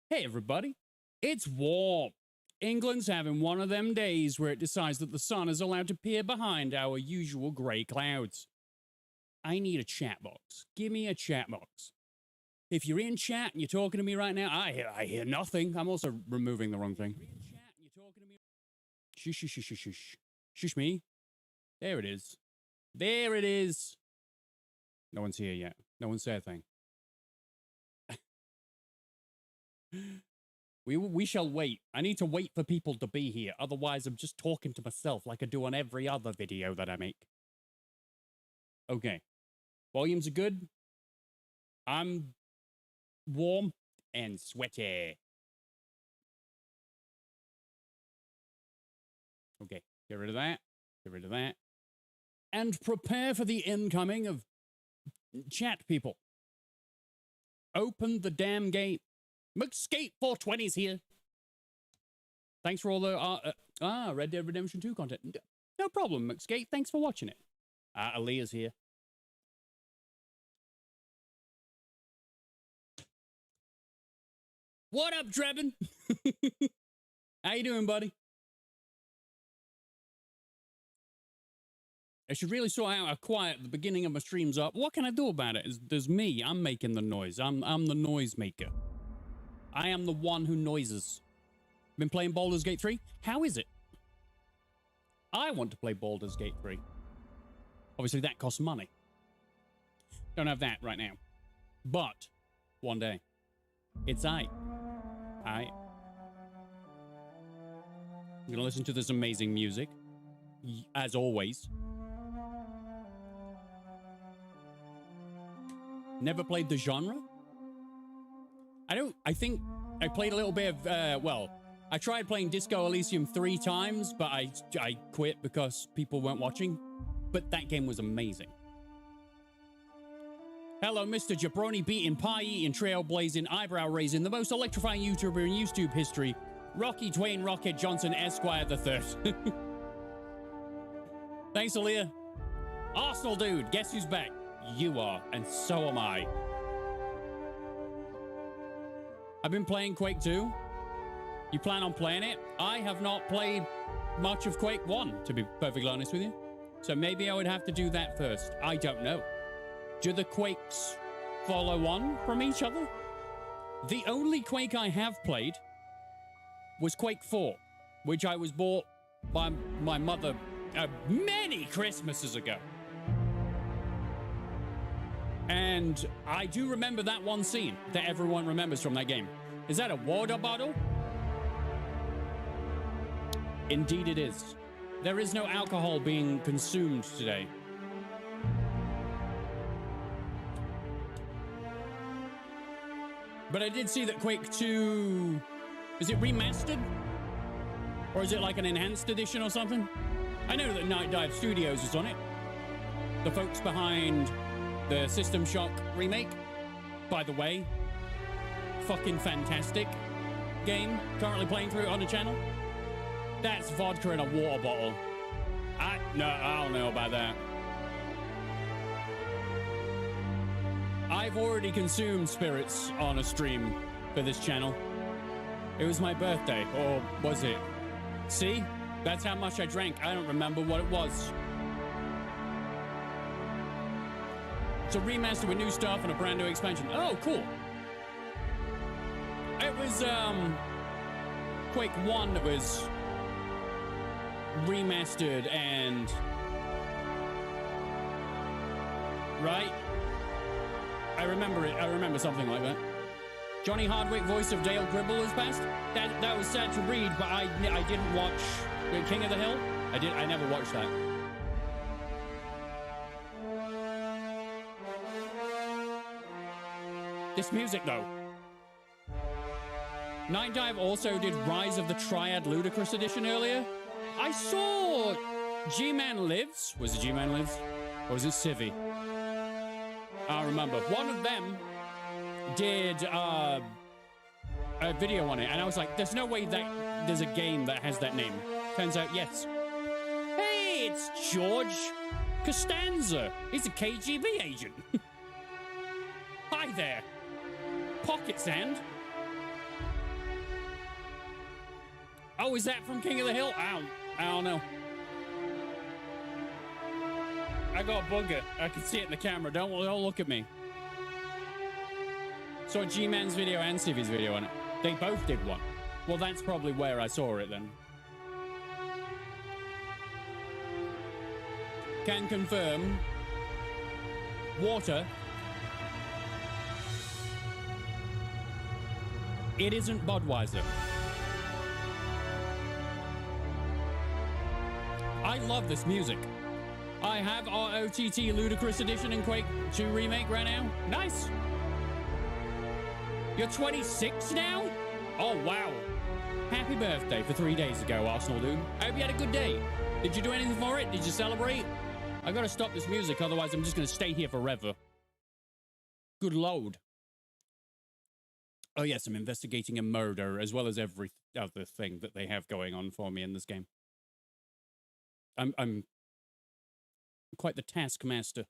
Hey everybody, it's warm. England's having one of them days where it decides that the sun is allowed to peer behind our usual grey clouds. I need a chat box. Give me a chat box. If you're in chat and you're talking to me right now, I hear nothing. I'm also removing the wrong thing. Shush, shush, shush, shush, shush. Shush me. There it is. There it is. No one's here yet. No one said a thing. We shall wait. I need to wait for people to be here. Otherwise, I'm just talking to myself like I do on every other video that I make. Okay. Volumes are good. I'm warm and sweaty. Okay. Get rid of that. Get rid of that. And prepare for the incoming of chat people. Open the damn gate. McSkate 420's here. Thanks for all the Red Dead Redemption 2 content. No problem, McSkate. Thanks for watching it. Aaliyah's here. What up, Drebin? How you doing, buddy? I should really sort out how quiet the beginning of my streams up. What can I do about it? There's me. I'm making the noise. I'm the noise maker. I am the one who noises. Been playing Baldur's Gate 3? How is it? I want to play Baldur's Gate 3. Obviously, that costs money. Don't have that right now. But, one day. It's I'm gonna listen to this amazing music. As always. Never played the genre? I think I played a little bit of, I tried playing Disco Elysium 3 times, but I quit because people weren't watching. But that game was amazing. Hello, Mr. Jabroni beating, pie eating, trailblazing, eyebrow raising, the most electrifying YouTuber in YouTube history, Rocky Twain Rockhead Johnson Esquire III. Thanks, Aaliyah. Arsenal dude, guess who's back? You are, and so am I. I've been playing Quake 2. You plan on playing it? I have not played much of Quake 1, to be perfectly honest with you. So maybe I would have to do that first. I don't know. Do the Quakes follow on from each other? The only Quake I have played was Quake 4, which I was bought by my mother many Christmases ago. And I do remember that one scene that everyone remembers from that game. Is that a water bottle? Indeed it is. There is no alcohol being consumed today. But I did see that Quake 2... Is it remastered? Or is it like an enhanced edition or something? I know that Night Dive Studios is on it. The folks behind the System Shock remake. By the way, fucking fantastic game. Currently playing through it on the channel. That's vodka in a water bottle. I don't know about that. I've already consumed spirits on a stream for this channel. It was my birthday, or was it? See? That's how much I drank. I don't remember what it was. It's a remaster with new stuff and a brand new expansion. Oh, cool. It was, Quake 1 that was remastered and... Right? I remember it. I remember something like that. Johnny Hardwick, voice of Dale Gribble, has passed. That was sad to read, but I didn't watch King of the Hill. I never watched that. This music, though. Night Dive also did Rise of the Triad Ludicrous Edition earlier. I saw G-Man Lives. Was it G-Man Lives? Or was it Civvy? I don't remember. One of them did a video on it, and I was like, there's no way that there's a game that has that name. Turns out, yes. Hey, it's George Costanza. He's a KGB agent. Hi there. Pocket Sand. Oh, is that from King of the Hill? I don't know. I got a bugger. I can see it in the camera. Don't look at me. Saw G-Man's video and Civi's video on it. They both did one. Well, that's probably where I saw it then. Can confirm. Water. It isn't Budweiser. I love this music. I have our OTT Ludicrous Edition in Quake 2 Remake right now. Nice. You're 26 now? Oh, wow. Happy birthday for 3 days ago, Arsenal dude. I hope you had a good day. Did you do anything for it? Did you celebrate? I gotta stop this music, otherwise I'm just gonna stay here forever. Good load. Oh yes, I'm investigating a murder, as well as every other thing that they have going on for me in this game. I'm quite the taskmaster.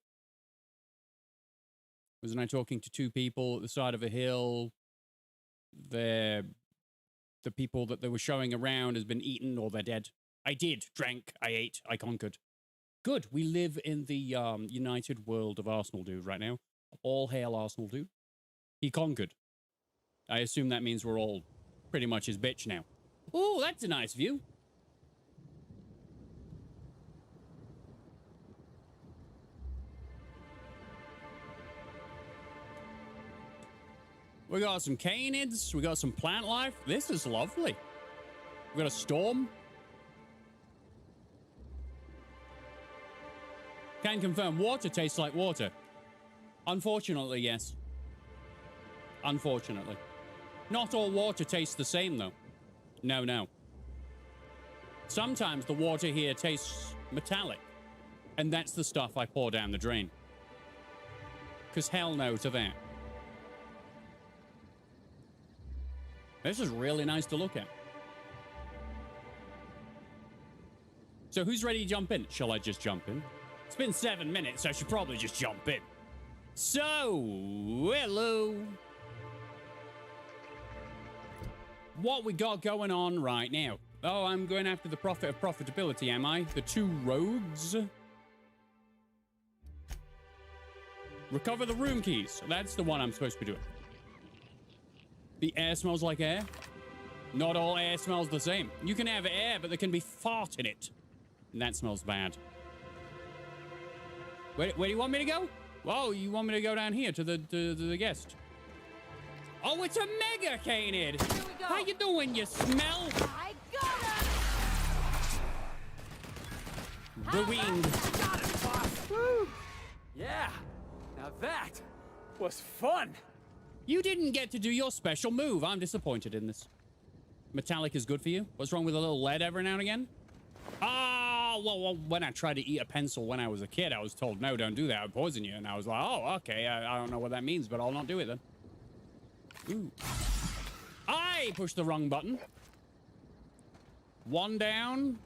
Wasn't I talking to two people at the side of a hill? The people that they were showing around has been eaten or they're dead. I did, drank, I ate, I conquered. Good, we live in the united world of Arsenal Dude right now. All hail Arsenal Dude. He conquered. I assume that means we're all pretty much his bitch now. Oh, that's a nice view. We got some canids. We got some plant life. This is lovely. We got a storm. Can confirm water tastes like water. Unfortunately, yes. Unfortunately. Not all water tastes the same, though. No, no. Sometimes the water here tastes metallic. And that's the stuff I pour down the drain. Because hell no to that. This is really nice to look at. So who's ready to jump in? Shall I just jump in? It's been 7 minutes, so I should probably just jump in. So, hello. What we got going on right now? Oh, I'm going after the prophet of profitability, am I? The two rogues? Recover the room keys. That's the one I'm supposed to be doing. The air smells like air. Not all air smells the same. You can have air, but there can be fart in it. And that smells bad. Where do you want me to go? Oh, you want me to go down here to the guest? Oh, it's a mega canid. How you doing, you smell? I got him. Ruined. Got it, boss. Woo. Yeah. Now that was fun. You didn't get to do your special move. I'm disappointed in this. Metallic is good for you? What's wrong with a little lead every now and again? Ah, well, when I tried to eat a pencil when I was a kid, I was told, no, don't do that. I'll poison you. And I was like, oh, okay. I don't know what that means, but I'll not do it then. Ooh. I pushed the wrong button. One down.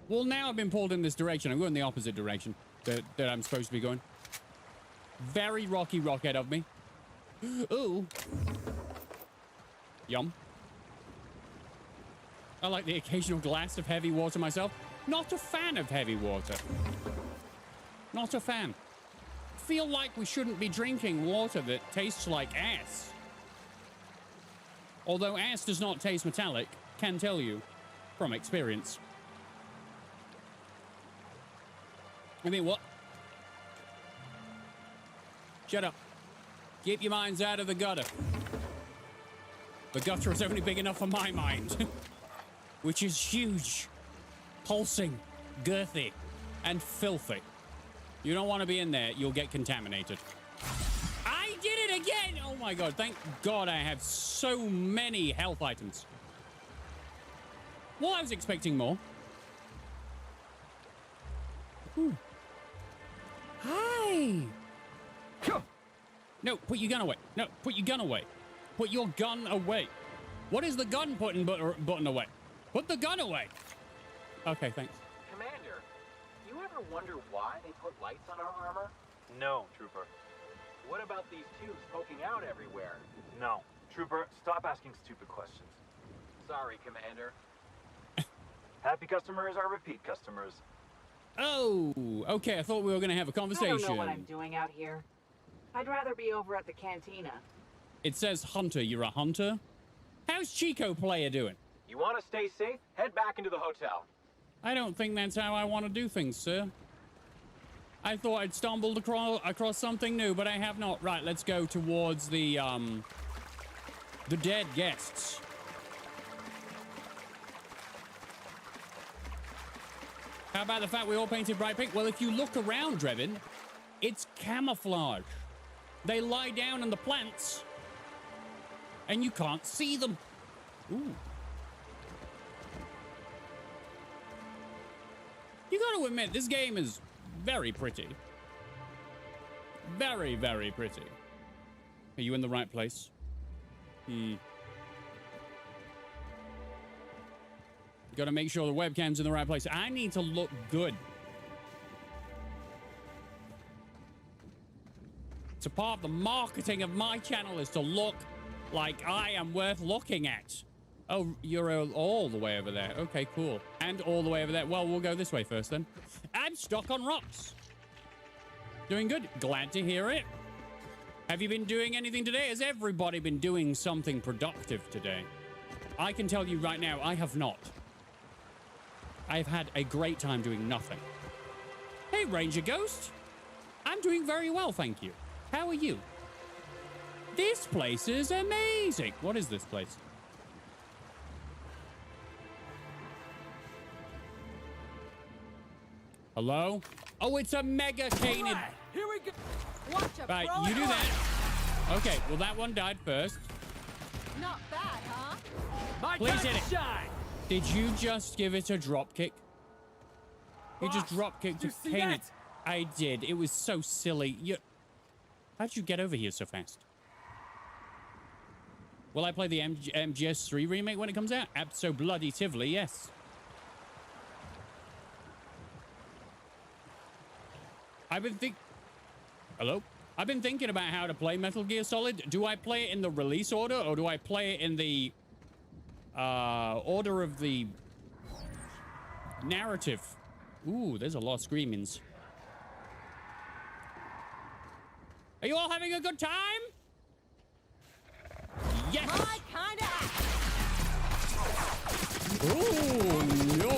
Well, now I've been pulled in this direction. I'm going the opposite direction that I'm supposed to be going. Very rocky Rockhead of me. Ooh. Yum. I like the occasional glass of heavy water myself. Not a fan of heavy water. Not a fan. Feel like we shouldn't be drinking water that tastes like ass. Although ass does not taste metallic, can tell you from experience. I mean, what? Shut up. Keep your minds out of the gutter. The gutter is only big enough for my mind. Which is huge, pulsing, girthy, and filthy. You don't want to be in there. You'll get contaminated. I did it again! Oh my god, thank god I have so many health items. Well, I was expecting more. Ooh. Hi! No, put your gun away. No, put your gun away. Put your gun away. What is the gun button away? Put the gun away. Okay, thanks. Commander, you ever wonder why they put lights on our armor? No, Trooper. What about these tubes poking out everywhere? No. Trooper, stop asking stupid questions. Sorry, Commander. Happy customers are repeat customers. Oh, okay. I thought we were going to have a I conversation. don't know what I'm doing out here. I'd rather be over at the cantina. It says hunter. You're a hunter? How's Chico Player doing? You want to stay safe? Head back into the hotel. I don't think that's how I want to do things, sir. I thought I'd stumbled across something new, but I have not. Right, let's go towards the dead guests. How about the fact we all painted bright pink? Well, if you look around, Drebin, it's camouflage. They lie down in the plants, and you can't see them. Ooh. You gotta admit, this game is very pretty. Very, very pretty. Are you in the right place? Gotta make sure the webcam's in the right place. I need to look good. It's a part of the marketing of my channel is to look like I am worth looking at. Oh, you're all the way over there. Okay, cool. And all the way over there. Well, we'll go this way first then. I'm stuck on rocks. Doing good. Glad to hear it. Have you been doing anything today? Has everybody been doing something productive today? I can tell you right now, I have not. I've had a great time doing nothing. Hey, Ranger Ghost. I'm doing very well, thank you. How are you? This place is amazing. What is this place? Hello? Oh, it's a mega canid. Right, here we go. Watch a Right, pro you do at that. Okay, well, that one died first. work. Not bad, huh? My Please time hit to it. shine. Did you just give it a drop kick? You just Boss, drop kicked you to see canid. that? I did. It was so silly. How'd you get over here so fast? Will I play the MGS3 remake when it comes out? Abso-bloody-tively, yes. Hello? I've been thinking about how to play Metal Gear Solid. Do I play it in the release order, or do I play it in the order of the narrative? Ooh, there's a lot of screamings. Are you all having a good time? Yes! My kind of act. Oh, no.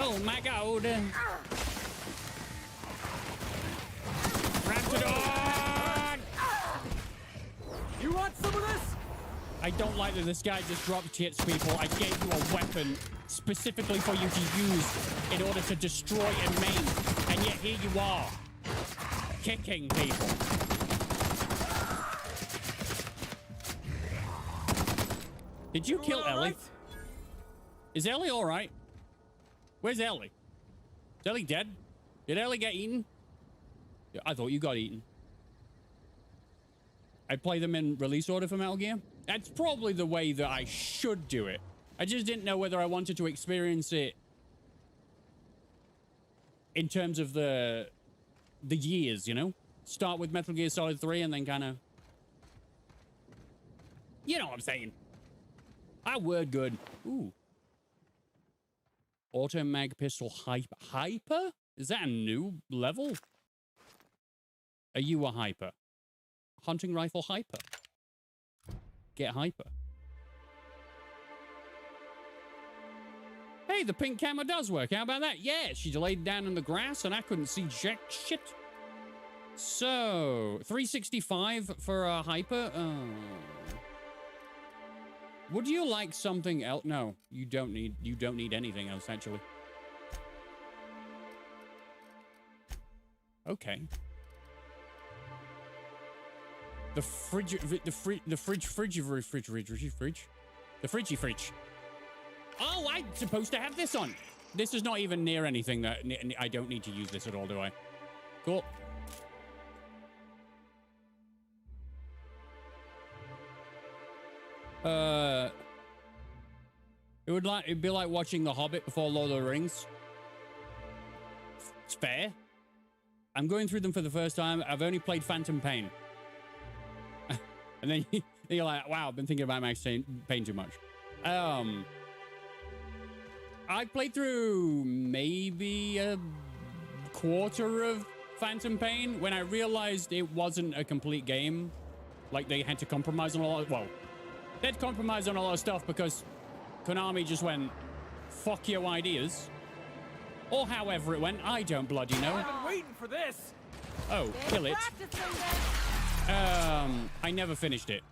Oh, my God. Raptidon! You want some of this? I don't like that this guy just dropped hits people. I gave you a weapon specifically for you to use in order to destroy and maim. And yet here you are, kicking people. Did you kill Ellie? Right? Is Ellie all right? Where's Ellie? Is Ellie dead? Did Ellie get eaten? Yeah, I thought you got eaten. I play them in release order for Metal Gear. That's probably the way that I should do it. I just didn't know whether I wanted to experience it in terms of the years, you know? Start with Metal Gear Solid 3 and then kind of... You know what I'm saying. I word good. Ooh. Auto mag pistol hyper. Hyper? Is that a new level? Are you a hyper? Hunting rifle hyper. Get hyper. Hey, the pink camera does work. How about that? Yeah, she laid down in the grass and I couldn't see jack shit. So, 365 for a hyper. Would you like something else? No, you don't need anything else, actually. Okay. The fridge. Oh, I'm supposed to have this on. This is not even near anything that I don't need to use this at all, do I? Cool. It'd be like watching The Hobbit before Lord of the Rings. It's fair. I'm going through them for the first time. I've only played Phantom Pain. And then you're like, wow, I've been thinking about Max Payne too much. I played through maybe a quarter of Phantom Pain when I realized it wasn't a complete game. Like, they had to compromise on a lot. Well, they'd compromise on a lot of stuff because Konami just went, fuck your ideas. Or however it went, I don't bloody know. I've been waiting for this. Oh, kill it. I never finished it.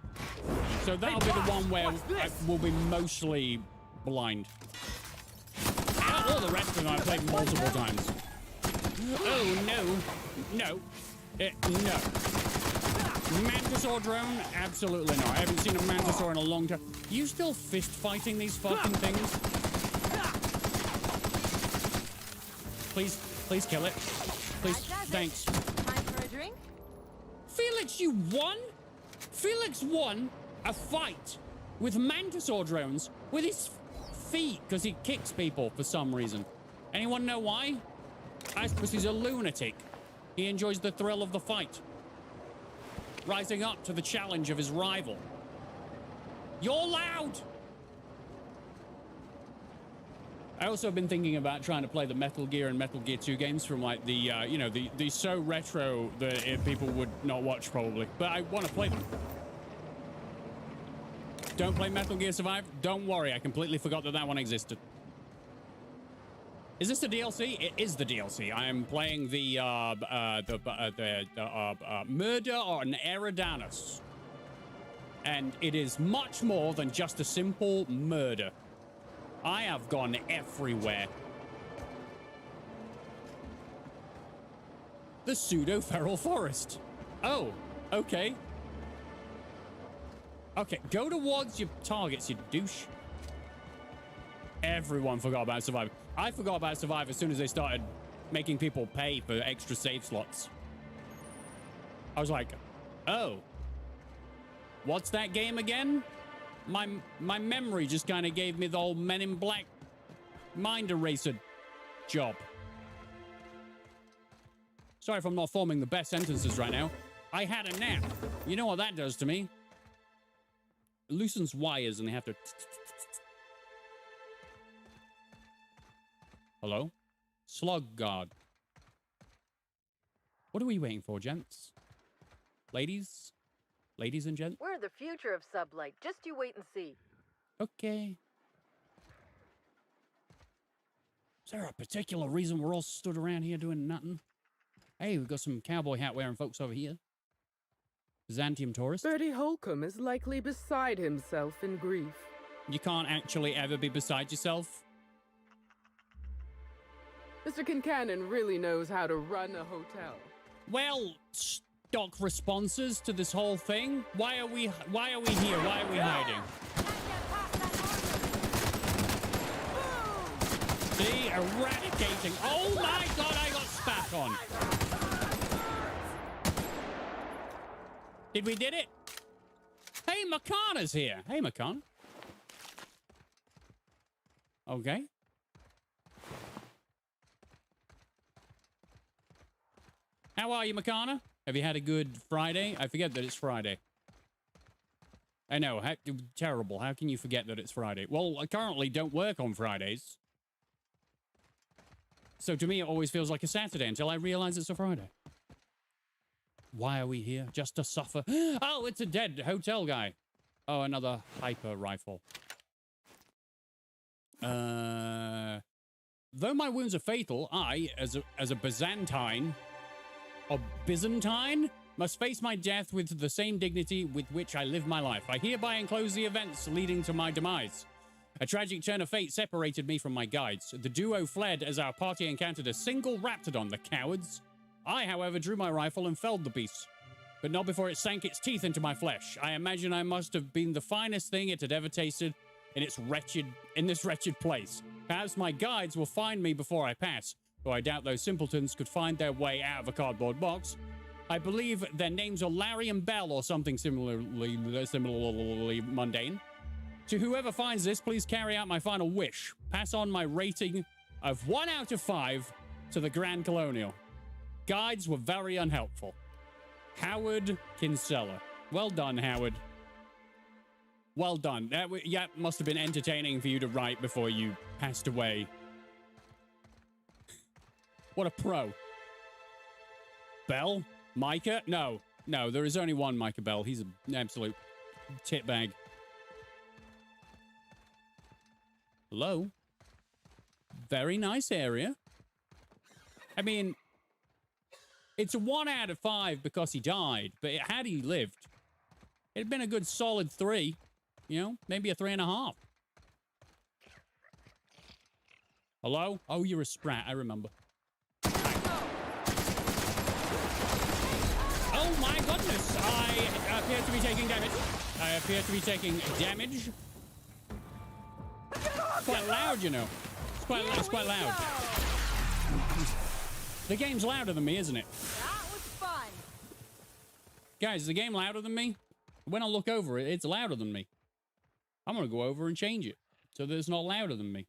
So that'll be the one where I will be mostly blind. All the rest of them I played multiple times. Oh, no. No. No. Mantisaur drone? Absolutely not. I haven't seen a Mantisaur in a long time. You still fist fighting these fucking things? Please kill it. Please. Thanks. Time for a drink? Felix, you won? Felix won a fight with Mantisaur drones with his feet because he kicks people for some reason. Anyone know why? I suppose he's a lunatic. He enjoys the thrill of the fight, rising up to the challenge of his rival. You're loud! I also have been thinking about trying to play the Metal Gear and Metal Gear 2 games from like the, you know, the so retro that people would not watch probably. But I want to play them. Don't play Metal Gear Survive? Don't worry, I completely forgot that that one existed. Is this the DLC? It is the DLC. I am playing the Murder on Eridanus. And it is much more than just a simple murder. I have gone everywhere. The pseudo-feral forest. Oh, okay. Okay, go towards your targets, you douche. Everyone forgot about Survivor. I forgot about Survivor as soon as they started making people pay for extra save slots. I was like, oh. What's that game again? My memory just kind of gave me the old Men in Black mind eraser job. Sorry if I'm not forming the best sentences right now. I had a nap. You know what that does to me? It loosens wires and they have to... Hello? Slug guard. What are we waiting for, gents? Ladies? Ladies and gents? We're the future of sublight. Just you wait and see. Okay. Is there a particular reason we're all stood around here doing nothing? Hey, we've got some cowboy hat wearing folks over here. Byzantium tourist. Bertie Holcomb is likely beside himself in grief. You can't actually ever be beside yourself. Mr. Kincannon really knows how to run a hotel. Well, stock responses to this whole thing. Why are we here? Why are we hiding? See, eradicating. Oh my God, I got spat on. Did we did it? Hey, Makana's here. Hey, Makana. Okay. How are you, Makana? Have you had a good Friday? I forget that it's Friday. I know, terrible. How can you forget that it's Friday? Well, I currently don't work on Fridays. So to me, it always feels like a Saturday until I realize it's a Friday. Why are we here? Just to suffer? Oh, it's a dead hotel guy. Oh, another hyper rifle. Though my wounds are fatal, I, as a Byzantine... or Byzantine, must face my death with the same dignity with which I live my life. I hereby enclose the events leading to my demise. A tragic turn of fate separated me from my guides. The duo fled as our party encountered a single raptidon, the cowards. I, however, drew my rifle and felled the beast, but not before it sank its teeth into my flesh. I imagine I must have been the finest thing it had ever tasted in this wretched place. Perhaps my guides will find me before I pass, though I doubt those simpletons could find their way out of a cardboard box. I believe their names are Larry and Bell or something similarly mundane. To whoever finds this, please carry out my final wish. Pass on my rating of 1 out of 5 to the Grand Colonial. Guides were very unhelpful. Howard Kinsella. Well done, Howard. Well done. Yeah, must have been entertaining for you to write before you passed away. What a pro. Bell? Micah? No. No, there is only one Micah Bell. He's an absolute tit bag. Hello? Very nice area. I mean, it's a 1 out of 5 because he died, but had he lived, it'd been a good solid 3. You know, maybe a 3.5. Hello? Oh, you're a sprat. I remember. Oh my goodness! I appear to be taking damage. I appear to be taking damage. It's quite loud, you know. It's quite loud. The game's louder than me, isn't it? That was fun. Guys, is the game louder than me? When I look over it, it's louder than me. I'm going to go over and change it so that it's not louder than me.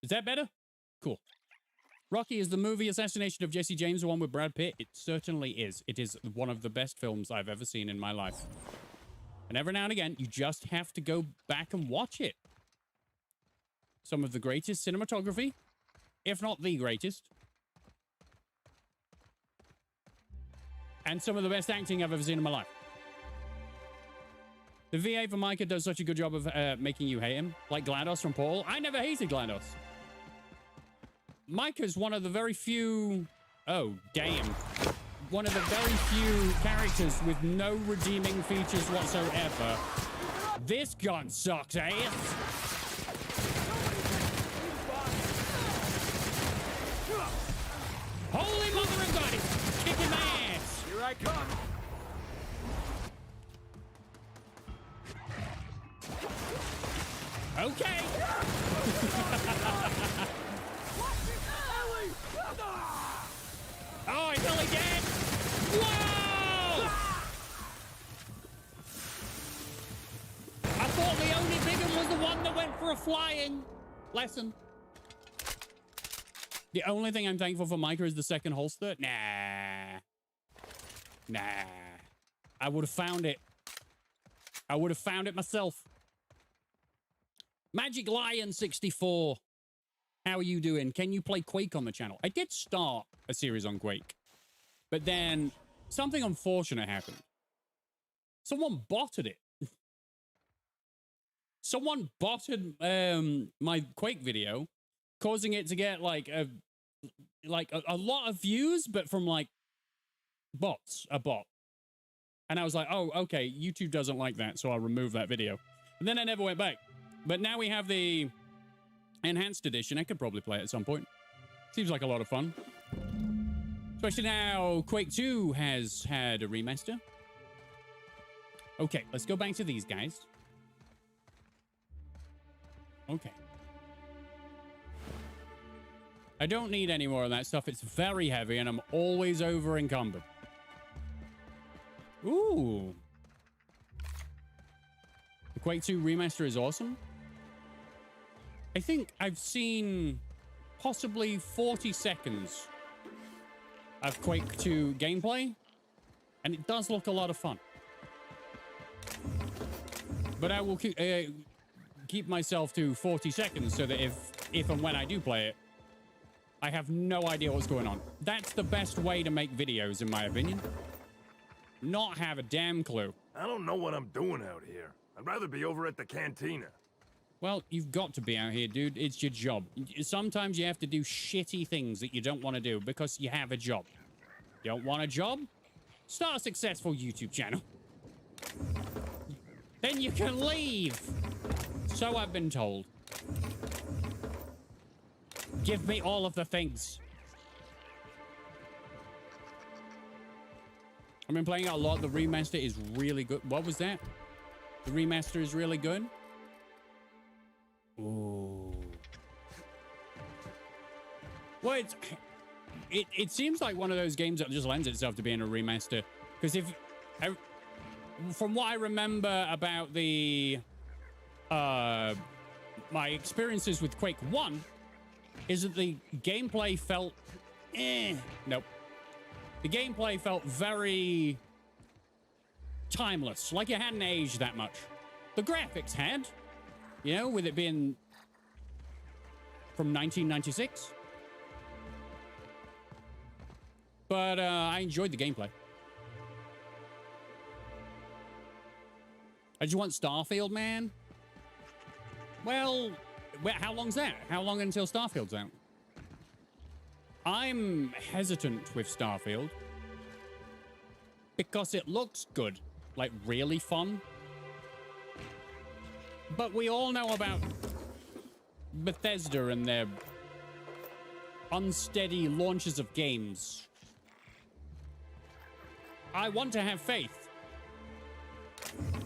Is that better? Cool. Rocky is the movie Assassination of Jesse James, the one with Brad Pitt. It certainly is. It is one of the best films I've ever seen in my life. And every now and again, you just have to go back and watch it. Some of the greatest cinematography, if not the greatest. And some of the best acting I've ever seen in my life. The VA for Micah does such a good job of making you hate him. Like GLaDOS from Portal. I never hated GLaDOS. Micah's one of the very few... Oh, damn. One of the very few characters with no redeeming features whatsoever. This gun sucks ass. Holy mother of God, it's kicking my ass. Here I come. Okay. Oh, he's only dead. Whoa! I thought the only big one was the one that went for a flying lesson. The only thing I'm thankful for Micah is the second holster. Nah. I would have found it. I would have found it myself. Magic Lion 64. How are you doing? Can you play Quake on the channel? I did start a series on Quake, but then something unfortunate happened. Someone botted it. Someone botted my Quake video, causing it to get like a lot of views, but from like bots, a bot. And I was like, oh, okay, YouTube doesn't like that, so I'll remove that video. And then I never went back. But now we have the enhanced edition. I could probably play it at some point. Seems like a lot of fun. Especially now Quake 2 has had a remaster. Okay, let's go back to these guys. Okay. I don't need any more of that stuff. It's very heavy and I'm always over encumbered. Ooh. The Quake 2 remaster is awesome. I think I've seen possibly 40 seconds of Quake 2 gameplay, and it does look a lot of fun. But I will keep myself to 40 seconds so that if and when I do play it, I have no idea what's going on. That's the best way to make videos, in my opinion. Not have a damn clue. I don't know what I'm doing out here. I'd rather be over at the cantina. Well, you've got to be out here, dude. It's your job. Sometimes you have to do shitty things that you don't want to do because you have a job. You don't want a job? Start a successful YouTube channel. Then you can leave. So I've been told. Give me all of the things. I've been playing it a lot. The remaster is really good. What was that? The remaster is really good. Ooh. Well, it seems like one of those games that just lends itself to being a remaster. Because from what I remember about the my experiences with Quake 1 is that the gameplay felt nope. The gameplay felt very timeless, like it hadn't aged that much. The graphics had, you know, with it being from 1996. But I enjoyed the gameplay. I just want Starfield, man. Well, how long's that? How long until Starfield's out? I'm hesitant with Starfield because it looks good, like really fun. But we all know about Bethesda and their unsteady launches of games. I want to have faith,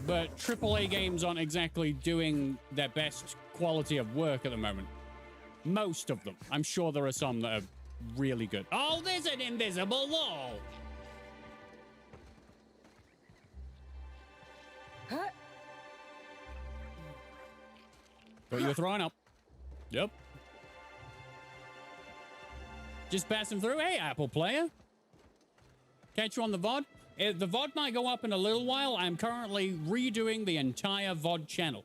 but AAA games aren't exactly doing their best quality of work at the moment. Most of them. I'm sure there are some that are really good. Oh, there's an invisible wall. But you were throwing up. Yep. Just passing through. Hey, Apple player. Catch you on the VOD. The VOD might go up in a little while. I'm currently redoing the entire VOD channel.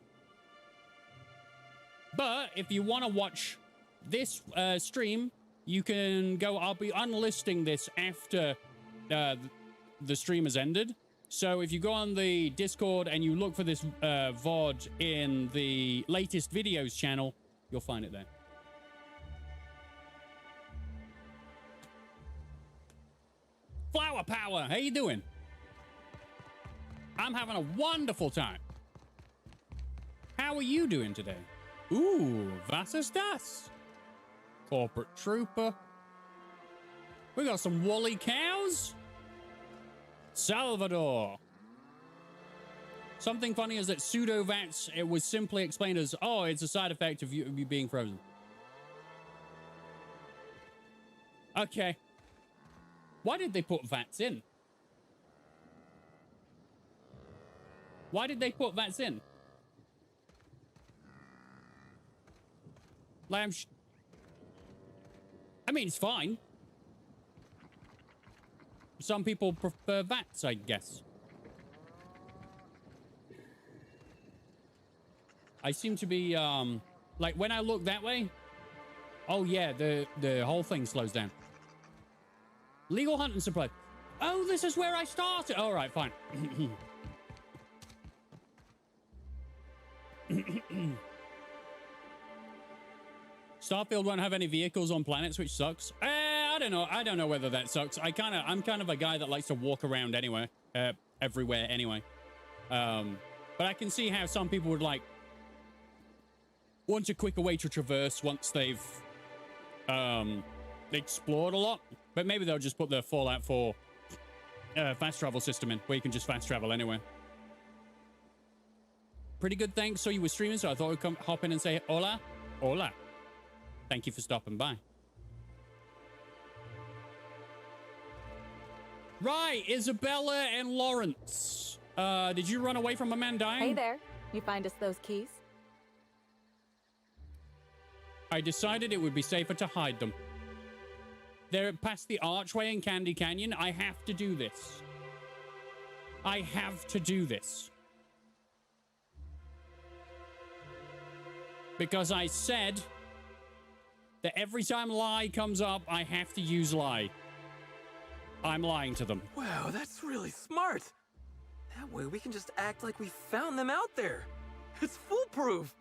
But if you want to watch this stream, you can go. I'll be unlisting this after the stream has ended. So if you go on the Discord and you look for this VOD in the latest videos channel, you'll find it there. Flower Power, how you doing? I'm having a wonderful time. How are you doing today? Ooh, was ist das? Corporate Trooper. We got some woolly cows. Salvador. Something funny is that pseudo-VATS, it was simply explained as, oh, it's a side effect of you being frozen. Okay. Why did they put VATS in? Why did they put VATS in? Like, I mean, it's fine. Some people prefer VATS, I guess. I seem to be, like, when I look that way, oh, yeah, the whole thing slows down. Legal hunting supply. Oh, this is where I started. All right, fine. Starfield won't have any vehicles on planets, which sucks. I don't know. I don't know whether that sucks. I'm kind of a guy that likes to walk around anyway, everywhere anyway. But I can see how some people would like want a quicker way to traverse once they've explored a lot. But maybe they'll just put the Fallout 4 fast travel system in, where you can just fast travel anywhere. Pretty good, thanks. So you were streaming, so I thought I'd come hop in and say hola. Hola. Thank you for stopping by. Right, Isabella and Lawrence. Did you run away from a man dying? Hey there. You find us those keys? I decided it would be safer to hide them. They're past the archway in Candy Canyon. I have to do this. I have to do this. Because I said that every time lie comes up, I have to use lie. I'm lying to them. Wow, that's really smart. That way we can just act like we found them out there. It's foolproof.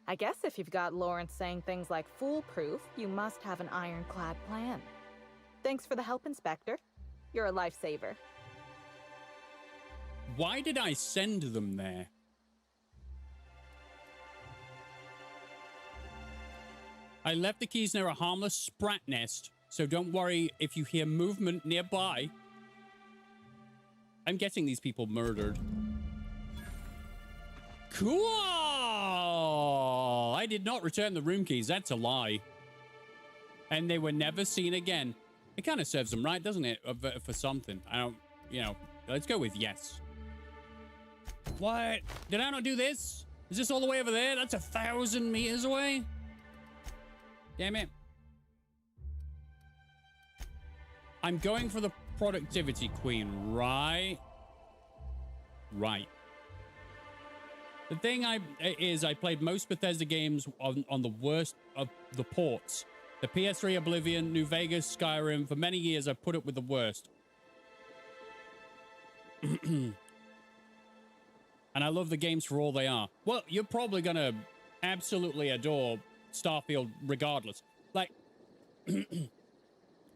I guess if you've got Lawrence saying things like foolproof, you must have an ironclad plan. Thanks for the help, Inspector. You're a lifesaver. Why did I send them there? I left the keys near a harmless sprat nest, so don't worry if you hear movement nearby. I'm getting these people murdered. Cool! I did not return the room keys. That's a lie. And they were never seen again. It kind of serves them right, doesn't it? For something. I don't, you know, let's go with yes. What? Did I not do this? Is this all the way over there? That's 1,000 meters away. Damn it. I'm going for the productivity queen, right? Right. The thing I played most Bethesda games on the worst of the ports. The PS3 Oblivion, New Vegas, Skyrim. For many years, I put up with the worst. And I love the games for all they are. Well, you're probably going to absolutely adore Starfield regardless. Like,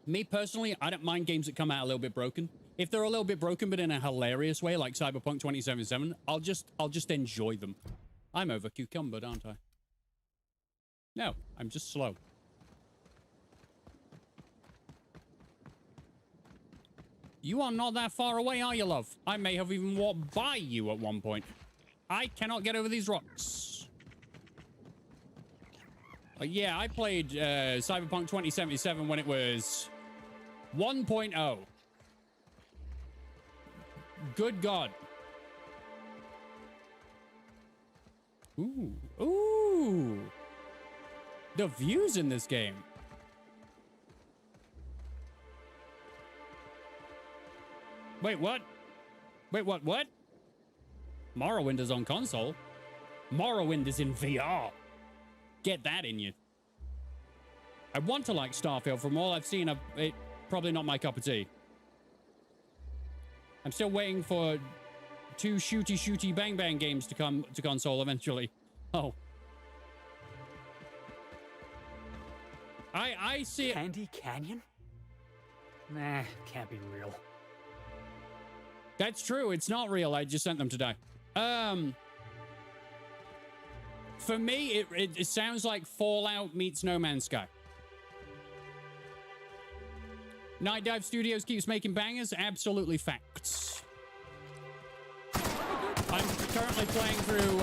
me personally, I don't mind games that come out a little bit broken. If they're a little bit broken, but in a hilarious way, like Cyberpunk 2077, I'll just enjoy them. I'm over cucumbered, aren't I? No, I'm just slow. You are not that far away, are you, love? I may have even walked by you at one point. I cannot get over these rocks. Yeah, I played Cyberpunk 2077 when it was 1.0. Good God. Ooh. Ooh. The views in this game. Wait, what? Wait, what? Morrowind is on console. Morrowind is in VR. Get that in you. I want to like Starfield. From all I've seen, it probably not my cup of tea. I'm still waiting for 2 shooty bang bang games to come to console eventually. Oh. I see it. Candy Canyon? Nah, can't be real. That's true. It's not real. I just sent them today. For me, it sounds like Fallout meets No Man's Sky. Night Dive Studios keeps making bangers. Absolutely facts. I'm currently playing through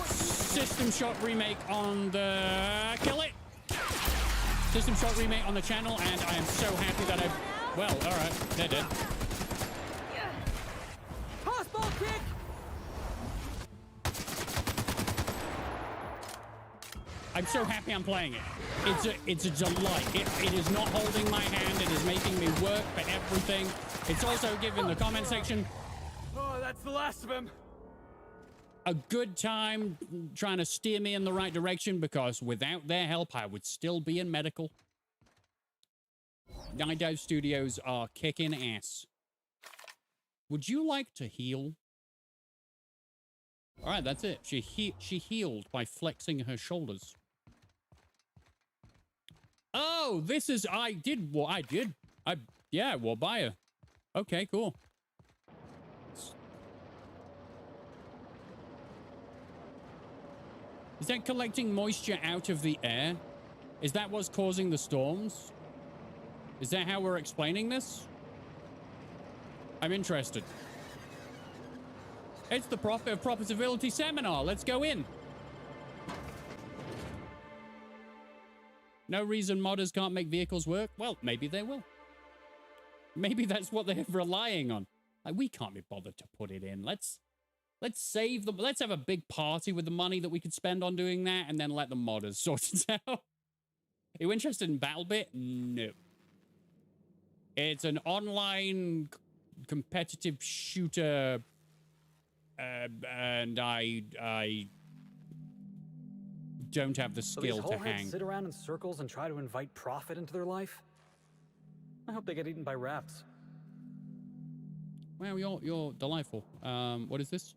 System Shock Remake on the... Kill it! System Shock Remake on the channel, and I am so happy that I've... Well, alright. They're dead. Tossball kick! I'm so happy I'm playing it. It's a delight. It is not holding my hand. It is making me work for everything. It's also giving the comment section... Oh, that's the last of him. A good time trying to steer me in the right direction, because without their help, I would still be in medical. Night Dive Studios are kicking ass. Would you like to heal? All right, that's it. She healed by flexing her shoulders. Oh, this is... Yeah, I wore by her. Okay, cool. Is that collecting moisture out of the air? Is that what's causing the storms? Is that how we're explaining this? I'm interested. It's the Prophet of Profitability Seminar. Let's go in. No reason modders can't make vehicles work? Well, maybe they will. Maybe that's what they're relying on. Like, we can't be bothered to put it in. Let's save them. Let's have a big party with the money that we could spend on doing that, and then let the modders sort it out. Are you interested in BattleBit? No. It's an online competitive shooter, and I don't have the skill to hang. Sit around in circles and try to invite profit into their life? I hope they get eaten by rats. Well, you're delightful. What is this?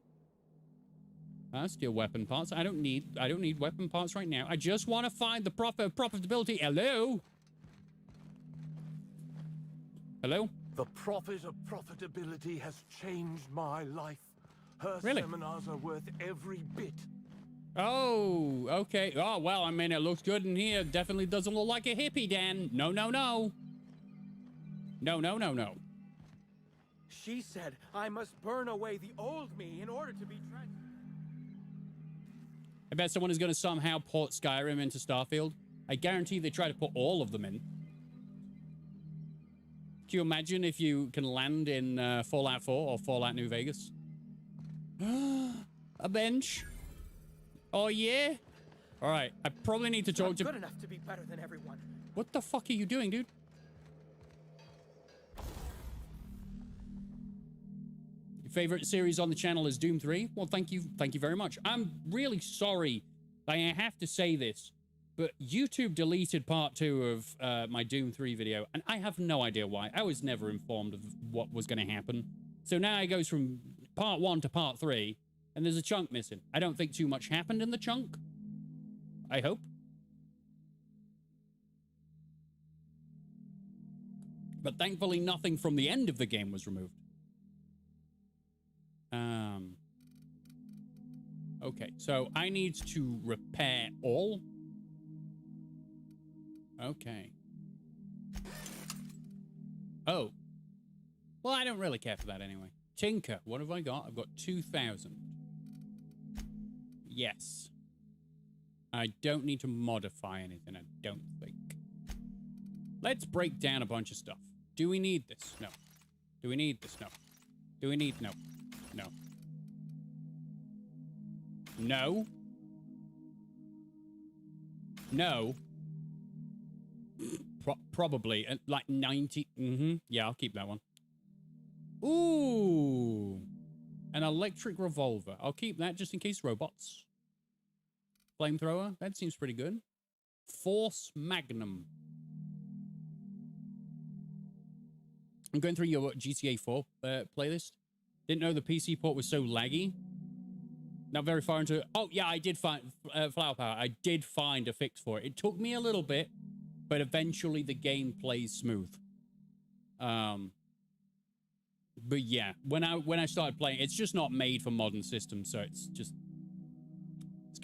Steal weapon parts. I don't need weapon parts right now. I just want to find the profitability. Hello? Hello? The profit of profitability has changed my life. Her Really? seminars are worth every bit. Oh, okay. Oh, well, I mean, it looks good in here. Definitely doesn't look like a hippie, Dan. No, no, no. No, no, no, no. She said I must burn away the old me in order to be transformed. I bet someone is going to somehow port Skyrim into Starfield. I guarantee they try to put all of them in. Can you imagine if you can land in Fallout 4 or Fallout New Vegas? A bench. Oh, yeah? All right. I probably need to talk to... Good enough to be better than everyone. What the fuck are you doing, dude? Your favorite series on the channel is Doom 3? Well, thank you. Thank you very much. I'm really sorry I have to say this, but YouTube deleted part 2 of my Doom 3 video, and I have no idea why. I was never informed of what was going to happen. So now it goes from part 1 to part 3, and there's a chunk missing. I don't think too much happened in the chunk. I hope. But thankfully, nothing from the end of the game was removed. Okay, so I need to repair all. Okay. Oh. Well, I don't really care for that anyway. Tinker, what have I got? I've got 2,000. Yes. I don't need to modify anything, I don't think. Let's break down a bunch of stuff. Do we need this? No. Do we need this? No. Do we need... No. No. No. No. Probably. Like 90... Yeah, I'll keep that one. Ooh. An electric revolver. I'll keep that just in case robots. Flamethrower. That seems pretty good. Force Magnum. I'm going through your GTA 4 playlist. Didn't know the PC port was so laggy. Not very far into it. Oh, yeah, I did find Flower Power. I did find a fix for it. It took me a little bit, but eventually the game plays smooth. But yeah, when I started playing, it's just not made for modern systems, so it's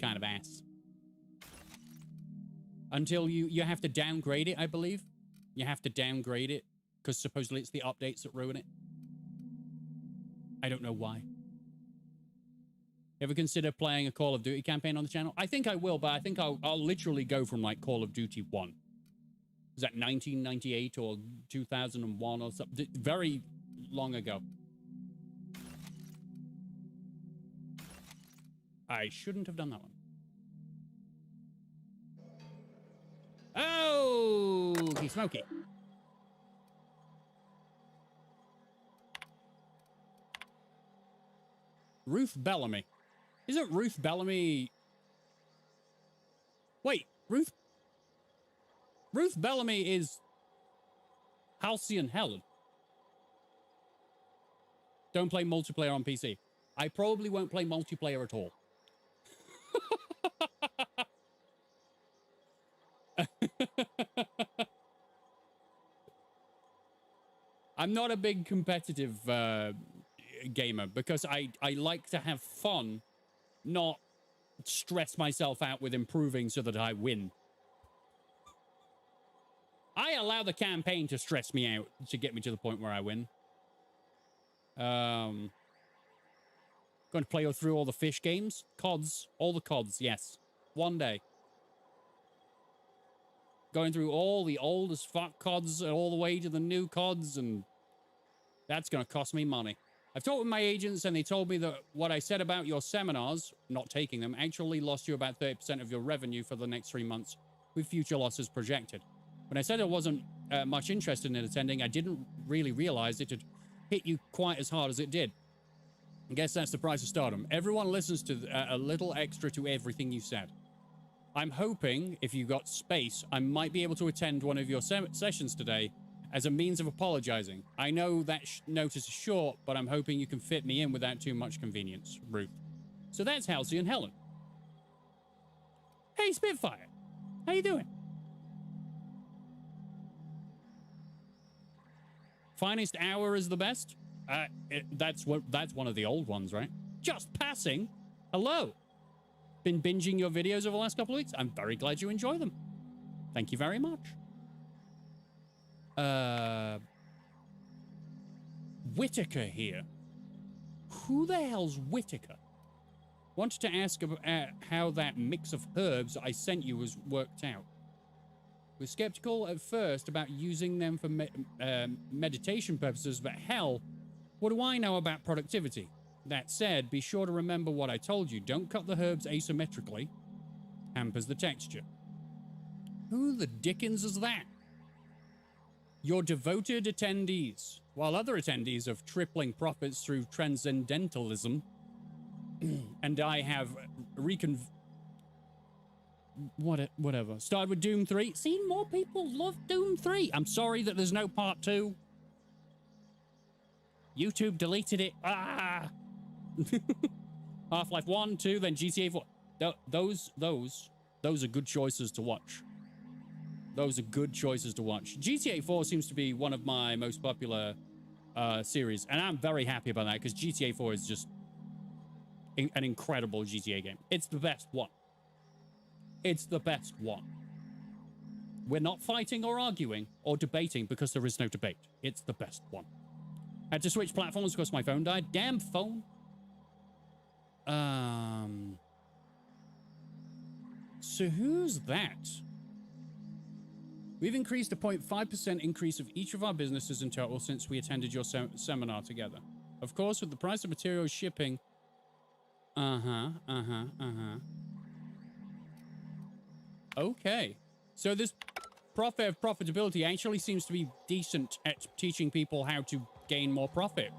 kind of ass. Until you have to downgrade it, I believe. You have to downgrade it because supposedly it's the updates that ruin it. I don't know why. Ever consider playing a Call of Duty campaign on the channel? I think I will, but I think I'll literally go from like Call of Duty 1. Is that 1998 or 2001 or something? Very long ago. I shouldn't have done that one. Oh, he's smoky. Ruth Bellamy. Isn't Ruth Bellamy... Wait, Ruth Bellamy is Halcyon Helen. Don't play multiplayer on PC. I probably won't play multiplayer at all. I'm not a big competitive gamer because I like to have fun, not stress myself out with improving so that I win. I allow the campaign to stress me out to get me to the point where I win. Going to play through all the fish games. CODs. All the CODs, yes. One day. Going through all the old as fuck CODs all the way to the new CODs, and that's going to cost me money. I've talked with my agents, and they told me that what I said about your seminars, not taking them, actually lost you about 30% of your revenue for the next 3 months, with future losses projected. When I said I wasn't much interested in attending, I didn't really realize it had hit you quite as hard as it did. I guess that's the price of stardom. Everyone listens to a little extra to everything you said. I'm hoping, if you got space, I might be able to attend one of your sessions today as a means of apologizing. I know that notice is short, but I'm hoping you can fit me in without too much convenience. Ruth. So that's Halcyon Helen. Hey, Spitfire. How you doing? Finest hour is the best? That's one of the old ones, right? Just passing. Hello. Been binging your videos over the last couple of weeks. I'm very glad you enjoy them. Thank you very much. Whitaker here. Who the hell's Whitaker? Wanted to ask about how that mix of herbs I sent you was worked out. Was skeptical at first about using them for meditation purposes, but hell, what do I know about productivity? That said, be sure to remember what I told you. Don't cut the herbs asymmetrically. Hampers the texture. Who the dickens is that? Your devoted attendees. While other attendees of tripling profits through transcendentalism, and I have whatever. Started with Doom 3. See, more people love Doom 3. I'm sorry that there's no part 2. YouTube deleted it. Ah! Half-Life 1, 2, then GTA 4. Those are good choices to watch. Those are good choices to watch. GTA 4 seems to be one of my most popular series, and I'm very happy about that because GTA 4 is just an incredible GTA game. It's the best one. It's the best one. We're not fighting or arguing or debating because there is no debate. It's the best one. Had to switch platforms because my phone died. Damn phone. So who's that? We've increased a 0.5% increase of each of our businesses in total since we attended your seminar together. Of course, with the price of materials shipping. Okay. So this profitability actually seems to be decent at teaching people how to gain more profit.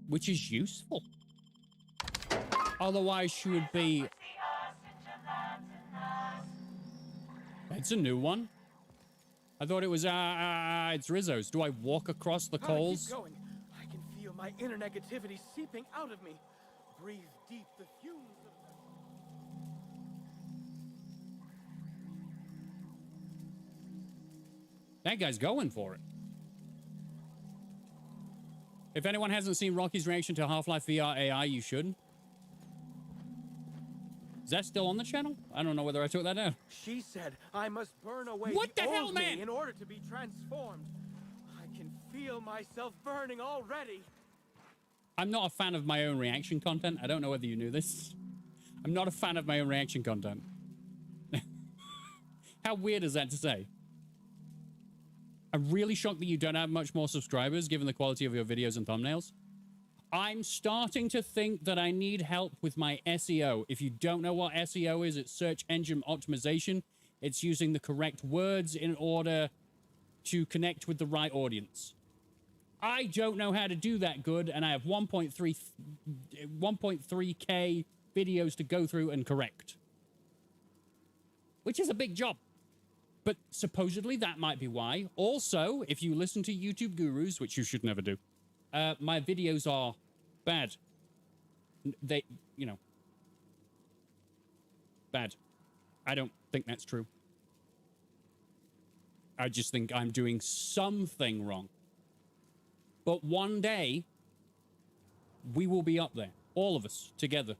Which is useful. Otherwise, she would be... It's a new one. I thought it was, it's Rizzo's. Do I walk across the coals? Keep going. I can feel my inner negativity seeping out of me. Breathe deep the fumes of... That guy's going for it. If anyone hasn't seen Rocky's reaction to Half-Life VR AI, you should. Is that still on the channel? I don't know whether I took that down. She said I must burn away what the hell, old man? me in order to be transformed. I can feel myself burning already. I'm not a fan of my own reaction content. I don't know whether you knew this. I'm not a fan of my own reaction content. How weird is that to say? I'm really shocked that you don't have much more subscribers given the quality of your videos and thumbnails. I'm starting to think that I need help with my SEO. If you don't know what SEO is, it's search engine optimization. It's using the correct words in order to connect with the right audience. I don't know how to do that good, and I have 1.3K videos to go through and correct. Which is a big job. But supposedly that might be why. Also, if you listen to YouTube gurus, which you should never do, my videos are bad. They, you know, bad. I don't think that's true. I just think I'm doing something wrong. But one day, we will be up there. All of us together.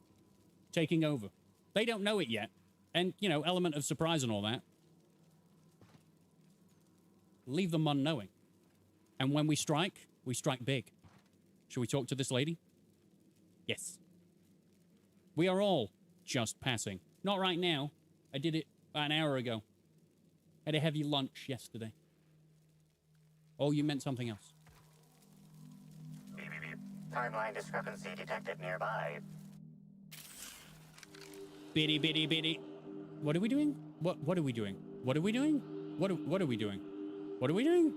Taking over. They don't know it yet. And, you know, element of surprise and all that. Leave them unknowing. And when we strike big. Shall we talk to this lady? Yes. We are all just passing. Not right now. I did it about an hour ago. Had a heavy lunch yesterday. Oh, you meant something else. Beep, beep, beep. Timeline discrepancy detected nearby. Bitty, bitty, bitty. What are we doing? What are we doing? What are we doing? What are we doing? What are we doing?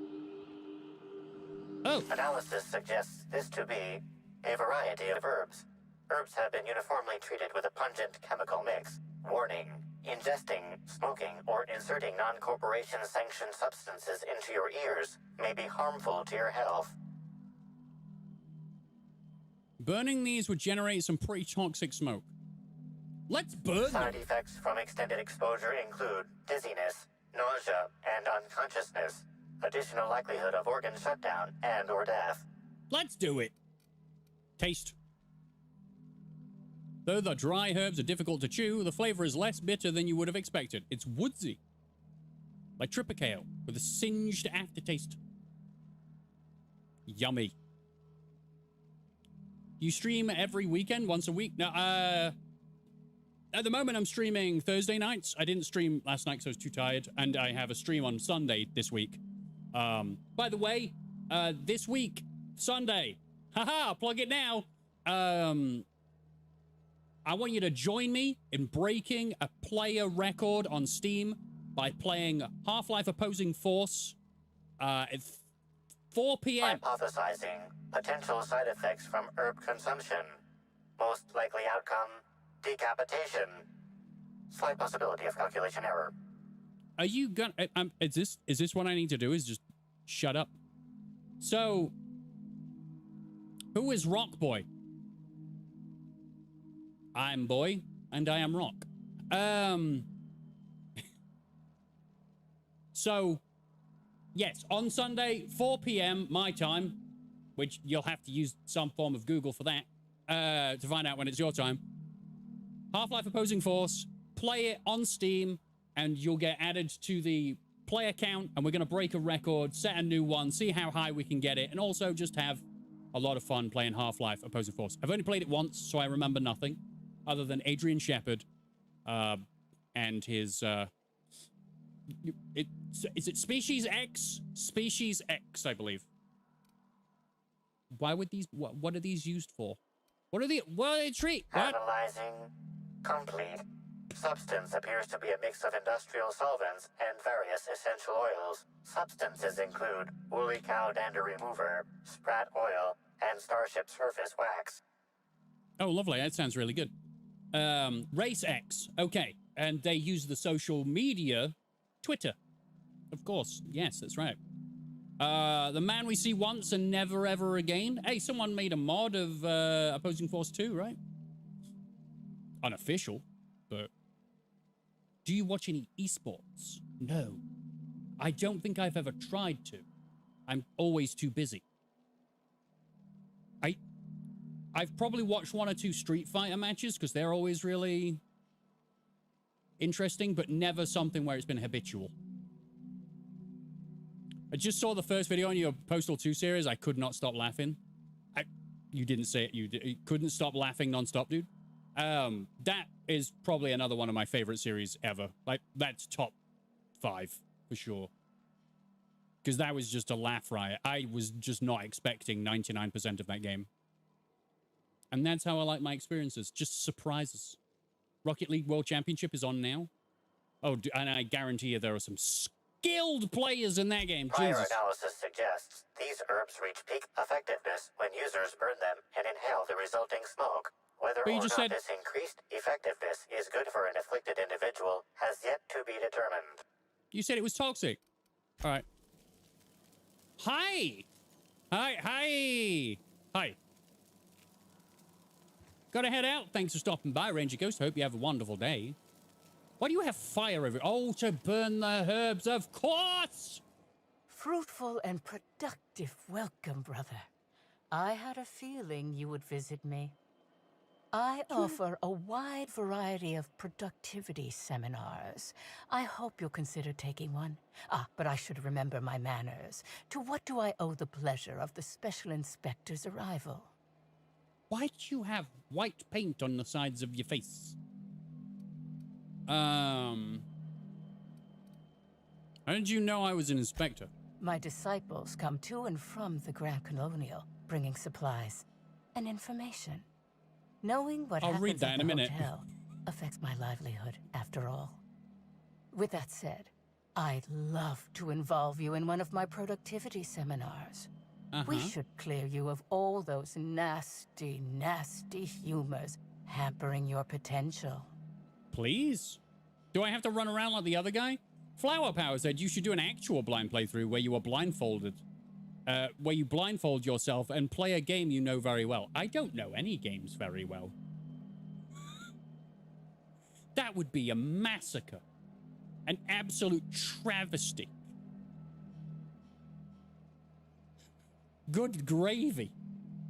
Oh. Analysis suggests this to be a variety of herbs. Herbs have been uniformly treated with a pungent chemical mix. Warning: ingesting, smoking, or inserting non-corporation sanctioned substances into your ears may be harmful to your health. Burning these would generate some pretty toxic smoke. Let's burn them. Side effects from extended exposure include dizziness, nausea, and unconsciousness. Additional likelihood of organ shutdown and/or death. Let's do it. Taste. Though the dry herbs are difficult to chew, the flavor is less bitter than you would have expected. It's woodsy. Like tripicale, with a singed aftertaste. Yummy. You stream every weekend, once a week? No, at the moment I'm streaming Thursday nights. I didn't stream last night because I was too tired, and I have a stream on Sunday this week. By the way, this week, Sunday, haha, plug it now. I want you to join me in breaking a player record on Steam by playing Half-Life Opposing Force at 4 p.m. Hypothesizing potential side effects from herb consumption. Most likely outcome, decapitation. Slight possibility of calculation error. Are you gonna... is this what I need to do? Is just shut up? So, who is Rock Boy? I'm Boy, and I am Rock. So, yes, on Sunday, 4 p.m. my time, which you'll have to use some form of Google for that, to find out when it's your time. Half-Life Opposing Force, play it on Steam, and you'll get added to the player count, and we're going to break a record, set a new one, see how high we can get it, and also just have a lot of fun playing Half-Life Opposing Force. I've only played it once, so I remember nothing other than Adrian Shepard and his... is it Species X? Species X, I believe. Why would these... What are these used for? What are they treat? What? Analyzing. Complete. Substance appears to be a mix of industrial solvents and various essential oils. Substances include woolly cow dander remover, sprat oil, and starship surface wax. Oh, lovely. That sounds really good. Race X. Okay. And they use the social media, Twitter. Of course. Yes, that's right. The man we see once and never ever again. Hey, someone made a mod of Opposing Force 2, right? Unofficial, but... Do you watch any esports? No. I don't think I've ever tried to. I'm always too busy. I've probably watched 1 or 2 Street Fighter matches because they're always really interesting, but never something where it's been habitual. I just saw the first video on your Postal 2 series. I could not stop laughing. You didn't say it. You couldn't stop laughing nonstop, dude. That is probably another one of my favorite series ever. Like, that's top 5 for sure. Because that was just a laugh riot. I was just not expecting 99% of that game. And that's how I like my experiences. Just surprises. Rocket League World Championship is on now. Oh, and I guarantee you there are some skilled players in that game. Prior Jesus. analysis suggests these herbs reach peak effectiveness when users burn them and inhale the resulting smoke. Whether or not this increased effectiveness is good for an afflicted individual has yet to be determined. You said it was toxic. All right. Hi. Hi. Gotta head out. Thanks for stopping by, Ranger Ghost. Hope you have a wonderful day. Why do you have fire over? Oh, to burn the herbs, of course! Fruitful and productive welcome, brother. I had a feeling you would visit me. I offer a wide variety of productivity seminars. I hope you'll consider taking one. But I should remember my manners. To what do I owe the pleasure of the Special Inspector's arrival? Why do you have white paint on the sides of your face? How did you know I was an inspector? My disciples come to and from the Grand Colonial, bringing supplies and information. Knowing what happens at the hotel affects my livelihood, after all. With that said, I'd love to involve you in one of my productivity seminars. We should clear you of all those nasty, nasty humors hampering your potential. Please? Do I have to run around like the other guy? Flower Power said you should do an actual blind playthrough where you are blindfolded. Where you blindfold yourself and play a game you know very well. I don't know any games very well. That would be a massacre. An absolute travesty. Good gravy.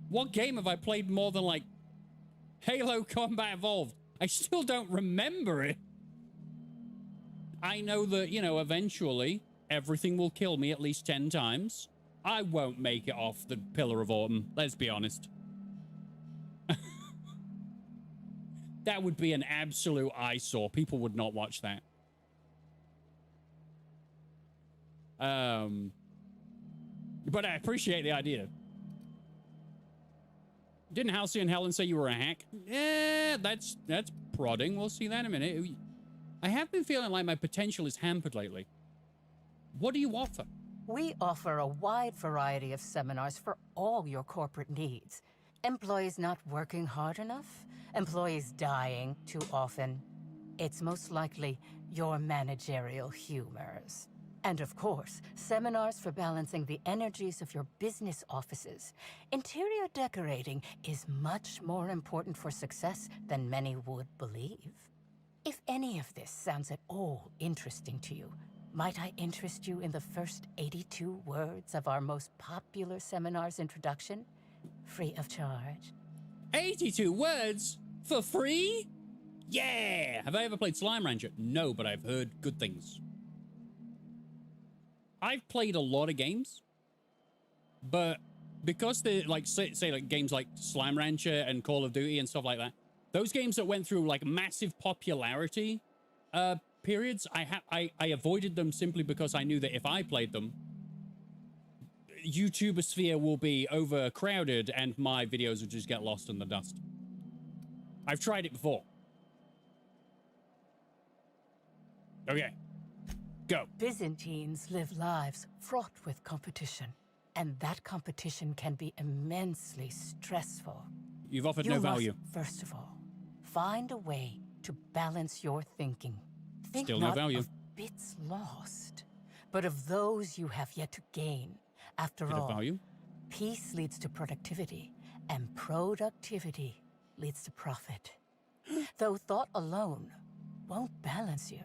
What game have I played more than, like, Halo Combat Evolved? I still don't remember it. I know that, you know, eventually everything will kill me at least 10 times. I won't make it off the Pillar of Autumn, let's be honest. That would be an absolute eyesore. People would not watch that. But I appreciate the idea. Didn't Halcyon Helen say you were a hack? Yeah, that's prodding. We'll see that in a minute. I have been feeling like my potential is hampered lately. What do you offer? We offer a wide variety of seminars for all your corporate needs. Employees not working hard enough? Employees dying too often? It's most likely your managerial humors. And of course, seminars for balancing the energies of your business offices. Interior decorating is much more important for success than many would believe. If any of this sounds at all interesting to you, might I interest you in the first 82 words of our most popular seminar's introduction? Free of charge. 82 words? For free? Yeah! Have I ever played Slime Rancher? No, but I've heard good things. I've played a lot of games, but because they're like, say like games like Slime Rancher and Call of Duty and stuff like that, those games that went through like massive popularity periods, I avoided them simply because I knew that if I played them, YouTuber sphere will be overcrowded and my videos would just get lost in the dust. I've tried it before. Okay. Go. Byzantines live lives fraught with competition, and that competition can be immensely stressful. You've offered no value. First of all, find a way to balance your thinking. Think Still no value. Of bits lost, but of those you have yet to gain. After all, value. Peace leads to productivity, and productivity leads to profit. Though thought alone won't balance you.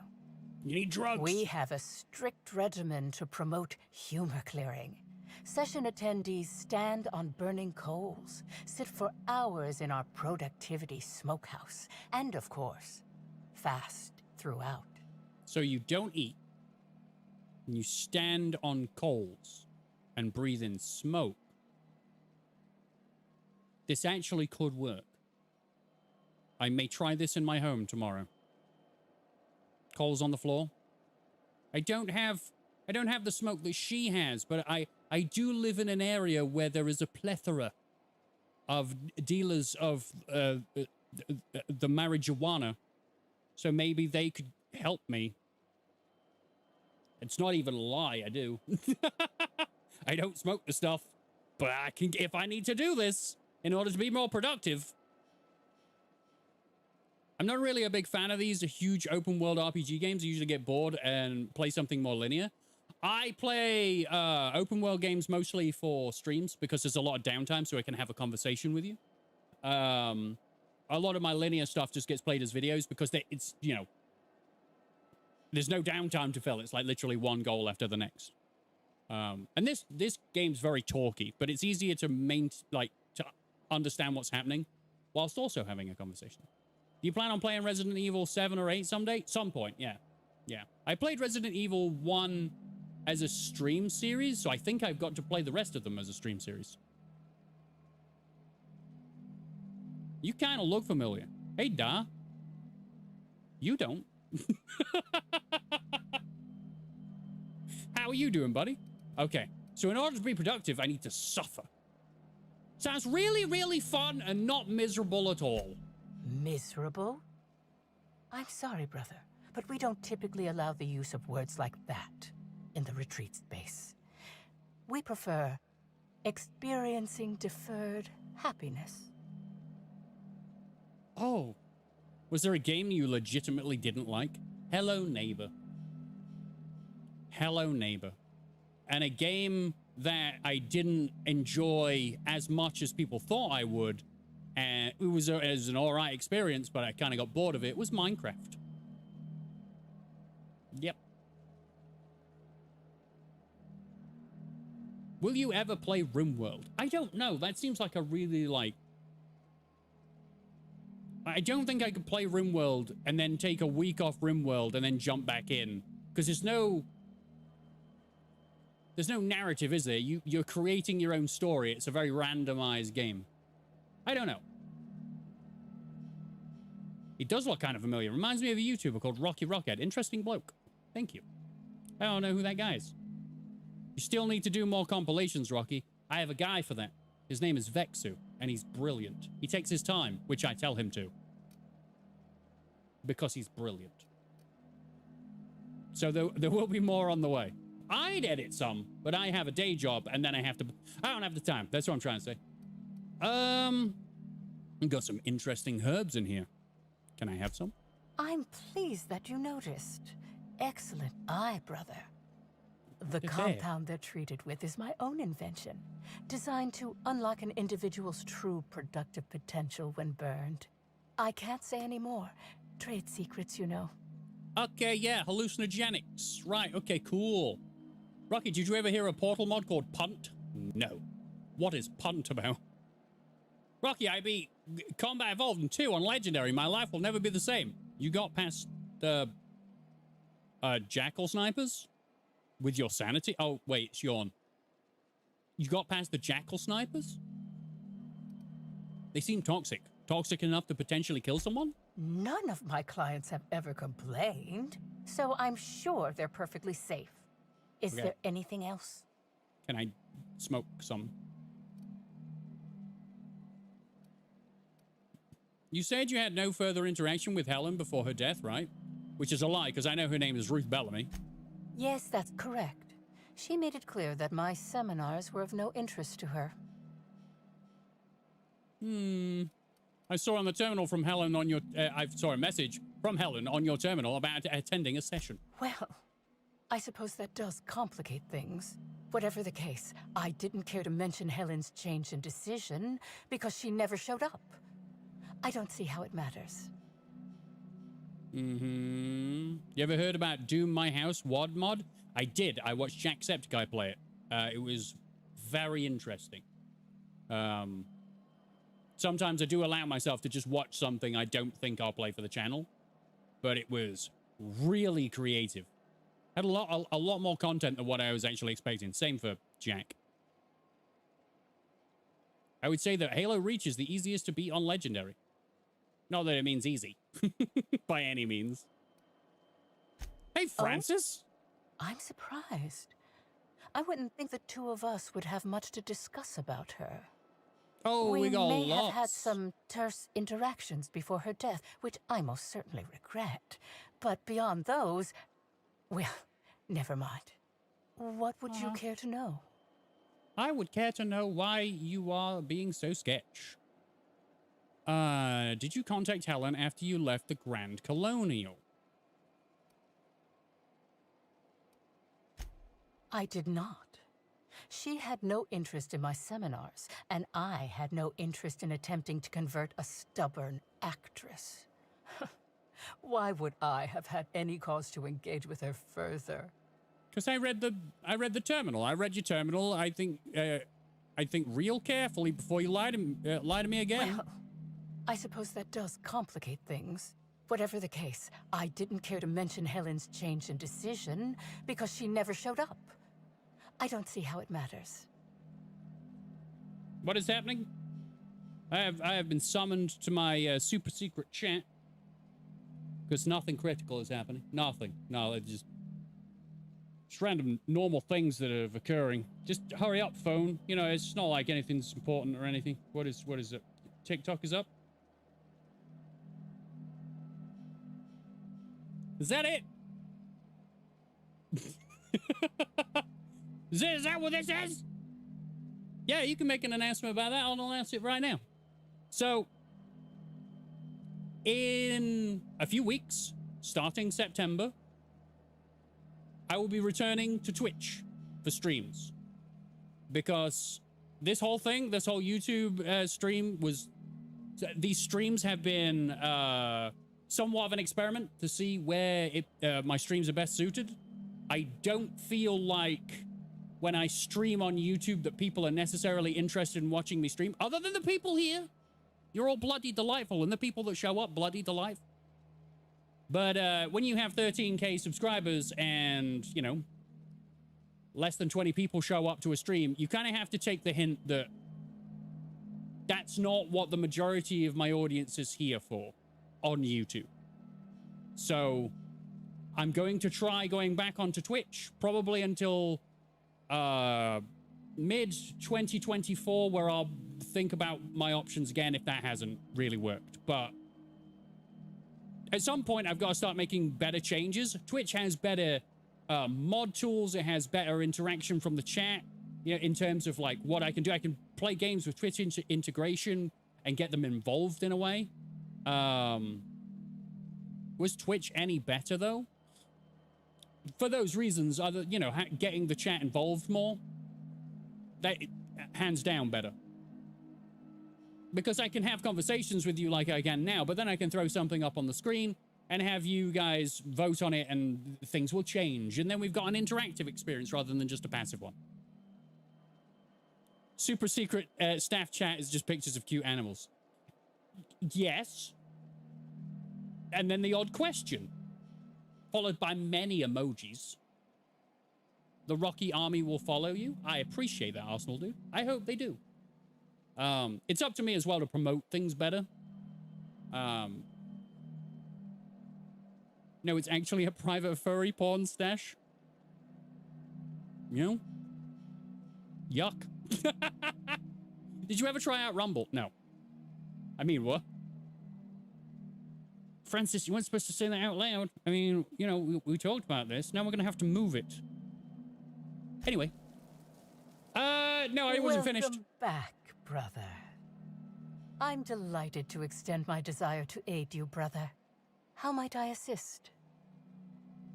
You need drugs. We have a strict regimen to promote humor clearing. Session attendees stand on burning coals, sit for hours in our productivity smokehouse, and of course, fast throughout. So you don't eat, and you stand on coals and breathe in smoke. This actually could work. I may try this in my home tomorrow. Coals on the floor. I don't have the smoke that she has, but I do live in an area where there is a plethora of dealers of the marijuana. So maybe they could help me. It's not even a lie, I do. I don't smoke the stuff, but I can, if I need to do this in order to be more productive. I'm not really a big fan of these huge open world RPG games. I usually get bored and play something more linear. I play open world games mostly for streams because there's a lot of downtime so I can have a conversation with you. A lot of my linear stuff just gets played as videos because it's, you know, there's no downtime to fill. It's like literally one goal after the next. And this game's very talky, but it's easier to to understand what's happening whilst also having a conversation. Do you plan on playing Resident Evil 7 or 8 someday? Some point, yeah. Yeah. I played Resident Evil 1 as a stream series, so I think I've got to play the rest of them as a stream series. You kind of look familiar. Hey, Da. You don't. How are you doing, buddy? Okay. So in order to be productive, I need to suffer. Sounds really, really fun and not miserable at all. Miserable? I'm sorry, brother, but we don't typically allow the use of words like that in the retreat space. We prefer experiencing deferred happiness. Oh. Was there a game you legitimately didn't like? Hello, Neighbor. Hello, Neighbor. And a game that I didn't enjoy as much as people thought I would, and it was an alright experience, but I kind of got bored of it, was Minecraft. Yep. Will you ever play RimWorld? I don't know. That seems like a really, I don't think I could play RimWorld and then take a week off RimWorld and then jump back in. Because there's no narrative, is there? You're creating your own story. It's a very randomized game. I don't know. He does look kind of familiar. Reminds me of a YouTuber called Rockhead. Interesting bloke. Thank you. I don't know who that guy is. You still need to do more compilations, Rocky. I have a guy for that. His name is Vexu, and he's brilliant. He takes his time, which I tell him to. Because he's brilliant. So there will be more on the way. I'd edit some, but I have a day job, and then I don't have the time. That's what I'm trying to say. We've got some interesting herbs in here. Can I have some? I'm pleased that you noticed. Excellent eye, brother. The compound they're treated with is my own invention, designed to unlock an individual's true productive potential when burned. I can't say any more. Trade secrets, you know. Okay, yeah, hallucinogenics. Right, okay, cool. Rocky, did you ever hear a portal mod called Punt? No. What is Punt about? Rocky, I beat Combat Evolved in 2 on Legendary. My life will never be the same. You got past the Jackal Snipers? With your sanity? Oh, wait, it's yawn. You got past the Jackal Snipers? They seem toxic. Toxic enough to potentially kill someone? None of my clients have ever complained, so I'm sure they're perfectly safe. Is there anything else? Can I smoke some? You said you had no further interaction with Helen before her death, right? Which is a lie, because I know her name is Ruth Bellamy. Yes, that's correct. She made it clear that my seminars were of no interest to her. I saw on the terminal from Helen on your... I saw a message from Helen on your terminal about attending a session. Well, I suppose that does complicate things. Whatever the case, I didn't care to mention Helen's change in decision because she never showed up. I don't see how it matters. You ever heard about Doom My House WAD mod? I did. I watched Jacksepticeye play it. It was very interesting. Sometimes I do allow myself to just watch something I don't think I'll play for the channel. But it was really creative. Had a lot more content than what I was actually expecting. Same for Jack. I would say that Halo Reach is the easiest to beat on Legendary. Not that it means easy. By any means. Hey, Francis! Oh, I'm surprised. I wouldn't think the two of us would have much to discuss about her. Oh, we got may lots. have had some terse interactions before her death, which I most certainly regret. But beyond those, well, never mind. What would you care to know? I would care to know why you are being so sketch. Did you contact Helen after you left the Grand Colonial? I did not. She had no interest in my seminars, and I had no interest in attempting to convert a stubborn actress. Why would I have had any cause to engage with her further? Because I read the terminal. I read your terminal. I think real carefully before you lie to me again. Well, I suppose that does complicate things. Whatever the case, I didn't care to mention Helen's change in decision because she never showed up. I don't see how it matters. What is happening? I have been summoned to my super secret chat because nothing critical is happening. Nothing. No, it's just random normal things that are occurring. Just hurry up, phone. You know, it's not like anything's important or anything. What is it? TikTok is up? Is that it? Is that what this is? Yeah, you can make an announcement about that. I'll announce it right now. So, in a few weeks, starting September, I will be returning to Twitch for streams. Because this whole YouTube stream was... These streams have been somewhat of an experiment to see where my streams are best suited. I don't feel like when I stream on YouTube that people are necessarily interested in watching me stream, other than the people here. You're all bloody delightful, and the people that show up, bloody delightful. But when you have 13K subscribers and, you know, less than 20 people show up to a stream, you kind of have to take the hint that that's not what the majority of my audience is here for on YouTube. So I'm going to try going back onto Twitch, probably until mid 2024 where I'll think about my options again if that hasn't really worked. But at some point, I've got to start making better changes. Twitch has better mod tools. It has better interaction from the chat, you know, in terms of like what I can do. I can play games with Twitch integration and get them involved in a way. Was Twitch any better though? For those reasons, other, you know, getting the chat involved more, that hands down better. Because I can have conversations with you like I can now, but then I can throw something up on the screen and have you guys vote on it and things will change. And then we've got an interactive experience rather than just a passive one. Super secret staff chat is just pictures of cute animals. Yes. And then the odd question, followed by many emojis. The Rocky army will follow you. I appreciate that, Arsenal dude. I hope they do. It's up to me as well to promote things better. No, it's actually a private furry porn stash. You know? Yuck. Did you ever try out Rumble? No. I mean, what? Francis, you weren't supposed to say that out loud. I mean, you know, we talked about this. Now we're going to have to move it. Anyway. No, I wasn't finished. Welcome back, brother. I'm delighted to extend my desire to aid you, brother. How might I assist?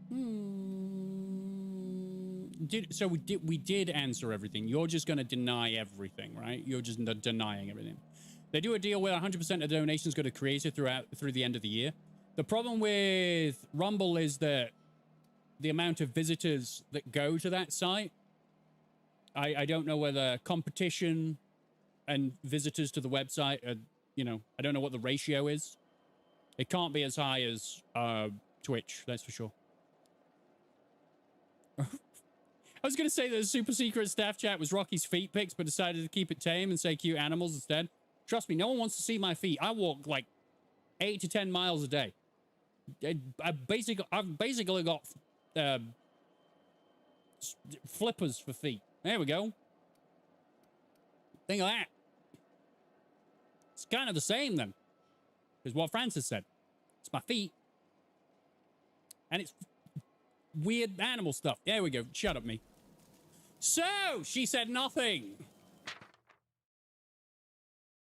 We did answer everything. You're just going to deny everything, right? You're just denying everything. They do a deal where 100% of donations go to creator through the end of the year. The problem with Rumble is that the amount of visitors that go to that site, I don't know whether competition and visitors to the website are, you know, I don't know what the ratio is. It can't be as high as Twitch, that's for sure. I was going to say that the super secret staff chat was Rocky's feet pics, but decided to keep it tame and say cute animals instead. Trust me, no one wants to see my feet. I walk like 8 to 10 miles a day. I've basically got flippers for feet. There we go. Think of that. It's kind of the same then. Is what Francis said. It's my feet. And it's weird animal stuff. There we go. Shut up, me. So, she said nothing.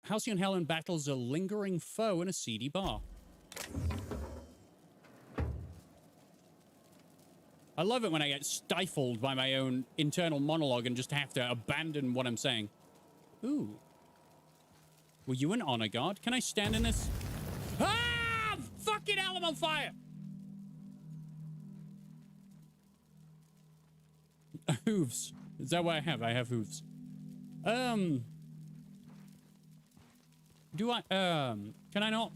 Halcyon Helen battles a lingering foe in a seedy bar. I love it when I get stifled by my own internal monologue and just have to abandon what I'm saying. Ooh. Were you an honor guard? Can I stand in this? Ah! Fucking hell, I'm on fire! Hooves. Is that what I have? I have hooves. Do I, can I not?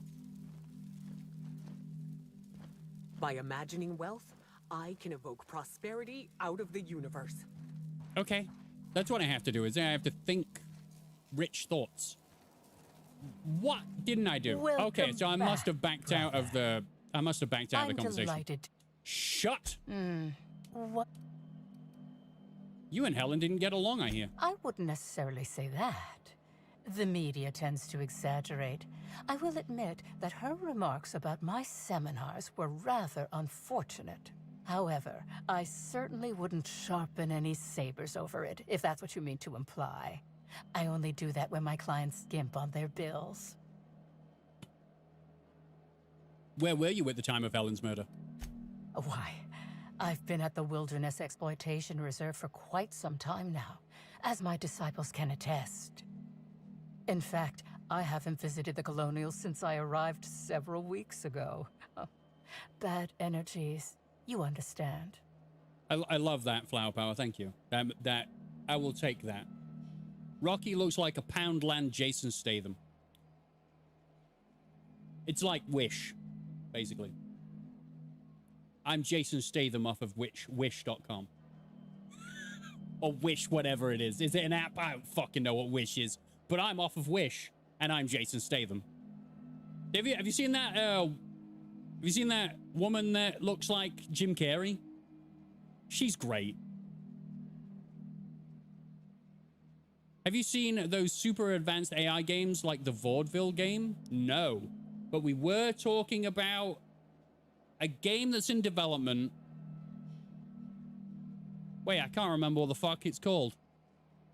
By imagining wealth, I can evoke prosperity out of the universe. Okay. That's what I have to do, is I have to think rich thoughts. What didn't I do? Welcome okay, so I must have backed brother. out of the, I must have backed out of the conversation. Delighted. Shut! What? You and Helen didn't get along, I hear. I wouldn't necessarily say that. The media tends to exaggerate. I will admit that her remarks about my seminars were rather unfortunate. However, I certainly wouldn't sharpen any sabers over it, if that's what you mean to imply. I only do that when my clients skimp on their bills. Where were you at the time of Helen's murder? Why, I've been at the Wilderness Exploitation Reserve for quite some time now, as my disciples can attest. In fact, I haven't visited the Colonials since I arrived several weeks ago. Bad energies, you understand. I love that, Flower Power, thank you. That I will take that. Rocky looks like a Poundland Jason Statham. It's like Wish, basically. I'm Jason Statham off of Wish.com. Or Wish, whatever it is. Is it an app? I don't fucking know what Wish is. But I'm off of Wish, and I'm Jason Statham. Have you seen that? Have you seen that woman that looks like Jim Carrey? She's great. Have you seen those super advanced AI games like the Vaudeville game? No. But we were talking about a game that's in development. Wait, I can't remember what the fuck it's called.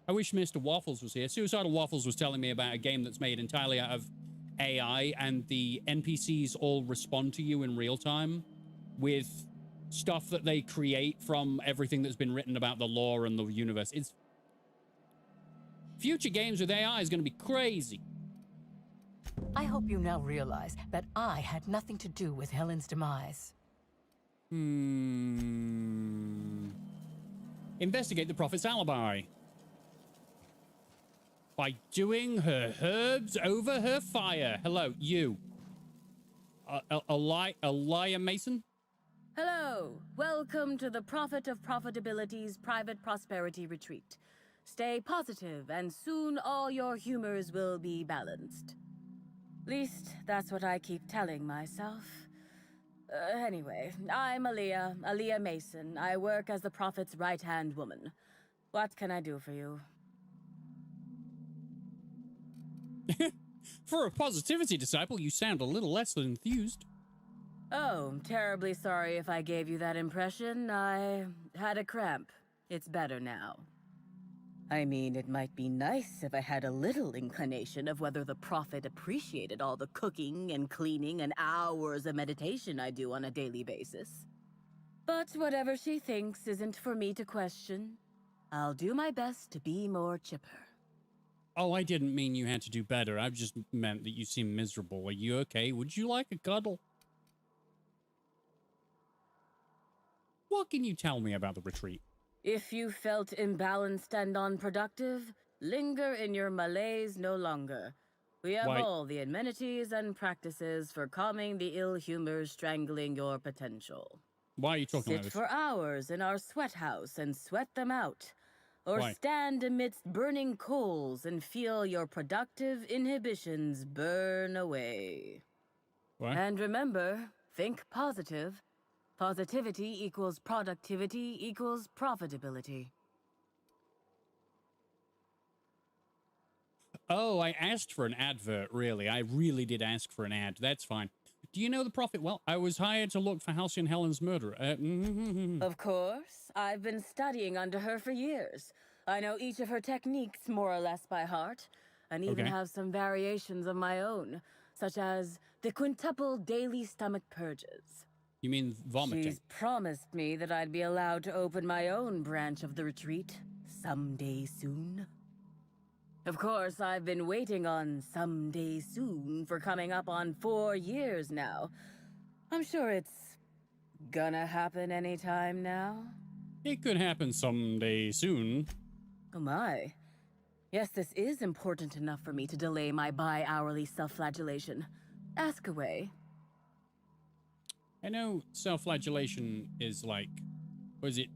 I wish Mr. Waffles was here. Suicidal Waffles was telling me about a game that's made entirely out of AI, and the NPCs all respond to you in real time with stuff that they create from everything that's been written about the lore and the universe. It's future games with AI is going to be crazy. I hope you now realize that I had nothing to do with Helen's demise. Investigate the Prophet's alibi. By doing her herbs over her fire. Hello, you. Elia Mason? Hello. Welcome to the Prophet of Profitability's Private Prosperity Retreat. Stay positive, and soon all your humors will be balanced. Least, that's what I keep telling myself. Anyway, I'm Elia Mason. I work as the Prophet's right-hand woman. What can I do for you? For a positivity disciple, you sound a little less than enthused. Oh, terribly sorry if I gave you that impression. I had a cramp. It's better now. I mean, it might be nice if I had a little inclination of whether the Prophet appreciated all the cooking and cleaning and hours of meditation I do on a daily basis. But whatever she thinks isn't for me to question. I'll do my best to be more chipper. Oh, I didn't mean you had to do better. I just meant that you seem miserable. Are you okay? Would you like a cuddle? What can you tell me about the retreat? If you felt imbalanced and unproductive, linger in your malaise no longer. We have all the amenities and practices for calming the ill humors strangling your potential. Why are you talking like Sit this? for hours in our sweat house and sweat them out. Or Why? stand amidst burning coals and feel your productive inhibitions burn away. What? And remember, think positive. Positivity equals productivity equals profitability. Oh, I asked for an advert, really. I really did ask for an ad. That's fine. Do you know the Prophet well? I was hired to look for Halcyon Helen's murderer. Of course. I've been studying under her for years. I know each of her techniques more or less by heart, and even have some variations of my own, such as the quintuple daily stomach purges. You mean vomiting? She's promised me that I'd be allowed to open my own branch of the retreat someday soon. Of course, I've been waiting on someday soon for coming up on 4 years now. I'm sure it's gonna happen anytime now. It could happen someday soon. Oh my. Yes, this is important enough for me to delay my bi-hourly self-flagellation. Ask away. I know self-flagellation is like, was it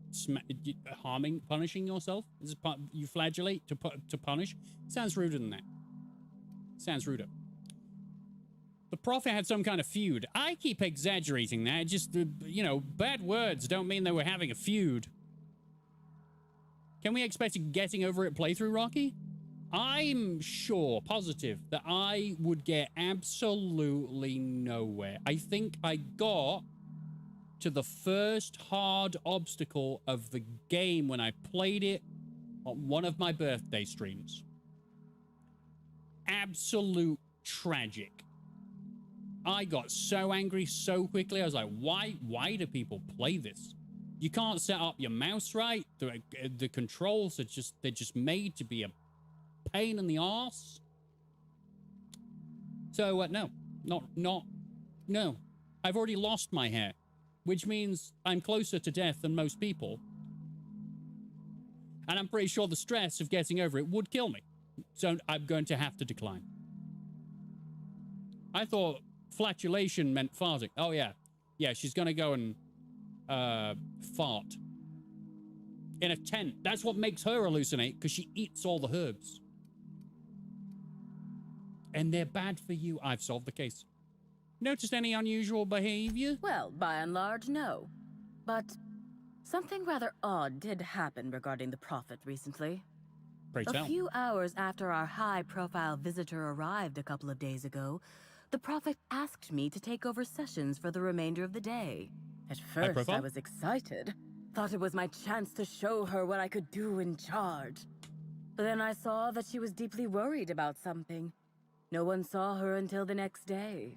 harming, punishing yourself? Is it you flagellate to punish? Sounds ruder than that. Sounds ruder. The Prophet had some kind of feud. I keep exaggerating that. Just, you know, bad words don't mean they were having a feud. Can we expect a getting over it playthrough, Rocky? I'm sure, positive, that I would get absolutely nowhere. I think I got to the first hard obstacle of the game when I played it on one of my birthday streams. Absolute tragic. I got so angry so quickly. I was like, why do people play this? You can't set up your mouse right. The controls are they're just made to be a pain in the arse. So no. I've already lost my hair, which means I'm closer to death than most people. And I'm pretty sure the stress of getting over it would kill me. So I'm going to have to decline. I thought flatulation meant farting. Oh yeah. Yeah, she's going to go and fart in a tent. That's what makes her hallucinate, because she eats all the herbs. And they're bad for you. I've solved the case. Noticed any unusual behavior? Well, by and large, no. But something rather odd did happen regarding the Prophet recently. Pray A tell. few hours after our high-profile visitor arrived a couple of days ago, the Prophet asked me to take over sessions for the remainder of the day. At first, I was excited. Thought it was my chance to show her what I could do in charge. But then I saw that she was deeply worried about something. No one saw her until the next day.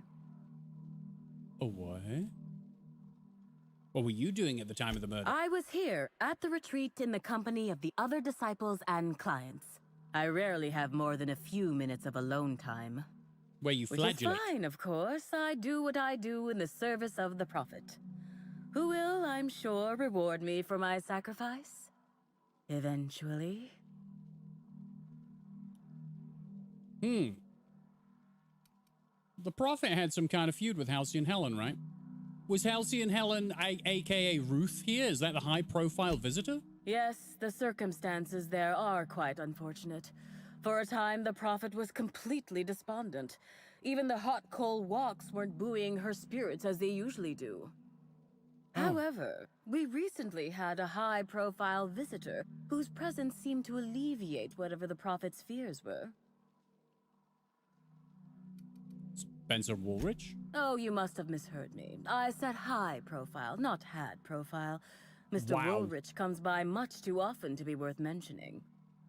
Oh, what? What were you doing at the time of the murder? I was here at the retreat in the company of the other disciples and clients. I rarely have more than a few minutes of alone time. Where you flagellate. Which is fine, of course. I do what I do in the service of the Prophet, who will, I'm sure, reward me for my sacrifice. Eventually. The Prophet had some kind of feud with Halcyon Helen, right? Was Halcyon Helen, aka Ruth, here? Is that the high-profile visitor? Yes, the circumstances there are quite unfortunate. For a time, the Prophet was completely despondent. Even the hot coal walks weren't buoying her spirits as they usually do. However, we recently had a high-profile visitor whose presence seemed to alleviate whatever the Prophet's fears were. Spencer Woolrich? Oh, you must have misheard me. I said high profile, not had profile. Mr. Wow. Woolrich comes by much too often to be worth mentioning.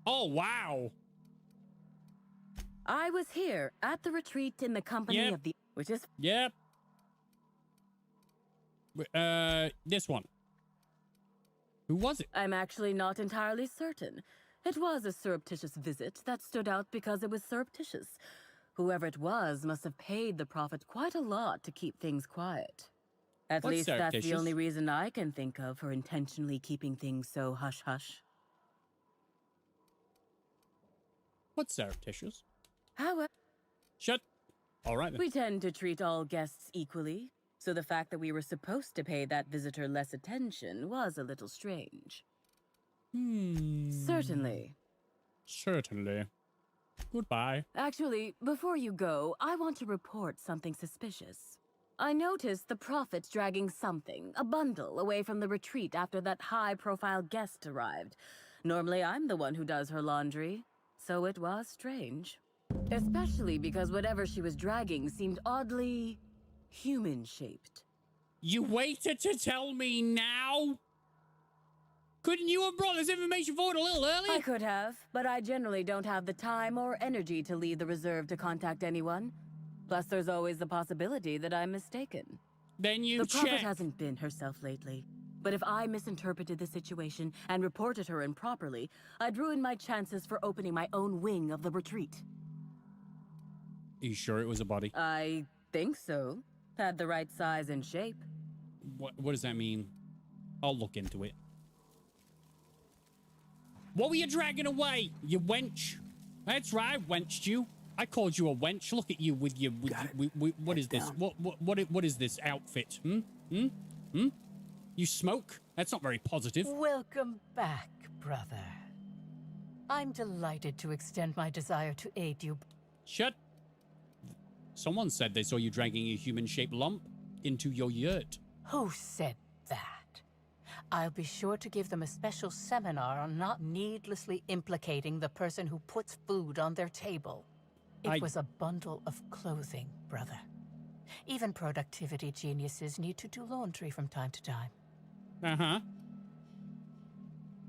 Oh, wow. I was here at the retreat in the company of the... Which is... Yep. This one. Who was it? I'm actually not entirely certain. It was a surreptitious visit that stood out because it was surreptitious. Whoever it was must have paid the Prophet quite a lot to keep things quiet. At least that's the only reason I can think of for intentionally keeping things so hush-hush. What's surreptitious? However... Shut. All right then. We tend to treat all guests equally, so the fact that we were supposed to pay that visitor less attention was a little strange. Certainly. Certainly. Goodbye. Actually, before you go, I want to report something suspicious. I noticed the Prophet dragging something, a bundle, away from the retreat after that high-profile guest arrived. Normally, I'm the one who does her laundry, so it was strange. Especially because whatever she was dragging seemed oddly... human-shaped. You waited to tell me now? Couldn't you have brought this information forward a little earlier? I could have, but I generally don't have the time or energy to leave the reserve to contact anyone. Plus, there's always the possibility that I'm mistaken. Then you The Prophet hasn't been herself lately. But if I misinterpreted the situation and reported her improperly, I'd ruin my chances for opening my own wing of the retreat. Are you sure it was a body? I think so. Had the right size and shape. What does that mean? I'll look into it. What were you dragging away, you wench? That's right, I wenched you. I called you a wench. Look at you with your... what is this? What is this outfit? You smoke? That's not very positive. Welcome back, brother. I'm delighted to extend my desire to aid you. Shut. Someone said they saw you dragging a human-shaped lump into your yurt. Who said that? I'll be sure to give them a special seminar on not needlessly implicating the person who puts food on their table. It was a bundle of clothing, brother. Even productivity geniuses need to do laundry from time to time. Uh-huh.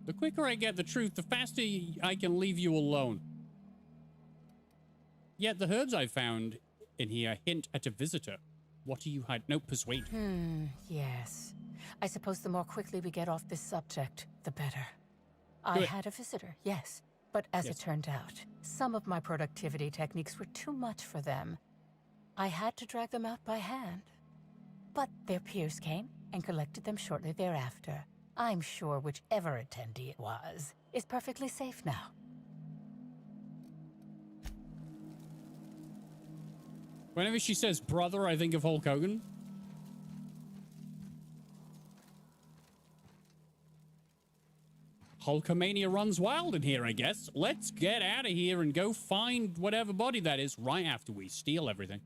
The quicker I get the truth, the faster I can leave you alone. Yet the herbs I found in here hint at a visitor. What do you hide? No, persuade. Yes. I suppose the more quickly we get off this subject, the better. I had a visitor, yes. But as it turned out, some of my productivity techniques were too much for them. I had to drag them out by hand. But their peers came and collected them shortly thereafter. I'm sure whichever attendee it was is perfectly safe now. Whenever she says brother, I think of Hulk Hogan. Hulkamania runs wild in here, I guess. Let's get out of here and go find whatever body that is right after we steal everything.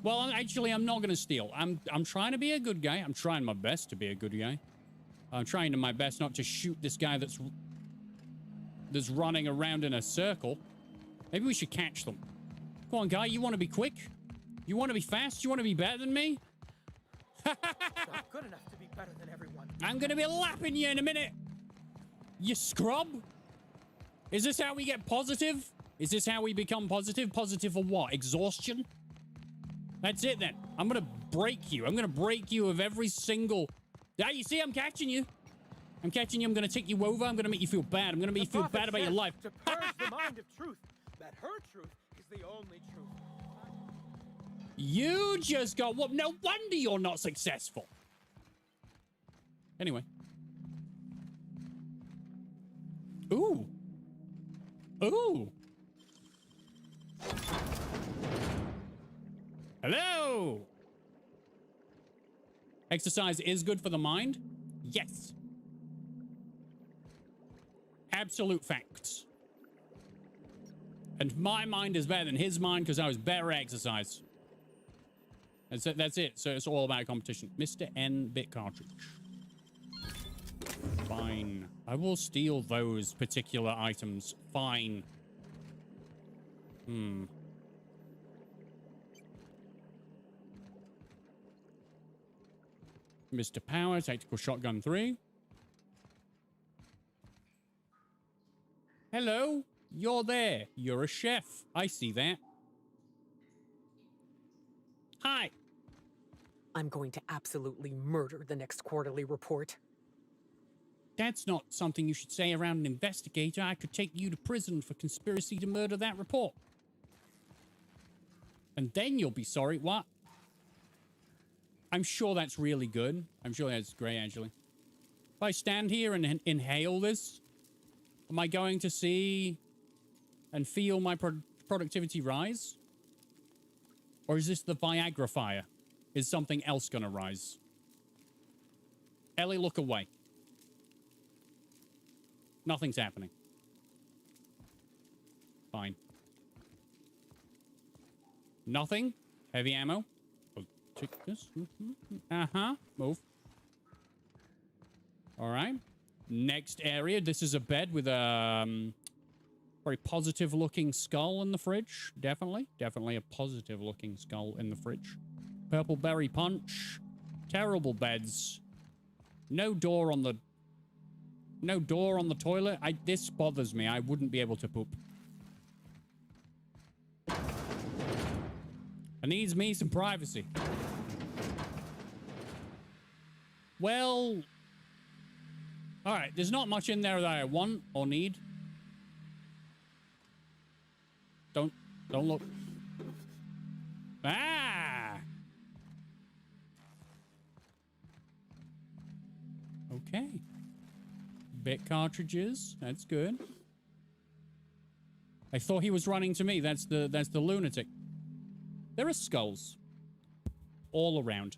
Well, actually, I'm not going to steal. I'm trying to be a good guy. I'm trying my best to be a good guy. I'm trying my best not to shoot this guy that's... that's running around in a circle. Maybe we should catch them. Come on, guy. You want to be quick? You want to be fast? You want to be better than me? Not good enough to be better than everyone. I'm going to be lapping you in a minute. You scrub? Is this how we get positive? Is this how we become positive? Positive for what? Exhaustion? That's it then. I'm going to break you. I'm going to break you of every single... Ah, you see, I'm catching you. I'm catching you. I'm going to take you over. I'm going to make you feel bad. I'm going to make you feel bad about your life. To purge the mind of truth, that her truth is the only truth. You just got what? No wonder you're not successful. Anyway. Ooh. Ooh. Hello. Exercise is good for the mind? Yes. Absolute facts. And my mind is better than his mind because I was better at exercise. That's it. So it's all about competition. Mr. N bit cartridge. Fine. I will steal those particular items. Fine. Mr. Power, Tactical Shotgun 3. Hello. You're there. You're a chef. I see that. Hi. I'm going to absolutely murder the next quarterly report. That's not something you should say around an investigator. I could take you to prison for conspiracy to murder that report. And then you'll be sorry. What? I'm sure that's really good. I'm sure that's great, actually. If I stand here and inhale this, am I going to see and feel my productivity rise? Or is this the Viagra fire? Is something else going to rise? Ellie, look away. Nothing's happening. Fine. Nothing? Heavy ammo? Oh, check this. Uh-huh. Move. All right. Next area. This is a bed with a very positive-looking skull in the fridge. Definitely. Definitely a positive-looking skull in the fridge. Purple berry punch. Terrible beds. No door on the toilet. This bothers me. I wouldn't be able to poop. It needs me some privacy. Well, all right. There's not much in there that I want or need. Don't look. Ah! Okay. Bit cartridges. That's good. I thought he was running to me. That's the lunatic. There are skulls all around.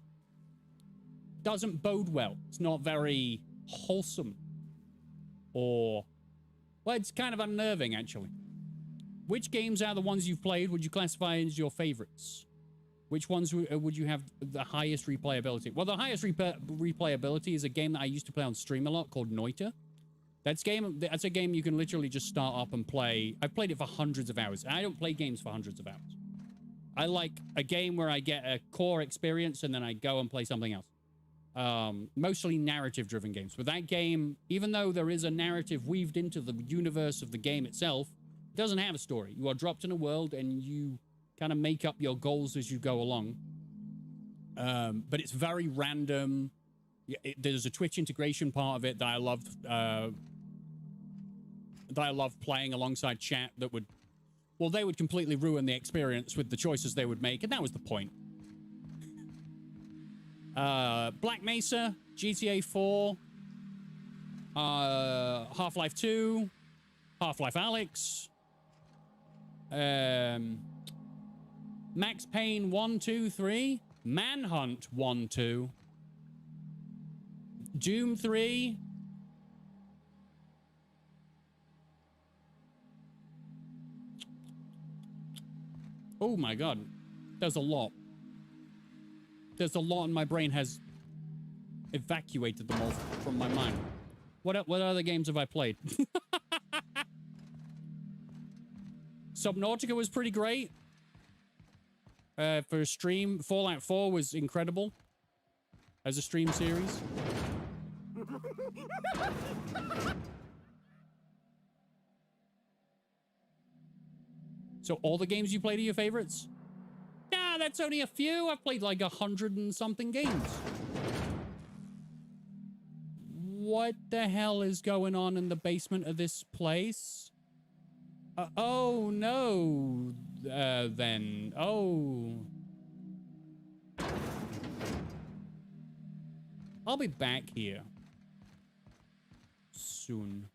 Doesn't bode well. It's not very wholesome. Or, well, it's kind of unnerving, actually. Which games out of the ones you've played would you classify as your favorites? Which ones would you have the highest replayability? Well, the highest replayability is a game that I used to play on stream a lot called Noita. That's a game you can literally just start up and play. I've played it for hundreds of hours. I don't play games for hundreds of hours. I like a game where I get a core experience and then I go and play something else. Mostly narrative-driven games. But that game, even though there is a narrative weaved into the universe of the game itself, it doesn't have a story. You are dropped in a world and you kind of make up your goals as you go along. But it's very random. There's a Twitch integration part of it that I loved. That I love playing alongside chat that would, well, they would completely ruin the experience with the choices they would make, and that was the point. Black Mesa, GTA 4, Half-Life 2, Half-Life Alyx, Max Payne 1, 2, 3, Manhunt 1, 2, Doom 3, oh my god, there's a lot. There's a lot, and my brain has evacuated them all from my mind. What other games have I played? Subnautica was pretty great. For a stream, Fallout 4 was incredible as a stream series. So all the games you played are your favorites? Nah, that's only a few. I've played like 100 and something games. What the hell is going on in the basement of this place? Oh, no. Then. Oh. I'll be back here. Soon.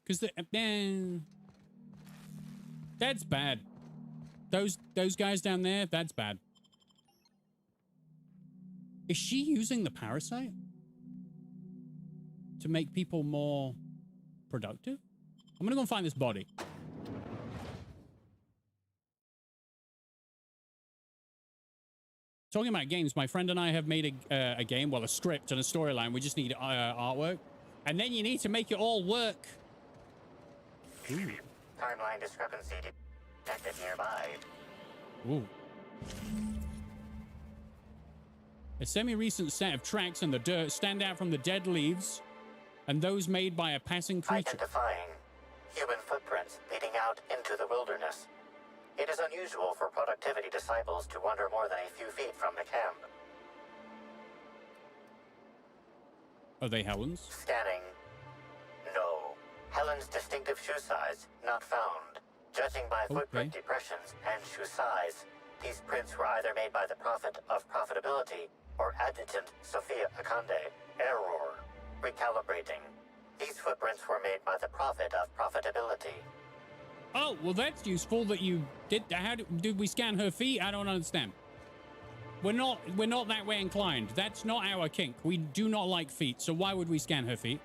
Because that's bad. Those guys down there, that's bad. Is she using the parasite to make people more productive? I'm gonna go and find this body. Talking about games, my friend and I have made a game, well, a script and a storyline. We just need artwork. And then you need to make it all work. Ooh. Timeline discrepancy detected nearby. Ooh. A semi-recent set of tracks in the dirt stand out from the dead leaves and those made by a passing creature. Identifying human footprints leading out into the wilderness. It is unusual for productivity disciples to wander more than a few feet from the camp. Are they Helen's? Scanning. No. Helen's distinctive shoe size not found. Judging by footprint depressions and shoe size, these prints were either made by the Prophet of Profitability or Adjutant Sophia Akande. Error. Recalibrating. These footprints were made by the Prophet of Profitability. Oh, well, that's useful that you did. How did we scan her feet? I don't understand. We're not that way inclined. That's not our kink. We do not like feet, so why would we scan her feet?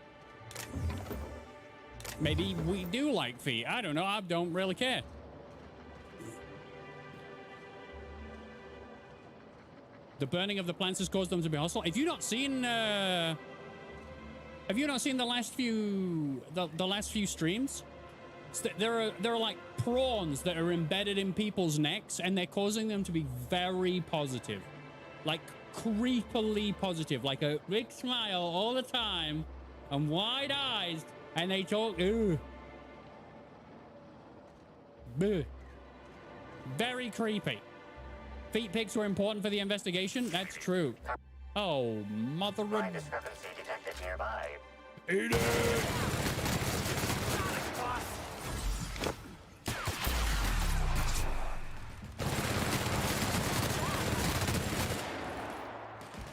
Maybe we do like feet. I don't know. I don't really care. The burning of the plants has caused them to be hostile. Have you not seen the last few streams? There are like prawns that are embedded in people's necks, and they're causing them to be very positive, like creepily positive, like a big smile all the time and wide eyes, and they talk. Ugh. Very creepy. Feet pics were important for the investigation. That's true. Oh, mother of... Discrepancy detected nearby. Eat it!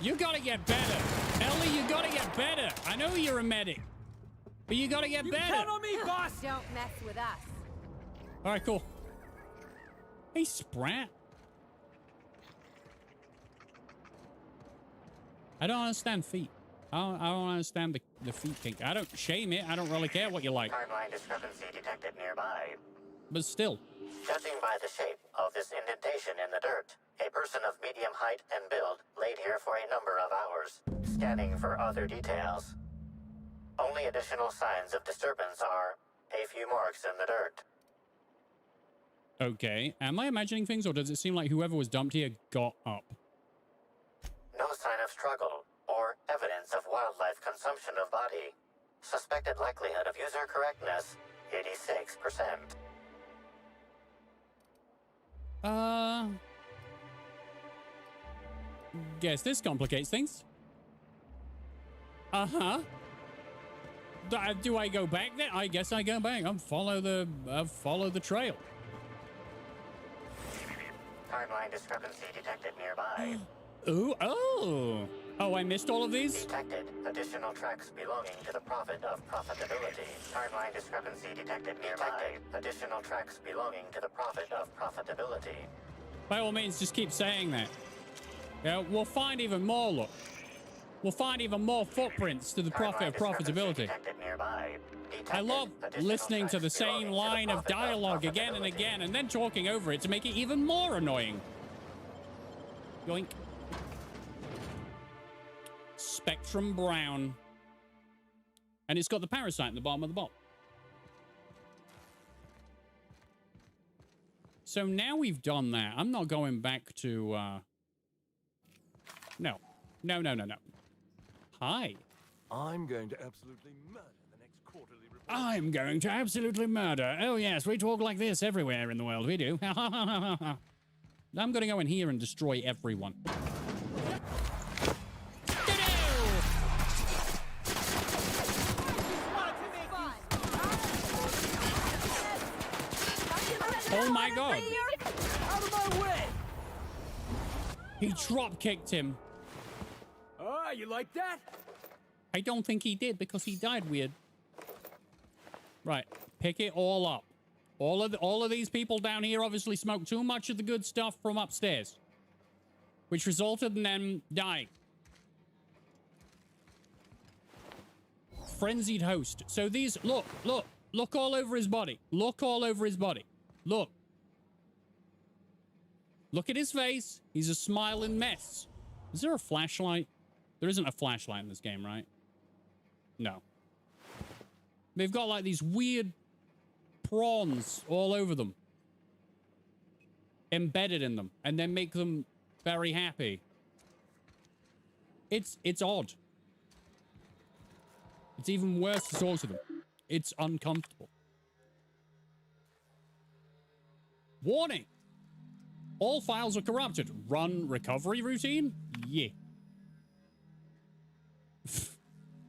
You gotta get better. Ellie, you gotta get better. I know you're a medic, but you gotta get better. Count on me, boss! Don't mess with us. All right, cool. Hey, Sprat. I don't understand feet. I don't understand the feet kink. I don't shame it. I don't really care what you like. Timeline discrepancy detected nearby. But still. Judging by the shape of this indentation in the dirt, a person of medium height and build laid here for a number of hours, scanning for other details. Only additional signs of disturbance are a few marks in the dirt. Okay. Am I imagining things, or does it seem like whoever was dumped here got up? No sign of struggle or evidence of wildlife consumption of body. Suspected likelihood of user correctness, 86%. Guess this complicates things. Uh-huh. Do I go back there? I guess I go back. I'll follow the trail. Timeline discrepancy detected nearby. Ooh, oh. Oh, I missed all of these? Detected additional tracks belonging to the Prophet of Profitability. Timeline discrepancy detected nearby. Additional tracks belonging to the Prophet of Profitability. By all means, just keep saying that. Yeah, we'll find even more, look. We'll find even more footprints to the Prophet of Profitability. I love listening to the same line of dialogue again and again, and then talking over it to make it even more annoying. Yoink. Spectrum Brown. And it's got the parasite in the bottom of the bottle. So now we've done that. I'm not going back to, No. No. Hi. I'm going to absolutely murder the next quarterly report. I'm going to absolutely murder. Oh, yes, we talk like this everywhere in the world. We do. I'm going to go in here and destroy everyone. Oh my god. Out of my way! He drop kicked him. Ah, you like that? I don't think he did because he died weird. Right, pick it all up. All of these people down here obviously smoked too much of the good stuff from upstairs, which resulted in them dying. Frenzied host. So these, look all over his body. Look all over his body. Look. Look at his face. He's a smiling mess. Is there a flashlight? There isn't a flashlight in this game, right? No. They've got like these weird prawns all over them. Embedded in them. And then make them very happy. It's odd. It's even worse to talk to them. It's uncomfortable. Warning! All files are corrupted. Run recovery routine? Yeah.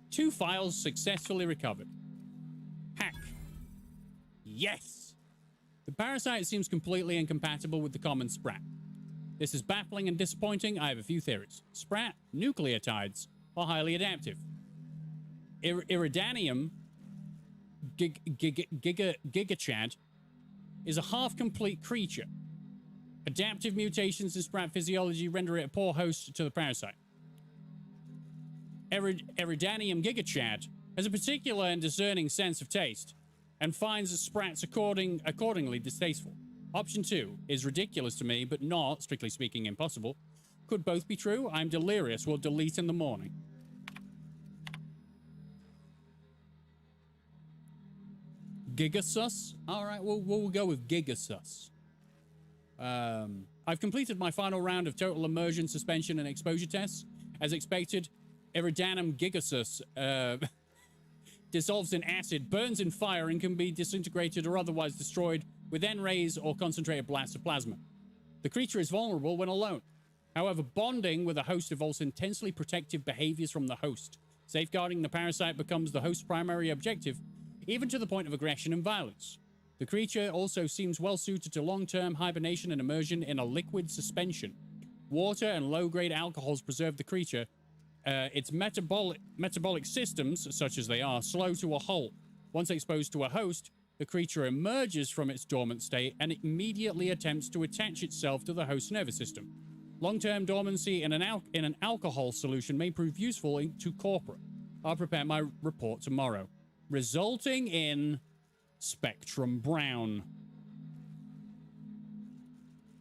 2 files successfully recovered. Hack. Yes! The parasite seems completely incompatible with the common Sprat. This is baffling and disappointing. I have a few theories. Sprat nucleotides are highly adaptive. Iridanium Gigachad is a half-complete creature. Adaptive mutations in Sprat physiology render it a poor host to the parasite. Iridanium Gigachad has a particular and discerning sense of taste and finds the Sprats accordingly distasteful. Option 2 is ridiculous to me, but not, strictly speaking, impossible. Could both be true. I'm delirious. Will delete in the morning. Gigasus? All right, we'll go with Gigasus. I've completed my final round of total immersion, suspension, and exposure tests. As expected, Iridanum Gigasus dissolves in acid, burns in fire, and can be disintegrated or otherwise destroyed with N-rays or concentrated blasts of plasma. The creature is vulnerable when alone. However, bonding with a host evolves intensely protective behaviors from the host. Safeguarding the parasite becomes the host's primary objective, even to the point of aggression and violence. The creature also seems well suited to long-term hibernation and immersion in a liquid suspension. Water and low-grade alcohols preserve the creature. Its metabolic systems, such as they are, slow to a halt. Once exposed to a host, the creature emerges from its dormant state and immediately attempts to attach itself to the host's nervous system. Long-term dormancy in an alcohol solution may prove useful to corporate. I'll prepare my report tomorrow. Resulting in Spectrum Brown.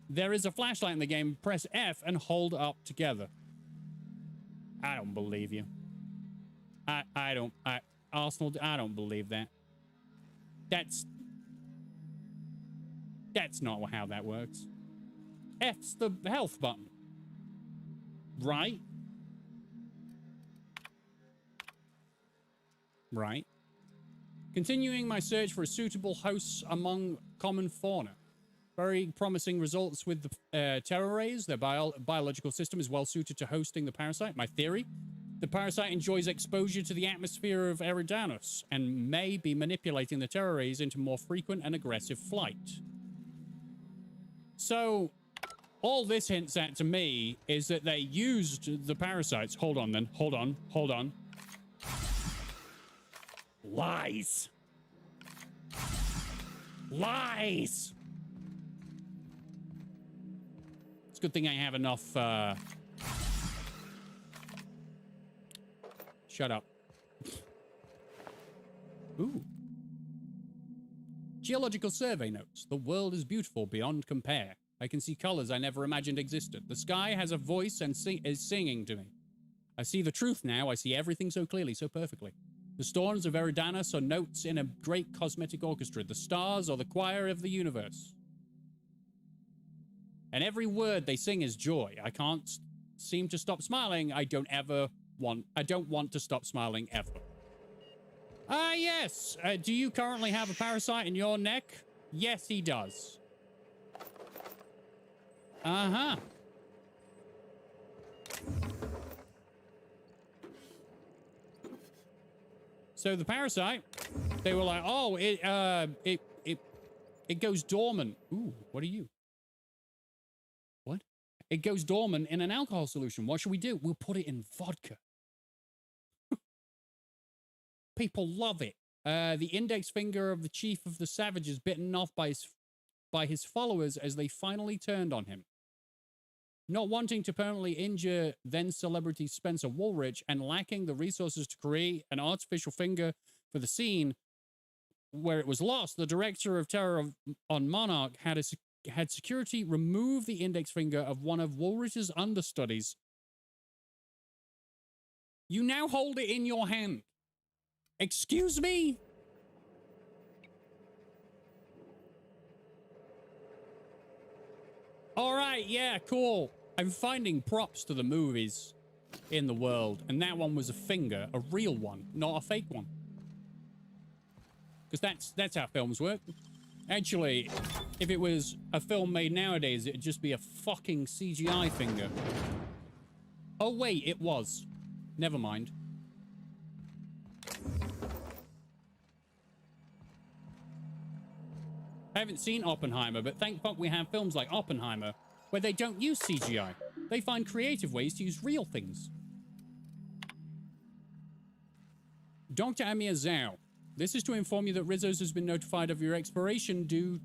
There is a flashlight in the game. Press F and hold up together. I don't believe you. Arsenal, I don't believe that. That's not how that works. F's the health button. Right? Right. Continuing my search for suitable hosts among common fauna. Very promising results with the terror rays. Their biological system is well suited to hosting the parasite. My theory? The parasite enjoys exposure to the atmosphere of Eridanus and may be manipulating the terror rays into more frequent and aggressive flight. So, all this hints at to me is that they used the parasites. Hold on then. Hold on. Lies. Lies. It's a good thing I have enough, Shut up. Ooh. Geological survey notes. The world is beautiful beyond compare. I can see colors I never imagined existed. The sky has a voice and is singing to me. I see the truth now. I see everything so clearly, so perfectly. The storms of Eridanus are notes in a great cosmetic orchestra. The stars are the choir of the universe. And every word they sing is joy. I can't seem to stop smiling. I don't want to stop smiling ever. Ah, yes. Do you currently have a parasite in your neck? Yes, he does. Uh-huh. So the parasite, they were like, oh, it goes dormant. Ooh, what are you? What? It goes dormant in an alcohol solution. What should we do? We'll put it in vodka. People love it. The index finger of the chief of the savages bitten off by his followers as they finally turned on him. Not wanting to permanently injure then-celebrity Spencer Woolrich and lacking the resources to create an artificial finger for the scene where it was lost, the director of Terror on Monarch had security remove the index finger of one of Woolrich's understudies. You now hold it in your hand. Excuse me? All right, yeah, cool. I'm finding props to the movies in the world, and that one was a finger, a real one, not a fake one. Because that's how films work. Actually, if it was a film made nowadays, it'd just be a fucking CGI finger. Oh wait, it was. Never mind. I haven't seen Oppenheimer, but thank fuck we have films like Oppenheimer where they don't use CGI. They find creative ways to use real things. Dr. Amir Zhao, this is to inform you that Rizzo's has been notified of your expiration due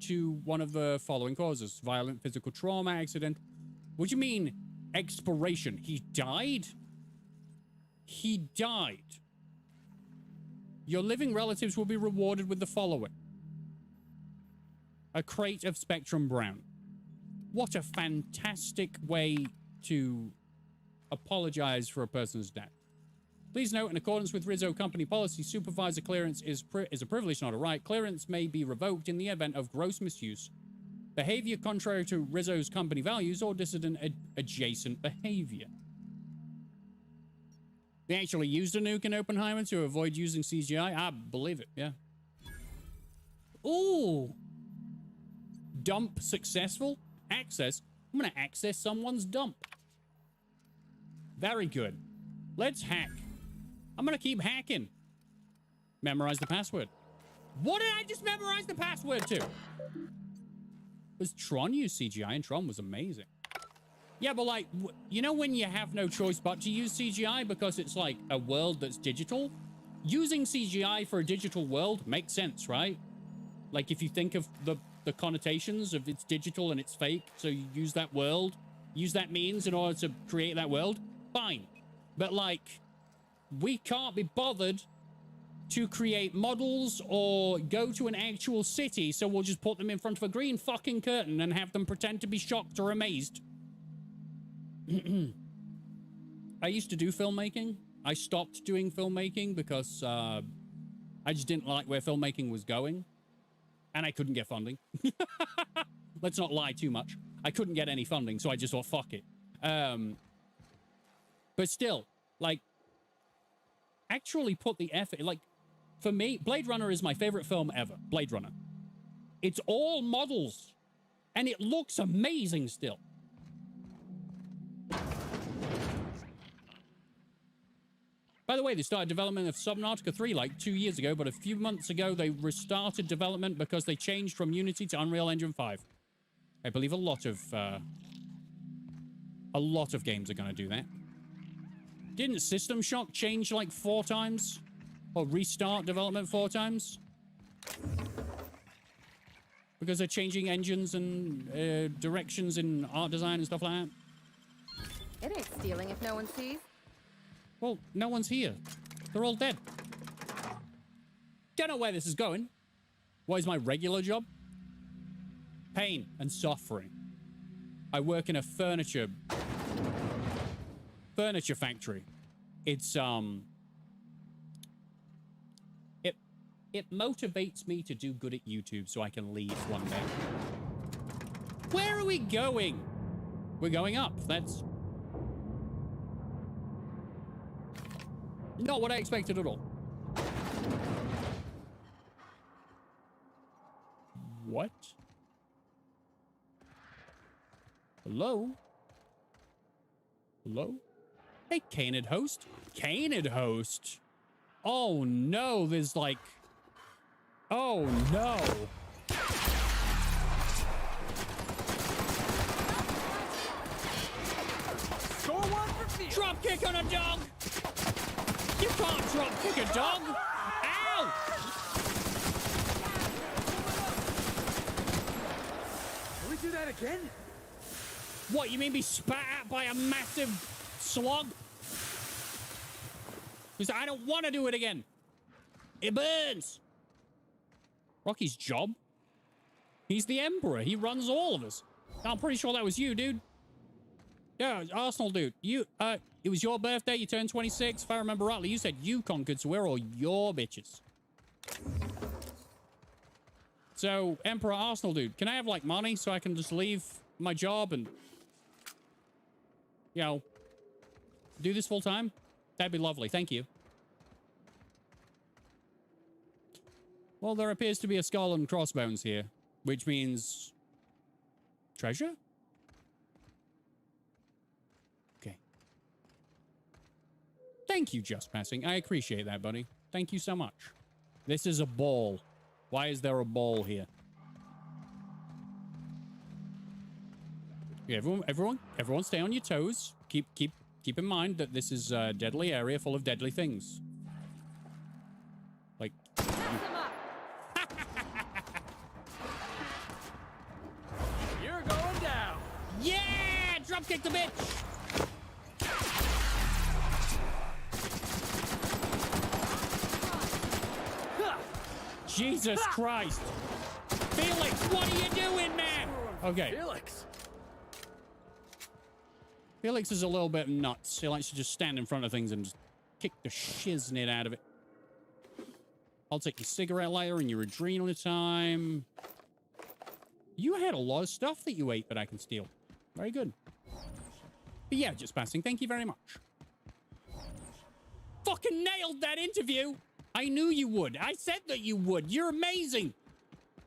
to one of the following causes. Violent physical trauma, accident. What do you mean, expiration? He died? He died. Your living relatives will be rewarded with the following. A crate of Spectrum Brown. What a fantastic way to apologize for a person's death. Please note, in accordance with Rizzo company policy, supervisor clearance is a privilege, not a right. Clearance may be revoked in the event of gross misuse, behavior contrary to Rizzo's company values, or dissident adjacent behavior. They actually used a nuke in Oppenheimer to avoid using CGI? I believe it, yeah. Ooh. Dump successful? Access? I'm going to access someone's dump. Very good. Let's hack. I'm going to keep hacking. Memorize the password. What did I just memorize the password to? Was Tron used CGI, and Tron was amazing. Yeah, but like, you know when you have no choice but to use CGI because it's like a world that's digital? Using CGI for a digital world makes sense, right? Like if you think of the connotations of it's digital and it's fake, so you use that world, use that means in order to create that world, fine. But like, we can't be bothered to create models or go to an actual city, so we'll just put them in front of a green fucking curtain and have them pretend to be shocked or amazed. I used to do filmmaking. I stopped doing filmmaking because I just didn't like where filmmaking was going. And I couldn't get funding. Let's not lie too much. I couldn't get any funding, so I just thought, fuck it. But still, like, actually put the effort... Like, for me, Blade Runner is my favorite film ever. Blade Runner. It's all models. And it looks amazing still. By the way, they started development of Subnautica 3 like 2 years ago, but a few months ago they restarted development because they changed from Unity to Unreal Engine 5. I believe a lot of games are going to do that. Didn't System Shock change like 4 times? Or restart development 4 times? Because they're changing engines and directions in art design and stuff like that? It ain't stealing if no one sees. Well, no one's here. They're all dead. Don't know where this is going. What is my regular job? Pain and suffering. I work in a furniture factory. It's It motivates me to do good at YouTube so I can leave one day. Where are we going? We're going up. That's not what I expected at all. What? Hello? Hello? Hey, Canid host. Canid host? Oh no, there's like... Oh no. Score one for Field. Drop kick on a dog. You can't drop kick a dog. Ow! Can we do that again? What, you mean be spat at by a massive slug? Because I don't want to do it again. It burns. Rocky's job? He's the Emperor. He runs all of us. I'm pretty sure that was you, dude. Yeah, Arsenal dude. You, it was your birthday. You turned 26. If I remember rightly, you said you conquered, so we're all your bitches. So, Emperor Arsenal dude, can I have, like, money so I can just leave my job and, you know, do this full time? That'd be lovely. Thank you. Well, there appears to be a skull and crossbones here, which means treasure? Okay. Thank you, Just Passing. I appreciate that, buddy. Thank you so much. This is a ball. Why is there a ball here? Yeah, everyone stay on your toes. Keep in mind that this is a deadly area full of deadly things. Like... You're going down. Yeah! Drop kick the bitch! Jesus Christ! Felix, what are you doing, man? Okay. Felix is a little bit nuts. He likes to just stand in front of things and just kick the shiznit out of it. I'll take your cigarette lighter and your adrenal time. You had a lot of stuff that you ate that I can steal. Very good. But yeah, Just Passing. Thank you very much. Fucking nailed that interview. I knew you would. I said that you would. You're amazing.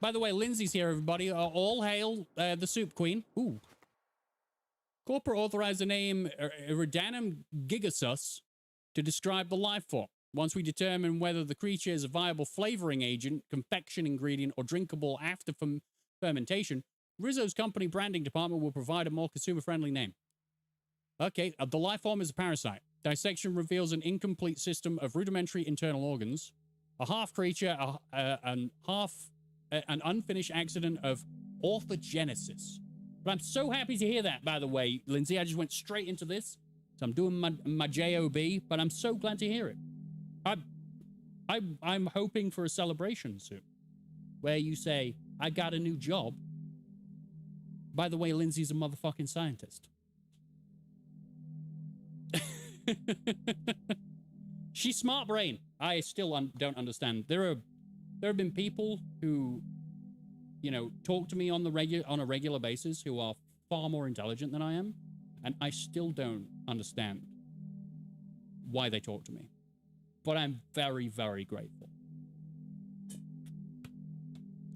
By the way, Lindsay's here, everybody. All hail the Soup Queen. Ooh. Corporate authorized the name Iridanum gigasus to describe the life form. Once we determine whether the creature is a viable flavoring agent, confection ingredient, or drinkable after fermentation, Rizzo's company branding department will provide a more consumer-friendly name. Okay, the life form is a parasite. Dissection reveals an incomplete system of rudimentary internal organs, a half creature, an unfinished accident of orthogenesis. But I'm so happy to hear that, by the way, Lindsay. I just went straight into this. So I'm doing my JOB, but I'm so glad to hear it. I'm hoping for a celebration soon where you say, I got a new job. By the way, Lindsay's a motherfucking scientist. She's smart brain. I still don't understand. There have been people who, you know, talk to me on a regular basis who are far more intelligent than I am, and I still don't understand why they talk to me. But I'm very, very grateful.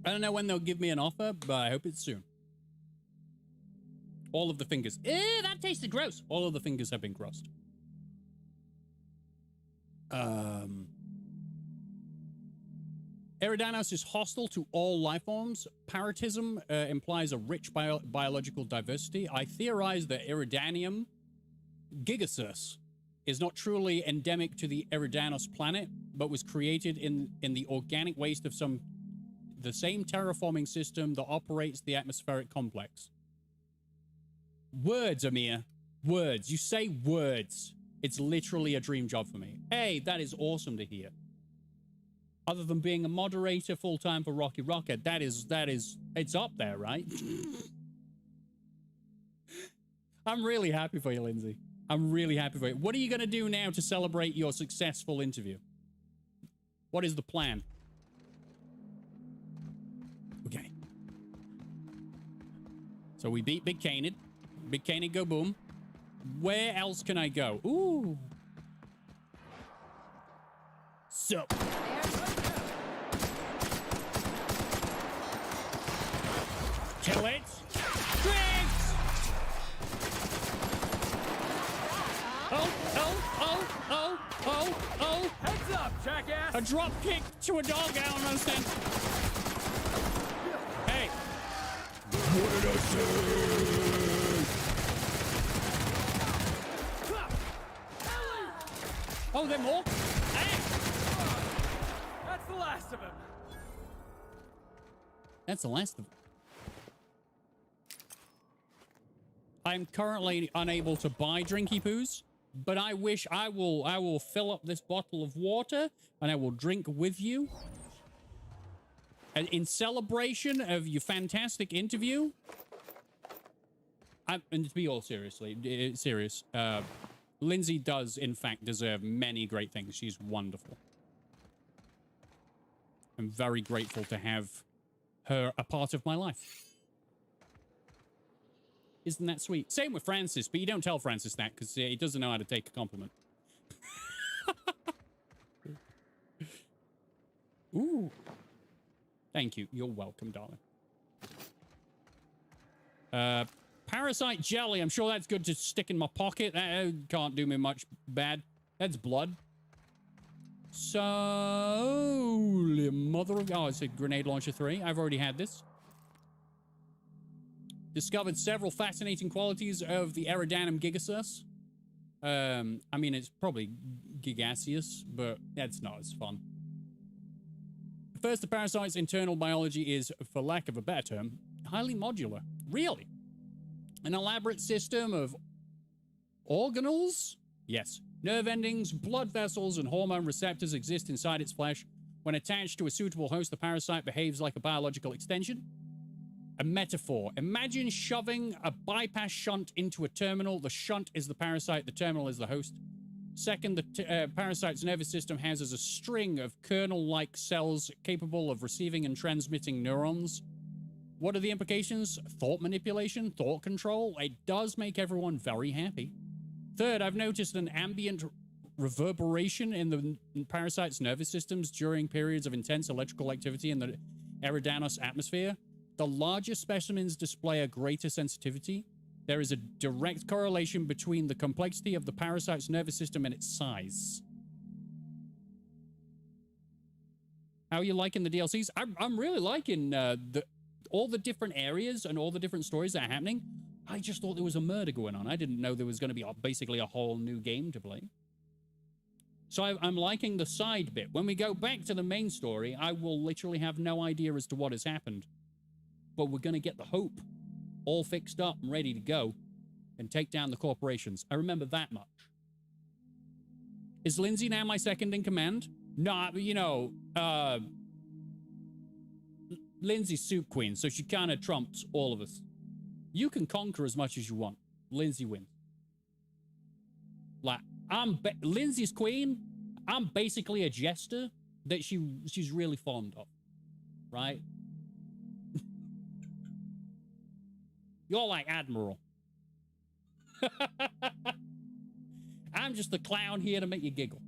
I don't know when they'll give me an offer, but I hope it's soon. All of the fingers. Ew, that tasted gross. All of the fingers have been crossed. Eridanos is hostile to all life forms. Parasitism implies a rich biological diversity. I theorize that Eridanium gigasus is not truly endemic to the Eridanos planet, but was created in the organic waste of the same terraforming system that operates the atmospheric complex. Words, Amir. Words. You say words. It's literally a dream job for me. Hey, that is awesome to hear. Other than being a moderator full-time for Rocky Rockhead, that is, it's up there, right? I'm really happy for you, Lindsay. I'm really happy for you. What are you going to do now to celebrate your successful interview? What is the plan? So we beat Big Canid. Big Canid go boom. Where else can I go? Ooh. So. Kill it. Tricks! Oh. Heads up, jackass! A drop kick to a dog. I don't understand. Hey. What did I say? Oh, there more? Hey! That's the last of him. That's the last of them. I'm currently unable to buy drinky poos, but I wish I will fill up this bottle of water and I will drink with you. And in celebration of your fantastic interview. And to be all serious, Lindsay does in fact deserve many great things. She's wonderful. I'm very grateful to have her a part of my life. Isn't that sweet? Same with Francis, but you don't tell Francis that because he doesn't know how to take a compliment. Ooh. Thank you. You're welcome, darling. Parasite jelly. I'm sure that's good to stick in my pocket. That can't do me much bad. That's blood. So, mother of... Oh, it's a grenade launcher 3. I've already had this. Discovered several fascinating qualities of the Eridanum gigasus. I mean, it's probably gigaseous, but that's not as fun. First, the parasite's internal biology is, for lack of a better term, highly modular. Really? An elaborate system of organelles? Yes. Nerve endings, blood vessels, and hormone receptors exist inside its flesh. When attached to a suitable host, the parasite behaves like a biological extension. A metaphor. Imagine shoving a bypass shunt into a terminal. The shunt is the parasite. The terminal is the host. Second, the parasite's nervous system houses a string of kernel-like cells capable of receiving and transmitting neurons. What are the implications? Thought manipulation, thought control. It does make everyone very happy. Third, I've noticed an ambient reverberation in the parasite's nervous systems during periods of intense electrical activity in the Eridanus atmosphere. The larger specimens display a greater sensitivity. There is a direct correlation between the complexity of the parasite's nervous system and its size. How are you liking the DLCs? I'm really liking all the different areas and all the different stories that are happening. I just thought there was a murder going on. I didn't know there was going to be basically a whole new game to play. So I'm liking the side bit. When we go back to the main story, I will literally have no idea as to what has happened. But we're going to get the Hope all fixed up and ready to go and take down the corporations. I remember that much. Is Lindsay now my second in command? Nah, you know, Lindsay's soup queen, so she kind of trumps all of us. You can conquer as much as you want. Lindsay wins. Like, Lindsay's queen. I'm basically a jester that she's really fond of, right? You're like Admiral. I'm just the clown here to make you giggle.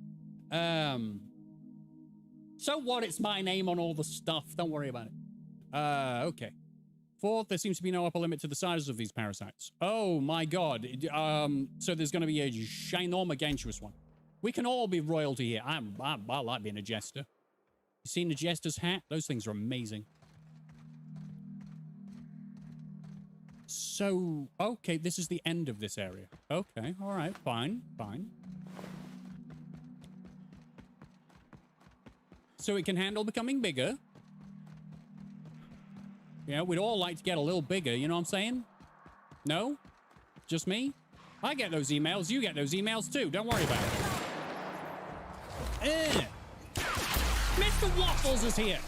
So what? It's my name on all the stuff. Don't worry about it. Okay. Fourth, there seems to be no upper limit to the sizes of these parasites. Oh my god. So there's going to be a ginormous one. We can all be royalty here. I like being a jester. You seen the jester's hat? Those things are amazing. So, okay, this is the end of this area. Okay, all right, fine. So it can handle becoming bigger. Yeah, we'd all like to get a little bigger, you know what I'm saying? No? Just me? I get those emails, you get those emails too, don't worry about it. Mr. Waffles is here!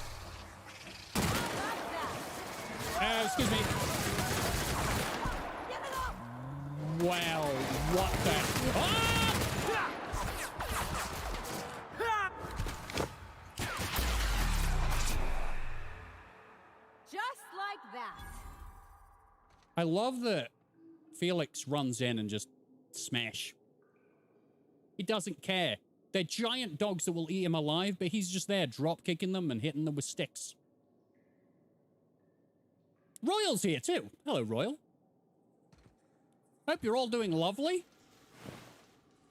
Excuse me. Well, what the... Ah! Just like that. I love that Felix runs in and just smash. He doesn't care. They're giant dogs that will eat him alive, but he's just there drop kicking them and hitting them with sticks. Royal's here too. Hello, Royal. Hope you're all doing lovely.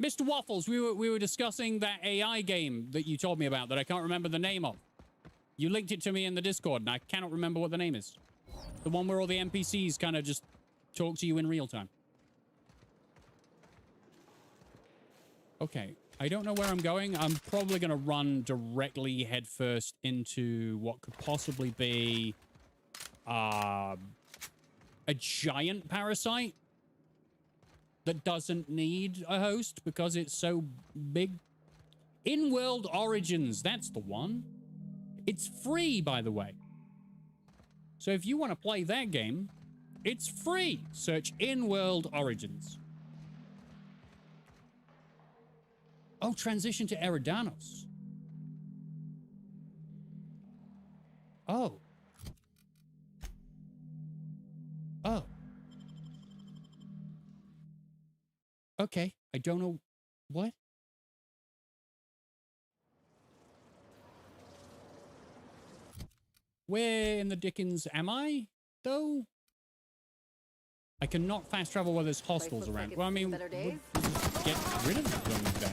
Mr. Waffles, we were discussing that AI game that you told me about that I can't remember the name of. You linked it to me in the Discord, and I cannot remember what the name is. The one where all the NPCs kind of just talk to you in real time. Okay, I don't know where I'm going. I'm probably going to run directly headfirst into what could possibly be a giant parasite that doesn't need a host because it's so big. In-World Origins, that's the one. It's free, by the way. So if you want to play that game, it's free. Search In-World Origins. Oh, transition to Eridanos. Oh. Oh. Okay, I don't know. What? Where in the dickens am I, though? I cannot fast travel where there's hostiles around. Like well, I mean, we'll get rid of them then.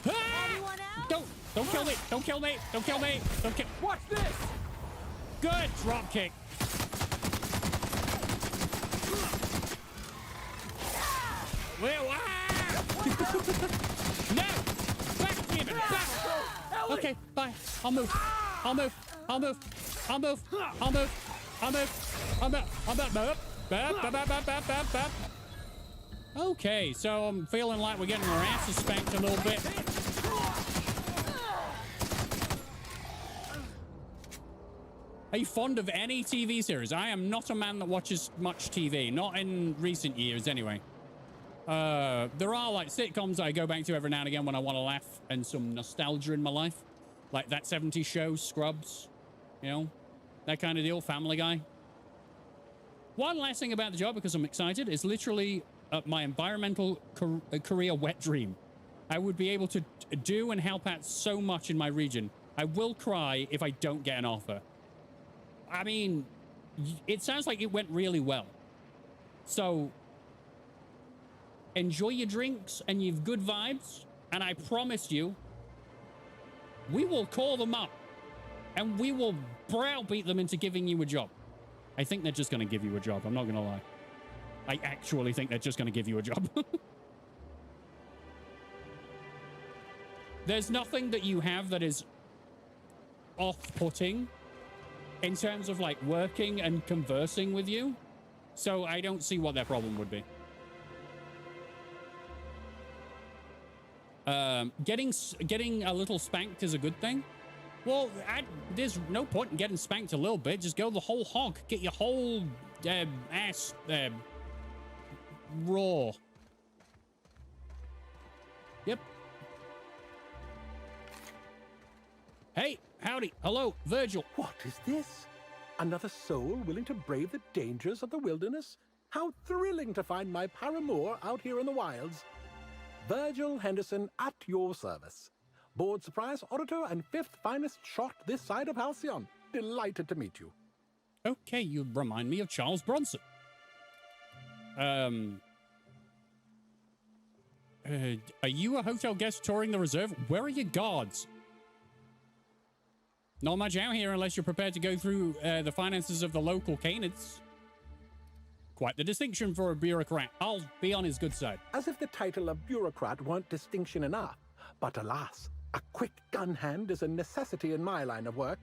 Ah! Don't kill me! Don't kill me! Don't kill me! Don't kill. Watch this! Good drop kick. Well, no! Back, Steven! Back! Okay, bye. I'll move. I'll move. I'll move. I'll move. I'll move. I'll move. I'll move. I'll move. Okay, so I'm feeling like we're getting our asses spanked a little bit. Are you fond of any TV series? I am not a man that watches much TV. Not in recent years, anyway. There are like sitcoms I go back to every now and again when I want to laugh and some nostalgia in my life. Like that 70s show, Scrubs, you know, that kind of deal, Family Guy. One last thing about the job, because I'm excited, is literally my environmental career wet dream. I would be able to do and help out so much in my region. I will cry if I don't get an offer. I mean, it sounds like it went really well. So enjoy your drinks and you've good vibes, and I promise you, we will call them up and we will browbeat them into giving you a job. I think they're just going to give you a job. I'm not going to lie. I actually think they're just going to give you a job. There's nothing that you have that is off-putting in terms of like working and conversing with you. So I don't see what their problem would be. Getting a little spanked is a good thing. Well, there's no point in getting spanked a little bit. Just go the whole hog. Get your whole ass raw. Yep. Hey, howdy. Hello, Virgil. What is this? Another soul willing to brave the dangers of the wilderness? How thrilling to find my paramour out here in the wilds. Virgil Henderson at your service. Board surprise auditor and 5th finest shot this side of Halcyon. Delighted to meet you. Okay, you remind me of Charles Bronson. Are you a hotel guest touring the reserve? Where are your guards? Not much out here unless you're prepared to go through the finances of the local canids. Quite the distinction for a bureaucrat. I'll be on his good side. As if the title of bureaucrat weren't distinction enough. But alas, a quick gun hand is a necessity in my line of work.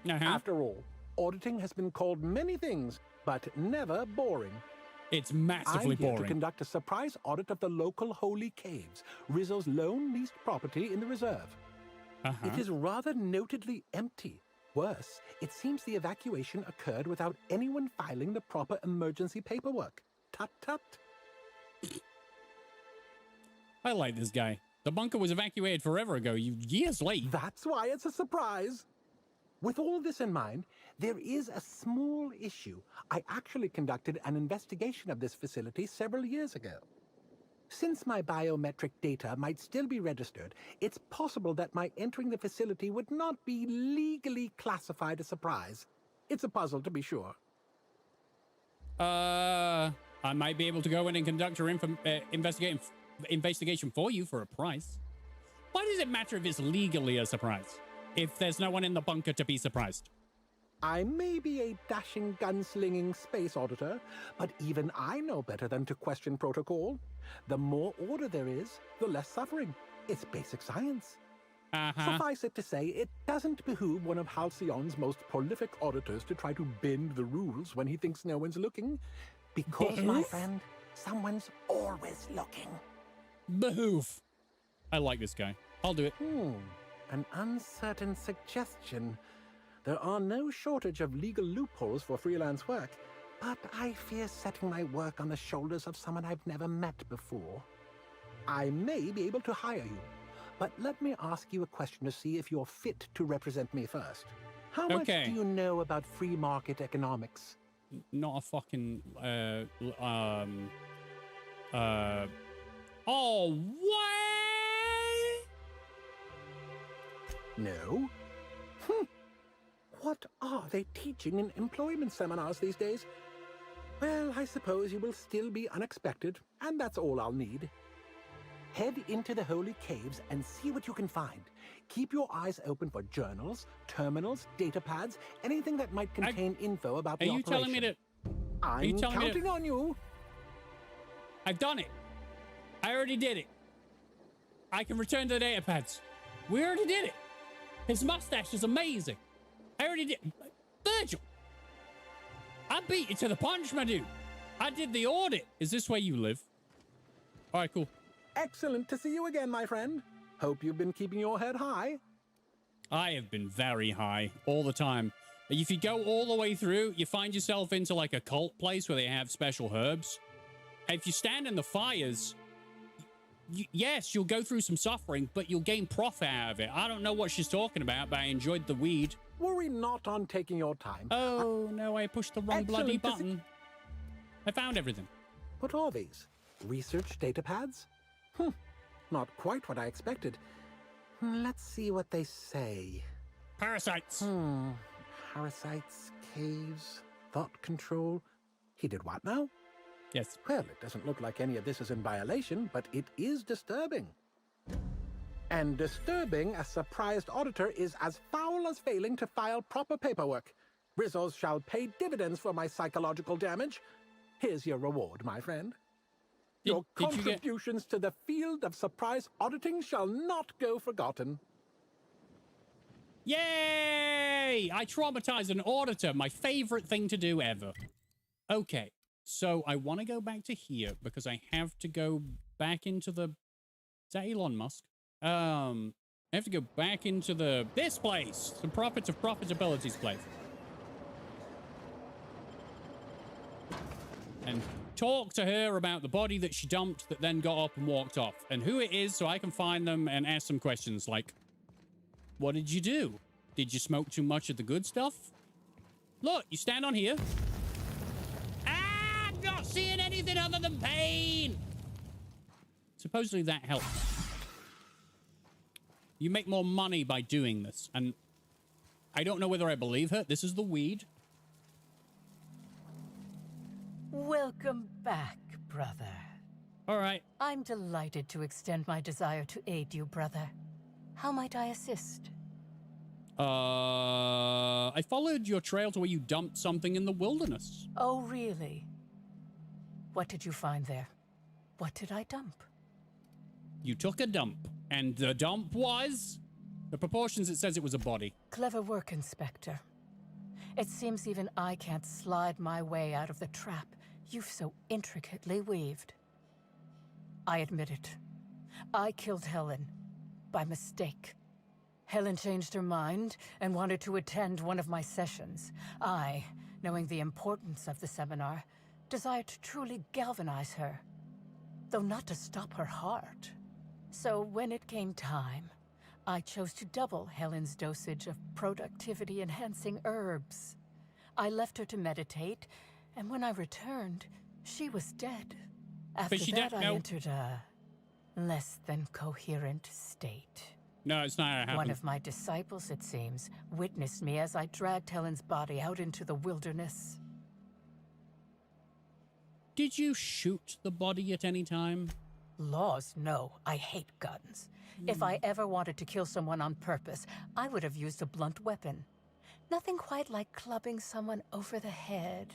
After all, auditing has been called many things, but never boring. It's massively boring. I'm here to conduct a surprise audit of the local holy caves, Rizzo's lone leased property in the reserve. It is rather notedly empty. Worse, it seems the evacuation occurred without anyone filing the proper emergency paperwork. Tut-tut. I like this guy. The bunker was evacuated forever ago, years late. That's why it's a surprise. With all this in mind, there is a small issue. I actually conducted an investigation of this facility several years ago. Since my biometric data might still be registered, it's possible that my entering the facility would not be legally classified a surprise. It's a puzzle, to be sure. I might be able to go in and conduct your investigation for you for a price. Why does it matter if it's legally a surprise? If there's no one in the bunker to be surprised? I may be a dashing, gunslinging space auditor, but even I know better than to question protocol. The more order there is, the less suffering. It's basic science. Suffice it to say, it doesn't behoove one of Halcyon's most prolific auditors to try to bend the rules when he thinks no one's looking. Because, my friend, someone's always looking. Behoof. I like this guy. I'll do it. An uncertain suggestion. There are no shortage of legal loopholes for freelance work, but I fear setting my work on the shoulders of someone I've never met before. I may be able to hire you, but let me ask you a question to see if you're fit to represent me first. How much do you know about free market economics? Not a fucking, oh, what? No? What are they teaching in employment seminars these days? Well, I suppose you will still be unexpected, and that's all I'll need. Head into the holy caves and see what you can find. Keep your eyes open for journals, terminals, data pads, anything that might contain info about the operation. Are you telling me to... I'm counting on you. I've done it. I already did it. I can return to the data pads. We already did it. His mustache is amazing. I already did. Virgil, I beat you to the punch, my dude. I did the audit. Is this where you live? All right, cool. Excellent to see you again, my friend. Hope you've been keeping your head high. I have been very high all the time. If you go all the way through, you find yourself into like a cult place where they have special herbs. And if you stand in the fires, yes, you'll go through some suffering, but you'll gain profit out of it. I don't know what she's talking about, but I enjoyed the weed. Worry not on taking your time. Oh, no, I pushed the wrong bloody button. I found everything. What are these? Research data pads? Not quite what I expected. Let's see what they say. Parasites. Parasites, caves, thought control. He did what now? Yes. Well, it doesn't look like any of this is in violation, but it is disturbing. And disturbing a surprised auditor is as foul as failing to file proper paperwork. Rizzos shall pay dividends for my psychological damage. Here's your reward, my friend. Your contributions to the field of surprise auditing shall not go forgotten. Yay! I traumatized an auditor. My favorite thing to do ever. Okay, so I want to go back to here because I have to go back into the... Is that Elon Musk? I have to go back into this place. The Profits of Profitability's place. And talk to her about the body that she dumped that then got up and walked off. And who it is so I can find them and ask some questions like, what did you do? Did you smoke too much of the good stuff? Look, you stand on here. Ah, I'm not seeing anything other than pain. Supposedly that helps. You make more money by doing this. And I don't know whether I believe her. This is the weed. Welcome back, brother. All right. I'm delighted to extend my desire to aid you, brother. How might I assist? I followed your trail to where you dumped something in the wilderness. Oh, really? What did you find there? What did I dump? You took a dump, and the dump was... The proportions, it says it was a body. Clever work, Inspector. It seems even I can't slide my way out of the trap you've so intricately weaved. I admit it. I killed Helen. By mistake. Helen changed her mind and wanted to attend one of my sessions. I, knowing the importance of the seminar, desired to truly galvanize her, though not to stop her heart. So when it came time, I chose to double Helen's dosage of productivity-enhancing herbs. I left her to meditate, and when I returned, she was dead. After that, I entered a less than coherent state. No, it's not how it happened. One of my disciples, it seems, witnessed me as I dragged Helen's body out into the wilderness. Did you shoot the body at any time? Laws, no. I hate guns. If I ever wanted to kill someone on purpose, I would have used a blunt weapon. Nothing quite like clubbing someone over the head.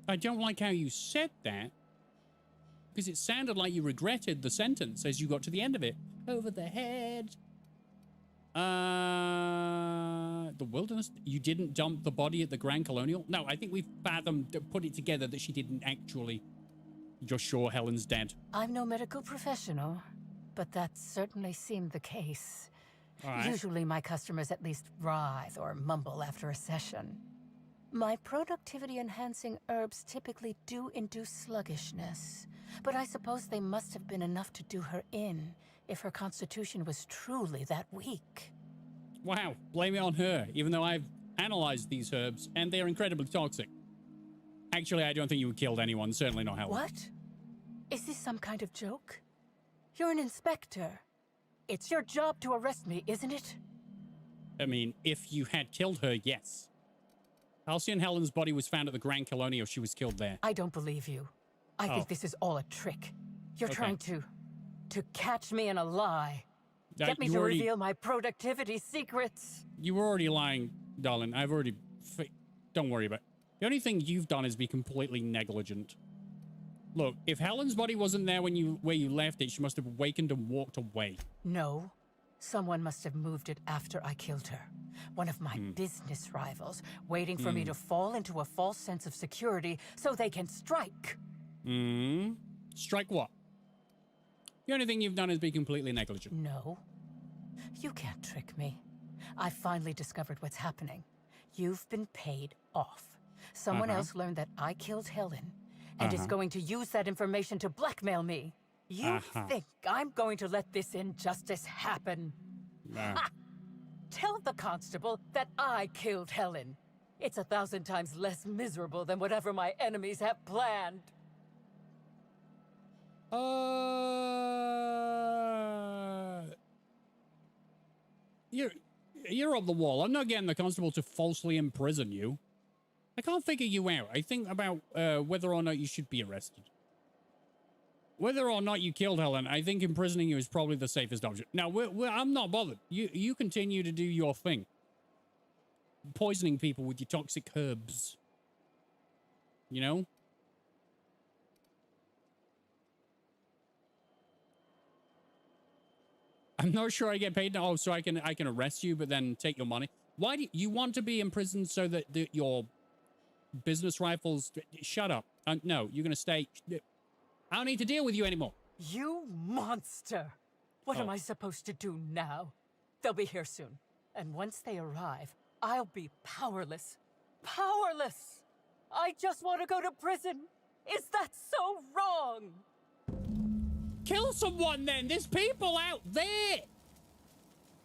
I don't like how you said that, because it sounded like you regretted the sentence as you got to the end of it. Over the head. The wilderness? You didn't dump the body at the Grand Colonial? No, I think we've put it together that she didn't actually. Just sure Helen's dead. I'm no medical professional, but that certainly seemed the case. Right. Usually my customers at least writhe or mumble after a session. My productivity-enhancing herbs typically do induce sluggishness, but I suppose they must have been enough to do her in if her constitution was truly that weak. Wow, blame it on her, even though I've analyzed these herbs, and they're incredibly toxic. Actually, I don't think you killed anyone, certainly not Helen. What? Is this some kind of joke? You're an inspector. It's your job to arrest me, isn't it? I mean, if you had killed her, yes. Halcyon Helen's body was found at the Grand Colonial. She was killed there. I don't believe you. I think this is all a trick. You're trying to catch me in a lie. Get me to reveal my productivity secrets. You were already lying, darling. I've already... Don't worry about it. The only thing you've done is be completely negligent. Look, if Helen's body wasn't there where you left it, she must have awakened and walked away. No. Someone must have moved it after I killed her. One of my business rivals, waiting for me to fall into a false sense of security so they can strike. Strike what? The only thing you've done is be completely negligent. No. You can't trick me. I finally discovered what's happening. You've been paid off. Someone else learned that I killed Helen and is going to use that information to blackmail me. You think I'm going to let this injustice happen? Ha! Tell the constable that I killed Helen. It's 1,000 times less miserable than whatever my enemies have planned. You're on the wall. I'm not getting the constable to falsely imprison you. I can't figure you out. I think about whether or not you should be arrested. Whether or not you killed Helen, I think imprisoning you is probably the safest option. Now, I'm not bothered. You continue to do your thing. Poisoning people with your toxic herbs. You know? I'm not sure I get paid now. Oh, so I can arrest you, but then take your money. Why do you want to be imprisoned so that your business rifles... Shut up. No, you're going to stay... I don't need to deal with you anymore. You monster! What am I supposed to do now? They'll be here soon. And once they arrive, I'll be powerless. Powerless! I just want to go to prison. Is that so wrong? Kill someone then. There's people out there.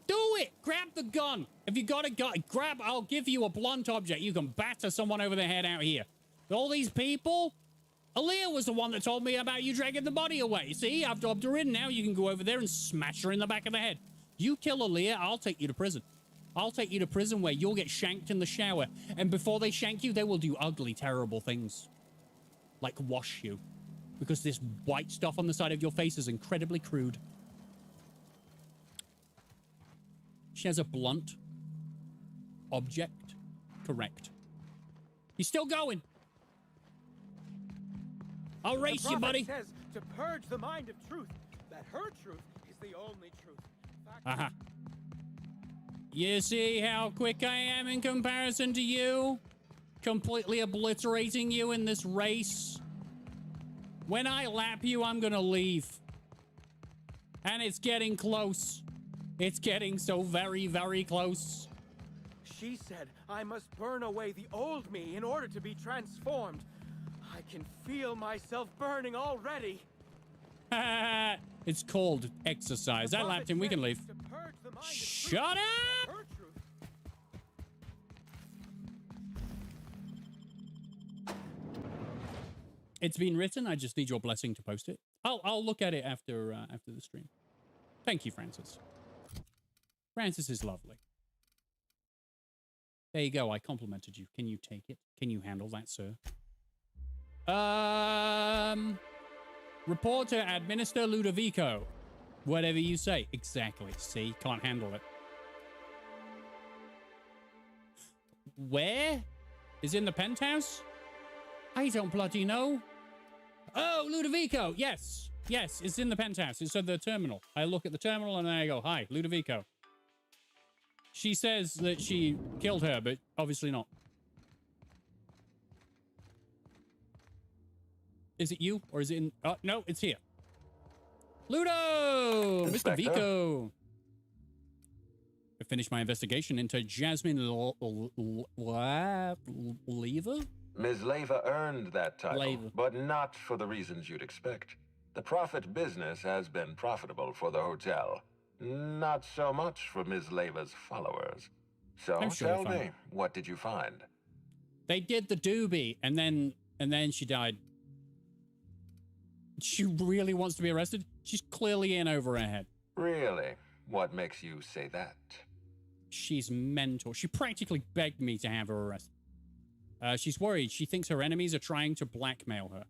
Do it. Grab the gun. If you got a gun, I'll give you a blunt object. You can batter someone over the head out here. All these people... Aaliyah was the one that told me about you dragging the body away. See, I've dobbed her in. Now you can go over there and smash her in the back of the head. You kill Aaliyah, I'll take you to prison. I'll take you to prison where you'll get shanked in the shower. And before they shank you, they will do ugly, terrible things. Like wash you. Because this white stuff on the side of your face is incredibly crude. She has a blunt object. Correct. He's still going. I'll race you, buddy. Says to purge the mind of truth, that her truth is the only truth. You see how quick I am in comparison to you? Completely obliterating you in this race. When I lap you, I'm gonna leave. And it's getting close. It's getting so very, very close. She said I must burn away the old me in order to be transformed. I can feel myself burning already. It's called exercise. I lapped him. We can leave. Shut up! It's been written. I just need your blessing to post it. I'll look at it after the stream. Thank you, Francis. Francis is lovely. There you go. I complimented you. Can you take it? Can you handle that, sir? Reporter, Administer Ludovico. Whatever you say. Exactly. See? Can't handle it. Where? Is in the penthouse? I don't bloody know. Oh, Ludovico. Yes. Yes, it's in the penthouse. It's at the terminal. I look at the terminal and then I go, hi, Ludovico. She says that she killed her, but obviously not. Is it you or is it in? Oh, no, it's here. Ludo! Inspector? Mr. Vico. I finished my investigation into Jasmine Lever? Ms. Leva earned that title, Leva. but not for the reasons you'd expect. The profit business has been profitable for the hotel. Not so much for Ms. Leva's followers. So I'm sure tell they're fine. me, what did you find? They did the doobie, and then she died. She really wants to be arrested? She's clearly in over her head. Really? What makes you say that? She's mental. She practically begged me to have her arrested. She's worried. She thinks her enemies are trying to blackmail her.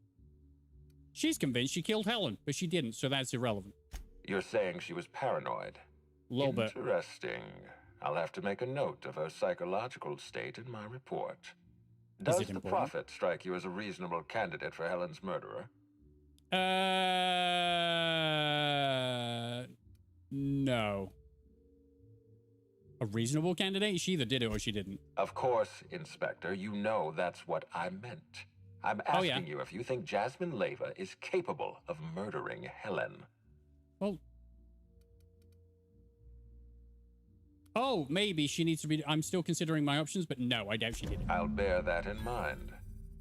She's convinced she killed Helen, but she didn't, so that's irrelevant. You're saying she was paranoid? Little bit. Interesting. I'll have to make a note of her psychological state in my report. Does the important? Prophet strike you as a reasonable candidate for Helen's murderer? No. A reasonable candidate? She either did it or she didn't. Of course, Inspector. You know that's what I meant. I'm asking you if you think Jasmine Leva is capable of murdering Helen. Well... Oh, maybe she needs to be... I'm still considering my options, but no, I doubt she did it. I'll bear that in mind.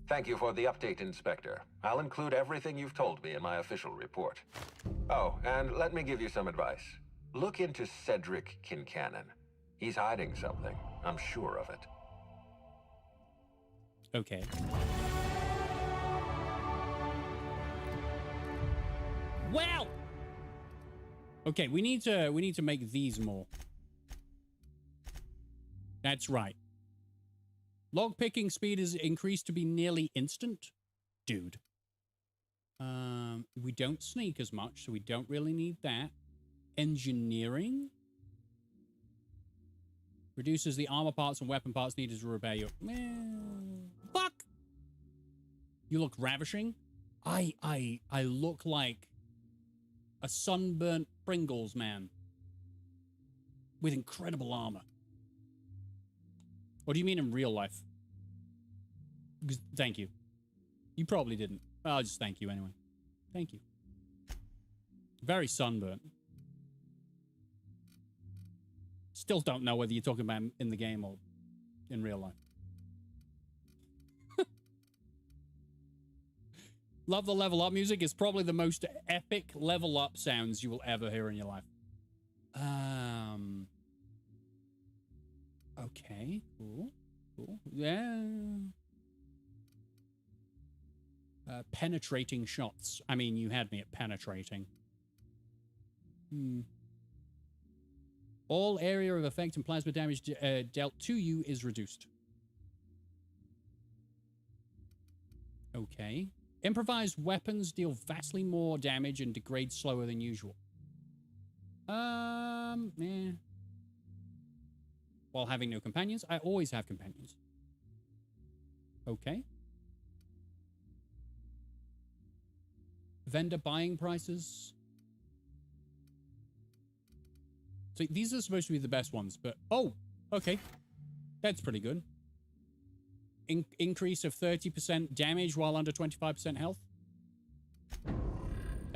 Thank you for the update, Inspector. I'll include everything you've told me in my official report. Oh, and let me give you some advice. Look into Cedric Kincannon. He's hiding something. I'm sure of it. Okay. Well! Okay, we need to make these more. That's right. Log picking speed is increased to be nearly instant. Dude. We don't sneak as much, so we don't really need that. Engineering reduces the armor parts and weapon parts needed to repair your... Fuck! You look ravishing. I look like a sunburnt Pringles man with incredible armor. What do you mean in real life? Thank you. You probably didn't. I'll just thank you anyway. Thank you. Very sunburnt. Still don't know whether you're talking about in the game or in real life. Love the level up music. It's probably the most epic level up sounds you will ever hear in your life. Okay, cool. Cool. Yeah. Penetrating shots. I mean, you had me at penetrating. All area of effect and plasma damage dealt to you is reduced. Okay. Improvised weapons deal vastly more damage and degrade slower than usual. While having no companions, I always have companions. Okay. Vendor buying prices. So these are supposed to be the best ones, but... Oh, okay. That's pretty good. Increase of 30% damage while under 25% health.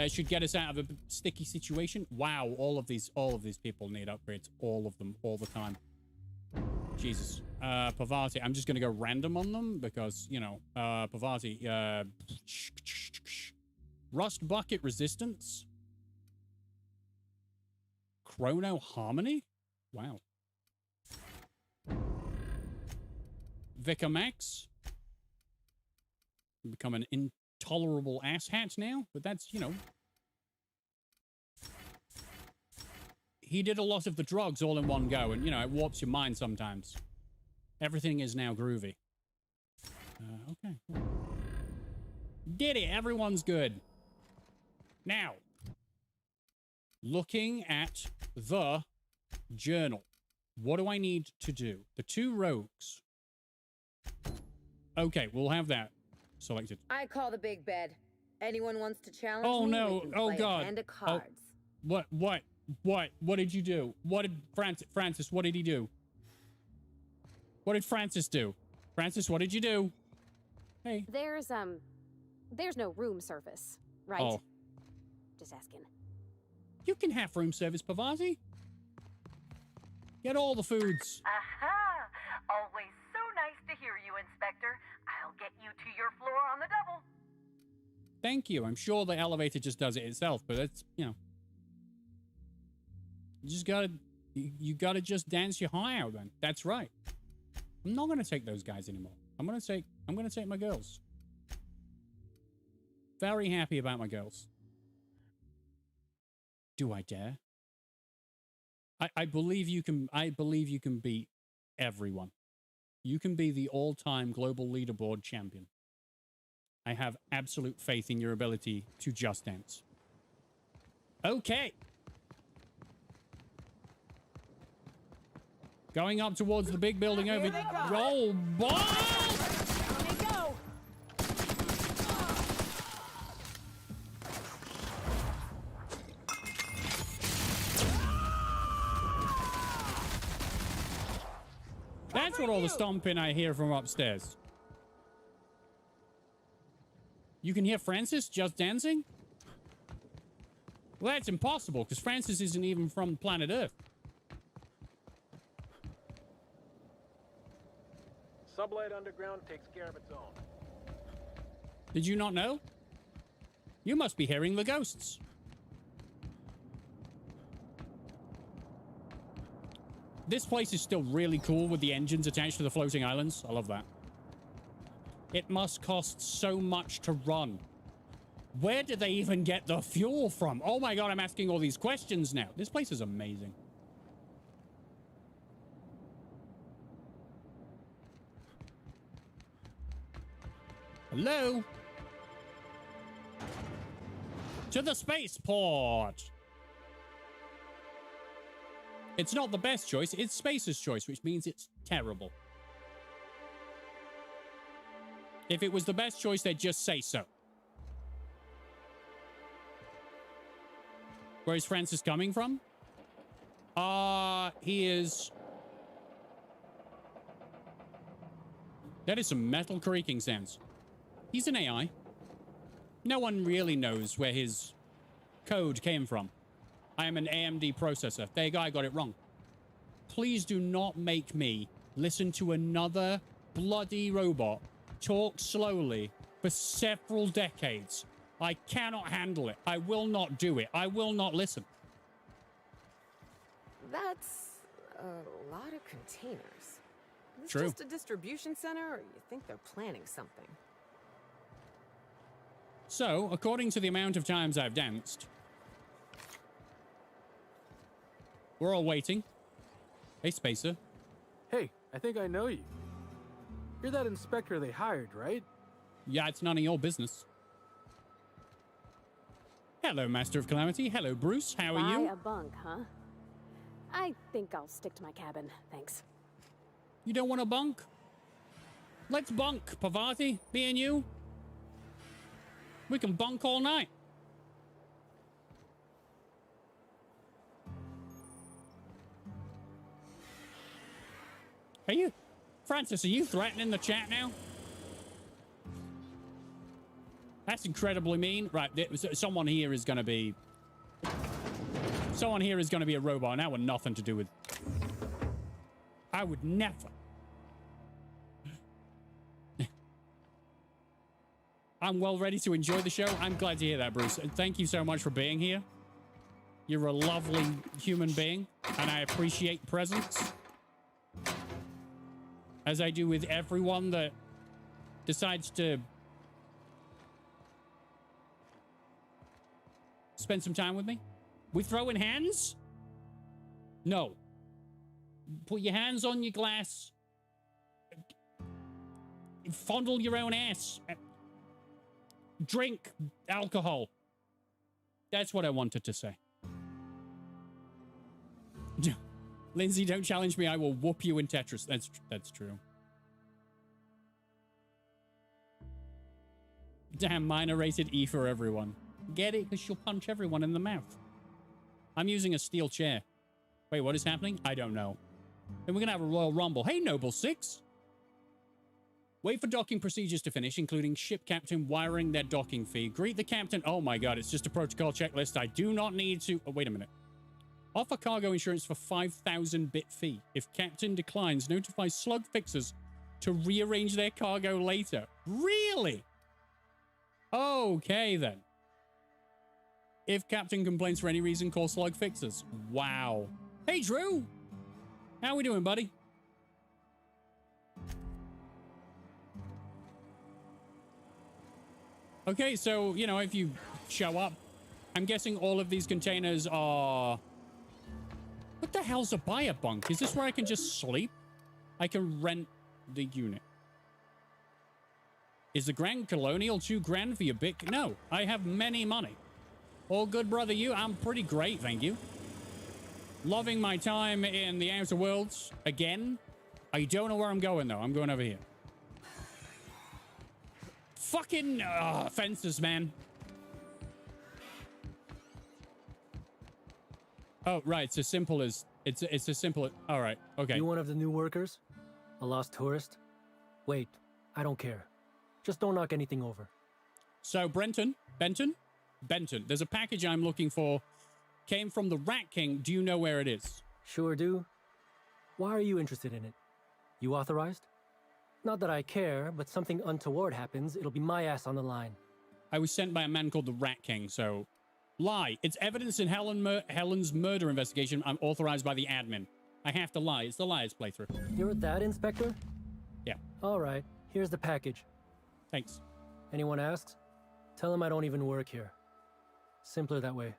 Should get us out of a sticky situation. Wow, all of these people need upgrades. All of them, all the time. Jesus. Pavati. I'm just going to go random on them because, you know, Pavati. Rust bucket resistance. Chrono harmony? Wow. Vicar Max. Become an intolerable asshat now, but that's, you know. He did a lot of the drugs all in one go, and, you know, it warps your mind sometimes. Everything is now groovy. Okay. Did it. Everyone's good. Now, looking at the journal. What do I need to do? The 2 rogues. Okay, we'll have that selected. I call the big bed. Anyone wants to challenge Oh, me? no. We can Oh, play God. A hand of cards. Oh, what did you do? What did Francis, what did he do? What did Francis do? Francis, what did you do? Hey. There's no room service, right? Oh. Just asking. You can have room service, Pavati. Get all the foods. Aha! Always so nice to hear you, Inspector. I'll get you to your floor on the double. Thank you. I'm sure the elevator just does it itself, but it's, you know. You gotta just dance your high out then. That's right. I'm not gonna take those guys anymore. I'm gonna take my girls. Very happy about my girls. Do I dare? I believe you can beat everyone. You can be the all-time global leaderboard champion. I have absolute faith in your ability to just dance. Okay. Going up towards the big building over. Roll ball! Down they go. That's what all the stomping I hear from upstairs. You can hear Francis just dancing? Well, that's impossible, because Francis isn't even from planet Earth. Sublight Underground takes care of its own. Did you not know? You must be hearing the ghosts. This place is still really cool with the engines attached to the floating islands. I love that. It must cost so much to run. Where did they even get the fuel from? Oh my god, I'm asking all these questions now. This place is amazing. Hello? To the spaceport! It's not the best choice, it's Spacer's choice, which means it's terrible. If it was the best choice, they'd just say so. Where is Francis coming from? He is... That is some metal creaking sounds. He's an AI. No one really knows where his code came from. I am an AMD processor. There you go, I got it wrong. Please do not make me listen to another bloody robot talk slowly for several decades. I cannot handle it. I will not do it. I will not listen. That's a lot of containers. Is this True. just a distribution center, or you think they're planning something? So, according to the amount of times I've danced, we're all waiting. Hey, Spacer. Hey, I think I know you. You're that inspector they hired, right? Yeah, it's none of your business. Hello, Master of Calamity. Hello, Bruce. How are you? Buy a bunk, huh? I think I'll stick to my cabin, thanks. You don't want a bunk? Let's bunk, Pavati. Me and you. We can bunk all night. Are you... Francis, are you threatening the chat now? That's incredibly mean. Right, someone here is going to be... Someone here is going to be a robot, and that would nothing to do with... I would never. I'm well ready to enjoy the show. I'm glad to hear that, Bruce. And thank you so much for being here. You're a lovely human being, and I appreciate presence. As I do with everyone that decides to spend some time with me. We throwing hands? No. Put your hands on your glass. Fondle your own ass. Drink alcohol. That's what I wanted to say. Lindsay, don't challenge me. I will whoop you in Tetris. That's true. Damn, mine are rated E for everyone. Get it? Because she'll punch everyone in the mouth. I'm using a steel chair. Wait, what is happening? I don't know. Then we're going to have a Royal Rumble. Hey, Noble 6. Wait for docking procedures to finish, including ship captain wiring their docking fee. Greet the captain. Oh my god, it's just a protocol checklist. I do not need to... Oh, wait a minute. Offer cargo insurance for 5,000 bit fee. If captain declines, notify slug fixers to rearrange their cargo later. Really? Okay, then. If captain complains for any reason, call slug fixers. Wow. Hey, Drew. How we doing, buddy? Okay, so, you know, if you show up, I'm guessing all of these containers are... What the hell's a buyer bunk? Is this where I can just sleep? I can rent the unit. Is the Grand Colonial $2,000 for your big... No, I have many money. All good, brother, you. I'm pretty great, thank you. Loving my time in the Outer Worlds again. I don't know where I'm going, though. I'm going over here. Fucking fences, man. Oh, right. It's as simple as... It's as simple as... All right. Okay. You one of the new workers? A lost tourist? Wait, I don't care. Just don't knock anything over. So, Benton, there's a package I'm looking for. Came from the Rat King. Do you know where it is? Sure do. Why are you interested in it? You authorized? Not that I care, but something untoward happens, it'll be my ass on the line. I was sent by a man called the Rat King, so... Lie. It's evidence in Helen's murder investigation. I'm authorized by the admin. I have to lie. It's the liar's playthrough. You're that, Inspector? Yeah. All right. Here's the package. Thanks. Anyone asks? Tell them I don't even work here. Simpler that way.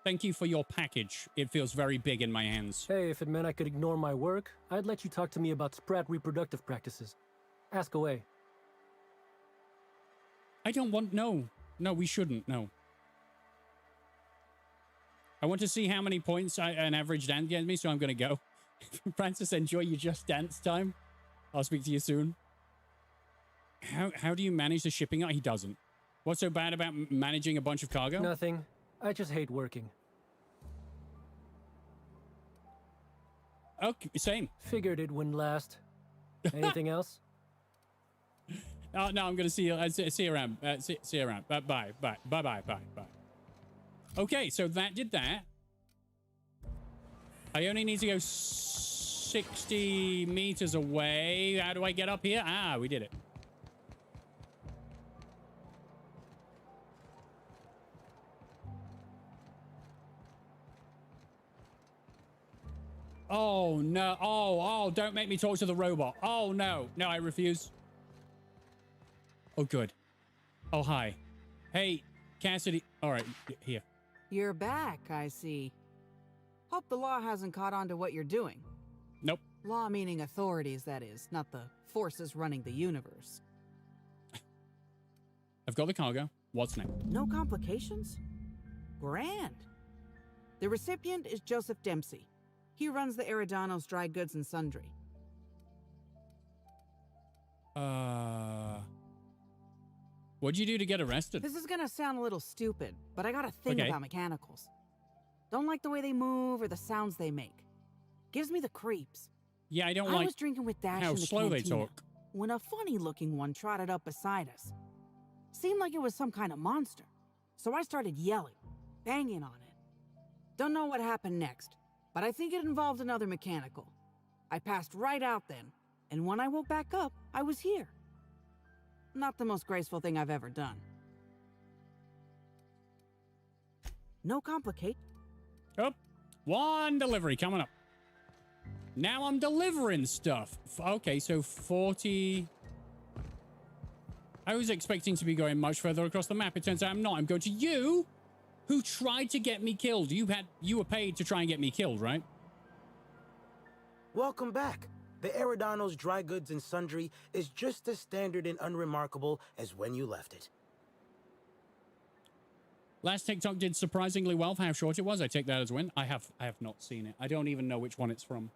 Thank you for your package. It feels very big in my hands. Hey, if it meant I could ignore my work, I'd let you talk to me about sprat reproductive practices. Ask away. I don't want... No. No, we shouldn't. No. I want to see how many points an average dance gets me, so I'm going to go. Francis, enjoy your Just Dance time. I'll speak to you soon. How do you manage the shipping? He doesn't. What's so bad about managing a bunch of cargo? Nothing. I just hate working. Okay, same. Figured it wouldn't last. Anything else? Oh, no, I'm going to see you. See you around. See you around. Bye. Okay, so that did that. I only need to go 60 meters away. How do I get up here? Ah, we did it. Oh, no. Oh, don't make me talk to the robot. Oh, no. No, I refuse. Oh, good. Oh, hi. Hey, Cassidy. All right, here. You're back, I see. Hope the law hasn't caught on to what you're doing. Nope. Law meaning authorities, that is, not the forces running the universe. I've got the cargo. What's next? No complications? Grand. The recipient is Joseph Dempsey. He runs the Eridanos Dry Goods and Sundry. What'd you do to get arrested? This is gonna sound a little stupid, but I got a thing about mechanicals. Don't like the way they move or the sounds they make. Gives me the creeps. Yeah, I don't I like was drinking with Dash how in the slow they cantina talk. when a funny-looking one trotted up beside us. Seemed like it was some kind of monster, so I started yelling, banging on it. Don't know what happened next, but I think it involved another mechanical. I passed right out then, and when I woke back up, I was here. Not the most graceful thing I've ever done. No complicate. Oh, one delivery coming up. Now I'm delivering stuff. Okay, so 40... I was expecting to be going much further across the map. It turns out I'm not. I'm going to you, who tried to get me killed. You were paid to try and get me killed, right? Welcome back. The Eridanos Dry Goods and Sundry is just as standard and unremarkable as when you left it. Last TikTok did surprisingly well for how short it was. I take that as a win. I have not seen it. I don't even know which one it's from.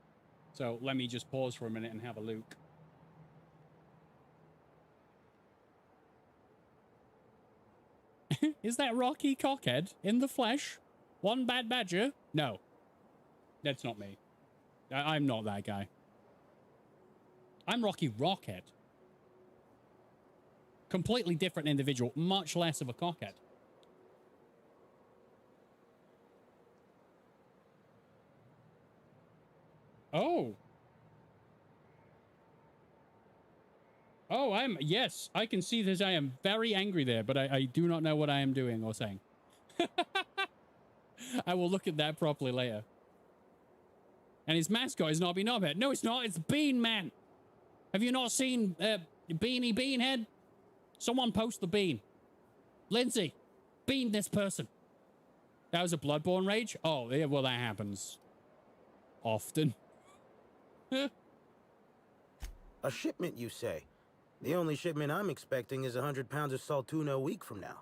So let me just pause for a minute and have a look. Is that Rocky Cockhead in the flesh? One bad badger? No. That's not me. I'm not that guy. I'm Rocky Rockhead. Completely different individual, much less of a cockhead. Oh. Oh, yes, I can see that I am very angry there, but I do not know what I am doing or saying. I will look at that properly later. And his mascot is Nobby Knobhead. No, it's not. It's Bean Man. Have you not seen Beanie Beanhead? Someone post the bean. Lindsay, bean this person. That was a Bloodborne rage? Oh, yeah, well, that happens often. A shipment, you say? The only shipment I'm expecting is 100 pounds of salt tuna a week from now.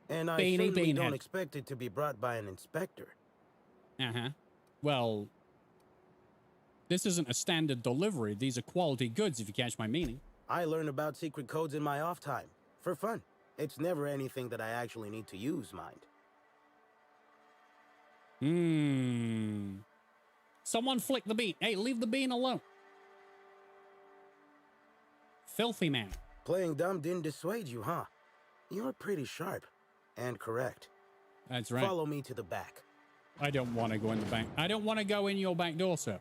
And I certainly don't expect it to be brought by an inspector. Uh-huh. Well, this isn't a standard delivery. These are quality goods, if you catch my meaning. I learn about secret codes in my off time. For fun. It's never anything that I actually need to use, mind. Someone flick the bean. Hey, leave the bean alone. Filthy man. Playing dumb didn't dissuade you, huh? You're pretty sharp. And correct. That's right. Follow me to the back. I don't want to go in the back. I don't want to go in your back door, sir.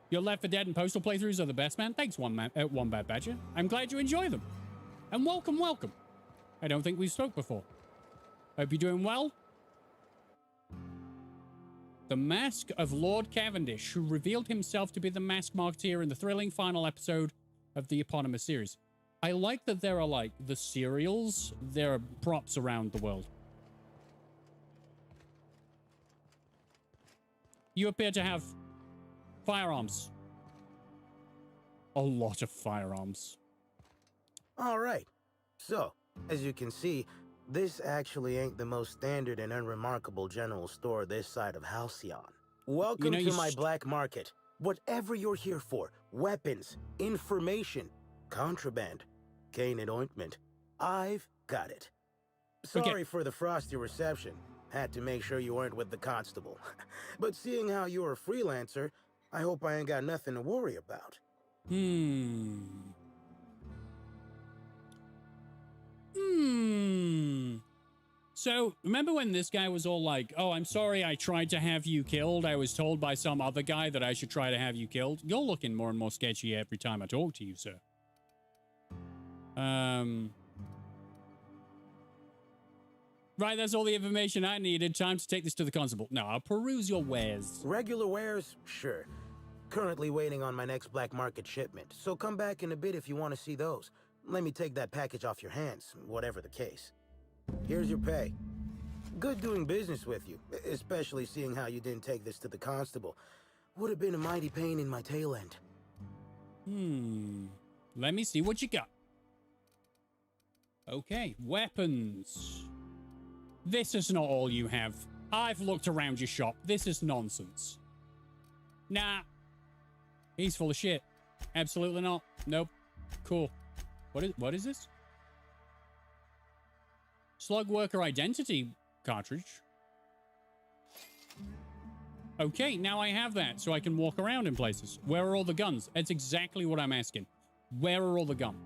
Your Left 4 Dead and Postal playthroughs are the best, man. Thanks, One Bad Badger. I'm glad you enjoy them. And welcome, welcome. I don't think we've spoke before. Hope you're doing well. The Mask of Lord Cavendish, who revealed himself to be the Mask Marketeer in the thrilling final episode of the eponymous series. I like that there are, like, the serials. There are props around the world. You appear to have firearms. A lot of firearms. All right. So, as you can see, this actually ain't the most standard and unremarkable general store this side of Halcyon. Welcome to my black market. Whatever you're here for, weapons, information, contraband, cane and ointment, I've got it. Sorry for the frosty reception. Had to make sure you weren't with the constable. But seeing how you're a freelancer, I hope I ain't got nothing to worry about. So, remember when this guy was all like, oh, I'm sorry I tried to have you killed. I was told by some other guy that I should try to have you killed. You're looking more and more sketchy every time I talk to you, sir. Right, that's all the information I needed. Time to take this to the constable. No, I'll peruse your wares. Regular wares? Sure. Currently waiting on my next black market shipment, so come back in a bit if you want to see those. Let me take that package off your hands, whatever the case. Here's your pay. Good doing business with you, especially seeing how you didn't take this to the constable. Would have been a mighty pain in my tail end. Let me see what you got. Okay, weapons. This is not all you have. I've looked around your shop. This is nonsense. Nah. He's full of shit. Absolutely not. Nope. Cool. What is this? Slug Worker Identity cartridge. Okay, now I have that, so I can walk around in places. Where are all the guns? That's exactly what I'm asking. Where are all the guns?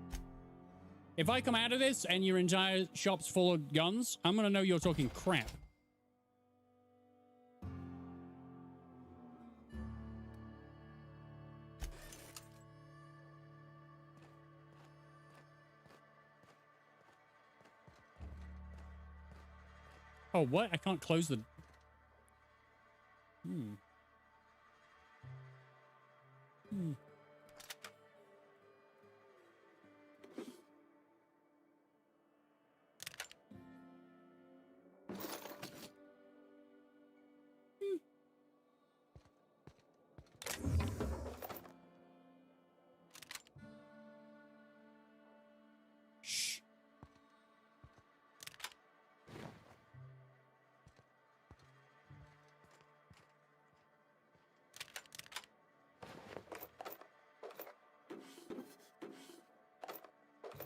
If I come out of this and your entire shop's full of guns, I'm gonna know you're talking crap. Oh, what? I can't close the... Hmm. Hmm. Shh.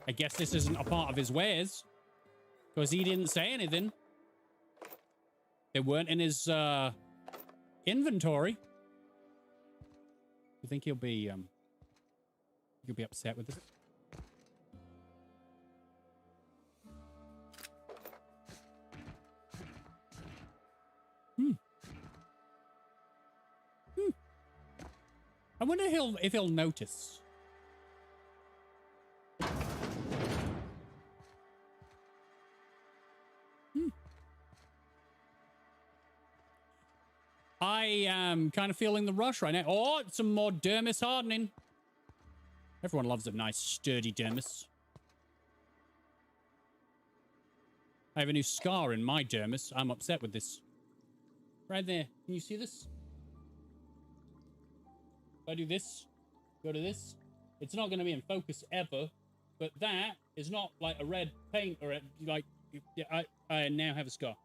I guess this isn't a part of his wares, because he didn't say anything. They weren't in his inventory. You think he'll be upset with this? I wonder if he'll notice. I am kind of feeling the rush right now. Oh, some more dermis hardening. Everyone loves a nice sturdy dermis. I have a new scar in my dermis. I'm upset with this. Right there. Can you see this? If I do this, go to this, it's not going to be in focus ever, but that is not like a red paint or like, I now have a scar.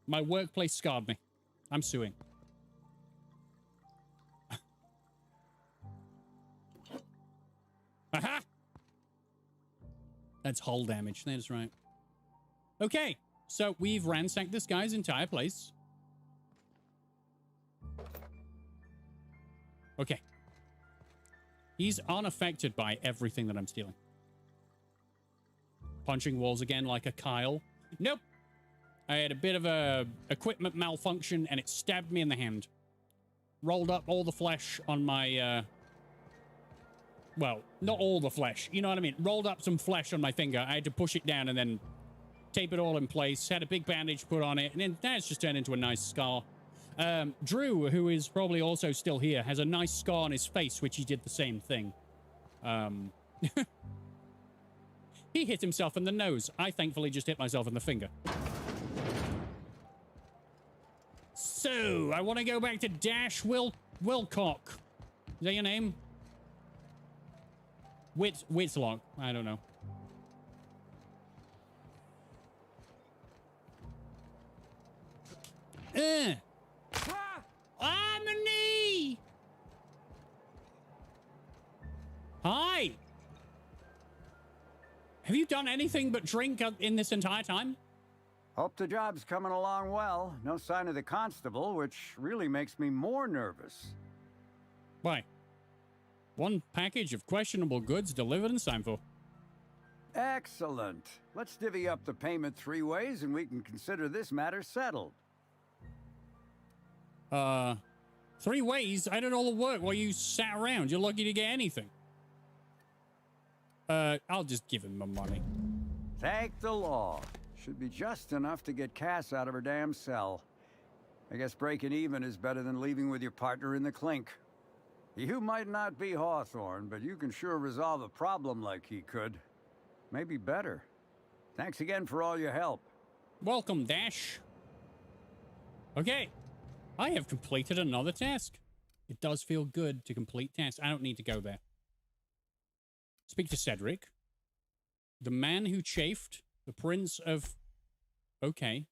My workplace scarred me. I'm suing. Aha! That's hull damage. That is right. Okay, so we've ransacked this guy's entire place. Okay. He's unaffected by everything that I'm stealing. Punching walls again like a Kyle. Nope. I had a bit of a equipment malfunction and it stabbed me in the hand. Rolled up all the flesh on my, well, not all the flesh. You know what I mean? Rolled up some flesh on my finger. I had to push it down and then tape it all in place. Had a big bandage put on it. And then that's just turned into a nice scar. Drew, who is probably also still here, has a nice scar on his face, which he did the same thing. He hit himself in the nose. I thankfully just hit myself in the finger. So, I want to go back to Dash Wilcock. Is that your name? Whitlock. I don't know. Ah, my knee! Hi! Have you done anything but drink in this entire time? Hope the job's coming along well. No sign of the constable, which really makes me more nervous. Why? One package of questionable goods delivered in Seinfeld. Excellent. Let's divvy up the payment 3 ways and we can consider this matter settled. 3 ways? I did all the work while you sat around. You're lucky to get anything. I'll just give him my money. Thank the law. Should be just enough to get Cass out of her damn cell. I guess breaking even is better than leaving with your partner in the clink. You might not be Hawthorne, but you can sure resolve a problem like he could. Maybe better. Thanks again for all your help. Welcome, Dash. Okay. I have completed another task. It does feel good to complete tasks. I don't need to go there. Speak to Cedric. The man who chafed. The Prince of... Okay.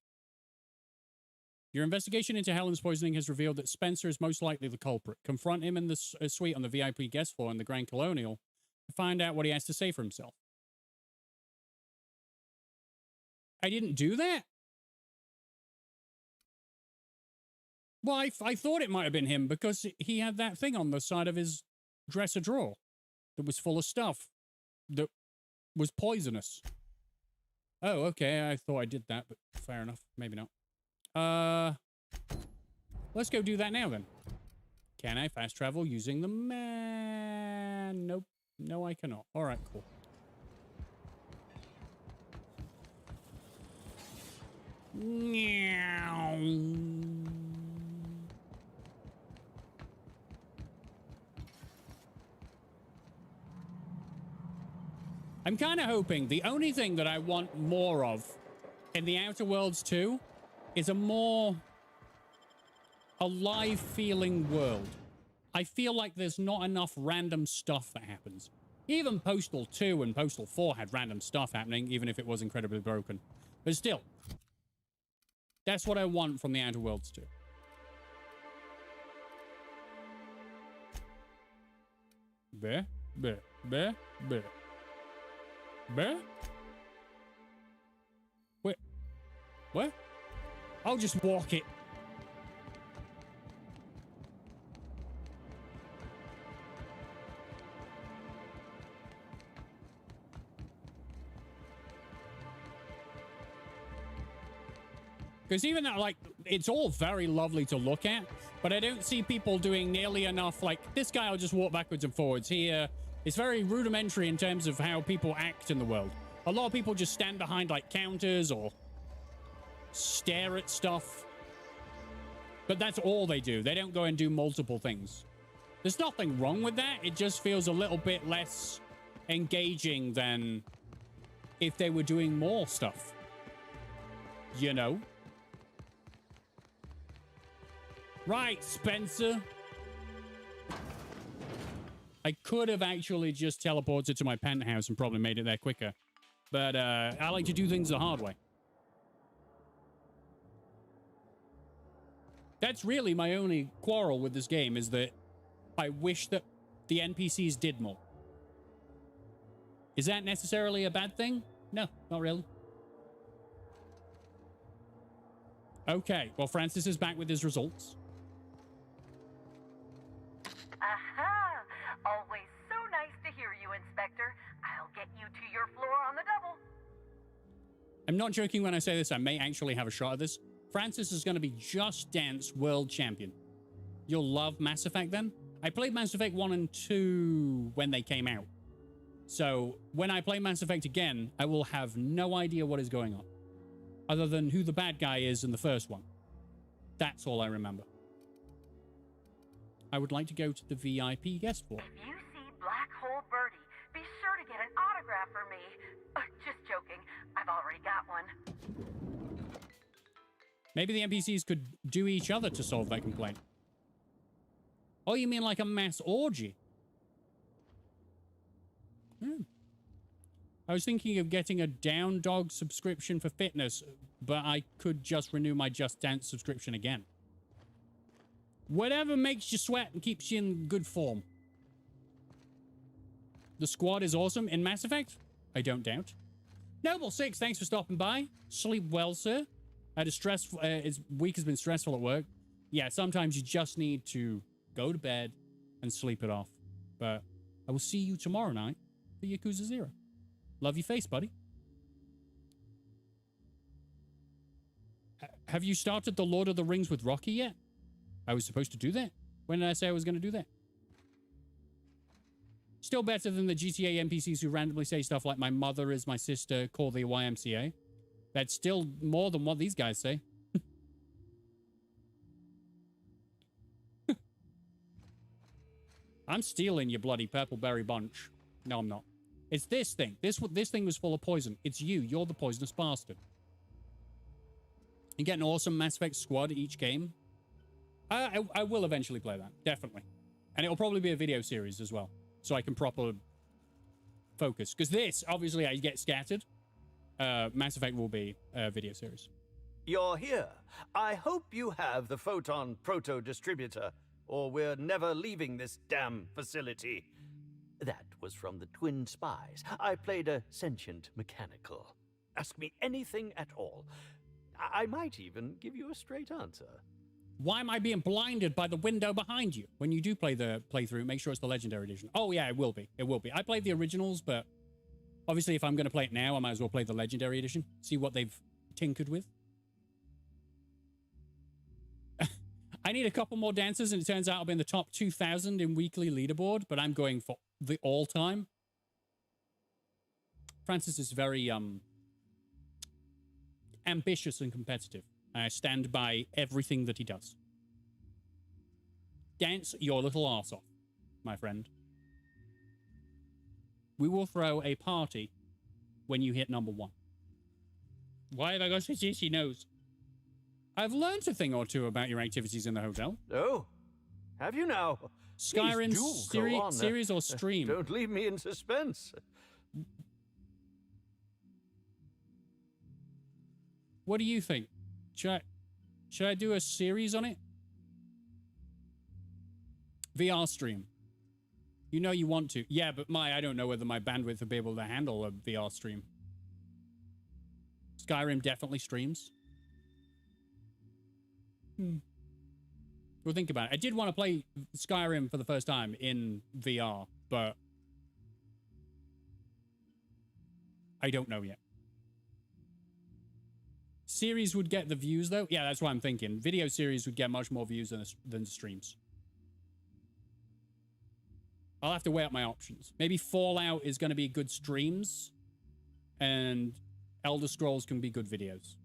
Your investigation into Helen's poisoning has revealed that Spencer is most likely the culprit. Confront him in the suite on the VIP guest floor in the Grand Colonial to find out what he has to say for himself. I didn't do that? Well, I thought it might have been him because he had that thing on the side of his dresser drawer that was full of stuff that was poisonous. Oh, okay. I thought I did that, but fair enough. Maybe not. Let's go do that now, then. Can I fast travel using the man? Nope. No, I cannot. All right, cool. Meow. I'm kind of hoping the only thing that I want more of in the Outer Worlds 2 is a more alive feeling world. I feel like there's not enough random stuff that happens. Even Postal 2 and Postal 4 had random stuff happening, even if it was incredibly broken. But still, that's what I want from the Outer Worlds 2. Bear, bear, bear, bear. Bear? Wait. What? I'll just walk it. Because even though, like, it's all very lovely to look at, but I don't see people doing nearly enough. Like, this guy will just walk backwards and forwards. It's very rudimentary in terms of how people act in the world. A lot of people just stand behind, like, counters or stare at stuff. But that's all they do. They don't go and do multiple things. There's nothing wrong with that. It just feels a little bit less engaging than if they were doing more stuff. You know? Right, Spencer. I could have actually just teleported to my penthouse and probably made it there quicker. But I like to do things the hard way. That's really my only quarrel with this game, is that I wish that the NPCs did more. Is that necessarily a bad thing? No, not really. Okay, well, Francis is back with his results. Aha! Always so nice to hear you, Inspector. I'll get you to your floor on the double. I'm not joking when I say this. I may actually have a shot at this. Francis is going to be Just Dance World Champion. You'll love Mass Effect then? I played Mass Effect 1 and 2 when they came out. So when I play Mass Effect again, I will have no idea what is going on, other than who the bad guy is in the first one. That's all I remember. I would like to go to the VIP guest floor. If you see Black Hole Birdie, be sure to get an autograph for me. Just joking. I've already got one. Maybe the NPCs could do each other to solve that complaint. Oh, you mean like a mass orgy? I was thinking of getting a Down Dog subscription for fitness, but I could just renew my Just Dance subscription again. Whatever makes you sweat and keeps you in good form. The squad is awesome. In Mass Effect? I don't doubt. Noble6, thanks for stopping by. Sleep well, sir. I had a stressful... his week has been stressful at work. Yeah, sometimes you just need to go to bed and sleep it off. But I will see you tomorrow night for Yakuza 0. Love your face, buddy. Have you started the Lord of the Rings with Rocky yet? I was supposed to do that. When did I say I was going to do that? Still better than the GTA NPCs who randomly say stuff like, my mother is my sister, call the YMCA. That's still more than what these guys say. I'm stealing your bloody purple berry bunch. No, I'm not. It's this thing. This thing was full of poison. It's you. You're the poisonous bastard. You get an awesome Mass Effect squad each game. I will eventually play that. Definitely. And it'll probably be a video series as well. So I can properly focus. Because this, obviously, I get scattered. Mass Effect will be a video series. You're here. I hope you have the Photon Proto-Distributor, or we're never leaving this damn facility. That was from the Twin Spies. I played a sentient mechanical. Ask me anything at all. I might even give you a straight answer. Why am I being blinded by the window behind you? When you do play the playthrough, make sure it's the Legendary Edition. Oh, yeah, it will be. It will be. I played the originals, but obviously if I'm going to play it now, I might as well play the Legendary Edition. See what they've tinkered with. I need a couple more dancers, and it turns out I'll be in the top 2,000 in weekly leaderboard, but I'm going for the all-time. Francis is very, ambitious and competitive. I stand by everything that he does. Dance your little arse off, my friend. We will throw a party when you hit number 1. Why have I got such itchy nose? I've learned a thing or two about your activities in the hotel. Oh, have you now? Skyrim series or stream? Don't leave me in suspense. What do you think? Should I do a series on it? VR stream. You know you want to. Yeah, but I don't know whether my bandwidth will be able to handle a VR stream. Skyrim definitely streams. Well, think about it. I did want to play Skyrim for the first time in VR, but I don't know yet. Series would get the views, though. Yeah, that's what I'm thinking. Video series would get much more views than streams. I'll have to weigh up my options. Maybe Fallout is going to be good streams, and Elder Scrolls can be good videos.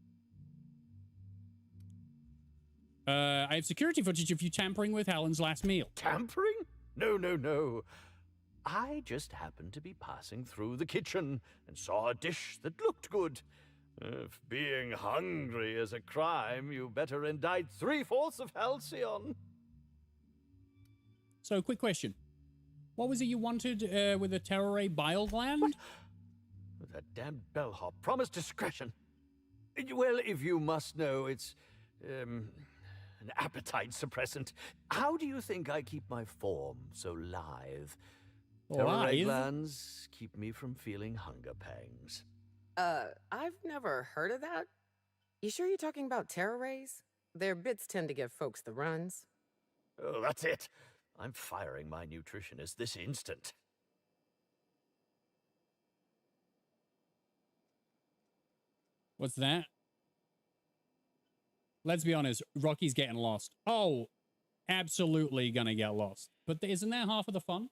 I have security footage of you tampering with Helen's last meal. Tampering? No, no, no. I just happened to be passing through the kitchen and saw a dish that looked good. If being hungry is a crime, you better indict 3/4 of Halcyon. So, quick question. What was it you wanted with a Terroray bile gland? What? That damned bellhop promised discretion. Well, if you must know, it's an appetite suppressant. How do you think I keep my form so lithe? Terroray glands keep me from feeling hunger pangs. I've never heard of that. You sure you're talking about terror rays? Their bits tend to give folks the runs. Oh, that's it. I'm firing my nutritionist this instant. What's that? Let's be honest, Rocky's getting lost. Oh, absolutely gonna get lost. But isn't that half of the fun?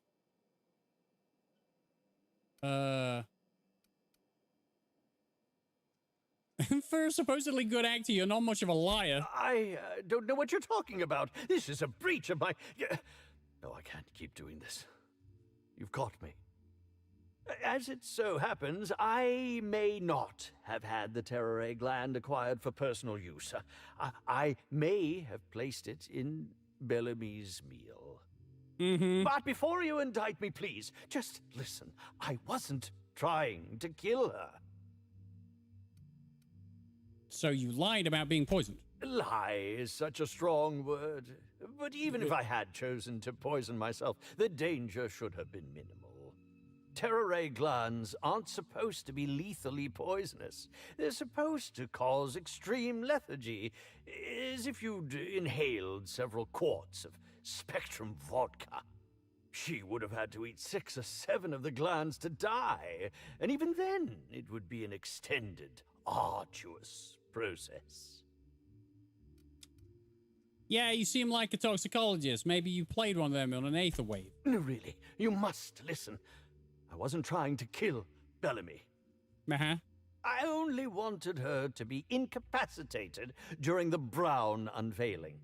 For a supposedly good actor, you're not much of a liar. I don't know what you're talking about. This is a breach of my... No, I can't keep doing this. You've caught me. As it so happens, I may not have had the Terroray gland acquired for personal use. I may have placed it in Bellamy's meal. But before you indict me, please, just listen. I wasn't trying to kill her. So you lied about being poisoned? Lie is such a strong word. But even if I had chosen to poison myself, the danger should have been minimal. Terroray glands aren't supposed to be lethally poisonous. They're supposed to cause extreme lethargy, as if you'd inhaled several quarts of Spectrum vodka. She would have had to eat 6 or 7 of the glands to die, and even then it would be an extended, arduous process. Yeah, you seem like a toxicologist. Maybe you played one of them on an aether wave. No, really, you must listen. I wasn't trying to kill Bellamy. Uh-huh. I only wanted her to be incapacitated during the Brown unveiling.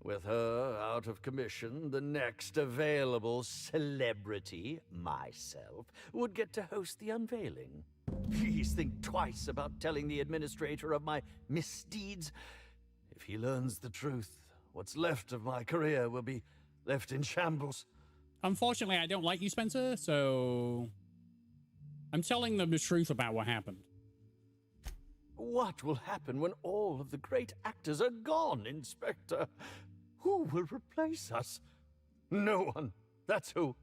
With her out of commission, the next available celebrity, myself, would get to host the unveiling. Please think twice about telling the administrator of my misdeeds. If he learns the truth, what's left of my career will be left in shambles. Unfortunately, I don't like you, Spencer, so I'm telling them the truth about what happened. What will happen when all of the great actors are gone, Inspector? Who will replace us? No one. That's who.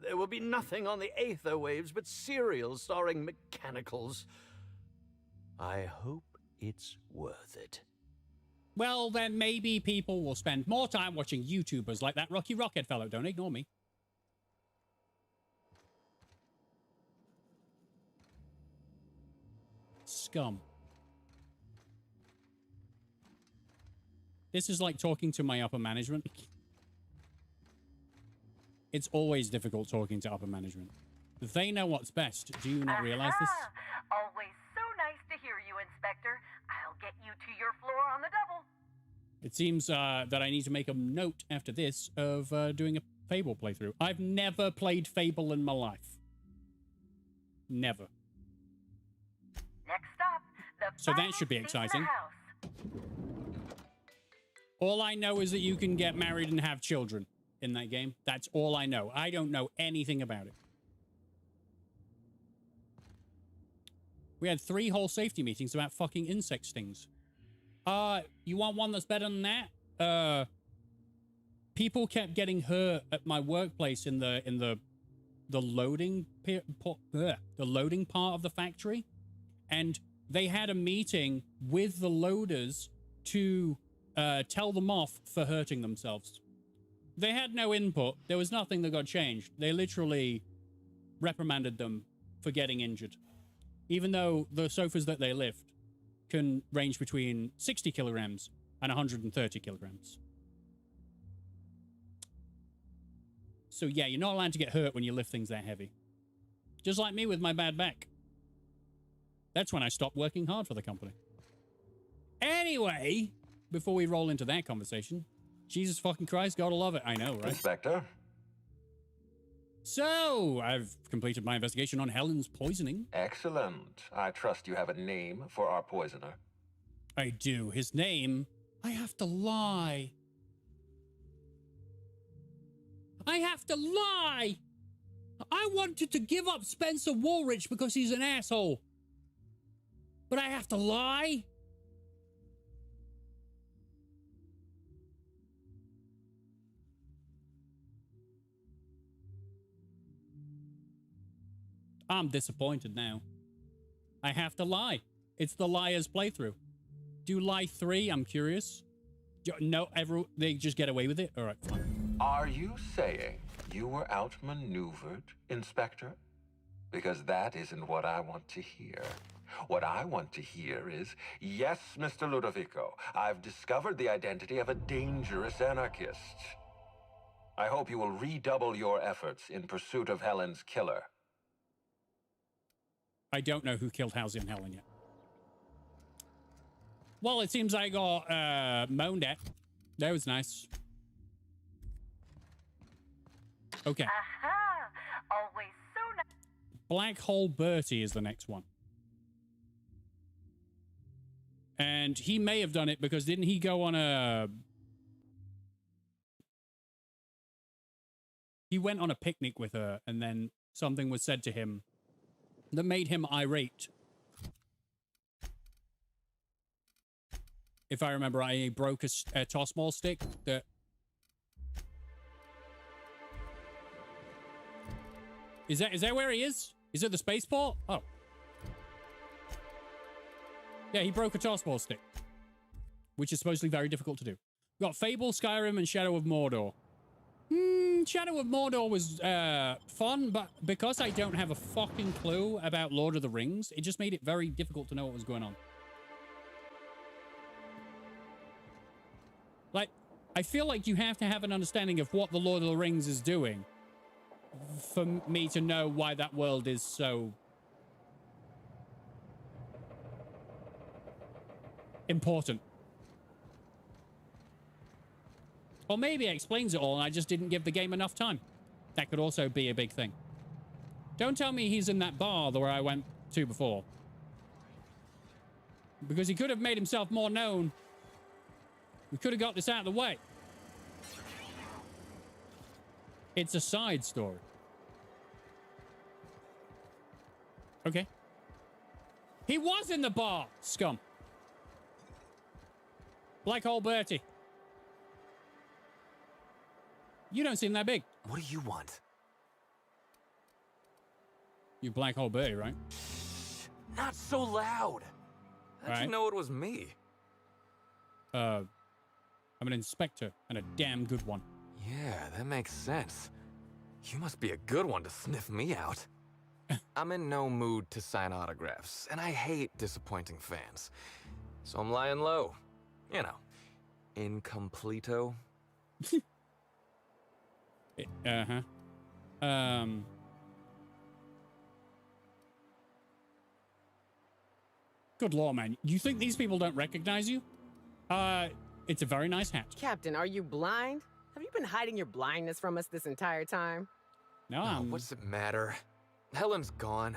There will be nothing on the aether waves but serials starring mechanicals. I hope it's worth it. Well, then maybe people will spend more time watching YouTubers like that Rockhead fellow. Don't ignore me. Scum. This is like talking to my upper management. It's always difficult talking to upper management. They know what's best. Do you not realize this? Always so nice to hear you Inspector. I'll get you to your floor on the double. It seems that I need to make a note after this of doing a Fable playthrough. I've never played Fable in my life. Never. Next stop, the So that should be exciting. house. All I know is that you can get married and have children in that game. That's all I know. I don't know anything about it. We had 3 whole safety meetings about fucking insect stings. You want one that's better than that? People kept getting hurt at my workplace in the loading the loading part of the factory, and they had a meeting with the loaders to tell them off for hurting themselves. They had no input. There was nothing that got changed. They literally reprimanded them for getting injured, even though the sofas that they lift can range between 60 kilograms and 130 kilograms. So yeah, you're not allowed to get hurt when you lift things that heavy. Just like me with my bad back. That's when I stopped working hard for the company. Anyway, before we roll into that conversation, Jesus fucking Christ, gotta love it. I know, right? Inspector? So, I've completed my investigation on Helen's poisoning. Excellent. I trust you have a name for our poisoner. I do. His name... I have to lie. I have to lie! I wanted to give up Spencer Woolrich because he's an asshole. But I have to lie? I'm disappointed now. I have to lie. It's the liar's playthrough. Do lie 3? I'm curious. No, they just get away with it? All right, fine. Are you saying you were outmaneuvered, Inspector? Because that isn't what I want to hear. What I want to hear is, yes, Mr. Ludovico, I've discovered the identity of a dangerous anarchist. I hope you will redouble your efforts in pursuit of Helen's killer. I don't know who killed Halsey and Helen yet. Well, it seems I got moaned at. That was nice. Okay. Aha! Always so nice. Black Hole Bertie is the next one. And he may have done it because didn't he go on a... He went on a picnic with her and then something was said to him that made him irate. If I remember right, he broke a toss ball stick that... Is that where he is? Is it the spaceport? Oh. Yeah, he broke a toss ball stick, which is supposedly very difficult to do. We've got Fable, Skyrim, and Shadow of Mordor. Shadow of Mordor was fun, but because I don't have a fucking clue about Lord of the Rings, it just made it very difficult to know what was going on. Like, I feel like you have to have an understanding of what the Lord of the Rings is doing for me to know why that world is so important. Or maybe it explains it all and I just didn't give the game enough time. That could also be a big thing. Don't tell me he's in that bar where I went to before. Because he could have made himself more known. We could have got this out of the way. It's a side story. Okay. He was in the bar, scum. Black Hole Bertie. You don't seem that big. What do you want? You Black Hole Bertie, right? Not so loud. How'd you know it was me? I'm an inspector, and a damn good one. Yeah, that makes sense. You must be a good one to sniff me out. I'm in no mood to sign autographs, and I hate disappointing fans. So I'm lying low. You know, incompleto. Good lord, man. You think these people don't recognize you? It's a very nice hat. Captain, are you blind? Have you been hiding your blindness from us this entire time? No, what's it matter? Helen's gone.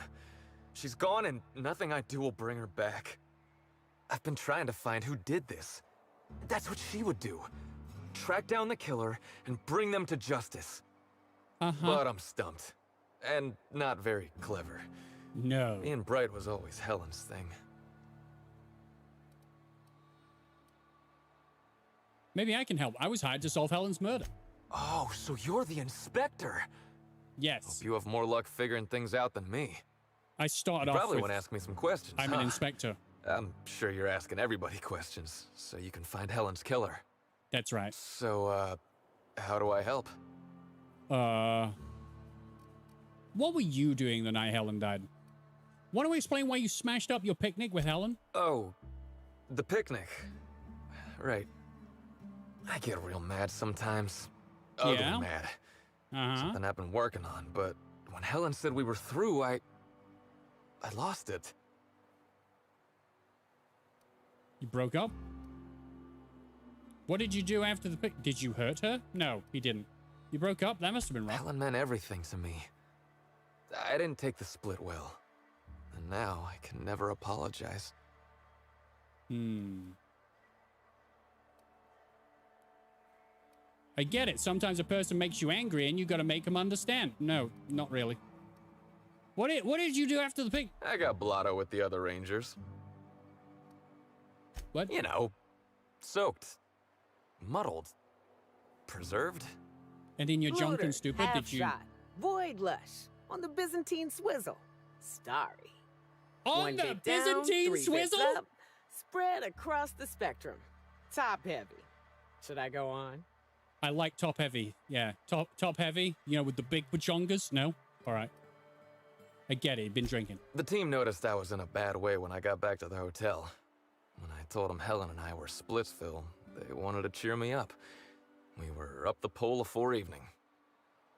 She's gone and nothing I do will bring her back. I've been trying to find who did this. That's what she would do. Track down the killer and bring them to justice. But I'm stumped. And not very clever. No. Being bright was always Helen's thing. Maybe I can help. I was hired to solve Helen's murder. Oh, so you're the inspector? Yes. Hope you have more luck figuring things out than me. I started you off probably with... want to ask me some questions, I'm an inspector. I'm sure you're asking everybody questions, so you can find Helen's killer. That's right. So, how do I help? What were you doing the night Helen died? Want to explain why you smashed up your picnic with Helen? Oh, the picnic. Right. I get real mad sometimes. Ugly mad. Something I've been working on, but when Helen said we were through, I lost it. You broke up? What did you do after the pic? Did you hurt her? No, he didn't. You broke up? That must have been rough. Helen meant everything to me. I didn't take the split well. And now I can never apologize. I get it. Sometimes a person makes you angry and you got to make them understand. No, not really. What did you do after the pic? I got blotto with the other Rangers. What? You know, soaked, muddled, preserved. And in your junk and stupid, did you... Shot. Void lush. On the Byzantine swizzle. Starry. On One the bit down, Byzantine 3 bits swizzle? up, spread across the spectrum. Top heavy. Should I go on? I like top heavy. Yeah, top heavy. You know, with the big pachongas. No? All right. I get it. You've been drinking. The team noticed I was in a bad way when I got back to the hotel. When I told them Helen and I were Splitsville, they wanted to cheer me up. We were up the pole afore evening.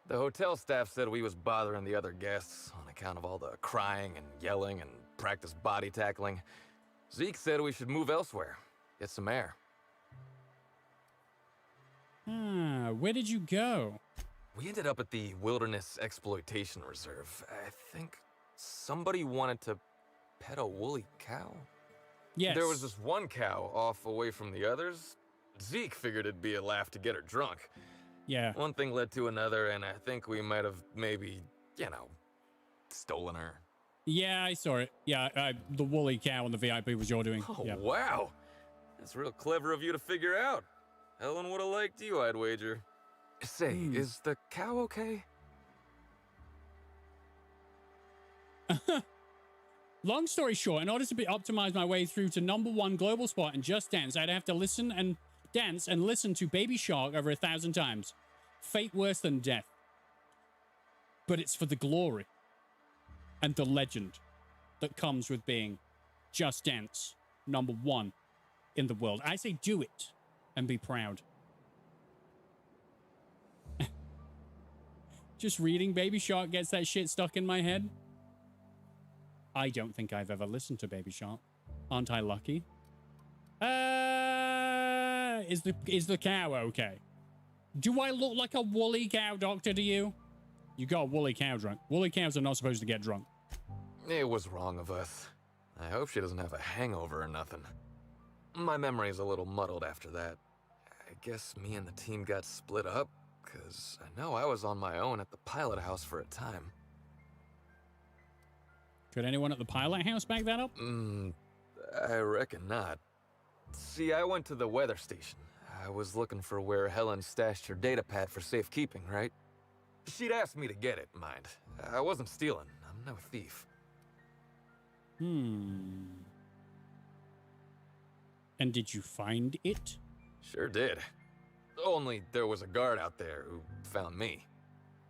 The hotel staff said we was bothering the other guests on account of all the crying and yelling and practice body tackling. Zeke said we should move elsewhere, get some air. Where did you go? We ended up at the Wilderness Exploitation Reserve. I think somebody wanted to pet a woolly cow. Yes. There was this one cow off away from the others. Zeke figured it'd be a laugh to get her drunk. Yeah. One thing led to another, and I think we might have maybe, stolen her. Yeah, I saw it. Yeah, the woolly cow on the VIP was your doing. Oh, yeah. Wow. That's real clever of you to figure out. Helen would have liked you, I'd wager. Say, is the cow okay? Long story short, in order to optimize my way through to #1 global spot in Just Dance, I'd have to listen and dance and listen to Baby Shark over 1,000 times. Fate worse than death. But it's for the glory and the legend that comes with being Just Dance #1 in the world. I say do it and be proud. Just reading Baby Shark gets that shit stuck in my head. I don't think I've ever listened to Baby Shark. Aren't I lucky? Is the cow okay? Do I look like a woolly cow, doctor, to you? You got a woolly cow drunk. Woolly cows are not supposed to get drunk. It was wrong of us. I hope she doesn't have a hangover or nothing. My memory's a little muddled after that. I guess me and the team got split up, because I know I was on my own at the pilot house for a time. Could anyone at the pilot house back that up? I reckon not. See, I went to the weather station. I was looking for where Helen stashed her data pad for safekeeping, right? She'd asked me to get it, mind. I wasn't stealing. I'm no thief. And did you find it? Sure did. Only there was a guard out there who found me.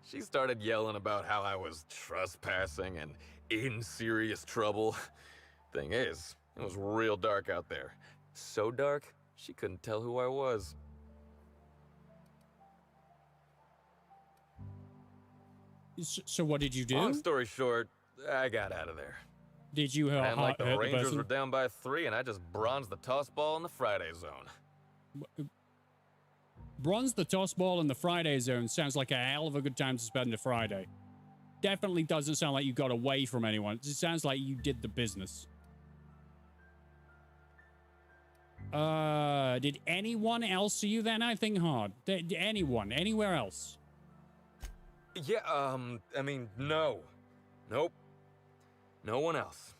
She started yelling about how I was trespassing and in serious trouble. Thing is, it was real dark out there. So dark, she couldn't tell who I was. So what did you do? Long story short, I got out of there. Did you hurt, And like the hurt Rangers person? were down by 3, and I just bronzed the toss ball in the Friday zone. Bronze the toss ball in the Friday zone sounds like a hell of a good time to spend a Friday. Definitely doesn't sound like you got away from anyone. It sounds like you did the business. Did anyone else see you that night? Think hard. Did anyone? Anywhere else? Yeah, I mean, no. Nope. No one else.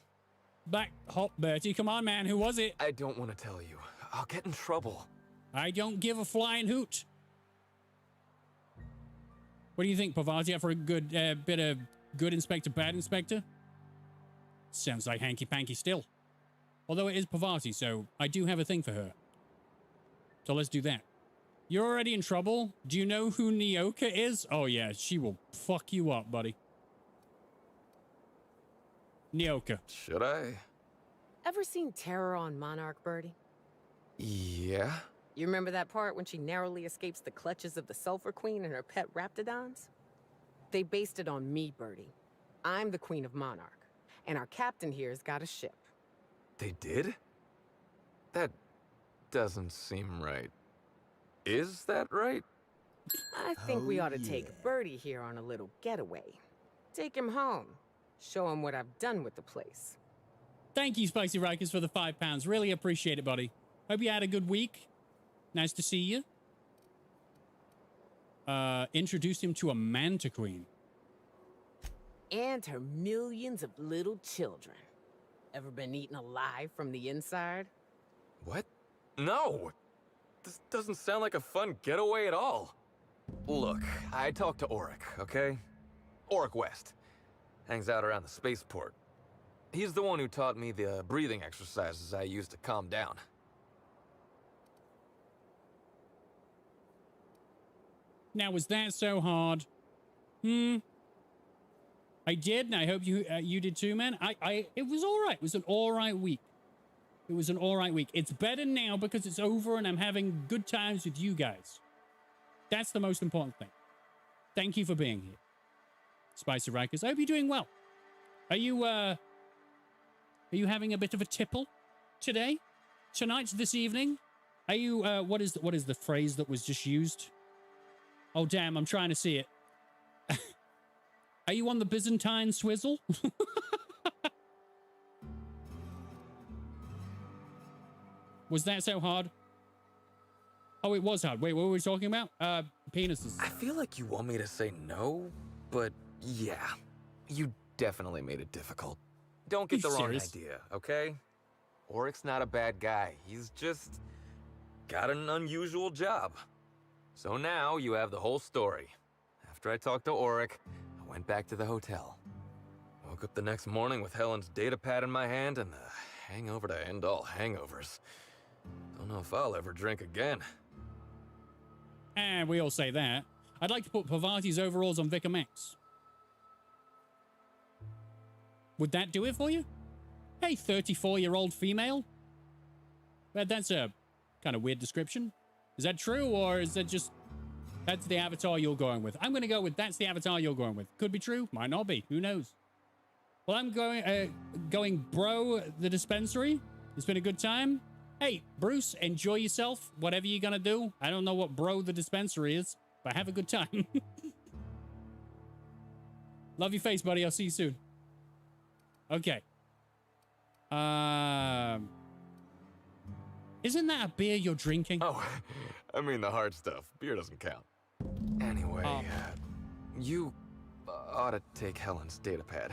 Back hop, Bertie. Come on, man. Who was it? I don't want to tell you. I'll get in trouble. I don't give a flying hoot. What do you think, Pavati, for a good bit of good inspector, bad inspector? Sounds like hanky-panky still. Although it is Pavati, so I do have a thing for her. So let's do that. You're already in trouble? Do you know who Nyoka is? Oh yeah, she will fuck you up, buddy. Nyoka. Should I? Ever seen Terror on Monarch, Birdie? Yeah. You remember that part when she narrowly escapes the clutches of the Sulphur Queen and her pet Raptidons? They based it on me, Birdie. I'm the Queen of Monarch, and our captain here's got a ship. They did? That doesn't seem right. Is that right? I think we ought to take Birdie here on a little getaway. Take him home. Show him what I've done with the place. Thank you, Spicy Rikers, for the £5. Really appreciate it, buddy. Hope you had a good week. Nice to see you. Introduced him to a Manta Queen. And her millions of little children. Ever been eaten alive from the inside? What? No! This doesn't sound like a fun getaway at all. Look, I talked to Auric, okay? Auric West. Hangs out around the spaceport. He's the one who taught me the breathing exercises I use to calm down. Now, was that so hard? I did, and I hope you did too, man. It was all right. It was an all right week. It was an all right week. It's better now because it's over and I'm having good times with you guys. That's the most important thing. Thank you for being here. Spicy Rikers, I hope you're doing well. Are you having a bit of a tipple today? Tonight, this evening? Are you, what is the phrase that was just used? Oh, damn, I'm trying to see it. Are you on the Byzantine swizzle? Was that so hard? Oh, it was hard. Wait, what were we talking about? Penises. I feel like you want me to say no, but yeah. You definitely made it difficult. Don't get the wrong idea, okay? Auric's not a bad guy. He's just got an unusual job. So now you have the whole story. After I talked to Auric, I went back to the hotel. Woke up the next morning with Helen's data pad in my hand and the hangover to end all hangovers. Don't know if I'll ever drink again. And we all say that. I'd like to put Pavati's overalls on Vicar Max. Would that do it for you? Hey, 34-year-old female? But that's a kind of weird description. Is that true, or is that just... That's the avatar you're going with? I'm going to go with that's the avatar you're going with. Could be true, might not be. Who knows? Well, I'm going bro the dispensary. It's been a good time. Hey, Bruce, enjoy yourself, whatever you're going to do. I don't know what bro the dispensary is, but have a good time. Love your face, buddy. I'll see you soon. Okay. Isn't that a beer you're drinking? Oh, I mean the hard stuff. Beer doesn't count. Anyway, you ought to take Helen's data pad.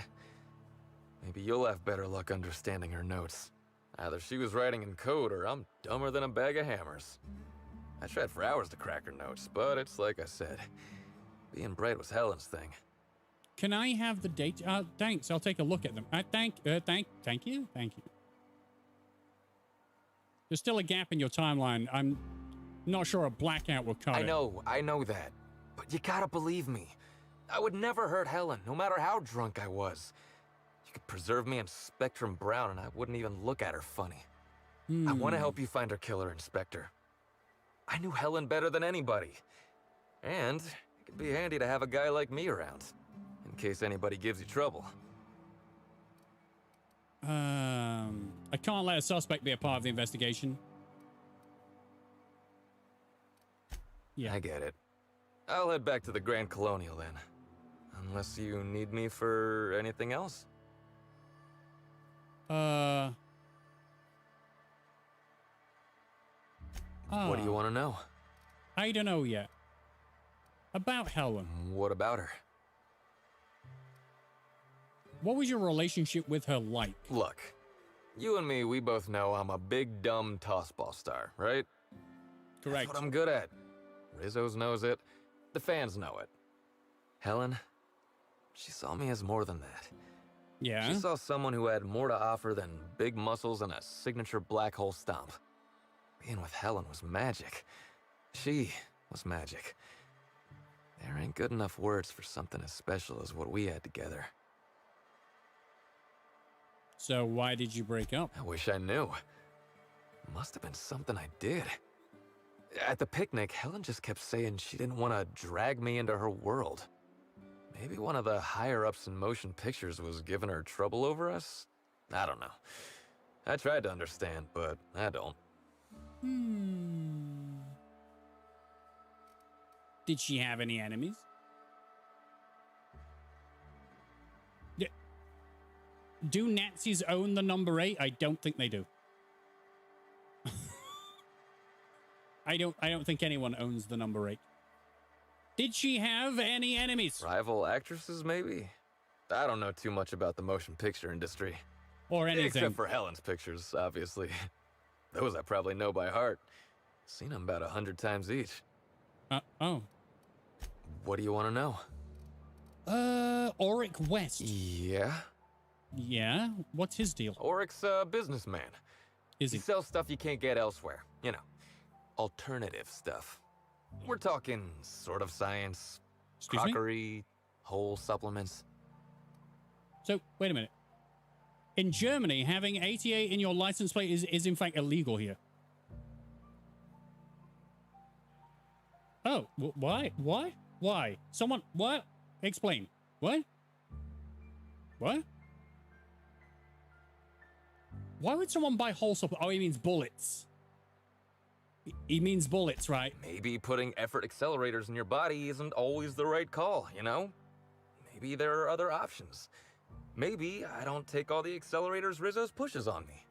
Maybe you'll have better luck understanding her notes. Either she was writing in code or I'm dumber than a bag of hammers. I tried for hours to crack her notes, but it's like I said. Being bright was Helen's thing. Can I have the date? Thanks. I'll take a look at them. Thank you. There's still a gap in your timeline. I'm not sure a blackout will cut it. I know that. But you gotta believe me. I would never hurt Helen, no matter how drunk I was. You could preserve me in Spectrum Brown and I wouldn't even look at her funny. I want to help you find her killer, Inspector. I knew Helen better than anybody. And it could be handy to have a guy like me around, in case anybody gives you trouble. I can't let a suspect be a part of the investigation. Yeah. I get it. I'll head back to the Grand Colonial then. Unless you need me for anything else? What do you want to know? I don't know yet. About Helen. What about her? What was your relationship with her like? Look, you and me, we both know I'm a big, dumb tossball star, right? Correct. That's what I'm good at. Rizzo's knows it. The fans know it. Helen, she saw me as more than that. Yeah? She saw someone who had more to offer than big muscles and a signature black hole stomp. Being with Helen was magic. She was magic. There ain't good enough words for something as special as what we had together. So why did you break up? I wish I knew. Must have been something I did. At the picnic, Helen just kept saying she didn't want to drag me into her world. Maybe one of the higher-ups in motion pictures was giving her trouble over us? I don't know. I tried to understand, but I don't. Did she have any enemies? Do Nazis own the number 8? I don't think they do. I don't think anyone owns the number 8. Did she have any enemies? Rival actresses, maybe? I don't know too much about the motion picture industry. Or anything. Except for Helen's pictures, obviously. Those I probably know by heart. Seen them about 100 times each. Oh. What do you want to know? Auric West. Yeah? Yeah? What's his deal? Auric's a businessman. Is he? He sells stuff you can't get elsewhere. You know, alternative stuff. We're talking sort of science, crockery, whole supplements. So, wait a minute. In Germany, having 88 in your license plate is in fact illegal here. Oh, why? Why? Why? Someone, what? Explain. What? What? Why would someone buy whole supply? Oh, he means bullets. He means bullets, right? Maybe putting effort accelerators in your body isn't always the right call, you know? Maybe there are other options. Maybe I don't take all the accelerators Rizzo's pushes on me.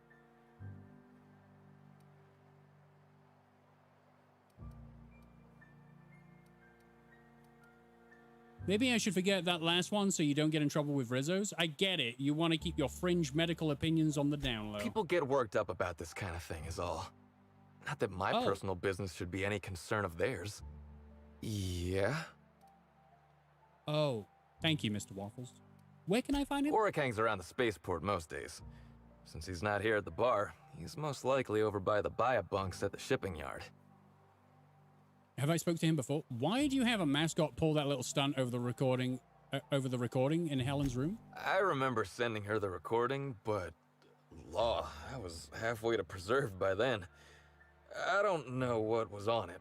Maybe I should forget that last one so you don't get in trouble with Rizzo's. I get it. You want to keep your fringe medical opinions on the down low. People get worked up about this kind of thing is all. Not that my personal business should be any concern of theirs. Yeah? Oh, thank you, Mr. Waffles. Where can I find him? Auric hangs around the spaceport most days. Since he's not here at the bar, he's most likely over by the buy-up bunks at the shipping yard. Have I spoke to him before? Why do you have a mascot pull that little stunt over the recording in Helen's room? I remember sending her the recording, but law, I was halfway to preserved by then. I don't know what was on it.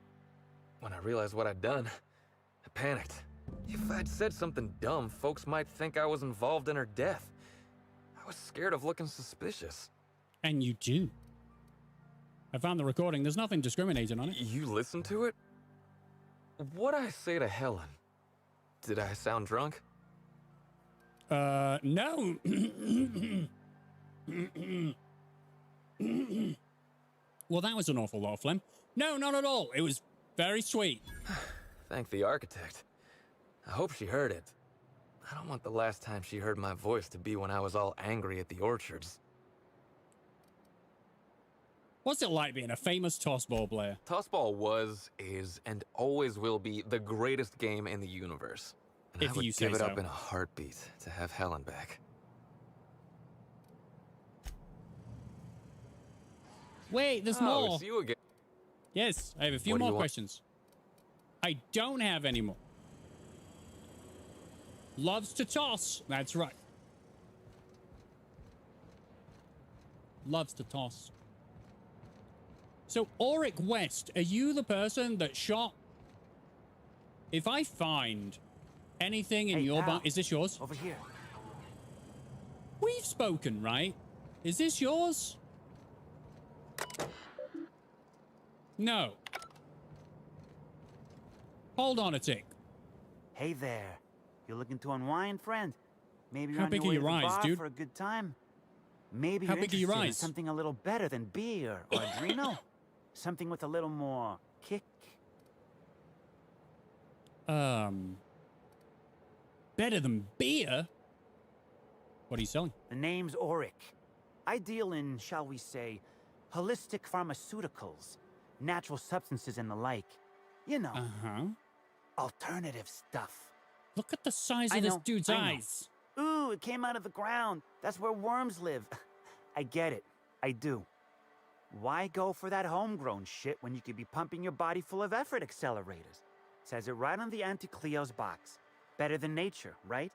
When I realized what I'd done, I panicked. If I'd said something dumb, folks might think I was involved in her death. I was scared of looking suspicious. And you do. I found the recording. There's nothing discriminating on it. You listened to it? What'd I say to Helen? Did I sound drunk? No. Well, that was an awful lot of phlegm. No, not at all. It was very sweet. Thank the architect. I hope she heard it. I don't want the last time she heard my voice to be when I was all angry at the orchards. What's it like being a famous tossball player? Tossball was, is, and always will be the greatest game in the universe. And If I would you say give it so. up in a heartbeat to have Helen back. Wait, there's Oh, more. it's you again. Yes, I have a few What do more you want? questions. I don't have any more. Loves to toss. That's right. Loves to toss. So, Auric West, are you the person that shot? If I find anything in your bunk, is this yours? Over here. We've spoken, right? Is this yours? No. Hold on a tick. Hey there. You looking to unwind, friend? Maybe you're How on big your are way your to the eyes, bar dude? for a good time. Maybe How you're big are your interested in eyes? something a little better than beer or Adreno. Something with a little more kick. Better than beer? What are you selling? The name's Auric. I deal in, shall we say, holistic pharmaceuticals, natural substances and the like. You know. Uh-huh. Alternative stuff. Look at the size of this dude's eyes. Ooh, it came out of the ground. That's where worms live. I get it. I do. Why go for that homegrown shit when you could be pumping your body full of effort accelerators? Says it right on the Anti-Cleo's box. Better than nature, right?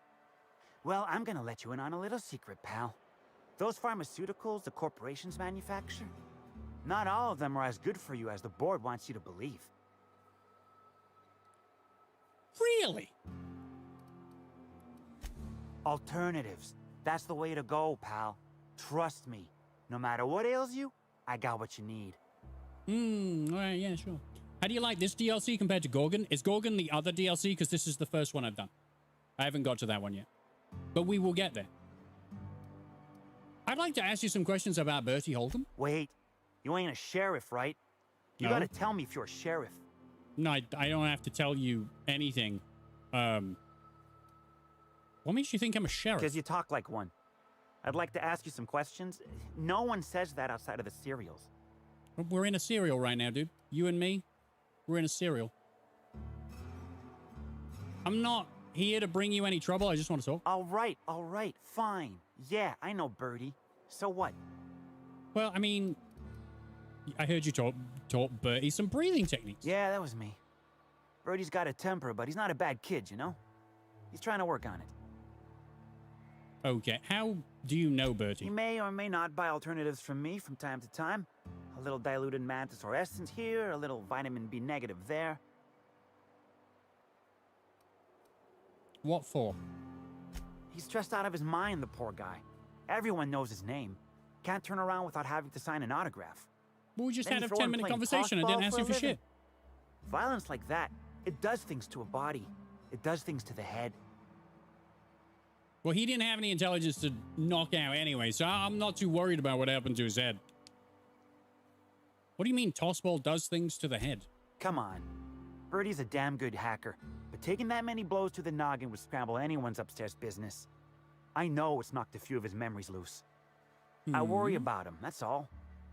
Well, I'm gonna let you in on a little secret, pal. Those pharmaceuticals the corporations manufacture, not all of them are as good for you as the board wants you to believe. Really? Alternatives. That's the way to go, pal. Trust me. No matter what ails you, I got what you need. Alright, yeah, sure. How do you like this DLC compared to Gorgon? Is Gorgon the other DLC? Because this is the first one I've done. I haven't got to that one yet. But we will get there. I'd like to ask you some questions about Bertie Holcomb. Wait. You ain't a sheriff, right? You No. gotta tell me if you're a sheriff. No, I don't have to tell you anything. What makes you think I'm a sheriff? Because you talk like one. I'd like to ask you some questions. No one says that outside of the serials. We're in a serial right now, dude. You and me, we're in a serial. I'm not here to bring you any trouble. I just want to talk. All right, fine. Yeah, I know Bertie. So what? Well, I mean, I heard you taught Bertie some breathing techniques. Yeah, that was me. Bertie's got a temper, but he's not a bad kid, you know? He's trying to work on it. Okay, how do you know Bertie? He may or may not buy alternatives from me from time to time. A little diluted mantis or essence here, a little vitamin B negative there. What for? He's stressed out of his mind, the poor guy. Everyone knows his name. Can't turn around without having to sign an autograph. Well, we just Then had a you throw in 10-minute playing conversation and didn't tossball ask you for living. shit. Violence like that, it does things to a body. It does things to the head. Well, he didn't have any intelligence to knock out anyway, so I'm not too worried about what happened to his head. What do you mean tossball does things to the head? Come on. Bertie's a damn good hacker, but taking that many blows to the noggin would scramble anyone's upstairs business. I know it's knocked a few of his memories loose. I worry about him, that's all.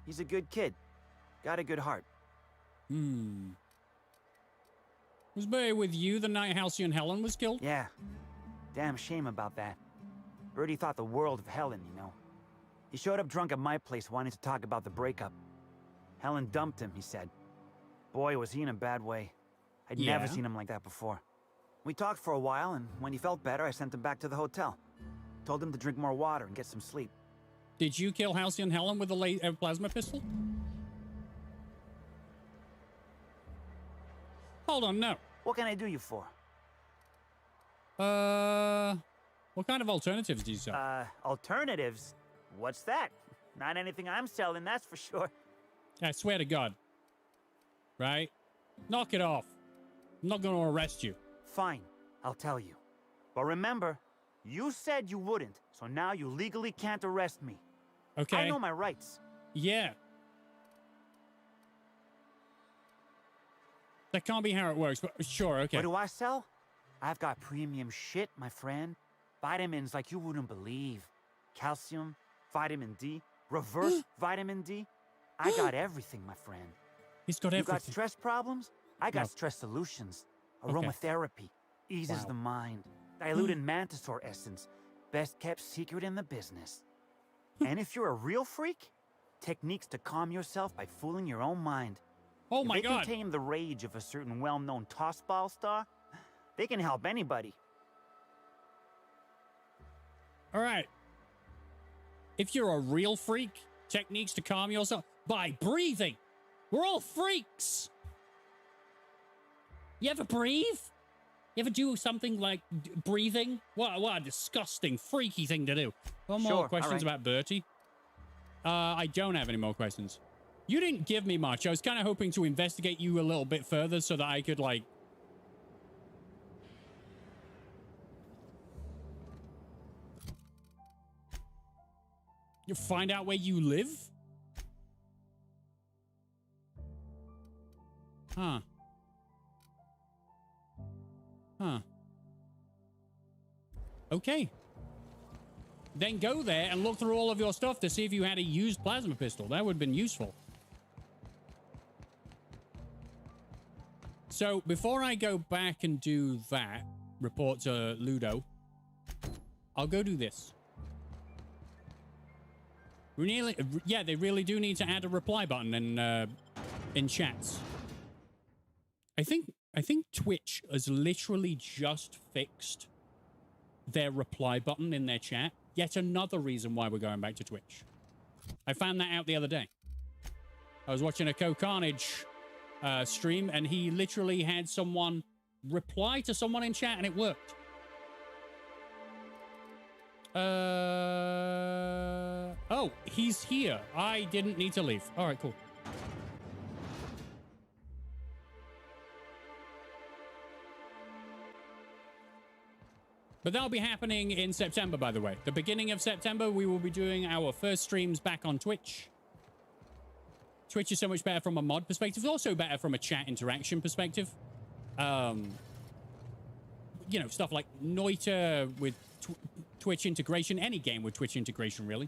He's a good kid. Got a good heart. Was Bertie with you the night Halcyon Helen was killed? Yeah. Damn shame about that. Bertie thought the world of Helen, you know. He showed up drunk at my place wanting to talk about the breakup. Helen dumped him, he said. Boy, was he in a bad way. I'd never seen him like that before. We talked for a while, and when he felt better, I sent him back to the hotel. Told him to drink more water and get some sleep. Did you kill Halcyon Helen with a plasma pistol? Hold on, no. What can I do you for? What kind of alternatives do you sell? Alternatives? What's that? Not anything I'm selling, that's for sure. I swear to God. Right? Knock it off. I'm not going to arrest you. Fine, I'll tell you. But remember, you said you wouldn't, so now you legally can't arrest me. Okay. I know my rights. Yeah. That can't be how it works, but sure, okay. What do I sell? I've got premium shit, my friend. Vitamins like you wouldn't believe. Calcium, vitamin D, reverse vitamin D. I got everything, my friend. He's got everything. You got stress problems? I got stress solutions. Okay. Aromatherapy eases the mind. Diluted mantis or essence. Best kept secret in the business. And if you're a real freak, techniques to calm yourself by fooling your own mind. Oh my God. God. They can tame the rage of a certain well-known tossball star. They can help anybody. All right. If you're a real freak, techniques to calm yourself by breathing. We're all freaks. You ever breathe? You ever do something like breathing? What a disgusting, freaky thing to do. One more Sure, questions all right. about Bertie. I don't have any more questions. You didn't give me much. I was kind of hoping to investigate you a little bit further so that I could, like... You find out where you live? Huh. Huh. Okay. Then go there and look through all of your stuff to see if you had a used plasma pistol. That would have been useful. So, before I go back and do that, report to Ludo, I'll go do this. Really, yeah, they really do need to add a reply button in chats. I think Twitch has literally just fixed their reply button in their chat. Yet another reason why we're going back to Twitch. I found that out the other day. I was watching a Co-Carnage stream, and he literally had someone reply to someone in chat, and it worked. Oh, he's here. I didn't need to leave. All right, cool. But that'll be happening in September, by the way. The beginning of September, we will be doing our first streams back on Twitch. Twitch is so much better from a mod perspective. It's also better from a chat interaction perspective. You know, stuff like Noita with Twitch integration. Any game with Twitch integration, really.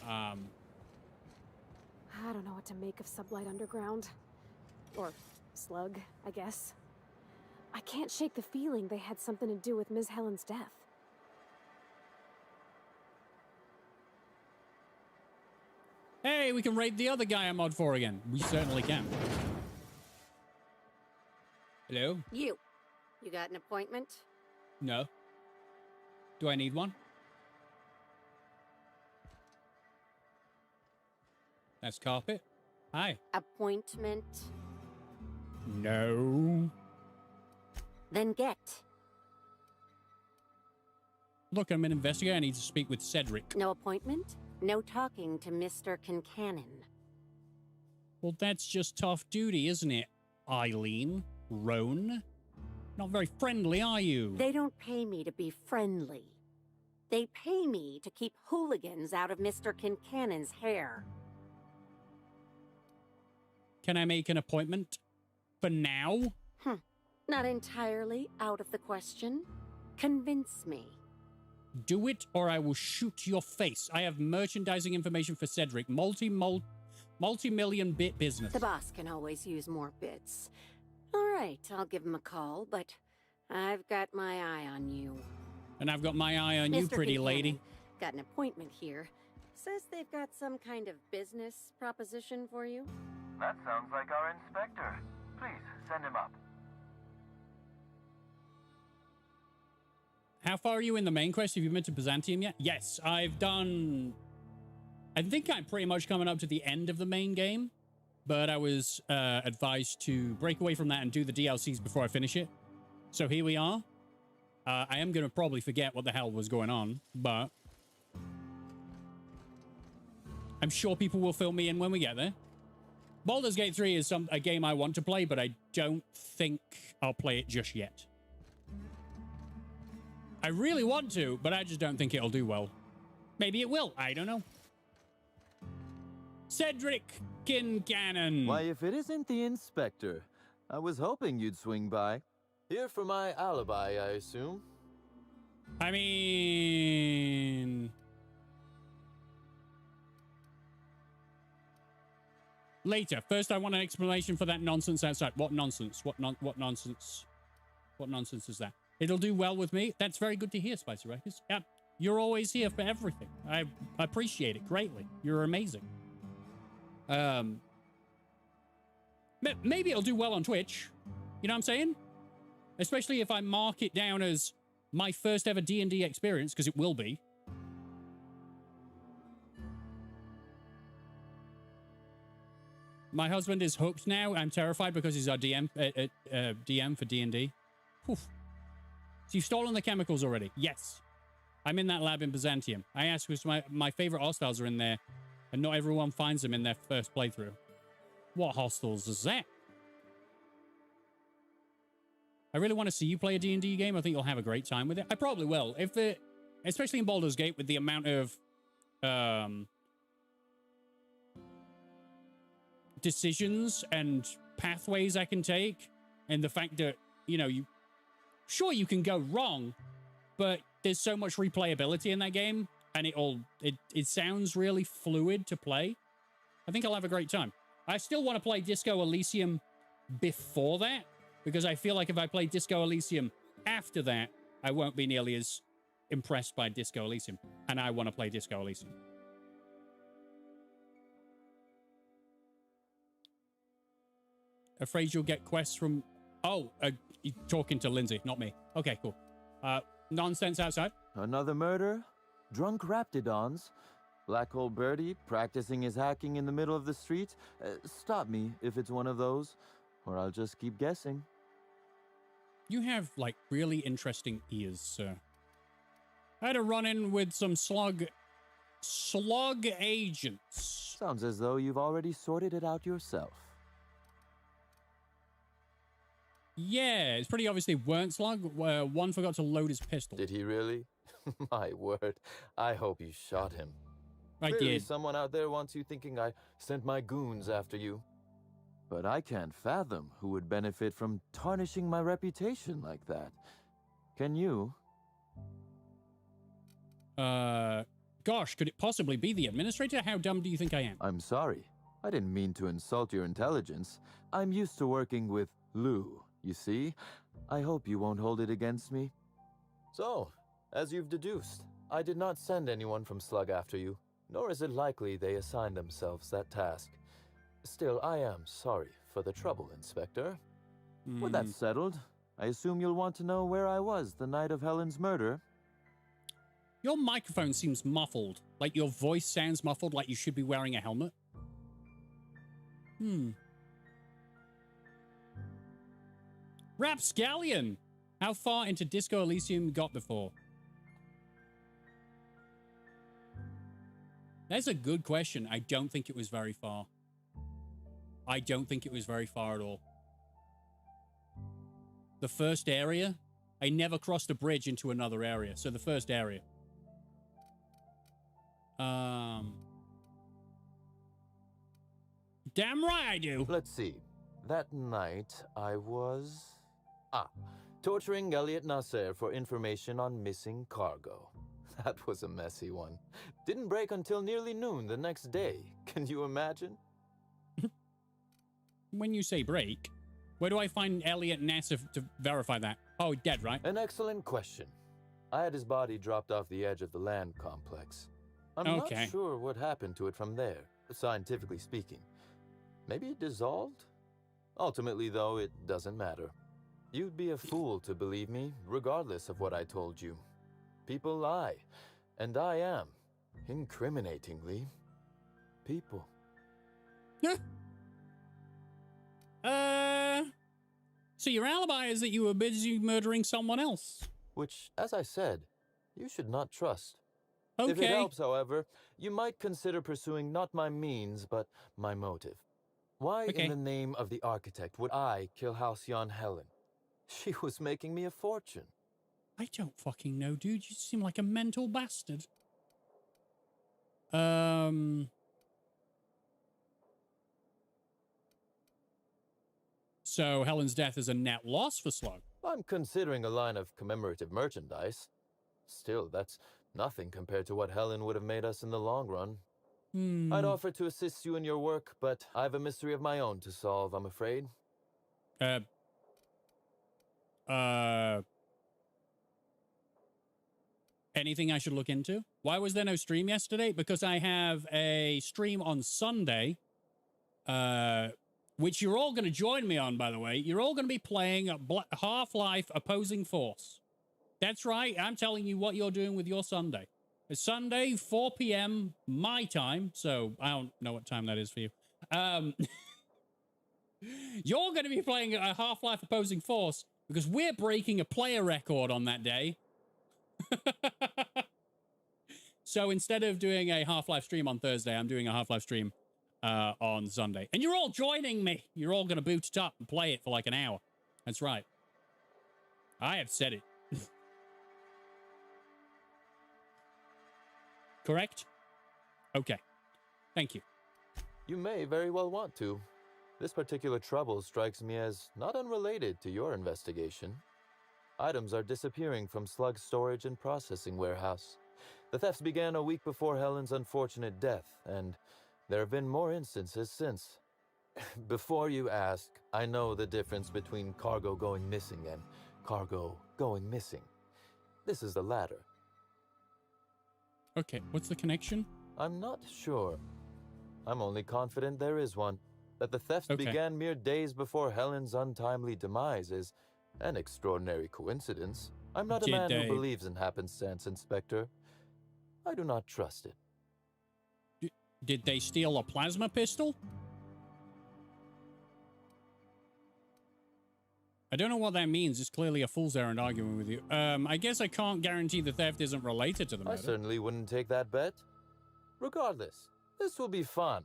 I don't know what to make of Sublight Underground. Or Slug, I guess. I can't shake the feeling they had something to do with Ms. Helen's death. Hey, we can raid the other guy I'm mod for again. We certainly can. Hello? You got an appointment? No. Do I need one? That's carpet. Hi. Appointment? No. Then get. Look, I'm an investigator. I need to speak with Cedric. No appointment? No talking to Mr. Kincannon. Well, that's just tough duty, isn't it, Eileen? Roan? Not very friendly, are you? They don't pay me to be friendly. They pay me to keep hooligans out of Mr. Kincannon's hair. Can I make an appointment? For now? Not entirely out of the question. Convince me. Do it, or I will shoot your face. I have merchandising information for Cedric. Multi-million bit business. The boss can always use more bits. All right, I'll give him a call, but I've got my eye on you. And I've got my eye on you, pretty lady. Got an appointment here. Says they've got some kind of business proposition for you. That sounds like our inspector. Please, send him up. How far are you in the main quest? Have you been to Byzantium yet? Yes, I've done... I think I'm pretty much coming up to the end of the main game, but I was advised to break away from that and do the DLCs before I finish it. So here we are. I am going to probably forget what the hell was going on, but I'm sure people will fill me in when we get there. Baldur's Gate 3 is a game I want to play, but I don't think I'll play it just yet. I really want to, but I just don't think it'll do well. Maybe it will. I don't know. Cedric Kincannon. Why, if it isn't the inspector, I was hoping you'd swing by. Here for my alibi, I assume. I mean... Later. First, I want an explanation for that nonsense outside. What nonsense? What nonsense? What nonsense is that? It'll do well with me. That's very good to hear, Spicy Records. Yeah, you're always here for everything. I appreciate it greatly. You're amazing. Maybe it'll do well on Twitch. You know what I'm saying? Especially if I mark it down as my first ever D&D experience, because it will be. My husband is hooked now. I'm terrified because he's our DM for D&D. So you've stolen the chemicals already? Yes. I'm in that lab in Byzantium. I asked because my favorite hostiles are in there, and not everyone finds them in their first playthrough. What hostiles is that? I really want to see you play a D&D game. I think you'll have a great time with it. I probably will. Especially in Baldur's Gate, with the amount of decisions and pathways I can take, and the fact that, you know, you can go wrong, but there's so much replayability in that game, and it sounds really fluid to play. I think I'll have a great time. I still want to play Disco Elysium before that, because I feel like if I play Disco Elysium after that, I won't be nearly as impressed by Disco Elysium, and I want to play Disco Elysium. Afraid you'll get quests from... Oh, you're talking to Lindsay, not me. Okay, cool. Nonsense outside. Another murder? Drunk Raptidons? Black Hole Birdie practicing his hacking in the middle of the street? Stop me if it's one of those, or I'll just keep guessing. You have, like, really interesting ears, sir. I had a run-in with some slug agents. Sounds as though you've already sorted it out yourself. Yeah, it's pretty obvious they weren't slug. One forgot to load his pistol. Did he really? My word. I hope you shot him. I Clearly did. Someone out there wants you thinking I sent my goons after you. But I can't fathom who would benefit from tarnishing my reputation like that. Can you? Gosh, could it possibly be the administrator? How dumb do you think I am? I'm sorry. I didn't mean to insult your intelligence. I'm used to working with Lou, you see. I hope you won't hold it against me. So, as you've deduced, I did not send anyone from Slug after you, nor is it likely they assigned themselves that task. Still, I am sorry for the trouble, Inspector. With that settled, I assume you'll want to know where I was the night of Helen's murder. Your microphone seems muffled. Like your voice sounds muffled, like you should be wearing a helmet. Rapscallion! How far into Disco Elysium you got before? That's a good question. I don't think it was very far. I don't think it was very far at all. The first area? I never crossed a bridge into another area. So the first area. Damn right I do. Let's see. That night, I was... torturing Elliot Nasser for information on missing cargo. That was a messy one. Didn't break until nearly noon the next day. Can you imagine? When you say break, where do I find Elliot Nasser to verify that? Oh, dead, right? An excellent question. I had his body dropped off the edge of the land complex. I'm not sure what happened to it from there, scientifically speaking. Maybe it dissolved? Ultimately, though, it doesn't matter. You'd be a fool to believe me, regardless of what I told you. People lie, and I am, incriminatingly, people. So your alibi is that you were busy murdering someone else? Which, as I said, you should not trust. Okay. If it helps, however, you might consider pursuing not my means, but my motive. Why in the name of the architect would I kill Halcyon Helen? She was making me a fortune. I don't fucking know, dude. You seem like a mental bastard. So Helen's death is a net loss for Slug. I'm considering a line of commemorative merchandise. Still, that's nothing compared to what Helen would have made us in the long run. I'd offer to assist you in your work, but I have a mystery of my own to solve, I'm afraid. Anything I should look into? Why was there no stream yesterday? Because I have a stream on Sunday, which you're all going to join me on, by the way. You're all going to be playing Half-Life Opposing Force. That's right. I'm telling you what you're doing with your Sunday. It's Sunday, 4 p.m. my time, so I don't know what time that is for you. You're going to be playing a Half-Life Opposing Force because we're breaking a player record on that day. So instead of doing a Half-Life stream on Thursday, I'm doing a Half-Life stream on Sunday. And you're all joining me. You're all going to boot it up and play it for like an hour. That's right. I have said it. Correct? Okay. Thank you. You may very well want to. This particular trouble strikes me as not unrelated to your investigation. Items are disappearing from Slug's storage and processing warehouse. The thefts began a week before Helen's unfortunate death, and there have been more instances since. Before you ask, I know the difference between cargo going missing and cargo going missing. This is the latter. Okay, what's the connection? I'm not sure. I'm only confident there is one. That the thefts began mere days before Helen's untimely demise is an extraordinary coincidence. I'm not a man who believes in happenstance, Inspector. I do not trust it. Did they steal a plasma pistol? I don't know what that means. It's clearly a fool's errand arguing with you. I guess I can't guarantee the theft isn't related to the murder. I certainly wouldn't take that bet. Regardless, this will be fun.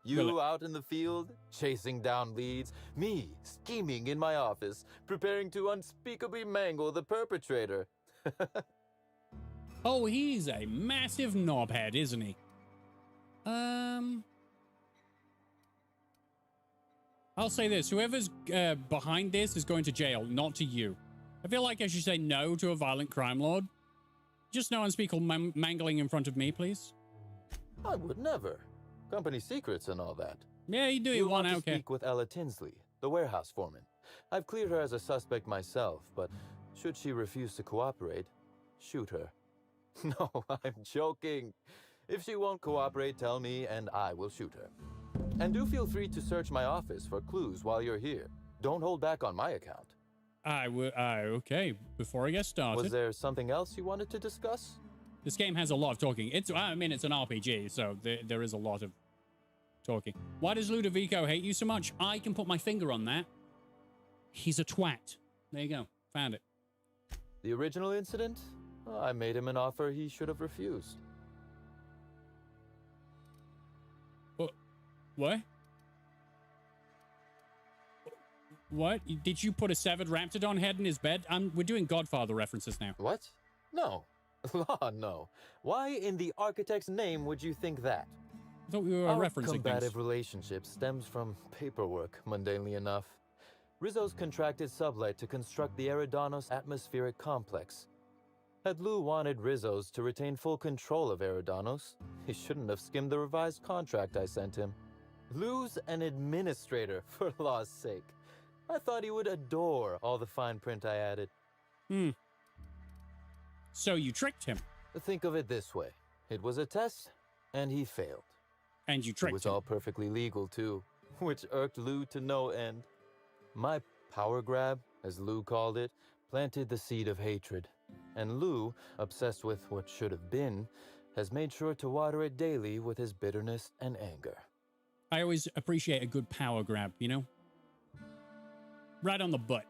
You out in the field, chasing down leads. Me, scheming in my office, preparing to unspeakably mangle the perpetrator. Oh, he's a massive knobhead, isn't he? I'll say this. Whoever's behind this is going to jail, not to you. I feel like I should say no to a violent crime lord. Just no unspeakable mangling in front of me, please. I would never. Company secrets and all that. Yeah, you do. You want to speak with Ella Tinsley, the warehouse foreman. I've cleared her as a suspect myself, but should she refuse to cooperate, shoot her. No, I'm joking. If she won't cooperate, tell me and I will shoot her. And do feel free to search my office for clues while you're here. Don't hold back on my account. Okay, before I get started. Was there something else you wanted to discuss? This game has a lot of talking. I mean, it's an RPG, so there is a lot of talking. Why does Ludovico hate you so much? I can put my finger on that. He's a twat. There you go. Found it. The original incident? I made him an offer he should have refused. What? What? Did you put a severed raptidon head in his bed? We're doing Godfather references now. What? No. Law, no. Why in the architect's name would you think that? I thought we were referencing things. Our combative relationship stems from paperwork, mundanely enough. Rizzo's contracted Sublight to construct the Eridanos atmospheric complex. Had Lou wanted Rizzo's to retain full control of Eridanos, he shouldn't have skimmed the revised contract I sent him. Lou's an administrator, for law's sake. I thought he would adore all the fine print I added. So you tricked him? Think of it this way. It was a test, and he failed. And you tricked him? It was all perfectly legal, too, which irked Lou to no end. My power grab, as Lou called it, planted the seed of hatred. And Lou, obsessed with what should have been, has made sure to water it daily with his bitterness and anger. I always appreciate a good power grab, you know? Right on the butt.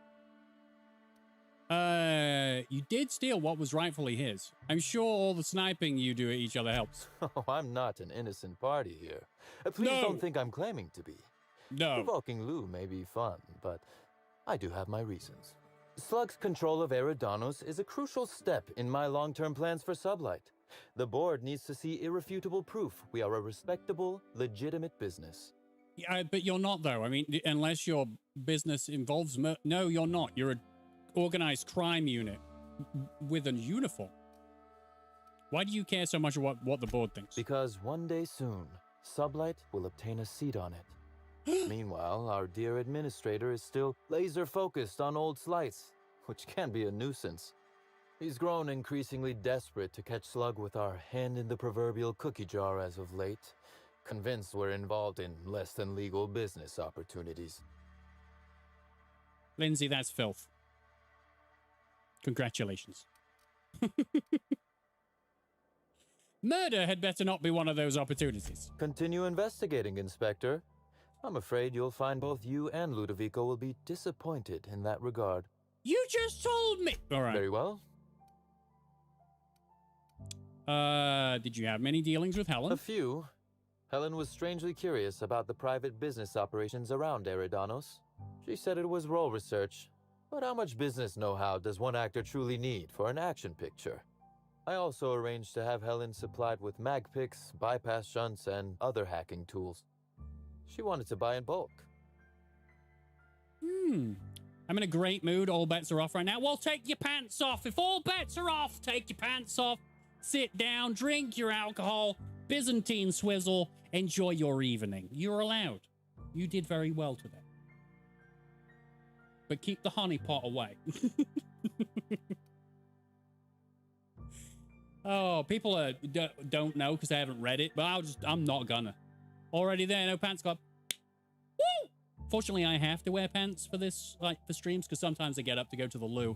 You did steal what was rightfully his. I'm sure all the sniping you do at each other helps. Oh, I'm not an innocent party here. Please don't think I'm claiming to be. No. Provoking Lou may be fun, but I do have my reasons. Slug's control of Eridanos is a crucial step in my long-term plans for Sublight. The board needs to see irrefutable proof we are a respectable, legitimate business. Yeah, but you're not, though. I mean, unless your business involves... No, you're not. You're an organized crime unit with a uniform. Why do you care so much what the board thinks? Because one day soon, Sublight will obtain a seat on it. Meanwhile, our dear administrator is still laser-focused on old slights, which can be a nuisance. He's grown increasingly desperate to catch Slug with our hand in the proverbial cookie jar as of late, convinced we're involved in less than legal business opportunities. Lindsay, that's filth. Congratulations. Murder had better not be one of those opportunities. Continue investigating, Inspector. I'm afraid you'll find both you and Ludovico will be disappointed in that regard. You just told me! All right. Very well. Did you have many dealings with Helen? A few. Helen was strangely curious about the private business operations around Eridanos. She said it was role research, but how much business know-how does one actor truly need for an action picture? I also arranged to have Helen supplied with mag picks, bypass shunts, and other hacking tools. She wanted to buy in bulk. I'm in a great mood. All bets are off right now. Well, take your pants off. If all bets are off, take your pants off. Sit down, drink your alcohol, Byzantine swizzle, enjoy your evening. You're allowed. You did very well today. But keep the honey pot away. Oh, people don't know because they haven't read it, but I'm not gonna. Already there, no pants club. Woo! Fortunately, I have to wear pants for this, like, for streams, because sometimes I get up to go to the loo.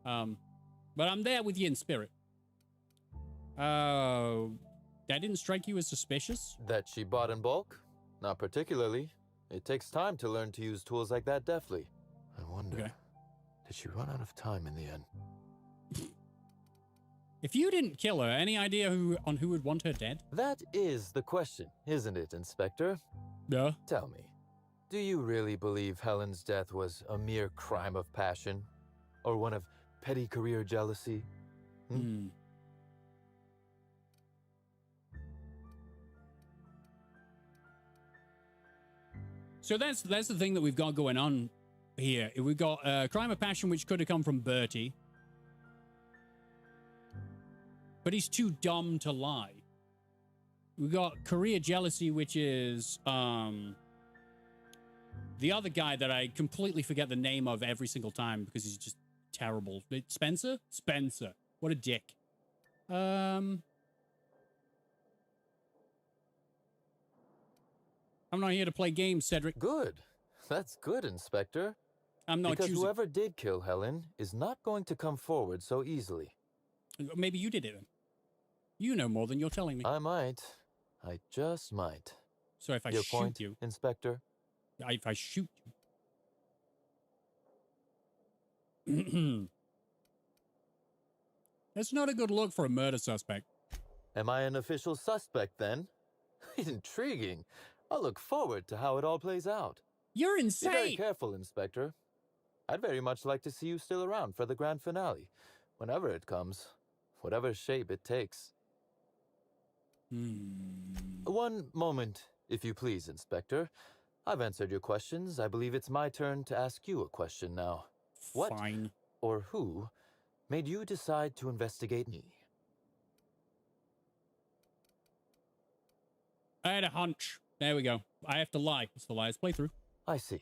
But I'm there with you in spirit. Oh, that didn't strike you as suspicious? That she bought in bulk? Not particularly. It takes time to learn to use tools like that deftly. I wonder, did she run out of time in the end? If you didn't kill her, any idea who would want her dead? That is the question, isn't it, Inspector? Yeah. Tell me, do you really believe Helen's death was a mere crime of passion? Or one of petty career jealousy? So that's the thing that we've got going on here. We've got crime of passion, which could have come from Bertie. But he's too dumb to lie. We've got career jealousy, which is the other guy that I completely forget the name of every single time because he's just terrible. Spencer? Spencer. What a dick. I'm not here to play games, Cedric. Good. That's good, Inspector. I'm not because choosing. Whoever did kill Helen is not going to come forward so easily. Maybe you did it then. You know more than you're telling me. I might. I just might. So if I Your shoot point, you, Inspector? If I shoot you. That's not a good look for a murder suspect. Am I an official suspect then? Intriguing. I'll look forward to how it all plays out. You're insane! Be very careful, Inspector. I'd very much like to see you still around for the grand finale, whenever it comes, whatever shape it takes. One moment, if you please, Inspector. I've answered your questions. I believe it's my turn to ask you a question now. What or who made you decide to investigate me? I had a hunch. There we go. I have to lie. It's the liar's playthrough. I see.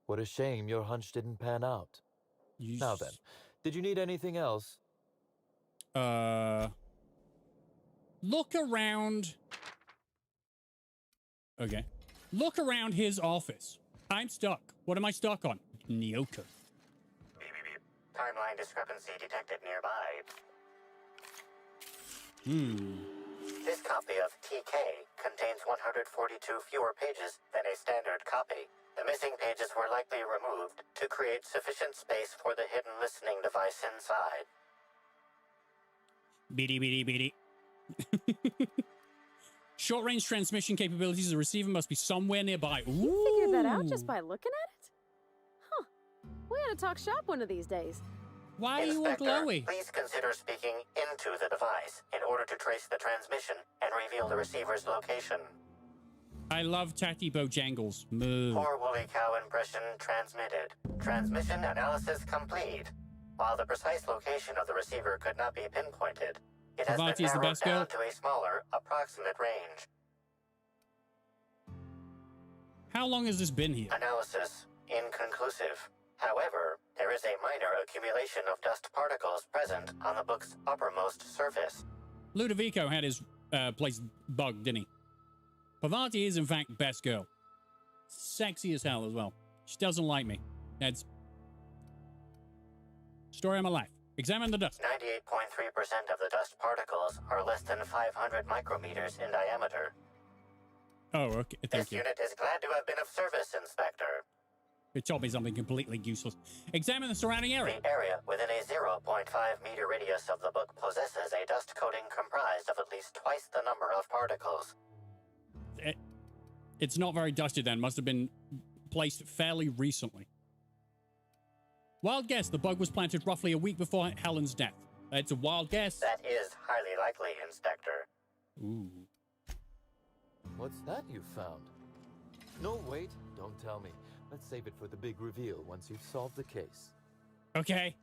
What a shame your hunch didn't pan out. Now then, did you need anything else? Look around. Okay. Look around his office. I'm stuck. What am I stuck on? Nyoka. Timeline discrepancy detected nearby. This copy of TK contains 142 fewer pages than a standard copy. The missing pages were likely removed to create sufficient space for the hidden listening device inside. Beady, beady, beady. Short-range transmission capabilities. The receiver must be somewhere nearby. Ooh. You figured that out just by looking at it? Huh. We ought to talk shop one of these days. Why are you all glowy? Please consider speaking into the device in order to trace the transmission and reveal the receiver's location. I love Tatty Bojangles. Moo. Poor woolly cow impression transmitted. Transmission analysis complete. While the precise location of the receiver could not be pinpointed, it has been narrowed down to a smaller, approximate range. How long has this been here? Analysis inconclusive. However, there is a minor accumulation of dust particles present on the book's uppermost surface. Ludovico had his place bugged, didn't he? Pavati is, in fact, best girl. Sexy as hell as well. She doesn't like me. That's story of my life. Examine the dust. 98.3% of the dust particles are less than 500 micrometers in diameter. Oh, okay. Thank This you. unit is glad to have been of service, Inspector. It told me something completely useless. Examine the surrounding area. The area within a 0.5-meter radius of the book possesses a dust coating comprised of at least twice the number of particles. It's not very dusty then. Must have been placed fairly recently. Wild guess. The bug was planted roughly a week before Helen's death. It's a wild guess. That is highly likely, Inspector. Ooh. What's that you found? No, wait. Don't tell me. Let's save it for the big reveal once you've solved the case. Okay.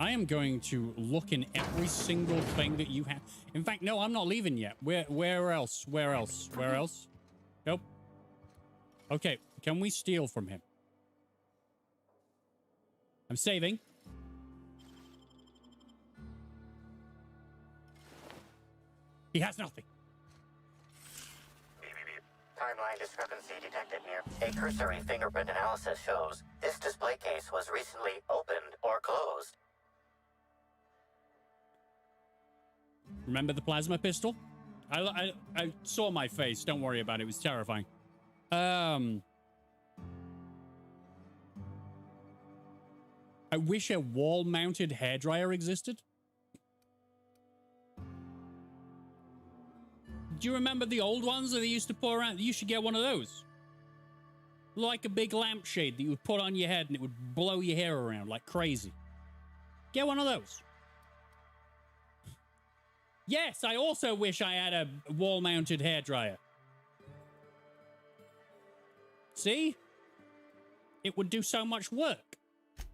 I am going to look in every single thing that you have. In fact, no, I'm not leaving yet. Where else? Where else? Where else? Nope. Okay, can we steal from him? I'm saving. He has nothing. Timeline discrepancy detected here. A cursory fingerprint analysis shows this display case was recently opened or closed. Remember the plasma pistol? I saw my face. Don't worry about it. It was terrifying. I wish a wall-mounted hairdryer existed. Do you remember the old ones that they used to put around? You should get one of those. Like a big lampshade that you would put on your head and it would blow your hair around like crazy. Get one of those. Yes, I also wish I had a wall-mounted hairdryer. See? It would do so much work.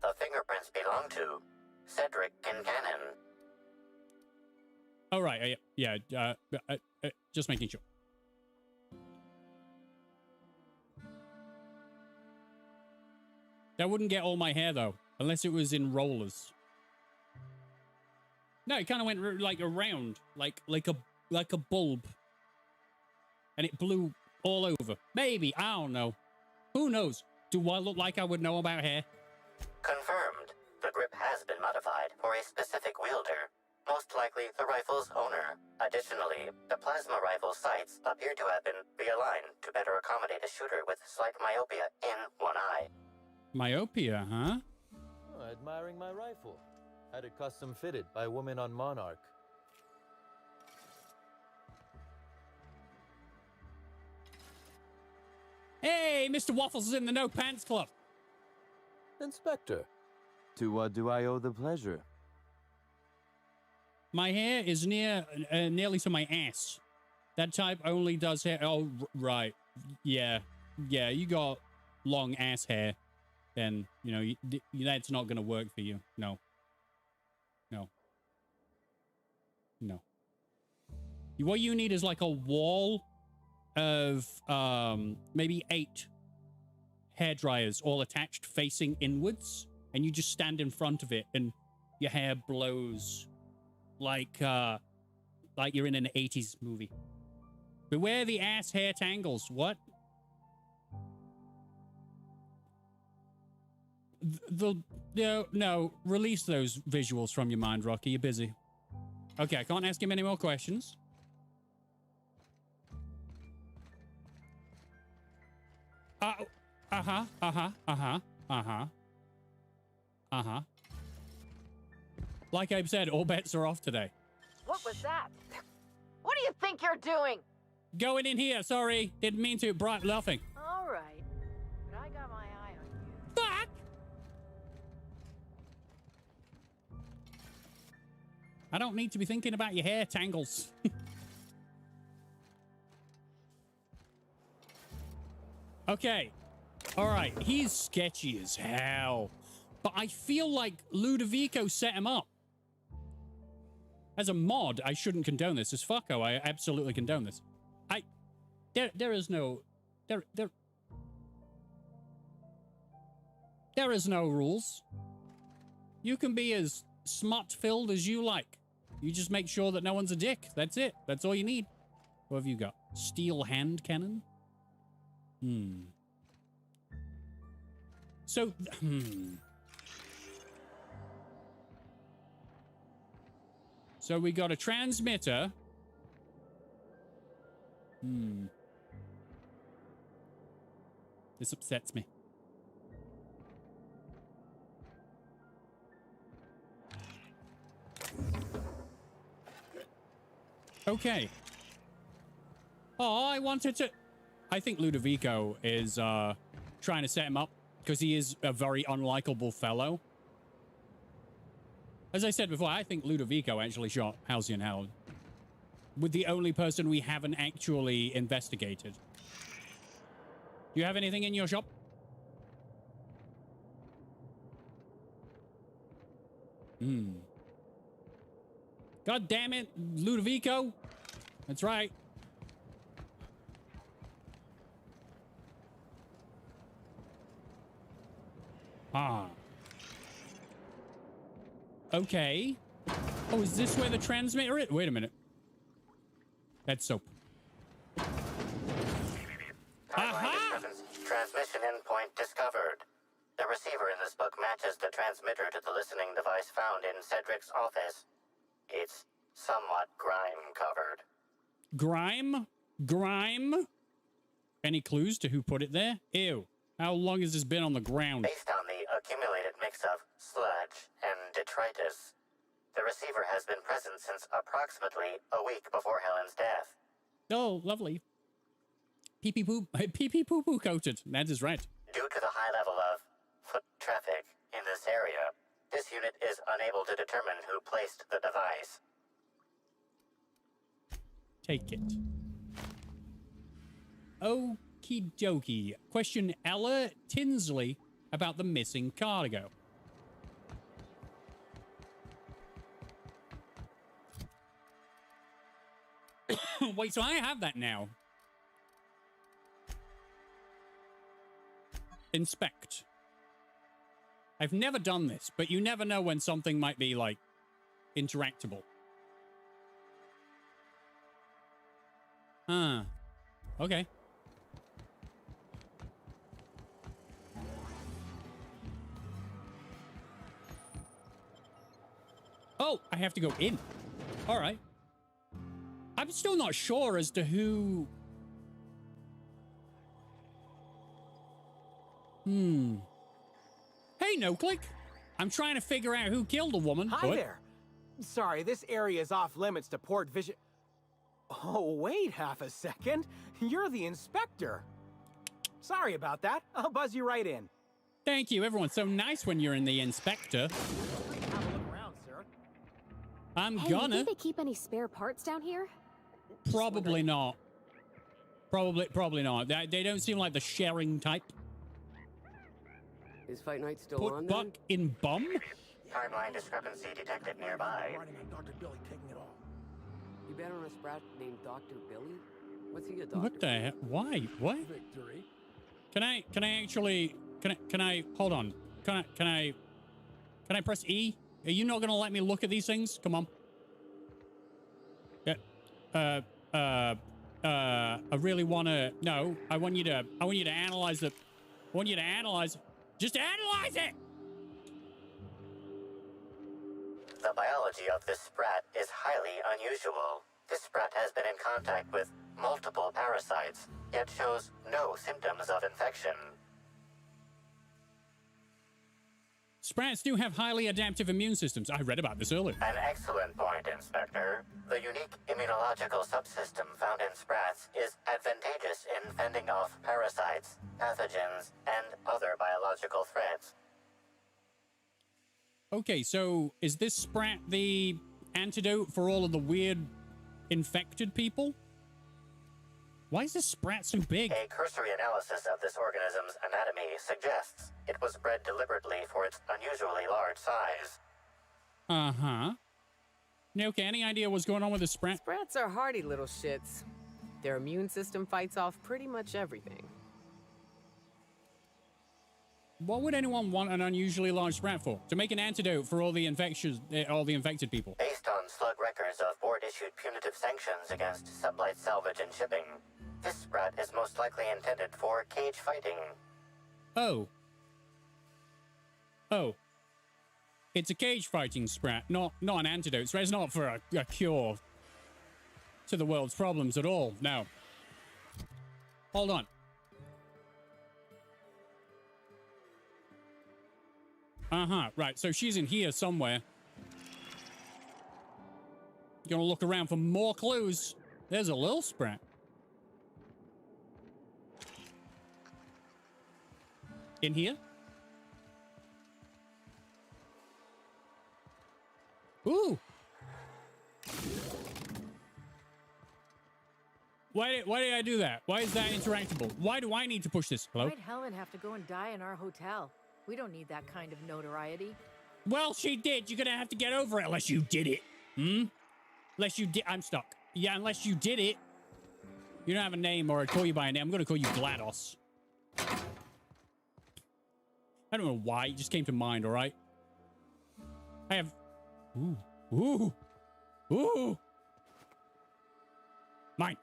The fingerprints belong to Cedric Kincannon. All right, yeah, just making sure. That wouldn't get all my hair, though, unless it was in rollers. No, it kind of went like around, like a bulb, and it blew all over. Maybe, I don't know. Who knows? Do I look like I would know about hair? Confirmed. The grip has been modified for a specific wielder, most likely the rifle's owner. Additionally, the plasma rifle sights appear to have been realigned to better accommodate a shooter with slight myopia in one eye. Myopia, huh? Oh, admiring my rifle. Had it custom fitted by a woman on Monarch. Hey, Mr. Waffles is in the No Pants Club. Inspector, to what do I owe the pleasure? My hair is nearly to my ass. That type only does hair. Oh, right. Yeah, you got long ass hair. Then, you know, that's not going to work for you. No. What you need is like a wall of maybe 8 hair dryers all attached facing inwards, and you just stand in front of it and your hair blows like you're in an 80s movie. Beware the ass hair tangles. What? No, release those visuals from your mind, Rocky. You're busy. Okay, I can't ask him any more questions. Like Abe said, all bets are off today. What was that? What do you think you're doing? Going in here, sorry. Didn't mean to, bright laughing. All right. But I got my eye on you. Fuck! I don't need to be thinking about your hair tangles. Okay. All right. He's sketchy as hell. But I feel like Ludovico set him up. As a mod, I shouldn't condone this. As fucko, I absolutely condone this. There is no rules. You can be as smut-filled as you like. You just make sure that no one's a dick. That's it. That's all you need. What have you got? Steel hand cannon? So, So we got a transmitter. This upsets me. Okay. Oh, I wanted to... I think Ludovico is trying to set him up because he is a very unlikable fellow. As I said before, I think Ludovico actually shot Halcyon Howard with the only person we haven't actually investigated. Do you have anything in your shop? God damn it, Ludovico. That's right. Ah. Okay. Oh, is this where the transmitter is? Wait a minute. That's soap. Aha! Transmission endpoint discovered. The receiver in this book matches the transmitter to the listening device found in Cedric's office. It's somewhat grime-covered. Grime? Grime? Any clues to who put it there? Ew. How long has this been on the ground? Based on the accumulated mix of sludge and detritus, the receiver has been present since approximately a week before Helen's death. Oh, lovely. Pee-pee poo-poo coated. That is right. Due to the high level of foot traffic in this area, this unit is unable to determine who placed the device. Take it. Okie dokie. Question Ella Tinsley about the missing cargo. Wait, so I have that now. Inspect. I've never done this, but you never know when something might be, like, interactable. Huh. Okay. Oh, I have to go in. All right. I'm still not sure as to who... Hey, No-Click. I'm trying to figure out who killed the woman. Hi there. Sorry, this area is off limits to port vision. Oh, wait half a second. You're the inspector. Sorry about that. I'll buzz you right in. Thank you. Everyone's so nice when you're in the inspector. Have a look around, sir. I'm Hey, gonna. you think they keep any spare parts down here? Probably not. Probably not. They don't seem like the sharing type. Is Fight Night still Put on buck then? in bum? Timeline discrepancy detected nearby. Dr. Billy taking it all. You bet on a sprat named Dr. Billy? What's he a doctor? What the heck? Why? What? Victory. Can I hold on. Can I press E? Are you not gonna let me look at these things? Come on. Yeah. I really wanna no. I want you to analyze it. I want you to analyze. Just analyze it! The biology of this sprat is highly unusual. This sprat has been in contact with multiple parasites, yet shows no symptoms of infection. Sprats do have highly adaptive immune systems. I read about this earlier. An excellent point, Inspector. The unique immunological subsystem found in sprats is advantageous in fending off parasites, pathogens, and other biological threats. Okay, so is this sprat the antidote for all of the weird infected people? Why is this sprat so big? A cursory analysis of this organism's anatomy suggests it was bred deliberately for its unusually large size. Uh-huh. Okay, any idea what's going on with the sprat? Sprats are hardy little shits. Their immune system fights off pretty much everything. What would anyone want an unusually large sprat for? To make an antidote for all the infected people? Based on slug records of board-issued punitive sanctions against sublight salvage and shipping, this sprat is most likely intended for cage fighting. Oh. It's a cage fighting sprat, not an antidote. So it's not for a cure to the world's problems at all. No. Hold on. Uh-huh, right. So she's in here somewhere. Gonna look around for more clues. There's a little sprat. In here? Ooh! Why did I do that? Why is that interactable? Why do I need to push this? Hello? Why'd Helen have to go and die in our hotel? We don't need that kind of notoriety. Well, she did. You're gonna have to get over it unless you did it. Unless you did. I'm stuck. Yeah, unless you did it. You don't have a name, or I call you by a name. I'm gonna call you GLaDOS. I don't know why. It just came to mind, all right? I have... Ooh. Ooh. Ooh. Mine.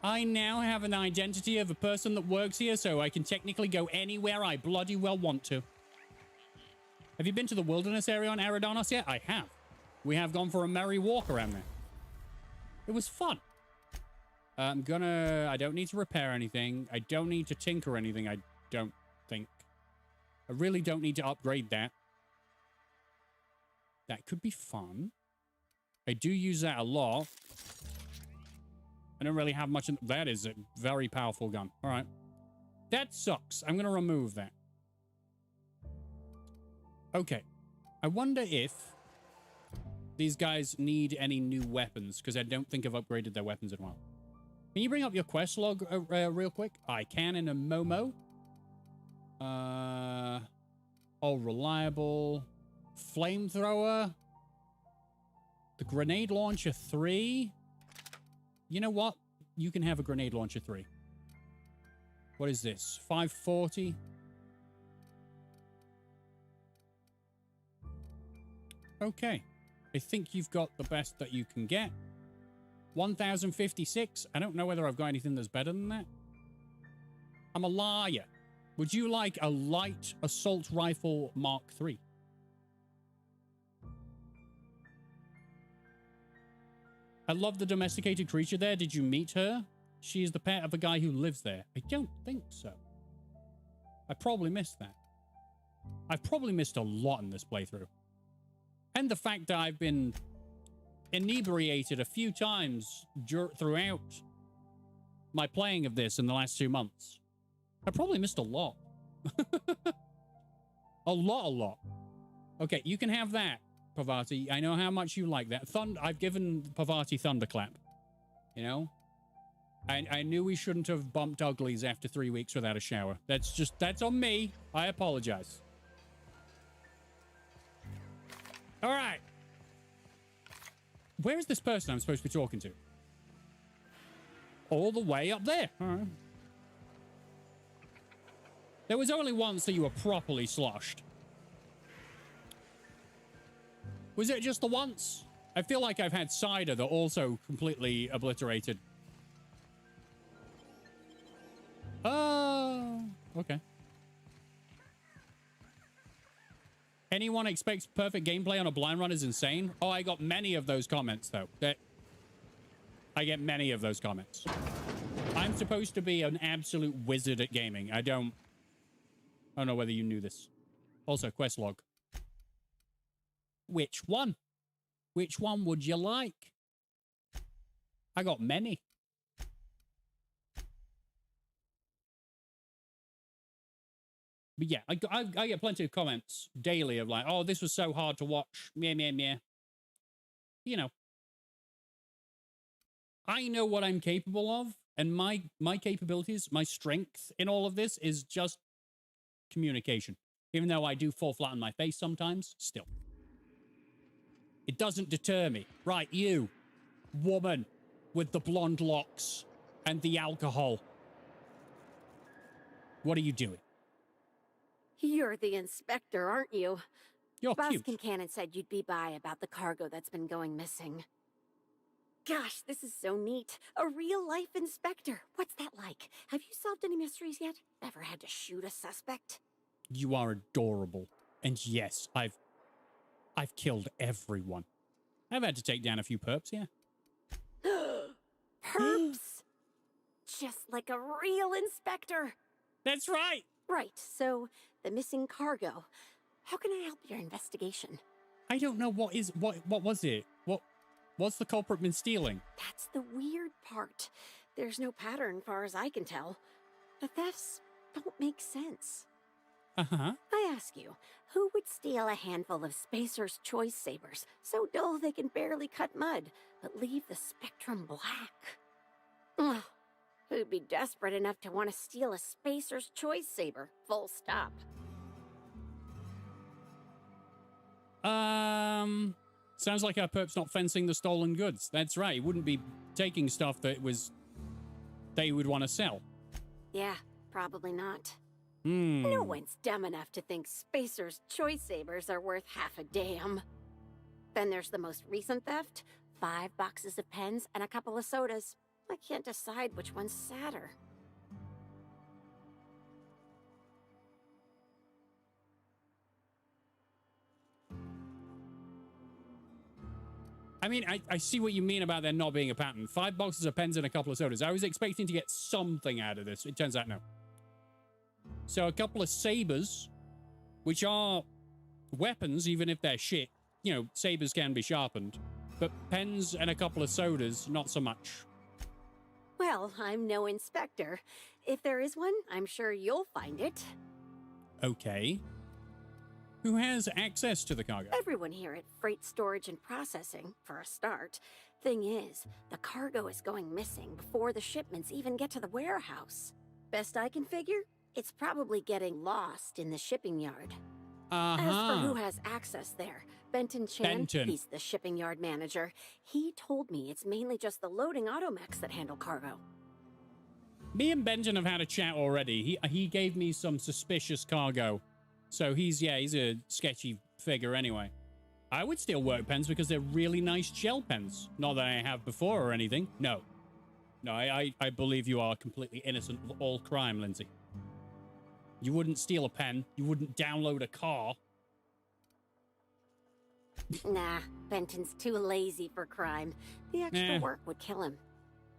I now have an identity of a person that works here, so I can technically go anywhere I bloody well want to. Have you been to the wilderness area on Eridanos yet? I have. We have gone for a merry walk around there. It was fun. I don't need to repair anything. I don't need to tinker anything, I don't think. I really don't need to upgrade that. That could be fun. I do use that a lot. I don't really have much in... That is a very powerful gun. All right. That sucks. I'm going to remove that. Okay. I wonder if these guys need any new weapons, because I don't think I've upgraded their weapons in a while. Can you bring up your quest log real quick? I can in a Momo. Oh, reliable. Flamethrower. The grenade launcher 3. You know what? You can have a grenade launcher 3. What is this? 540. Okay. I think you've got the best that you can get. 1056. I don't know whether I've got anything that's better than that. I'm a liar. Would you like a light assault rifle Mark III? I love the domesticated creature there. Did you meet her? She is the pet of a guy who lives there. I don't think so. I probably missed that. I've probably missed a lot in this playthrough. And the fact that I've been inebriated a few times throughout my playing of this in the last 2 months. I probably missed a lot. a lot. Okay, you can have that, Pavati. I know how much you like that. I've given Pavati Thunderclap. You know? I knew we shouldn't have bumped uglies after 3 weeks without a shower. That's on me. I apologize. All right. Where is this person I'm supposed to be talking to? All the way up there. All right. There was only once that you were properly sloshed. Was it just the once? I feel like I've had cider that also completely obliterated. Oh, okay. Anyone expects perfect gameplay on a blind run is insane. Oh, I got many of those comments, though. I get many of those comments. I'm supposed to be an absolute wizard at gaming. I don't know whether you knew this. Also, quest log. Which one? Which one would you like? I got many. But yeah, I get plenty of comments daily of like, oh, this was so hard to watch. Meh, meh, meh. You know. I know what I'm capable of, and my capabilities, my strength in all of this is just communication. Even though I do fall flat on my face sometimes, still. It doesn't deter me. Right, you, woman with the blonde locks and the alcohol. What are you doing? You're the inspector, aren't you? You're cute. Kincannon said you'd be by about the cargo that's been going missing. Gosh, this is so neat. A real-life inspector. What's that like? Have you solved any mysteries yet? Ever had to shoot a suspect? You are adorable. And yes, I've killed everyone. I've had to take down a few perps, yeah. Perps? Just like a real inspector. That's right. Right, so the missing cargo. How can I help your investigation? I don't know what was it? What's the culprit been stealing? That's the weird part. There's no pattern far as I can tell. The thefts don't make sense. Uh-huh. I ask you, who would steal a handful of Spacer's Choice Sabers, so dull they can barely cut mud, but leave the spectrum black? Ugh. Who'd be desperate enough to want to steal a Spacer's Choice Saber? Full stop. Sounds like our perp's not fencing the stolen goods. That's right. He wouldn't be taking stuff that they would want to sell. Yeah, probably not. Hmm. No one's dumb enough to think Spacer's Choice Sabers are worth half a damn. Then there's the most recent theft. 5 boxes of pens and a couple of sodas. I can't decide which one's sadder. I mean, I see what you mean about there not being a pattern. 5 boxes of pens and a couple of sodas. I was expecting to get something out of this. It turns out no. So a couple of sabers, which are weapons, even if they're shit. You know, sabers can be sharpened. But pens and a couple of sodas, not so much. Well, I'm no inspector. If there is one, I'm sure you'll find it. Okay. Who has access to the cargo? Everyone here at Freight Storage and Processing, for a start. Thing is, the cargo is going missing before the shipments even get to the warehouse. Best I can figure, it's probably getting lost in the shipping yard. As for who has access there, Benton Chan, he's the shipping yard manager. He told me it's mainly just the loading automechs that handle cargo. Me and Benton have had a chat already. He gave me some suspicious cargo. So he's a sketchy figure anyway. I would steal work pens because they're really nice gel pens. Not that I have before or anything. No. No, I believe you are completely innocent of all crime, Lindsay. You wouldn't steal a pen. You wouldn't download a car. Nah, Benton's too lazy for crime. The extra work would kill him.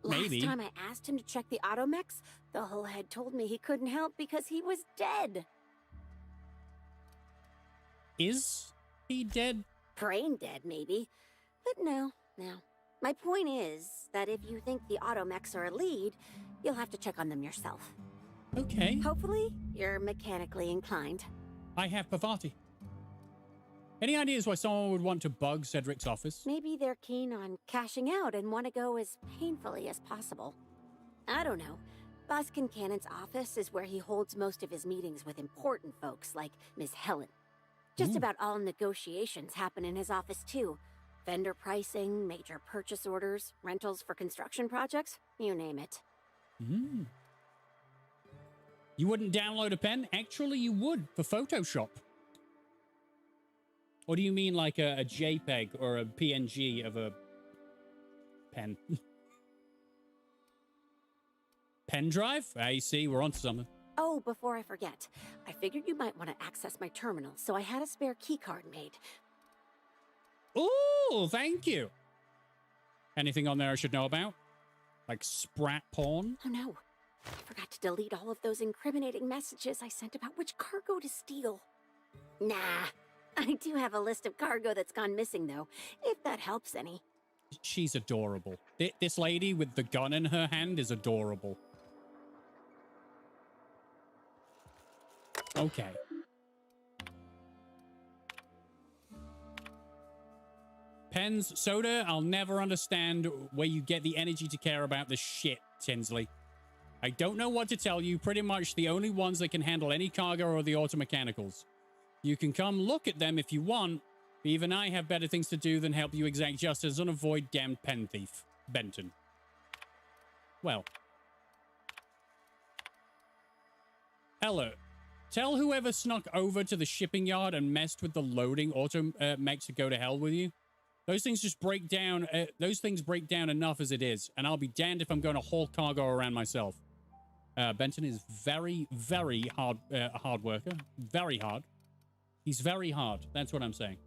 Maybe. Last time I asked him to check the automechs, the whole head told me he couldn't help because he was dead. Is he dead? Brain dead, maybe. But no. My point is that if you think the automechs are a lead, you'll have to check on them yourself. Okay. Hopefully, you're mechanically inclined. I have Pavati. Any ideas why someone would want to bug Cedric's office? Maybe they're keen on cashing out and want to go as painfully as possible. I don't know. Boss Kincannon's office is where he holds most of his meetings with important folks like Ms. Helen. Just about all negotiations happen in his office, too. Vendor pricing, major purchase orders, rentals for construction projects, you name it. You wouldn't download a pen? Actually, you would for Photoshop. Or do you mean like a JPEG or a PNG of a pen? Pen drive? I see, we're onto something. Oh, before I forget, I figured you might want to access my terminal, so I had a spare keycard made. Ooh, thank you. Anything on there I should know about? Like sprat porn? Oh no, I forgot to delete all of those incriminating messages I sent about which cargo to steal. Nah, I do have a list of cargo that's gone missing though, if that helps any. She's adorable. This lady with the gun in her hand is adorable. Okay. Pens, soda, I'll never understand where you get the energy to care about this shit, Tinsley. I don't know what to tell you. Pretty much the only ones that can handle any cargo are the automechanicals. You can come look at them if you want. Even I have better things to do than help you exact justice and avoid damned pen thief. Benton. Well. Ella, tell whoever snuck over to the shipping yard and messed with the loading automechs to go to hell with you. Those things just break down. Those things break down enough as it is, and I'll be damned if I'm going to haul cargo around myself. Benton is very, very hard worker. Very hard. He's very hard. That's what I'm saying.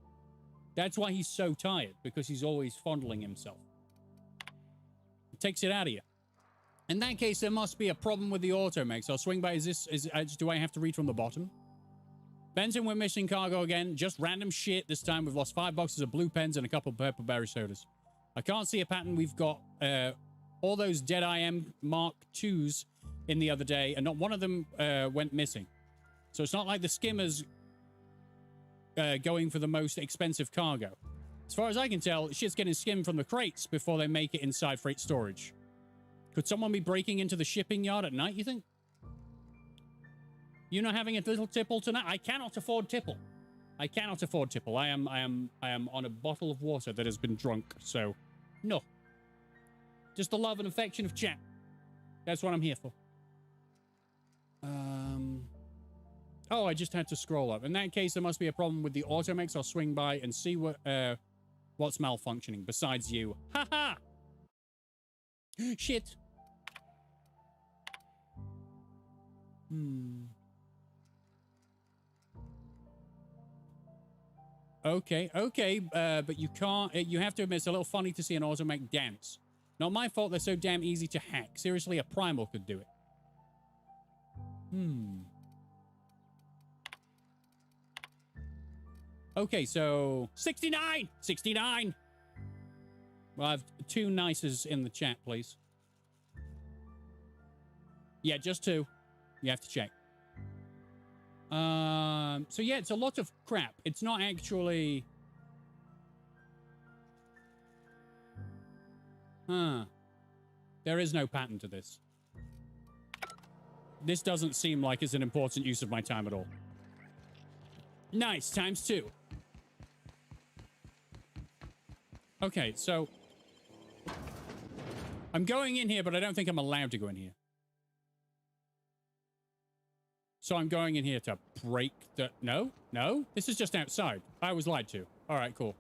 That's why he's so tired, because he's always fondling himself. It takes it out of you. In that case, there must be a problem with the automech. I'll swing by. Do I have to read from the bottom? Benson, we're missing cargo again. Just random shit this time. We've lost 5 boxes of blue pens and a couple of purple berry sodas. I can't see a pattern. We've got all those Dead IM Mark IIs in the other day, and not one of them went missing. So it's not like the skimmer's going for the most expensive cargo. As far as I can tell, shit's getting skimmed from the crates before they make it inside freight storage. Could someone be breaking into the shipping yard at night, you think? You not having a little tipple tonight? I cannot afford tipple. I cannot afford tipple. I am on a bottle of water that has been drunk, so no. Just the love and affection of chat. That's what I'm here for. Oh, I just had to scroll up. In that case, there must be a problem with the automix. I'll swing by and see what's malfunctioning besides you. Ha ha! Shit. Okay, but you can't. You have to admit, it's a little funny to see an automech dance. Not my fault. They're so damn easy to hack. Seriously, a primal could do it. Okay, so 69! 69! Well, I have 2 nices in the chat, please. Yeah, just 2. You have to check. So yeah, it's a lot of crap. It's not actually... There is no pattern to this. This doesn't seem like it's an important use of my time at all. Nice, ×2. Okay, so... I'm going in here, but I don't think I'm allowed to go in here. So I'm going in here to break the... No? No? This is just outside. I was lied to. All right, cool.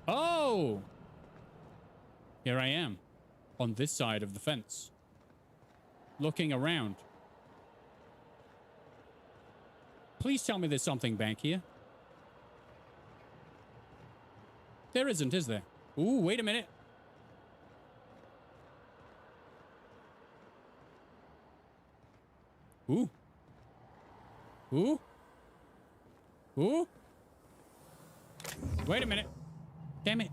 Oh! Here I am. On this side of the fence. Looking around. Please tell me there's something back here. There isn't, is there? Ooh, wait a minute. Ooh. Ooh. Ooh. Wait a minute. Damn it.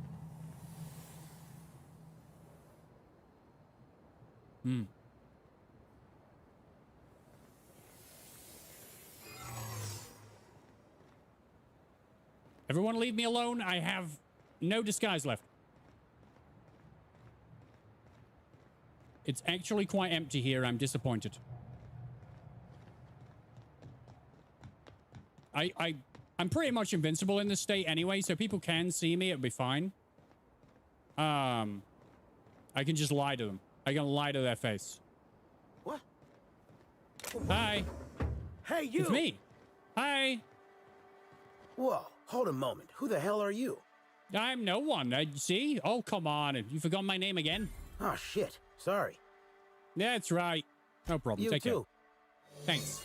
Everyone leave me alone. I have no disguise left. It's actually quite empty here. I'm disappointed. I'm pretty much invincible in this state anyway, so people can see me. It'll be fine. I can just lie to them. I can lie to their face. What? Hi. Hey, you! It's me. Hi. Whoa, hold a moment. Who the hell are you? I'm no one. See? Oh, come on. You forgot my name again? Oh, shit. Sorry. That's right. No problem. You Take too. care. Thanks.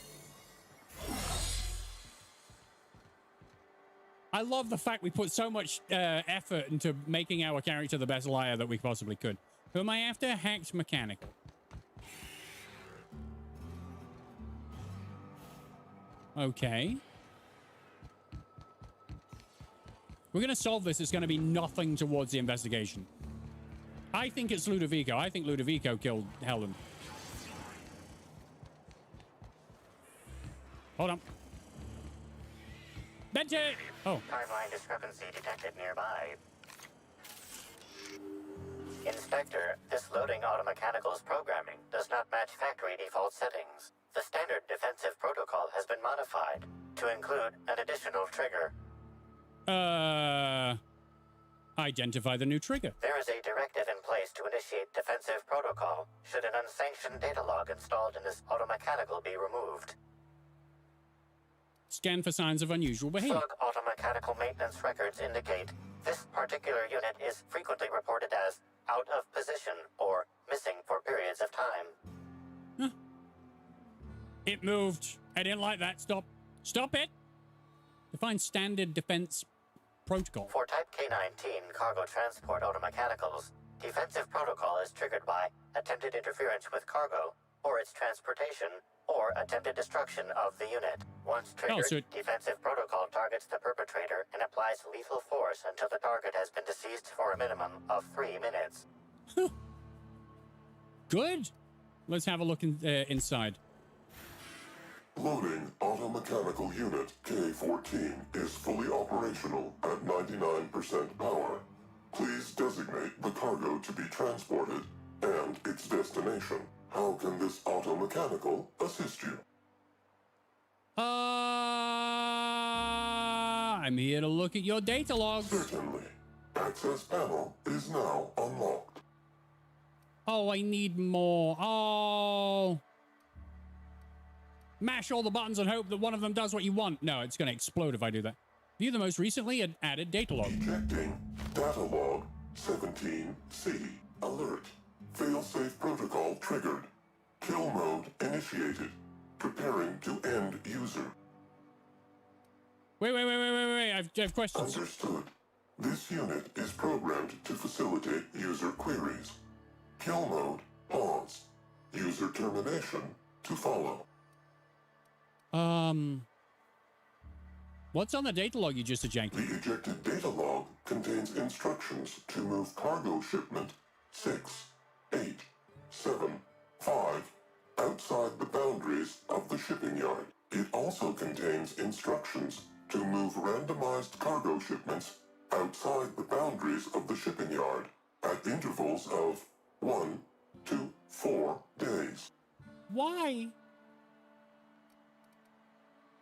I love the fact we put so much effort into making our character the best liar that we possibly could. Who am I after? Hacked Mechanical. Okay. We're going to solve this. It's going to be nothing towards the investigation. I think it's Ludovico. I think Ludovico killed Helen. Hold on. Bente! Oh. Timeline discrepancy detected nearby. Inspector, this loading automechanical's programming does not match factory default settings. The standard defensive protocol has been modified to include an additional trigger. Identify the new trigger. There is a directive in place to initiate defensive protocol should an unsanctioned data log installed in this automechanical be removed. Scan for signs of unusual behavior. Slug automechanical maintenance records indicate this particular unit is frequently reported as out of position or missing for periods of time. Huh. It moved. I didn't like that. Stop. Stop it. Define standard defense protocol. For type K-19 cargo transport automechanicals, defensive protocol is triggered by attempted interference with cargo, or its transportation, or attempted destruction of the unit. Once triggered, defensive protocol targets the perpetrator and applies lethal force until the target has been deceased for a minimum of 3 minutes. Good. Let's have a look inside. Loading automechanical unit K-14 is fully operational at 99% power. Please designate the cargo to be transported and its destination. How can this automechanical assist you? I'm here to look at your data logs. Certainly. Access panel is now unlocked. Oh, I need more. Oh. Mash all the buttons and hope that one of them does what you want. No, it's going to explode if I do that. View the most recently added data log. Ejecting data log 17C. Alert. Failsafe protocol triggered. Kill mode initiated. Preparing to end user. Wait. I have questions. Understood. This unit is programmed to facilitate user queries. Kill mode pause. User termination to follow. What's on the data log you just ejected? The ejected data log contains instructions to move cargo shipment 6, 8, 7, 5 outside the boundaries of the shipping yard. It also contains instructions to move randomized cargo shipments outside the boundaries of the shipping yard at intervals of 1 to 4 days. Why?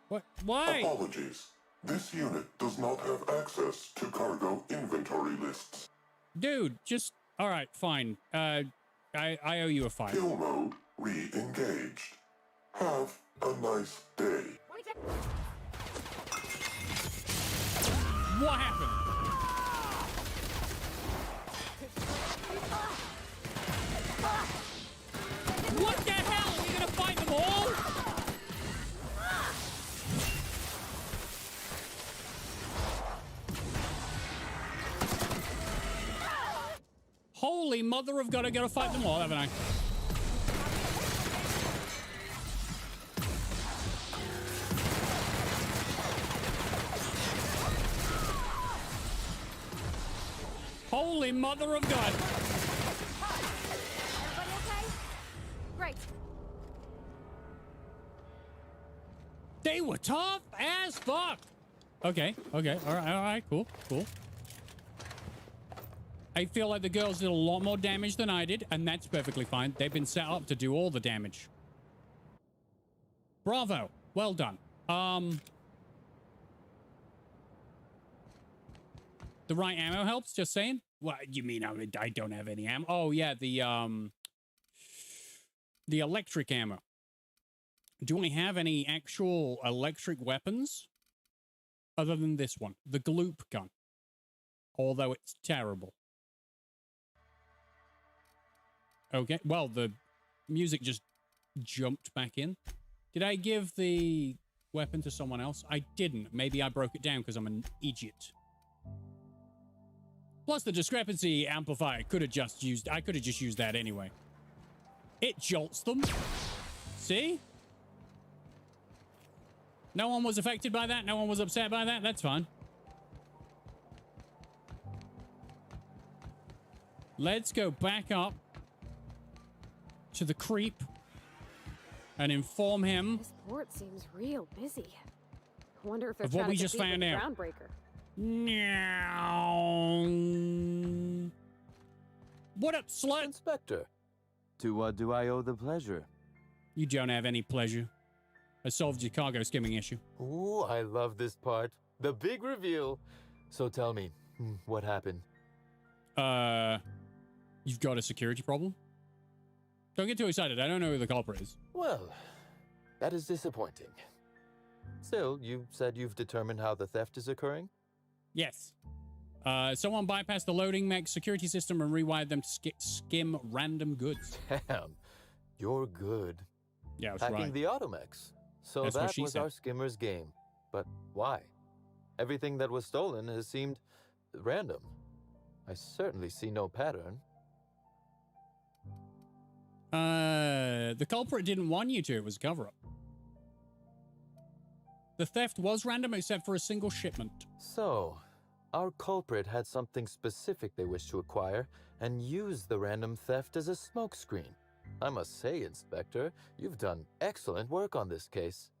What? Why? Apologies. This unit does not have access to cargo inventory lists. Dude, just... Alright, fine. I owe you a fine. Kill mode re-engaged. Have a nice day. What happened? What the hell? Are you gonna fight them all? Holy mother of God, I gotta fight them all, haven't I? Holy mother of God. Everybody okay? Great. They were tough as fuck. Okay. All right, cool. I feel like the girls did a lot more damage than I did, and that's perfectly fine. They've been set up to do all the damage. Bravo. Well done. The right ammo helps, just saying. What you mean I don't have any ammo? Oh yeah, the electric ammo. Do I have any actual electric weapons other than this one, the gloop gun? Although it's terrible. Okay, well, the music just jumped back in. Did I give the weapon to someone else? I didn't. Maybe I broke it down because I'm an idiot. Plus, the discrepancy amplifier I could have just used that anyway. It jolts them. See? No one was affected by that. No one was upset by that. That's fine. Let's go back up to the creep and inform him. This port seems real busy. I wonder if they're of what trying we to just compete found with the out. Groundbreaker. Meow. What up, slut? Inspector, to what do I owe the pleasure? You don't have any pleasure. I solved your cargo skimming issue. Ooh, I love this part. The big reveal. So tell me, what happened? You've got a security problem? Don't get too excited. I don't know who the culprit is. Well, that is disappointing. Still, you said you've determined how the theft is occurring? Yes. Someone bypassed the loading mech security system and rewired them to skim random goods. Damn, you're good. Yeah, that's Hacking right. the automex. So That's what that she was said. our skimmer's game. But why? Everything that was stolen has seemed random. I certainly see no pattern. The culprit didn't want you to. It was a cover-up. The theft was random except for a single shipment. So, our culprit had something specific they wished to acquire and used the random theft as a smokescreen. I must say, Inspector, you've done excellent work on this case.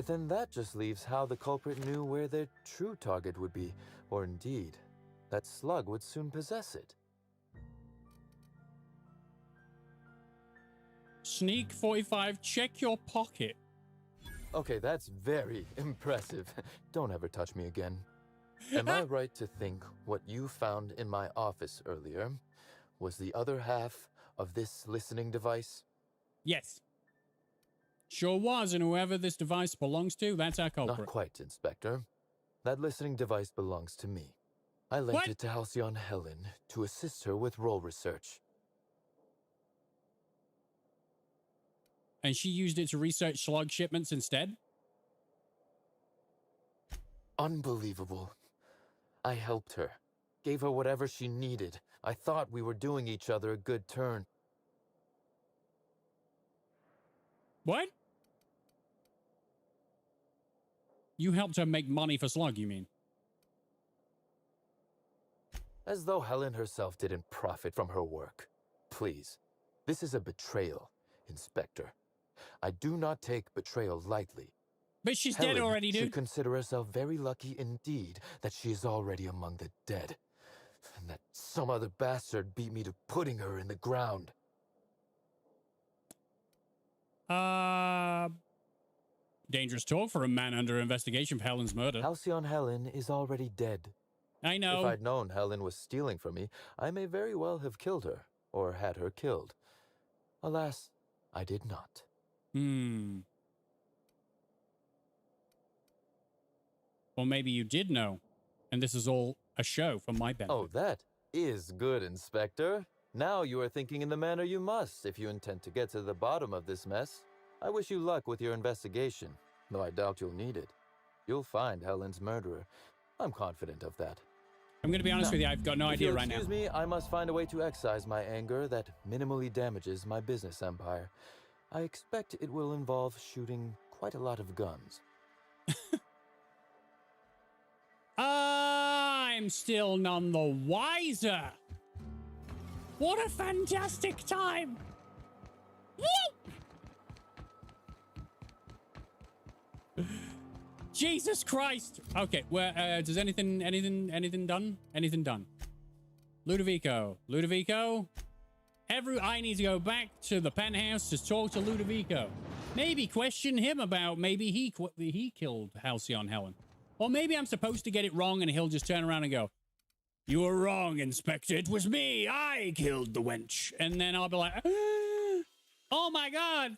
Then that just leaves how the culprit knew where their true target would be, or indeed, that Slug would soon possess it. Sneak 45, check your pocket. Okay, that's very impressive. Don't ever touch me again. Am I right to think what you found in my office earlier was the other half of this listening device? Yes. Sure was, and whoever this device belongs to, that's our culprit. Not quite, Inspector. That listening device belongs to me. I lent it to Halcyon Helen to assist her with role research. And she used it to research Slug shipments instead? Unbelievable. I helped her. Gave her whatever she needed. I thought we were doing each other a good turn. What? You helped her make money for Slug, you mean? As though Helen herself didn't profit from her work. Please, this is a betrayal, Inspector. I do not take betrayal lightly. But she's Helen dead already, dude. should consider herself very lucky indeed that she is already among the dead. And that some other bastard beat me to putting her in the ground. Dangerous talk for a man under investigation for Helen's murder. Halcyon Helen is already dead. I know. If I'd known Helen was stealing from me, I may very well have killed her, or had her killed. Alas, I did not. Well, maybe you did know, and this is all a show for my benefit. Oh, that is good, Inspector. Now you are thinking in the manner you must if you intend to get to the bottom of this mess. I wish you luck with your investigation, though I doubt you'll need it. You'll find Helen's murderer. I'm confident of that. I'm going to be honest with you, I've got no idea right now. Excuse me, I must find a way to excise my anger that minimally damages my business empire. I expect it will involve shooting quite a lot of guns. I'm still none the wiser. What a fantastic time. Jesus Christ. Okay, well, does anything done? Anything done? Ludovico. I need to go back to the penthouse to talk to Ludovico. Maybe question him about maybe he killed Halcyon Helen. Or maybe I'm supposed to get it wrong and he'll just turn around and go, "You were wrong, Inspector. It was me. I killed the wench." And then I'll be like, "Oh my God."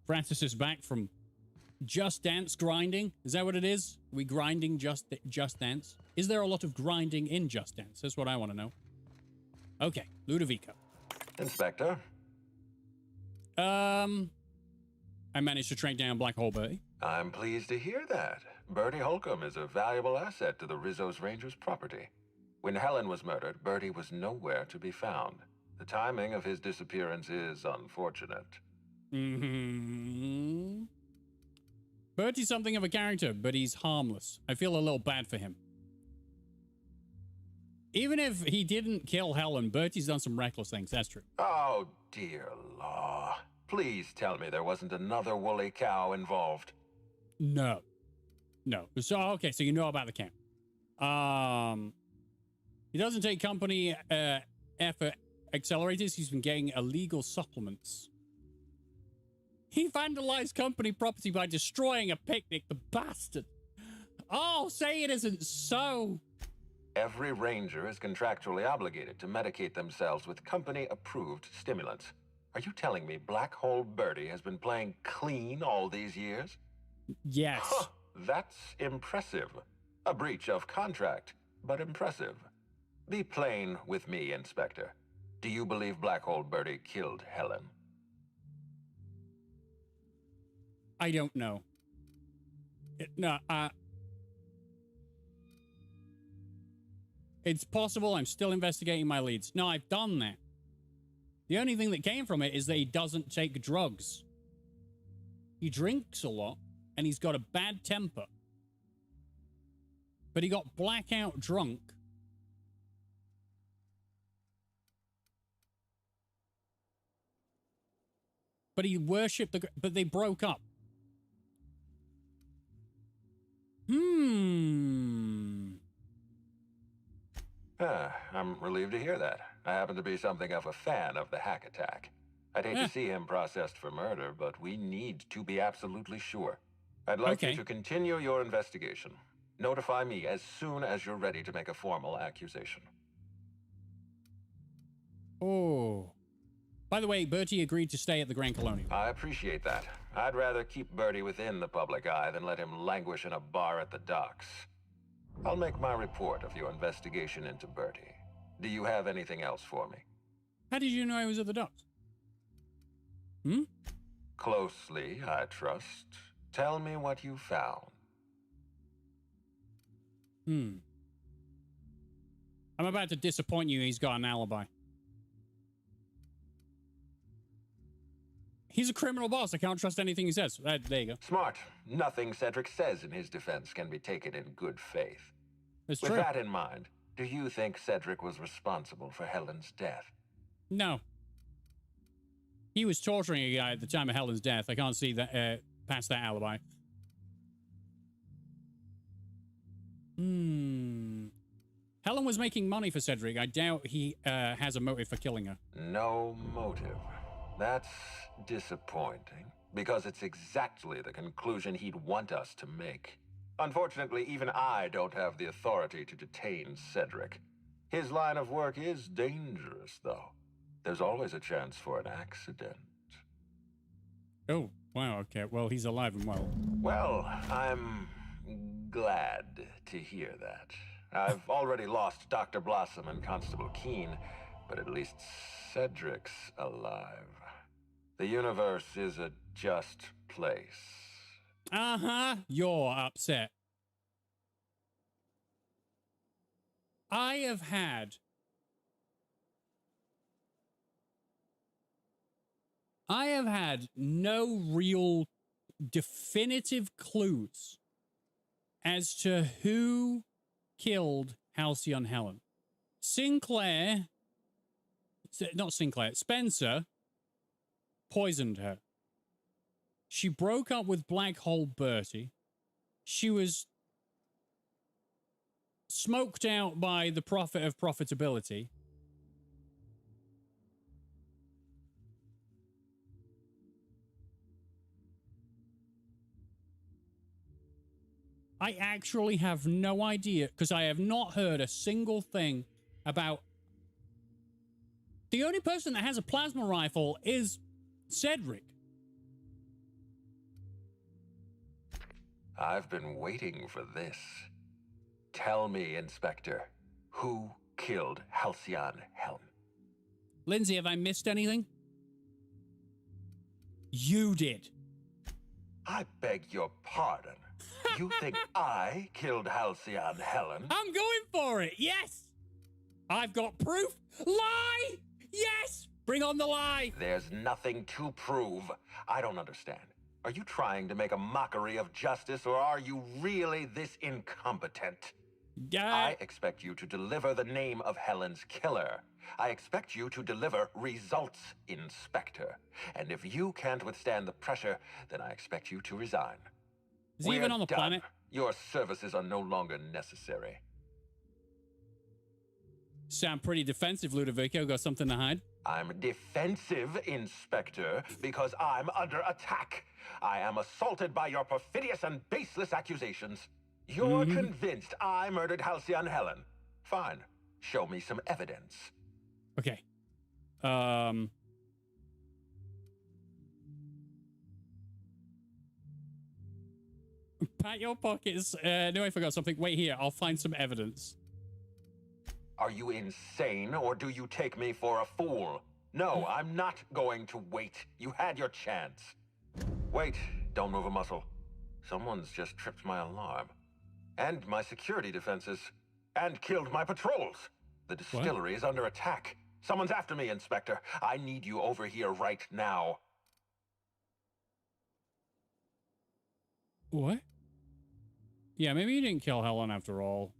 Francis is back from Just Dance grinding. Is that what it is? We grinding Just Dance? Is there a lot of grinding in Just Dance? That's what I want to know. Okay, Ludovico. Inspector? I managed to track down Black Hole Bertie. I'm pleased to hear that. Bertie Holcomb is a valuable asset to the Rizzo's Rangers property. When Helen was murdered, Bertie was nowhere to be found. The timing of his disappearance is unfortunate. Bertie's something of a character, but he's harmless. I feel a little bad for him. Even if he didn't kill Helen, Bertie's done some reckless things. That's true. Oh, dear law. Please tell me there wasn't another woolly cow involved. No. So, okay, so you know about the camp. He doesn't take company effort accelerators. He's been getting illegal supplements. He vandalized company property by destroying a picnic, the bastard. Oh, say it isn't so. Every ranger is contractually obligated to medicate themselves with company-approved stimulants. Are you telling me Black Hole Bertie has been playing clean all these years? Yes. Huh, that's impressive. A breach of contract, but impressive. Be plain with me, Inspector. Do you believe Black Hole Bertie killed Helen? I don't know. No, it's possible I'm still investigating my leads. No, I've done that. The only thing that came from it is that he doesn't take drugs. He drinks a lot, and he's got a bad temper. But he got blackout drunk. But he worshipped but they broke up. I'm relieved to hear that. I happen to be something of a fan of the hack attack. I'd hate to see him processed for murder, but we need to be absolutely sure. I'd like you to continue your investigation. Notify me as soon as you're ready to make a formal accusation. Oh. By the way, Bertie agreed to stay at the Grand Colonial. I appreciate that. I'd rather keep Bertie within the public eye than let him languish in a bar at the docks. I'll make my report of your investigation into Bertie. Do you have anything else for me? How did you know I was at the docks? Closely, I trust. Tell me what you found. I'm about to disappoint you. He's got an alibi. He's a criminal boss. I can't trust anything he says. There you go. Smart. Nothing Cedric says in his defense can be taken in good faith. That's With true. that in mind, do you think Cedric was responsible for Helen's death? No. He was torturing a guy at the time of Helen's death. I can't see that past that alibi. Helen was making money for Cedric. I doubt he has a motive for killing her. No motive. That's disappointing, because it's exactly the conclusion he'd want us to make. Unfortunately, even I don't have the authority to detain Cedric. His line of work is dangerous, though. There's always a chance for an accident. Oh, wow, okay. Well, he's alive and well. Well, I'm glad to hear that. I've already lost Dr. Blossom and Constable Keene, but at least Cedric's alive. The universe is a just place. You're upset. I have had no real definitive clues as to who killed Halcyon Helen. Spencer poisoned her. She broke up with Black Hole Bertie. She was smoked out by the prophet of profitability. I actually have no idea, because I have not heard a single thing about... The only person that has a plasma rifle is Cedric. I've been waiting for this. Tell me, Inspector, who killed Halcyon Helen? Lindsay, have I missed anything? You did. I beg your pardon. You think I killed Halcyon Helen? I'm going for it, yes! I've got proof. Lie! Yes! Bring on the lie! There's nothing to prove. I don't understand. Are you trying to make a mockery of justice, or are you really this incompetent? I expect you to deliver the name of Helen's killer. I expect you to deliver results, Inspector. And if you can't withstand the pressure, then I expect you to resign. Is he even on the planet? Your services are no longer necessary. Sound pretty defensive, Ludovico. Got something to hide? I'm defensive, Inspector, because I'm under attack. I am assaulted by your perfidious and baseless accusations. You're convinced I murdered Halcyon Helen. Fine. Show me some evidence. Okay. Pat your pockets. No, I forgot something. Wait here. I'll find some evidence. Are you insane, or do you take me for a fool? No, I'm not going to wait. You had your chance. Wait, Don't move a muscle. Someone's just tripped my alarm. And my security defenses. And killed my patrols. The distillery is under attack. Someone's after me, Inspector. I need you over here right now. What? Yeah, maybe you didn't kill Helen after all.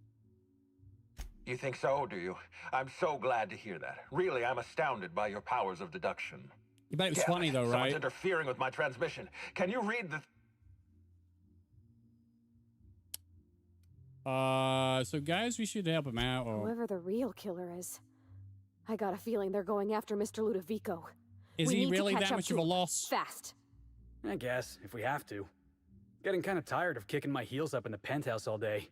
You think so, do you? I'm so glad to hear that. Really, I'm astounded by your powers of deduction. You bet it was funny, though, Someone's right? interfering with my transmission. Can you read the... So guys, we should help him out, or... Whoever the real killer is. I got a feeling they're going after Mr. Ludovico. Is he really that much of a loss? Fast. I guess, if we have to. Getting kind of tired of kicking my heels up in the penthouse all day.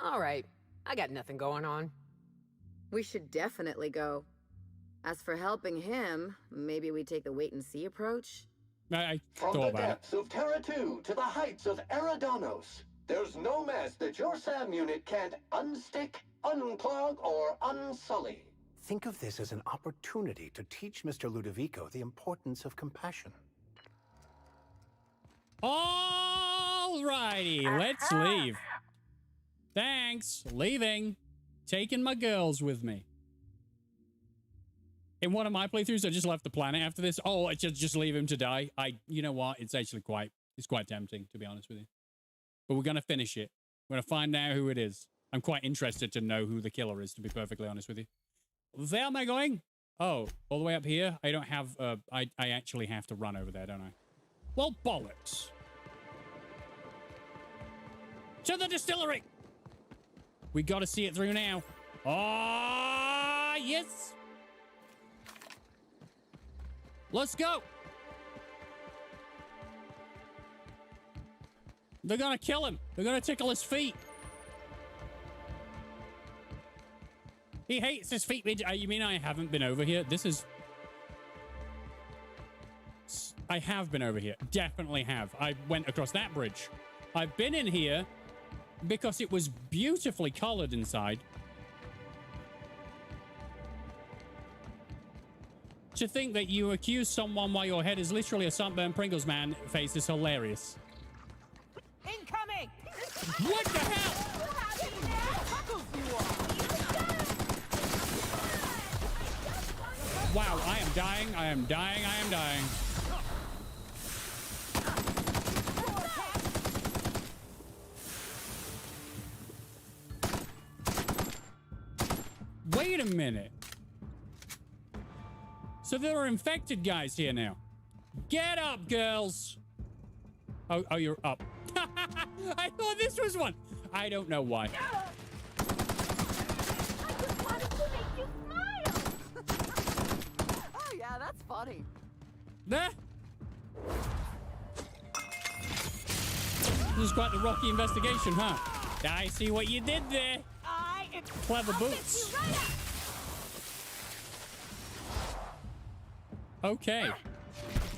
All right. I got nothing going on. We should definitely go. As for helping him, maybe we take the wait-and-see approach? I From the depths of Terra 2 to the heights of Eridanos, there's no mess that your SAM unit can't unstick, unclog, or unsully. Think of this as an opportunity to teach Mr. Ludovico the importance of compassion. Alrighty, let's leave. Thanks. Leaving. Taking my girls with me. In one of my playthroughs, I just left the planet after this. Oh, I just leave him to die. You know what? It's actually quite tempting, to be honest with you. But we're going to finish it. We're going to find out who it is. I'm quite interested to know who the killer is, to be perfectly honest with you. Where am I going? Oh, all the way up here? I don't have, I actually have to run over there, don't I? Well, bollocks. To the distillery! We got to see it through now. Ah, yes! Let's go! They're gonna kill him. They're gonna tickle his feet. He hates his feet. You mean I haven't been over here? This is... I have been over here. Definitely have. I went across that bridge. I've been in here because it was beautifully colored inside. To think that you accuse someone while your head is literally a sunburned Pringles man face is hilarious. Incoming! What the hell? Wow, I am dying, I am dying, I am dying. Wait a minute. So there are infected guys here now. Get up, girls. Oh, you're up. I thought this was one. I don't know why. Oh, yeah, that's funny. There. This is quite the rocky investigation, huh? I see what you did there. Clever boots. Okay.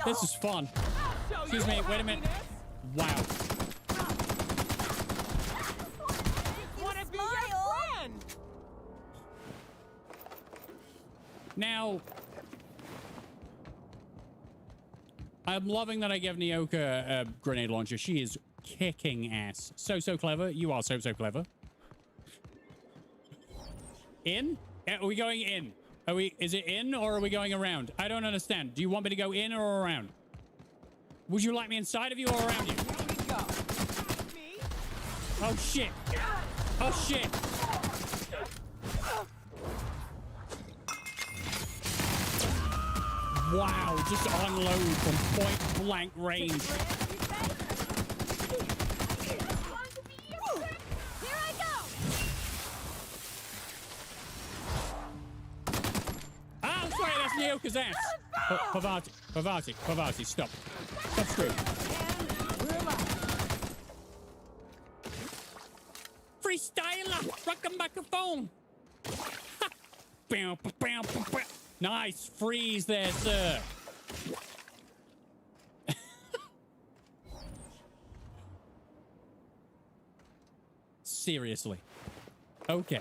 This is fun. Excuse me, wait a minute. Wow. Now, I'm loving that I gave Nyoka a grenade launcher. She is kicking ass. So clever. You are so clever. In? Are we going in? Is it in or are we going around? I don't understand. Do you want me to go in or around? Would you like me inside of you or around you? Oh shit. Oh shit. Wow, just unload from point blank range. Nyoka's ass. Pavati, stop. Stop screwing. Freestyler, rock a microphone. Nice freeze there, sir. Seriously. Okay.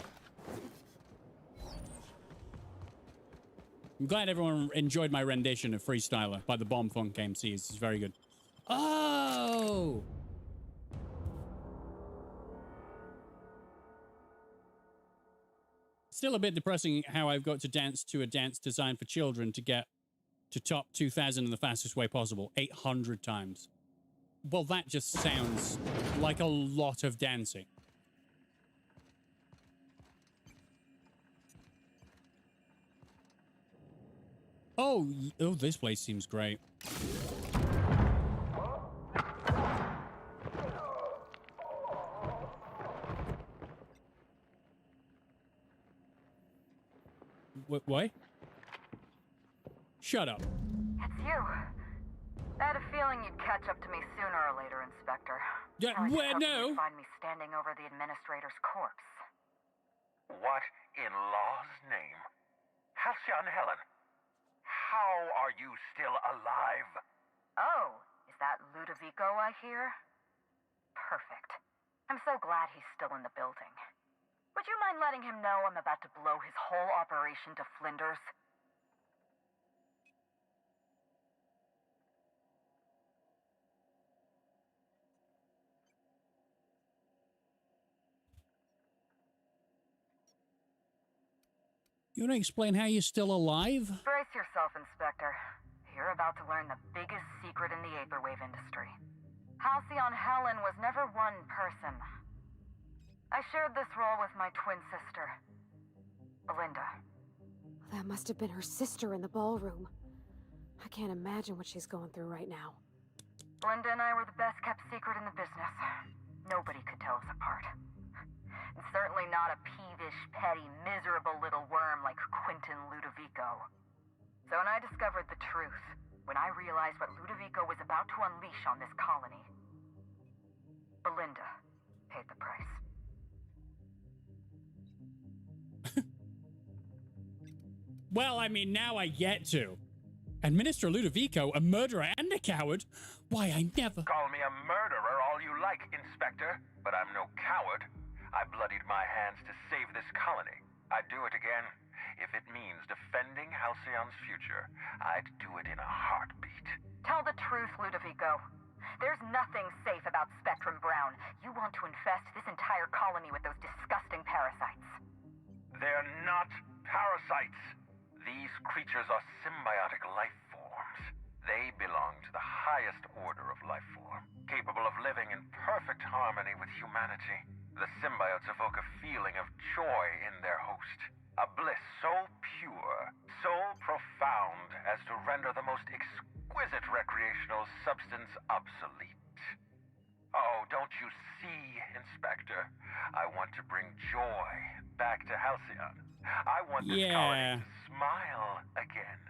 I'm glad everyone enjoyed my rendition of Freestyler by the Bomb Funk MCs. It's very good. Oh! Still a bit depressing how I've got to dance to a dance designed for children to get to top 2,000 in the fastest way possible, 800 times. Well, that just sounds like a lot of dancing. Oh, this place seems great. What? Shut up. It's you. I had a feeling you'd catch up to me sooner or later, Inspector. Yeah, well, no. You'd find me standing over the administrator's corpse. What in law's name? Halcyon Helen, how are you still alive? Oh, is that Ludovico I hear? Perfect. I'm so glad he's still in the building. Would you mind letting him know I'm about to blow his whole operation to flinders? You want to explain how you're still alive? Brace yourself, Inspector. You're about to learn the biggest secret in the vaporwave industry. Halcyon Helen was never one person. I shared this role with my twin sister, Belinda. That must have been her sister in the ballroom. I can't imagine what she's going through right now. Belinda and I were the best kept secret in the business. Nobody could tell us apart. And certainly not a peevish, petty, miserable little worm like Quentin Ludovico. So when I discovered the truth, when I realized what Ludovico was about to unleash on this colony, Belinda paid the price. Well, I mean, now I get to. Administrator Ludovico, a murderer and a coward? Why, I never... Call me a murderer all you like, Inspector, but I'm no coward. I bloodied my hands to save this colony. I'd do it again. If it means defending Halcyon's future, I'd do it in a heartbeat. Tell the truth, Ludovico. There's nothing safe about Spectrum Brown. You want to infest this entire colony with those disgusting parasites. They're not parasites. These creatures are symbiotic life forms. They belong to the highest order of life form, capable of living in perfect harmony with humanity. The symbiotes evoke a feeling of joy in their host, a bliss so pure, so profound as to render the most exquisite recreational substance obsolete. Oh, don't you see, Inspector? I want to bring joy back to Halcyon. I want this colony to smile again.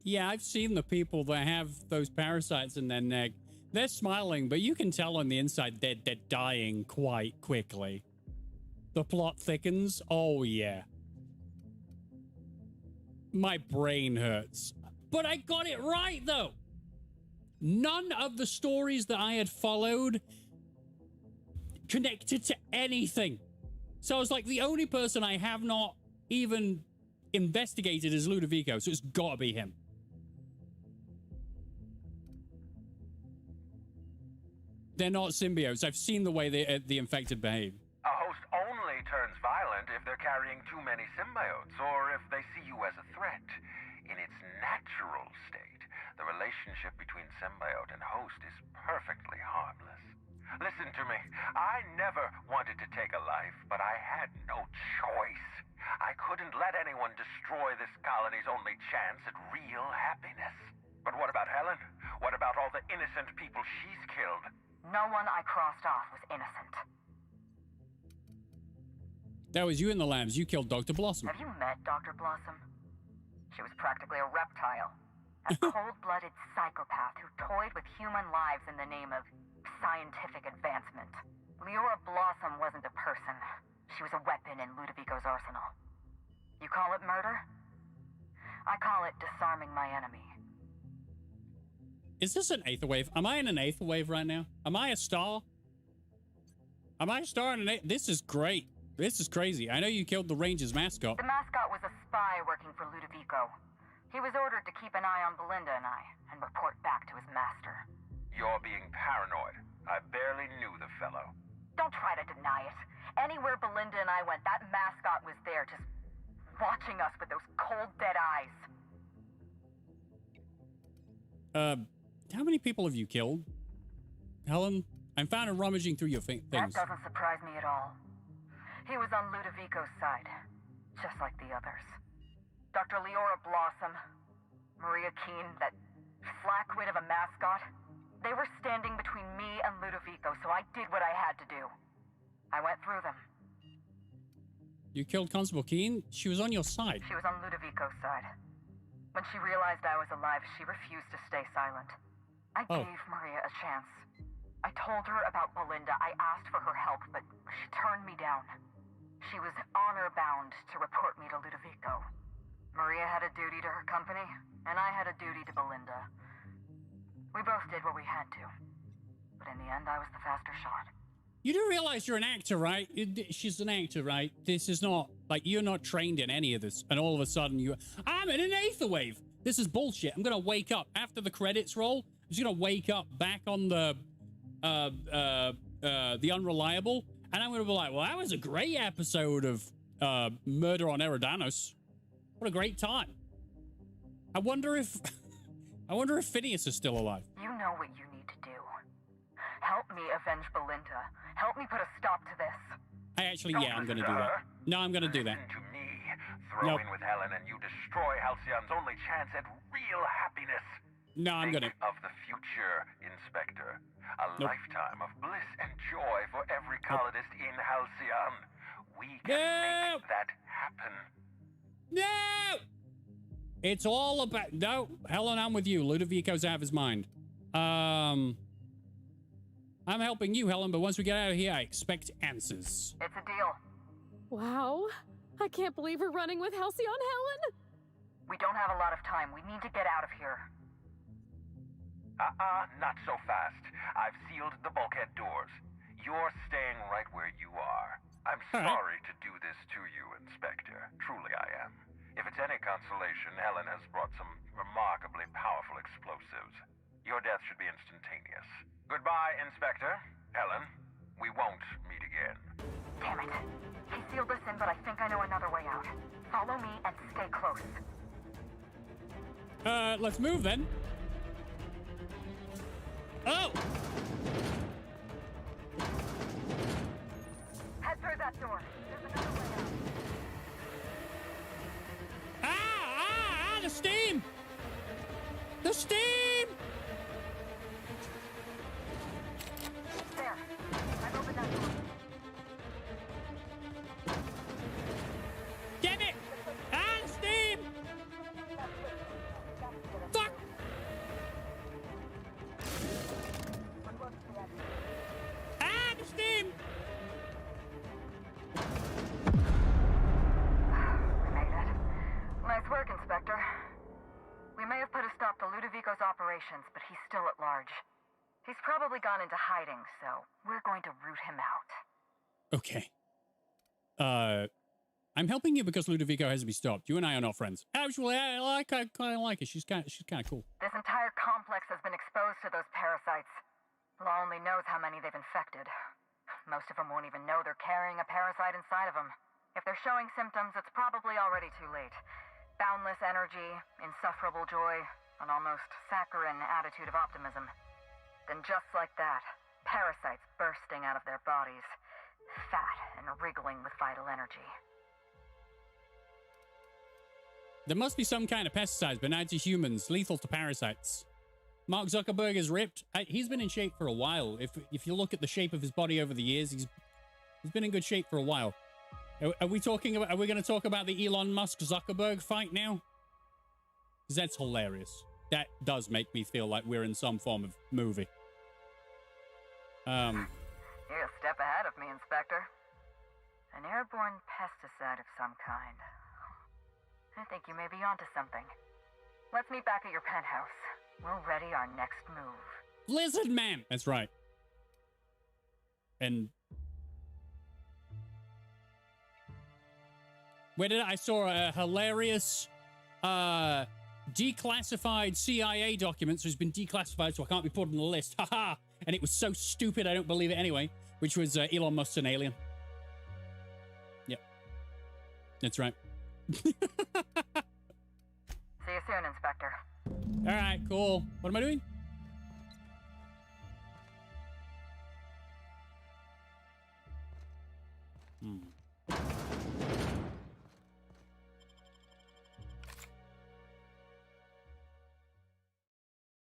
Yeah, I've seen the people that have those parasites in their neck. They're smiling, but you can tell on the inside they're dying quite quickly. The plot thickens. Oh, yeah. My brain hurts. But I got it right, though. None of the stories that I had followed connected to anything. So I was like, the only person I have not even investigated is Ludovico, so it's gotta be him. They're not symbiotes. I've seen the way the infected behave. A host only turns violent if they're carrying too many symbiotes, or if they see you as a threat. In its natural state, the relationship between symbiote and host is perfectly harmless. Listen to me. I never wanted to take a life, but I had no choice. I couldn't let anyone destroy this colony's only chance at real happiness. But what about Helen? What about all the innocent people she's killed? No one I crossed off was innocent. That was you in the labs. You killed Dr. Blossom. Have you met Dr. Blossom? She was practically a reptile. A cold-blooded psychopath who toyed with human lives in the name of scientific advancement. Leora Blossom wasn't a person. She was a weapon in Ludovico's arsenal. You call it murder? I call it disarming my enemy. Is this an eighth wave? Am I in an eighth wave right now? Am I a star? Am I a star in an eighth? This is great. This is crazy. I know you killed the Rangers mascot. The mascot was a spy working for Ludovico. He was ordered to keep an eye on Belinda and I, and report back to his master. You're being paranoid. I barely knew the fellow. Don't try to deny it. Anywhere Belinda and I went, that mascot was there, just watching us with those cold, dead eyes. How many people have you killed, Helen? I'm found her rummaging through your things. That doesn't surprise me at all. He was on Ludovico's side, just like the others. Dr. Leora Blossom, Maria Keene, that flackwit of a mascot, they were standing between me and Ludovico, so I did what I had to do. I went through them. You killed Constable Keene? She was on your side. She was on Ludovico's side. When she realized I was alive, she refused to stay silent. I gave Maria a chance. I told her about Belinda. I asked for her help, but she turned me down. She was honor-bound to report me to Ludovico. Maria had a duty to her company, and I had a duty to Belinda. We both did what we had to. But in the end, I was the faster shot. You do realize you're an actor, right? She's an actor, right? This is not, like, you're not trained in any of this, and all of a sudden I'm in an aether wave. This is bullshit. I'm gonna wake up after the credits roll. I'm just gonna wake up back on the Unreliable, and I'm gonna be like, well, that was a great episode of Murder on Eridanos. What a great time. I wonder if Phineas is still alive. You know what you need to do. Help me avenge Belinda. Help me put a stop to this. I'm gonna do that. No, I'm gonna do that. Listen to me. Throw in with Helen and you destroy Halcyon's only chance at real happiness. No, I'm gonna. Think of the future, Inspector. A lifetime of bliss and joy for every colonist in Halcyon. We can make that happen. No! It's all about... No, Helen, I'm with you. Ludovico's out of his mind. I'm helping you, Helen, but once we get out of here, I expect answers. It's a deal. Wow. I can't believe we're running with Halcyon Helen. We don't have a lot of time. We need to get out of here. Not so fast. I've sealed the bulkhead doors. You're staying right where you are. I'm sorry to do this to you, Inspector. Truly I am. If it's any consolation, Helen has brought some remarkably powerful explosives. Your death should be instantaneous. Goodbye, Inspector. Helen, we won't meet again. Damn it. He sealed us in, but I think I know another way out. Follow me and stay close. Let's move then. Oh! Head through that door. There's another way out. The steam! The steam! There. I've opened that door. Damn it! The steam! Fuck! The steam! We made it. Nice work, Inspector. We may have put a stop to Ludovico's operations, but he's still at large. He's probably gone into hiding, so we're going to root him out. Okay. I'm helping you because Ludovico has to be stopped. You and I are not friends. Actually, I kind of like her. She's kind of cool. This entire complex has been exposed to those parasites. Law only knows how many they've infected. Most of them won't even know they're carrying a parasite inside of them. If they're showing symptoms, it's probably already too late. Boundless energy, insufferable joy, an almost saccharine attitude of optimism. Then just like that, parasites bursting out of their bodies, fat and wriggling with vital energy. There must be some kind of pesticides, but not to humans, lethal to parasites. Mark Zuckerberg is ripped. He's been in shape for a while. If you look at the shape of his body over the years, he's been in good shape for a while. Are we going to talk about the Elon Musk Zuckerberg fight now? Because that's hilarious. That does make me feel like we're in some form of movie. You're a step ahead of me, Inspector. An airborne pesticide of some kind. I think you may be onto something. Let's meet back at your penthouse. We'll ready our next move. Lizard Man! That's right. And... where did I saw a hilarious declassified CIA documents, has been declassified, so I can't be put on the list. Haha! And it was so stupid, I don't believe it anyway. Which was Elon Musk's an alien. Yep. That's right. See you soon, Inspector. All right, cool. What am I doing?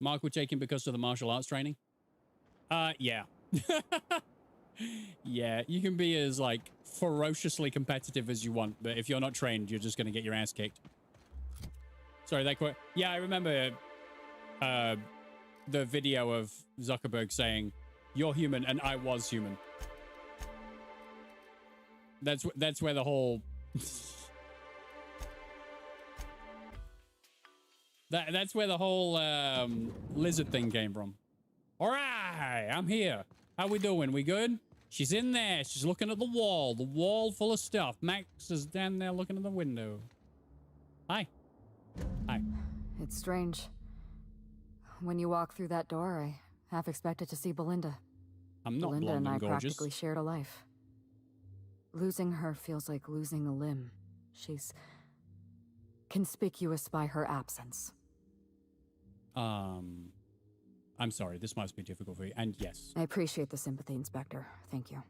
Mark would take him because of the martial arts training. Yeah. Yeah, you can be as, like, ferociously competitive as you want, but if you're not trained, you're just going to get your ass kicked. Sorry, that quote. Yeah, I remember the video of Zuckerberg saying, "You're human and I was human." That's where the whole that's where the whole lizard thing came from. All right, I'm here. How we doing? We good? She's in there. She's looking at the wall full of stuff. Max is down there looking at the window. Hi. Hi. It's strange. When you walk through that door, I half expected to see Belinda. I'm not Belinda blonde and I and gorgeous. practically shared a life. Losing her feels like losing a limb. She's conspicuous by her absence. I'm sorry, this must be difficult for you. And yes. I appreciate the sympathy, Inspector. Thank you.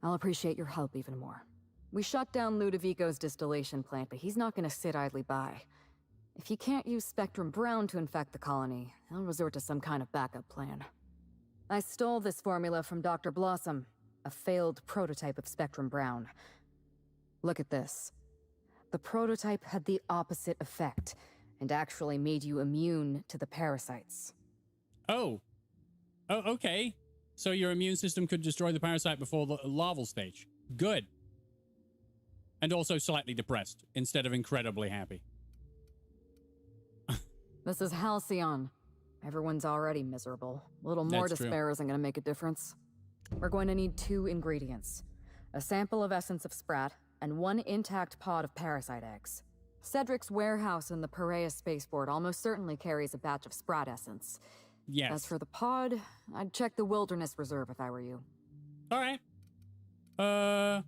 I'll appreciate your help even more. We shut down Ludovico's distillation plant, but he's not going to sit idly by. If he can't use Spectrum Brown to infect the colony, he'll resort to some kind of backup plan. I stole this formula from Dr. Blossom, a failed prototype of Spectrum Brown. Look at this. The prototype had the opposite effect, and actually made you immune to the parasites. Oh, okay. So your immune system could destroy the parasite before the larval stage. Good. And also slightly depressed, instead of incredibly happy. This is Halcyon. Everyone's already miserable. A little more That's despair true. isn't going to make a difference. We're going to need 2 ingredients. A sample of essence of Sprat, and 1 intact pod of parasite eggs. Cedric's warehouse in the Perea spaceport almost certainly carries a batch of Sprat essence. Yes. As for the pod, I'd check the Wilderness Reserve if I were you. All right. Oh,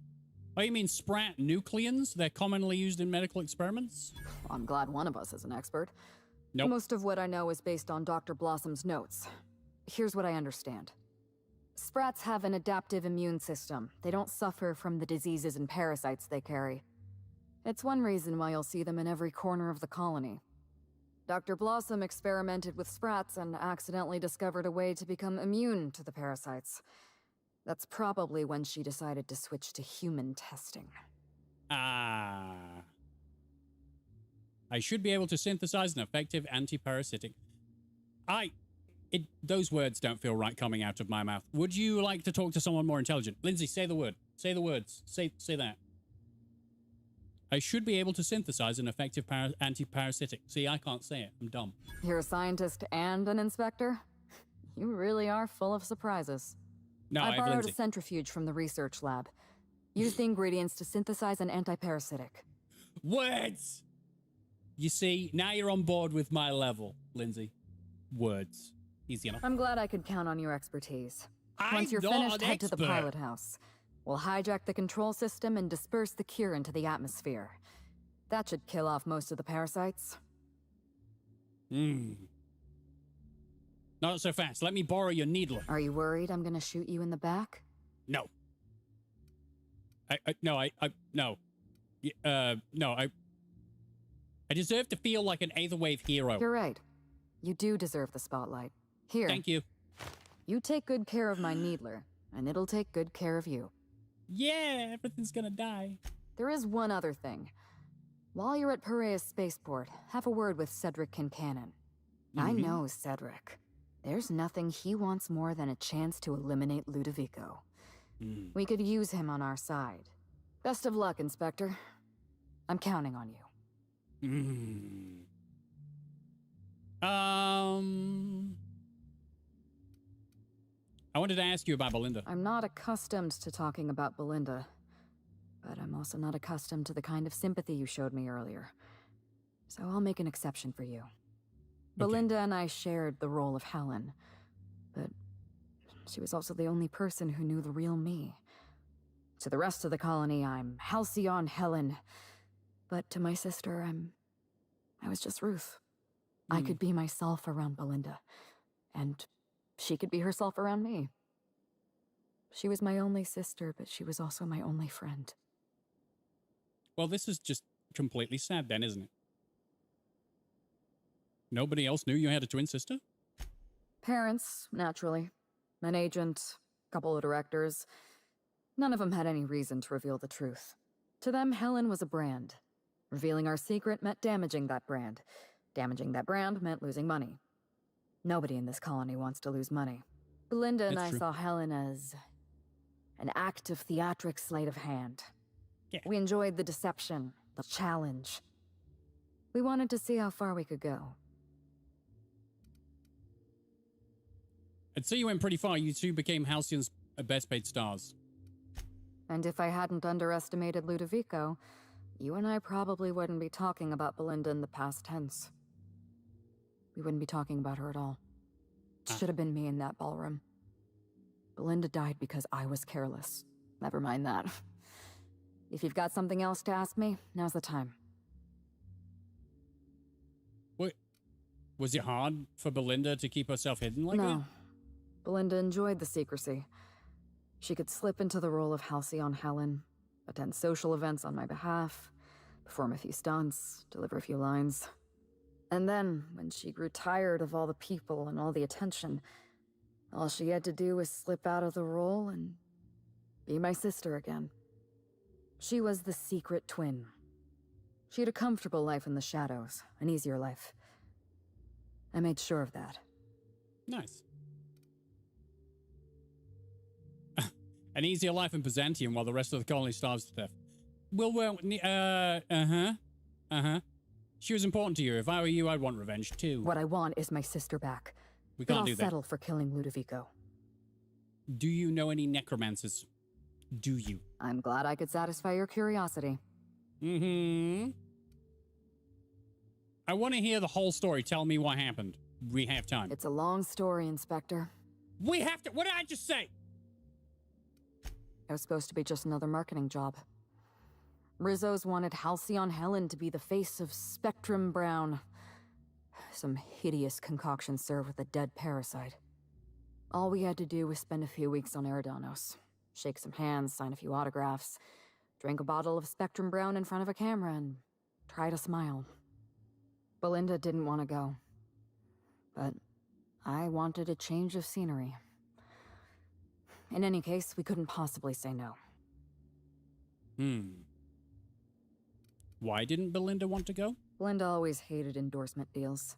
you mean Sprat nucleons? They're commonly used in medical experiments? I'm glad one of us is an expert. Nope. Most of what I know is based on Dr. Blossom's notes. Here's what I understand. Sprats have an adaptive immune system. They don't suffer from the diseases and parasites they carry. It's one reason why you'll see them in every corner of the colony. Dr. Blossom experimented with Sprats and accidentally discovered a way to become immune to the parasites. That's probably when she decided to switch to human testing. I should be able to synthesize an effective anti-parasitic. Those words don't feel right coming out of my mouth. Would you like to talk to someone more intelligent? Lindsay, say the word. Say the words. Say that. I should be able to synthesize an effective anti-parasitic. See, I can't say it. I'm dumb. You're a scientist and an inspector? You really are full of surprises. No, I I have borrowed Lindsay. a centrifuge from the research lab. Use the ingredients to synthesize an anti-parasitic. Words! You see, now you're on board with my level, Lindsay. Words. Easy enough. I'm glad I could count on your expertise. I'm Once you're not finished, an head to the expert. pilot house. We'll hijack the control system and disperse the cure into the atmosphere. That should kill off most of the parasites. Not so fast. Let me borrow your needler. Are you worried I'm gonna shoot you in the back? No. No. I deserve to feel like an Aether Wave hero. You're right. You do deserve the spotlight. Here. Thank you. You take good care of my needler, and it'll take good care of you. Yeah, everything's gonna die. There is one other thing. While you're at Perea's spaceport, have a word with Cedric Kincannon. I know Cedric. There's nothing he wants more than a chance to eliminate Ludovico. We could use him on our side. Best of luck, Inspector. I'm counting on you. I wanted to ask you about Belinda. I'm not accustomed to talking about Belinda, but I'm also not accustomed to the kind of sympathy you showed me earlier. So I'll make an exception for you. Belinda and I shared the role of Helen, but she was also the only person who knew the real me. To the rest of the colony, I'm Halcyon Helen, but to my sister, I was just Ruth. I could be myself around Belinda, and she could be herself around me. She was my only sister, but she was also my only friend. Well, this is just completely sad then, isn't it? Nobody else knew you had a twin sister? Parents, naturally. An agent, a couple of directors. None of them had any reason to reveal the truth. To them, Helen was a brand. Revealing our secret meant damaging that brand. Damaging that brand meant losing money. Nobody in this colony wants to lose money. Belinda and I saw Helen as an act of theatric sleight of hand. Yeah. We enjoyed the deception, the challenge. We wanted to see how far we could go. I'd say you went pretty far. You two became Halcyon's best paid stars. And if I hadn't underestimated Ludovico, you and I probably wouldn't be talking about Belinda in the past tense. We wouldn't be talking about her at all. It should have been me in that ballroom. Belinda died because I was careless. Never mind that. If you've got something else to ask me, now's the time. What? Was it hard for Belinda to keep herself hidden like that? No. Belinda enjoyed the secrecy. She could slip into the role of Halcyon Helen, attend social events on my behalf, perform a few stunts, deliver a few lines. And then, when she grew tired of all the people and all the attention, all she had to do was slip out of the role and be my sister again. She was the secret twin. She had a comfortable life in the shadows, an easier life. I made sure of that. Nice. An easier life in Byzantium while the rest of the colony starves to death. She was important to you. If I were you, I'd want revenge too. What I want is my sister back. We can't do that. I'll settle for killing Ludovico. Do you know any necromancers? Do you? I'm glad I could satisfy your curiosity. I want to hear the whole story. Tell me what happened. We have time. It's a long story, Inspector. We have to... What did I just say? It was supposed to be just another marketing job. Rizzo's wanted Halcyon Helen to be the face of Spectrum Brown. Some hideous concoction served with a dead parasite. All we had to do was spend a few weeks on Eridanos. Shake some hands, sign a few autographs, drink a bottle of Spectrum Brown in front of a camera, and try to smile. Belinda didn't want to go. But I wanted a change of scenery. In any case, we couldn't possibly say no. Why didn't Belinda want to go? Belinda always hated endorsement deals.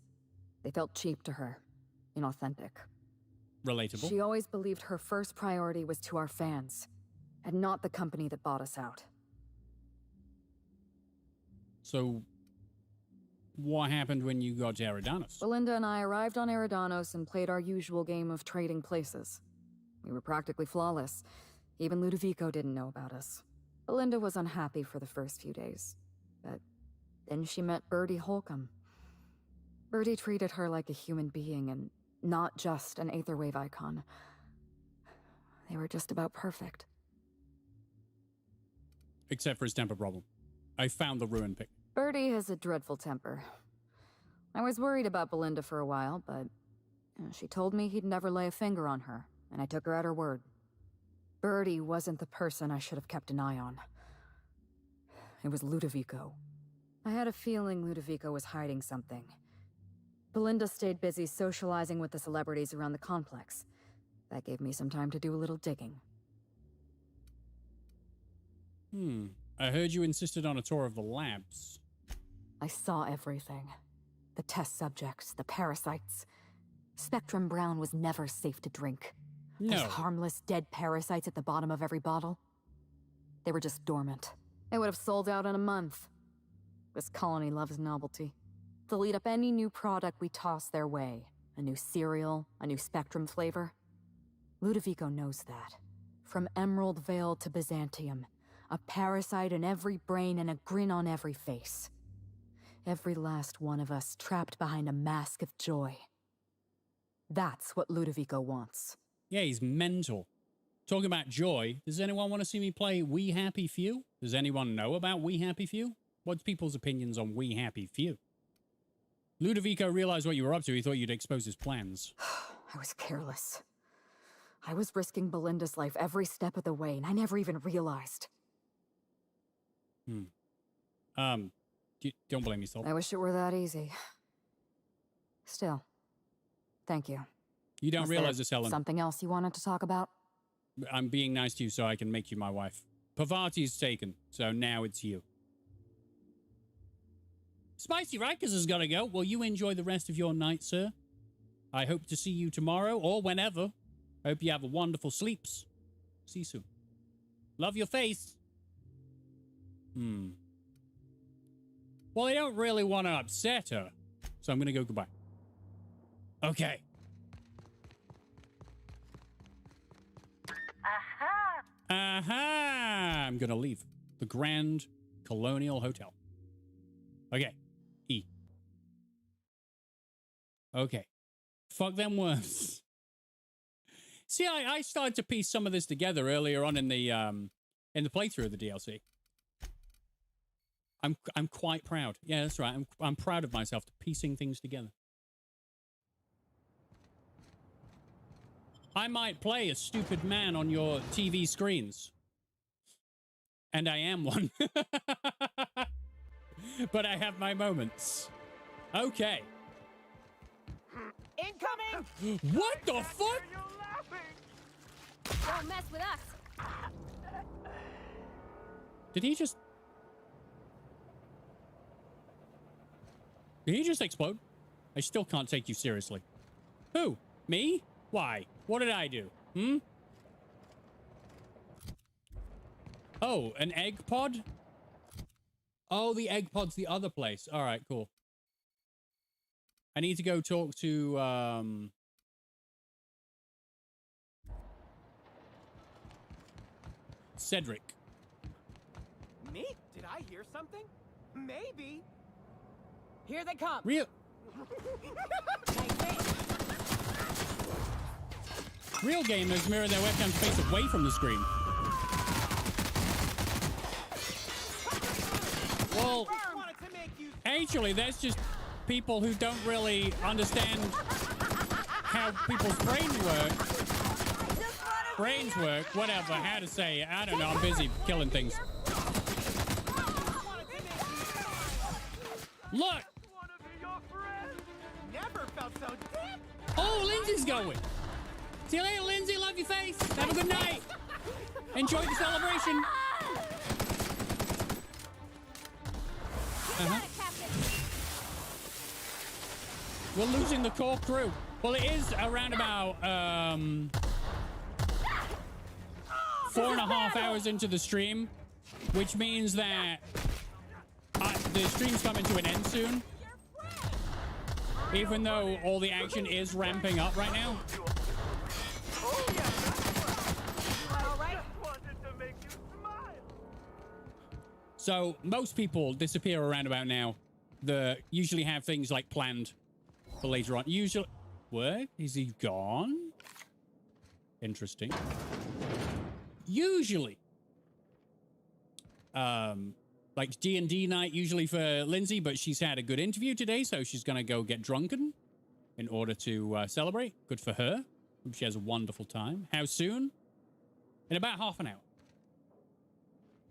They felt cheap to her, inauthentic. Relatable. She always believed her first priority was to our fans, and not the company that bought us out. So, what happened when you got to Eridanos? Belinda and I arrived on Eridanos and played our usual game of trading places. We were practically flawless. Even Ludovico didn't know about us. Belinda was unhappy for the first few days, but then she met Bertie Holcomb. Bertie treated her like a human being and not just an Aetherwave icon. They were just about perfect. Except for his temper problem. I found the ruin pic. Bertie has a dreadful temper. I was worried about Belinda for a while, but she told me he'd never lay a finger on her, and I took her at her word. Bertie wasn't the person I should have kept an eye on. It was Ludovico. I had a feeling Ludovico was hiding something. Belinda stayed busy socializing with the celebrities around the complex. That gave me some time to do a little digging. I heard you insisted on a tour of the labs. I saw everything. The test subjects, the parasites. Spectrum Brown was never safe to drink. No. Those harmless, dead parasites at the bottom of every bottle. They were just dormant. They would have sold out in a month. This colony loves novelty. They'll eat up any new product we toss their way. A new cereal, a new Spectrum flavor. Ludovico knows that. From Emerald Vale to Byzantium. A parasite in every brain and a grin on every face. Every last one of us trapped behind a mask of joy. That's what Ludovico wants. Yeah, he's mental. Talking about joy, does anyone want to see me play We Happy Few? Does anyone know about We Happy Few? What's people's opinions on We Happy Few? Ludovico realized what you were up to. He thought you'd expose his plans. I was careless. I was risking Belinda's life every step of the way, and I never even realized. Don't blame yourself. I wish it were that easy. Still, thank you. You don't realize this, Helen. Something else you wanted to talk about? I'm being nice to you so I can make you my wife. Pavati's taken, so now it's you. Spicy Rikers has got to go. Well, you enjoy the rest of your night, sir. I hope to see you tomorrow or whenever. Hope you have a wonderful sleeps. See you soon. Love your face. Well, I don't really want to upset her, so I'm going to go goodbye. Okay. Aha! I'm going to leave the Grand Colonial Hotel. Okay. E. Okay. Fuck them worms. See, I started to piece some of this together earlier on in the playthrough of the DLC. I'm quite proud. Yeah, that's right. I'm proud of myself for piecing things together. I might play a stupid man on your TV screens. And I am one. But I have my moments. Okay. Incoming! What the fuck? Don't mess with us. Did he just... Did he just explode? I still can't take you seriously. Who? Me? Why? What did I do? Oh, an egg pod? Oh, the egg pod's the other place. All right, cool. I need to go talk to, Cedric. Me? Did I hear something? Maybe. Here they come. Real gamers mirror their webcam's face away from the screen. Well, actually, that's just people who don't really understand how people's brains work, whatever, how to say it. I don't know, I'm busy killing things. Look! Never felt so deep. Oh, Lindsay's going. See you later, Lindsay. Love your face. Have a good night. Enjoy the celebration. We're losing the core crew. Well, it is around about 4.5 hours into the stream, which means that the stream's coming to an end soon. Even though all the action is ramping up right now. So most people disappear around about now. Usually have things like planned for later on. Usually, what? Is he gone? Interesting. Usually, like D&D night usually for Lindsay, but she's had a good interview today, so she's gonna go get drunken in order to celebrate. Good for her. Hope she has a wonderful time. How soon? In about half an hour.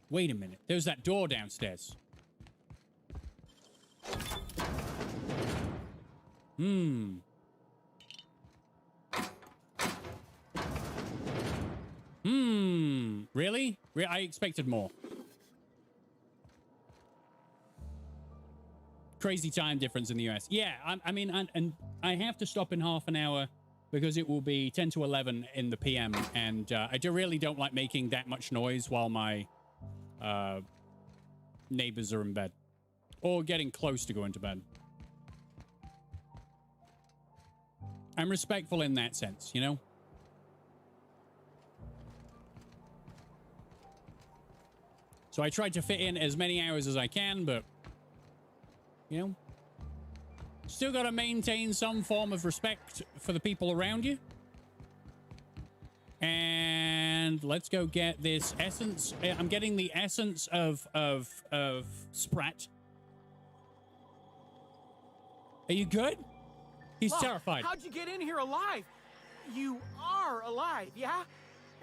Wait a minute. There's that door downstairs. Really? I expected more. Crazy time difference in the US. Yeah, I mean, and I have to stop in half an hour because it will be 10 to 11 in the PM, and I really don't like making that much noise while my neighbors are in bed or getting close to going to bed. I'm respectful in that sense, you know? So I tried to fit in as many hours as I can, but You know? Still got to maintain some form of respect for the people around you. And let's go get this essence. I'm getting the essence of Sprat. Are you good? He's terrified. How'd you get in here alive? You are alive, yeah?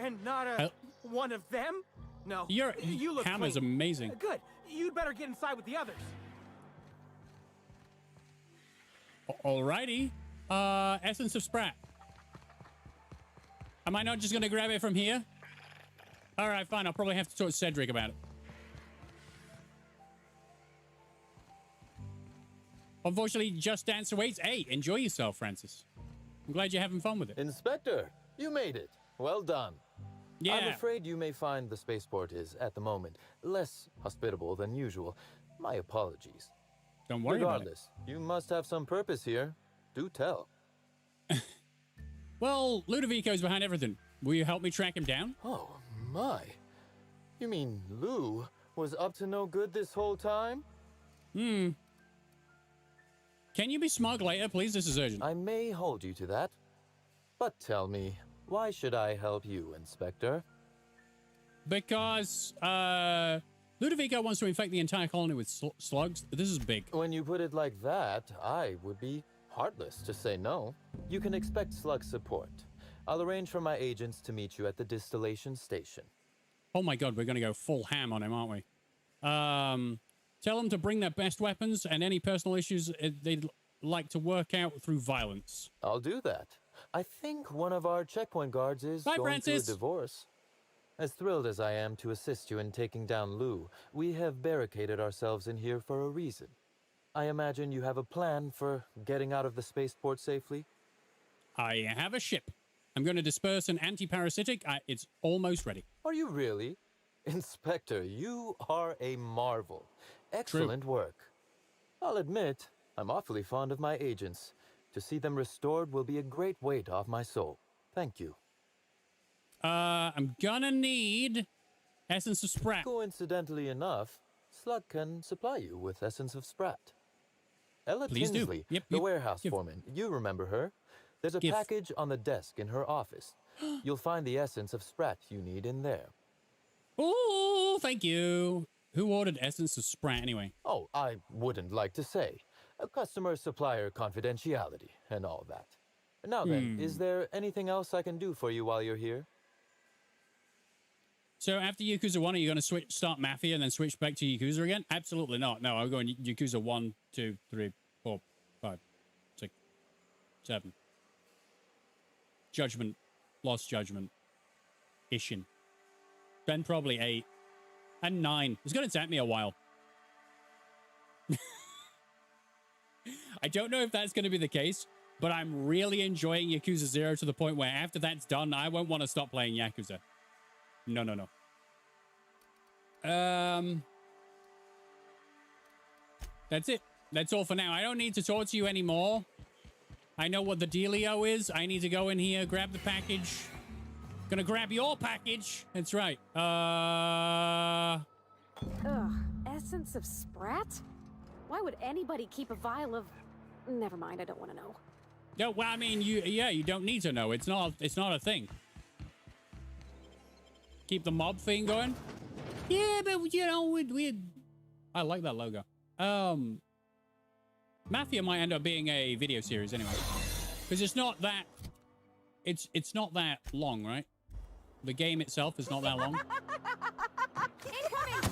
And not one of them? No. You look Hammer's clean. amazing. Good. You'd better get inside with the others. Alrighty. Essence of Sprat. Am I not just going to grab it from here? Alright, fine. I'll probably have to talk to Cedric about it. Unfortunately, Just Dance awaits. Hey, enjoy yourself, Francis. I'm glad you're having fun with it. Inspector, you made it. Well done. Yeah. I'm afraid you may find the spaceport is, at the moment, less hospitable than usual. My apologies. Don't worry about it. Regardless, you must have some purpose here. Do tell. Well, Ludovico's behind everything. Will you help me track him down? Oh, my. You mean Lou was up to no good this whole time? Can you be smug later, please? This is urgent. I may hold you to that. But tell me, why should I help you, Inspector? Because, Ludovico wants to infect the entire colony with slugs. This is big. When you put it like that, I would be heartless to say no. You can expect slug support. I'll arrange for my agents to meet you at the distillation station. Oh my god, we're going to go full ham on him, aren't we? Tell them to bring their best weapons and any personal issues they'd like to work out through violence. I'll do that. I think one of our checkpoint guards is going through a divorce. As thrilled as I am to assist you in taking down Lou, we have barricaded ourselves in here for a reason. I imagine you have a plan for getting out of the spaceport safely? I have a ship. I'm going to disperse an anti-parasitic. It's almost ready. Are you really? Inspector, you are a marvel. Excellent work. I'll admit, I'm awfully fond of my agents. To see them restored will be a great weight off my soul. Thank you. I'm gonna need Essence of Sprat. Coincidentally enough, Slug can supply you with Essence of Sprat. Ella Please Tinsley, do. Yep, the warehouse foreman. You remember her? There's a package on the desk in her office. You'll find the Essence of Sprat you need in there. Oh, thank you. Who ordered Essence of Sprat anyway? Oh, I wouldn't like to say. A customer-supplier confidentiality and all that. Now then, is there anything else I can do for you while you're here? So after Yakuza 1, are you going to start Mafia and then switch back to Yakuza again? Absolutely not. No, I'm going Yakuza 1, 2, 3, 4, 5, 6, 7. Judgment. Lost Judgment. Ishin. Then probably 8. And 9. It's going to take me a while. I don't know if that's going to be the case, but I'm really enjoying Yakuza 0 to the point where after that's done, I won't want to stop playing Yakuza. No, no, no. That's it. That's all for now. I don't need to talk to you anymore. I know what the dealio is. I need to go in here, grab the package. Gonna grab your package. That's right. Ugh. Essence of Sprat? Why would anybody keep a vial of... Never mind, I don't want to know. No, well, I mean, you don't need to know. It's not a thing. Keep the mob thing going. Yeah, but you know, I like that logo. Mafia might end up being a video series anyway, because it's not that. It's not that long, right? The game itself is not that long. Incoming!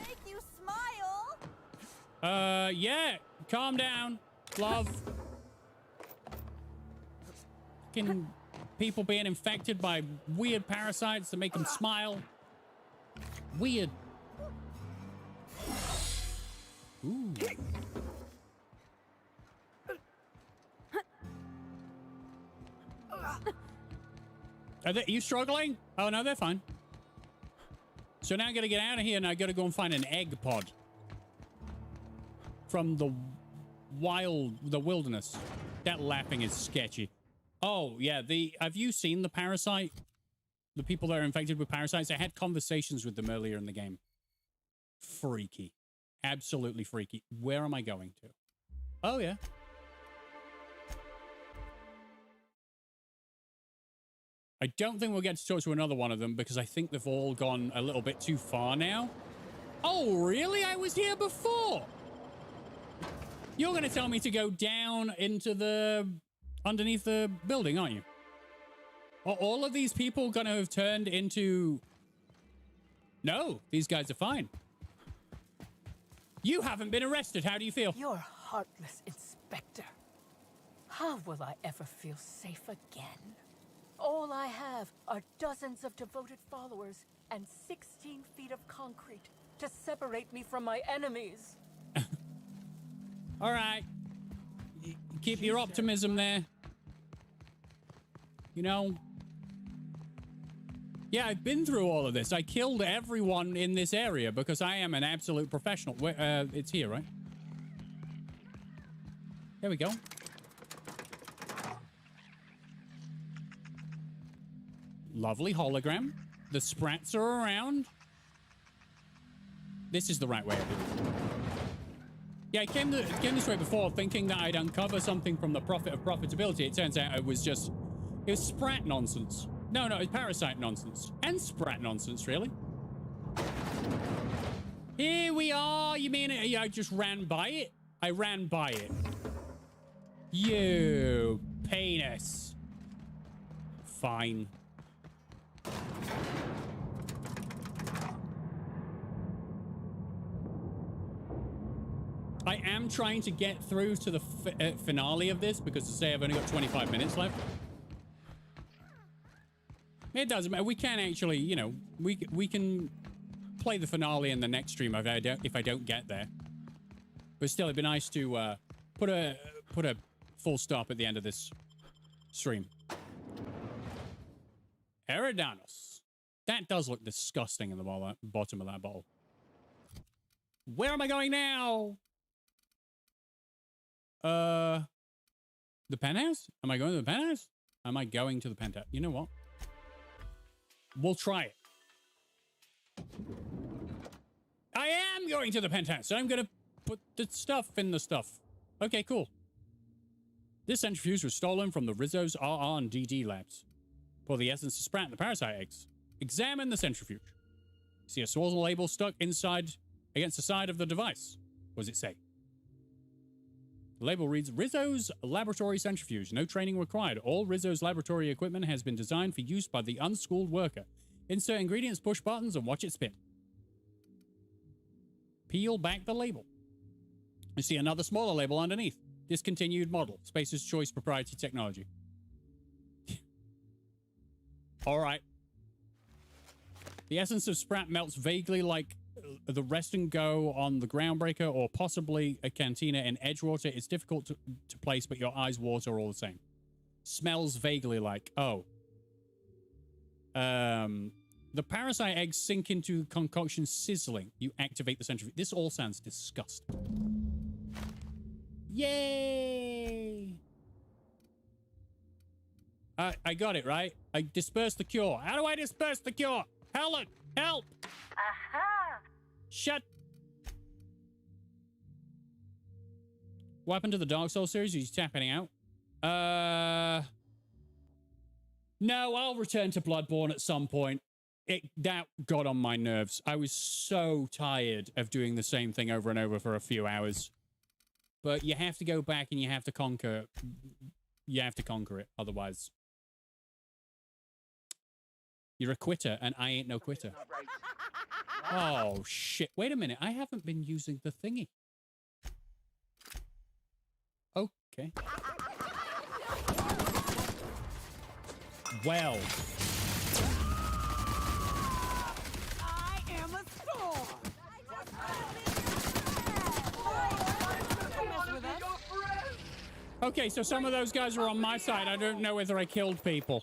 Make you smile. Yeah. Calm down, love. Fucking people being infected by weird parasites that make them smile. Weird. Ooh. Are you struggling? Oh, no, they're fine. So now I gotta get out of here and I gotta go and find an egg pod. From the wilderness. That laughing is sketchy. Oh, yeah, have you seen the parasite? The people that are infected with parasites? I had conversations with them earlier in the game. Freaky. absolutely freaky. Where am I going to? Oh, yeah. I don't think we'll get to talk to another one of them because I think they've all gone a little bit too far now. Oh, really? I was here before. You're going to tell me to go down into the... underneath the building, aren't you? Are all of these people going to have turned into... No, these guys are fine. You haven't been arrested. How do you feel? You're heartless, Inspector. How will I ever feel safe again? All I have are dozens of devoted followers and 16 feet of concrete to separate me from my enemies. All right. Keep your optimism there. You know... Yeah, I've been through all of this. I killed everyone in this area because I am an absolute professional. It's here, right? There we go. Lovely hologram. The sprats are around. This is the right way, I believe. Yeah, I came this way before thinking that I'd uncover something from the profit of profitability. It turns out it was sprat nonsense. No, it's parasite nonsense. And sprat nonsense, really. Here we are. You mean I just ran by it? I ran by it. You penis. Fine. I am trying to get through to the finale of this because, to say, I've only got 25 minutes left. It doesn't matter. We can actually, you know, we can play the finale in the next stream if I don't get there. But still, it'd be nice to put a full stop at the end of this stream. Eridanos. That does look disgusting in the bottom of that bottle. Where am I going now? The penthouse? Am I going to the penthouse? Am I going to the penthouse? You know what? We'll try it. I am going to the penthouse. I'm going to put the stuff in the stuff. Okay, cool. This centrifuge was stolen from the Rizzo's RR and DD labs. Pour the essence of sprat in the parasite eggs. Examine the centrifuge. See a swazzle label stuck inside against the side of the device. What does it say? The label reads, Rizzo's laboratory centrifuge. No training required. All Rizzo's laboratory equipment has been designed for use by the unschooled worker. Insert ingredients, push buttons, and watch it spin. Peel back the label. You see another smaller label underneath. Discontinued model. Spacer's Choice proprietary technology. All right. The essence of sprat melts vaguely like the rest and go on the Groundbreaker or possibly a cantina in Edgewater. It's difficult to place, but your eyes water all the same. Smells vaguely like, oh. The parasite eggs sink into the concoction sizzling. You activate the centrifuge. This all sounds disgusting. Yay! I got it, right? I dispersed the cure. How do I disperse the cure? Helen, help! Aha! Shut. What happened to the Dark Souls series? Are you tapping out? No, I'll return to Bloodborne at some point. That got on my nerves. I was so tired of doing the same thing over and over for a few hours. But you have to go back and you have to conquer. You have to conquer it. Otherwise, you're a quitter, and I ain't no quitter. Oh, shit. Wait a minute. I haven't been using the thingy. Okay. Well. I am a storm. Okay, so some of those guys were on my side. I don't know whether I killed people.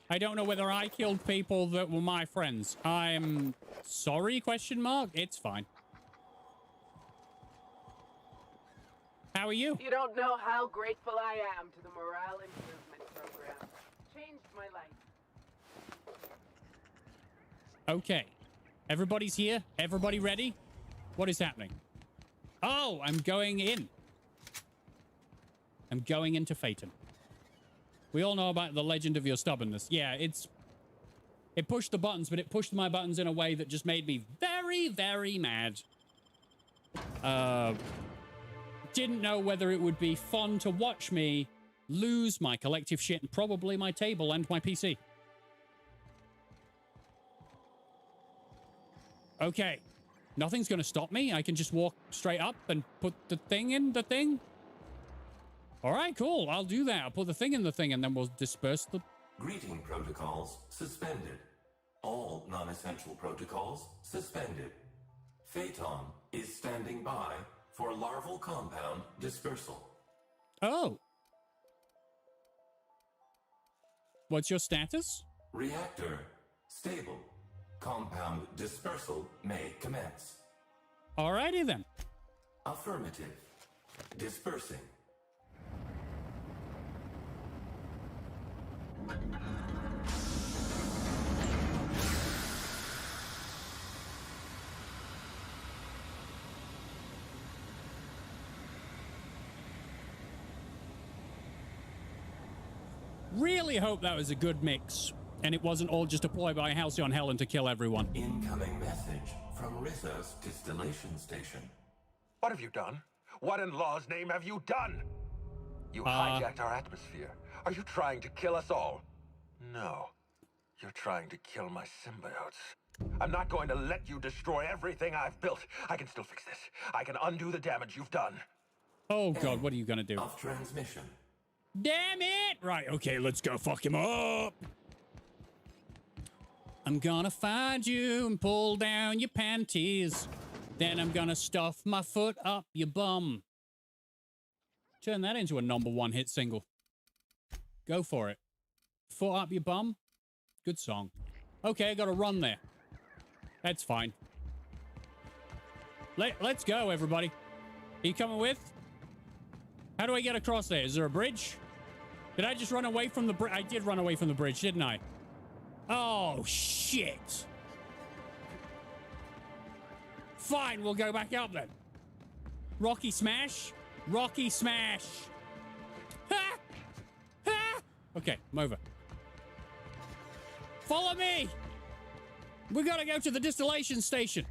I don't know whether I killed people that were my friends. I'm sorry, question mark? It's fine. How are you? You don't know how grateful I am to the morale improvement program. Changed my life. Okay. Everybody's here? Everybody ready? What is happening? Oh, I'm going in. I'm going into Phaeton. We all know about the legend of your stubbornness. Yeah, it pushed the buttons, but it pushed my buttons in a way that just made me very, very mad. Didn't know whether it would be fun to watch me lose my collective shit and probably my table and my PC. Okay. Nothing's going to stop me. I can just walk straight up and put the thing in the thing. All right, cool. I'll do that. I'll put the thing in the thing and then we'll disperse the... Greeting protocols suspended. All non-essential protocols suspended. Phaeton is standing by for larval compound dispersal. Oh. What's your status? Reactor stable. Compound dispersal may commence. Alrighty then. Affirmative. Dispersing. Really hope that was a good mix. And it wasn't all just a ploy by Halcyon Helen to kill everyone. Incoming message from Rizzo's distillation station. What have you done? What in law's name have you done? You hijacked our atmosphere. Are you trying to kill us all? No. You're trying to kill my symbiotes. I'm not going to let you destroy everything I've built. I can still fix this. I can undo the damage you've done. Oh god, what are you gonna do? Of transmission. Damn it! Right, okay, let's go fuck him up. I'm gonna find you and pull down your panties. Then I'm gonna stuff my foot up your bum. Turn that into a #1 hit single. Go for it. Foot up your bum? Good song. Okay, I gotta run there. That's fine. Let's go, everybody. Are you coming with? How do I get across there? Is there a bridge? Did I just run away from the bridge? I did run away from the bridge, didn't I? Oh, shit. Fine, we'll go back up then. Rocky smash? Rocky smash. Ha! Ha! Okay, I'm over. Follow me! We gotta go to the distillation station.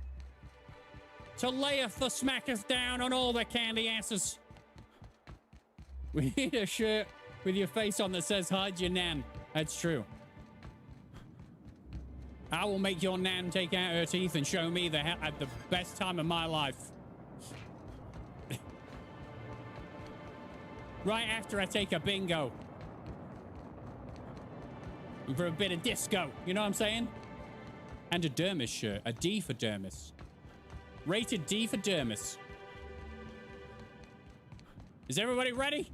To layeth the smacketh down on all the candy asses. We need a shirt with your face on that says hide your nan. That's true. I will make your nan take out her teeth and show me the best time of my life. Right after I take a bingo. For a bit of disco. You know what I'm saying? And a dermis shirt. A D for dermis. Rated D for dermis. Is everybody ready?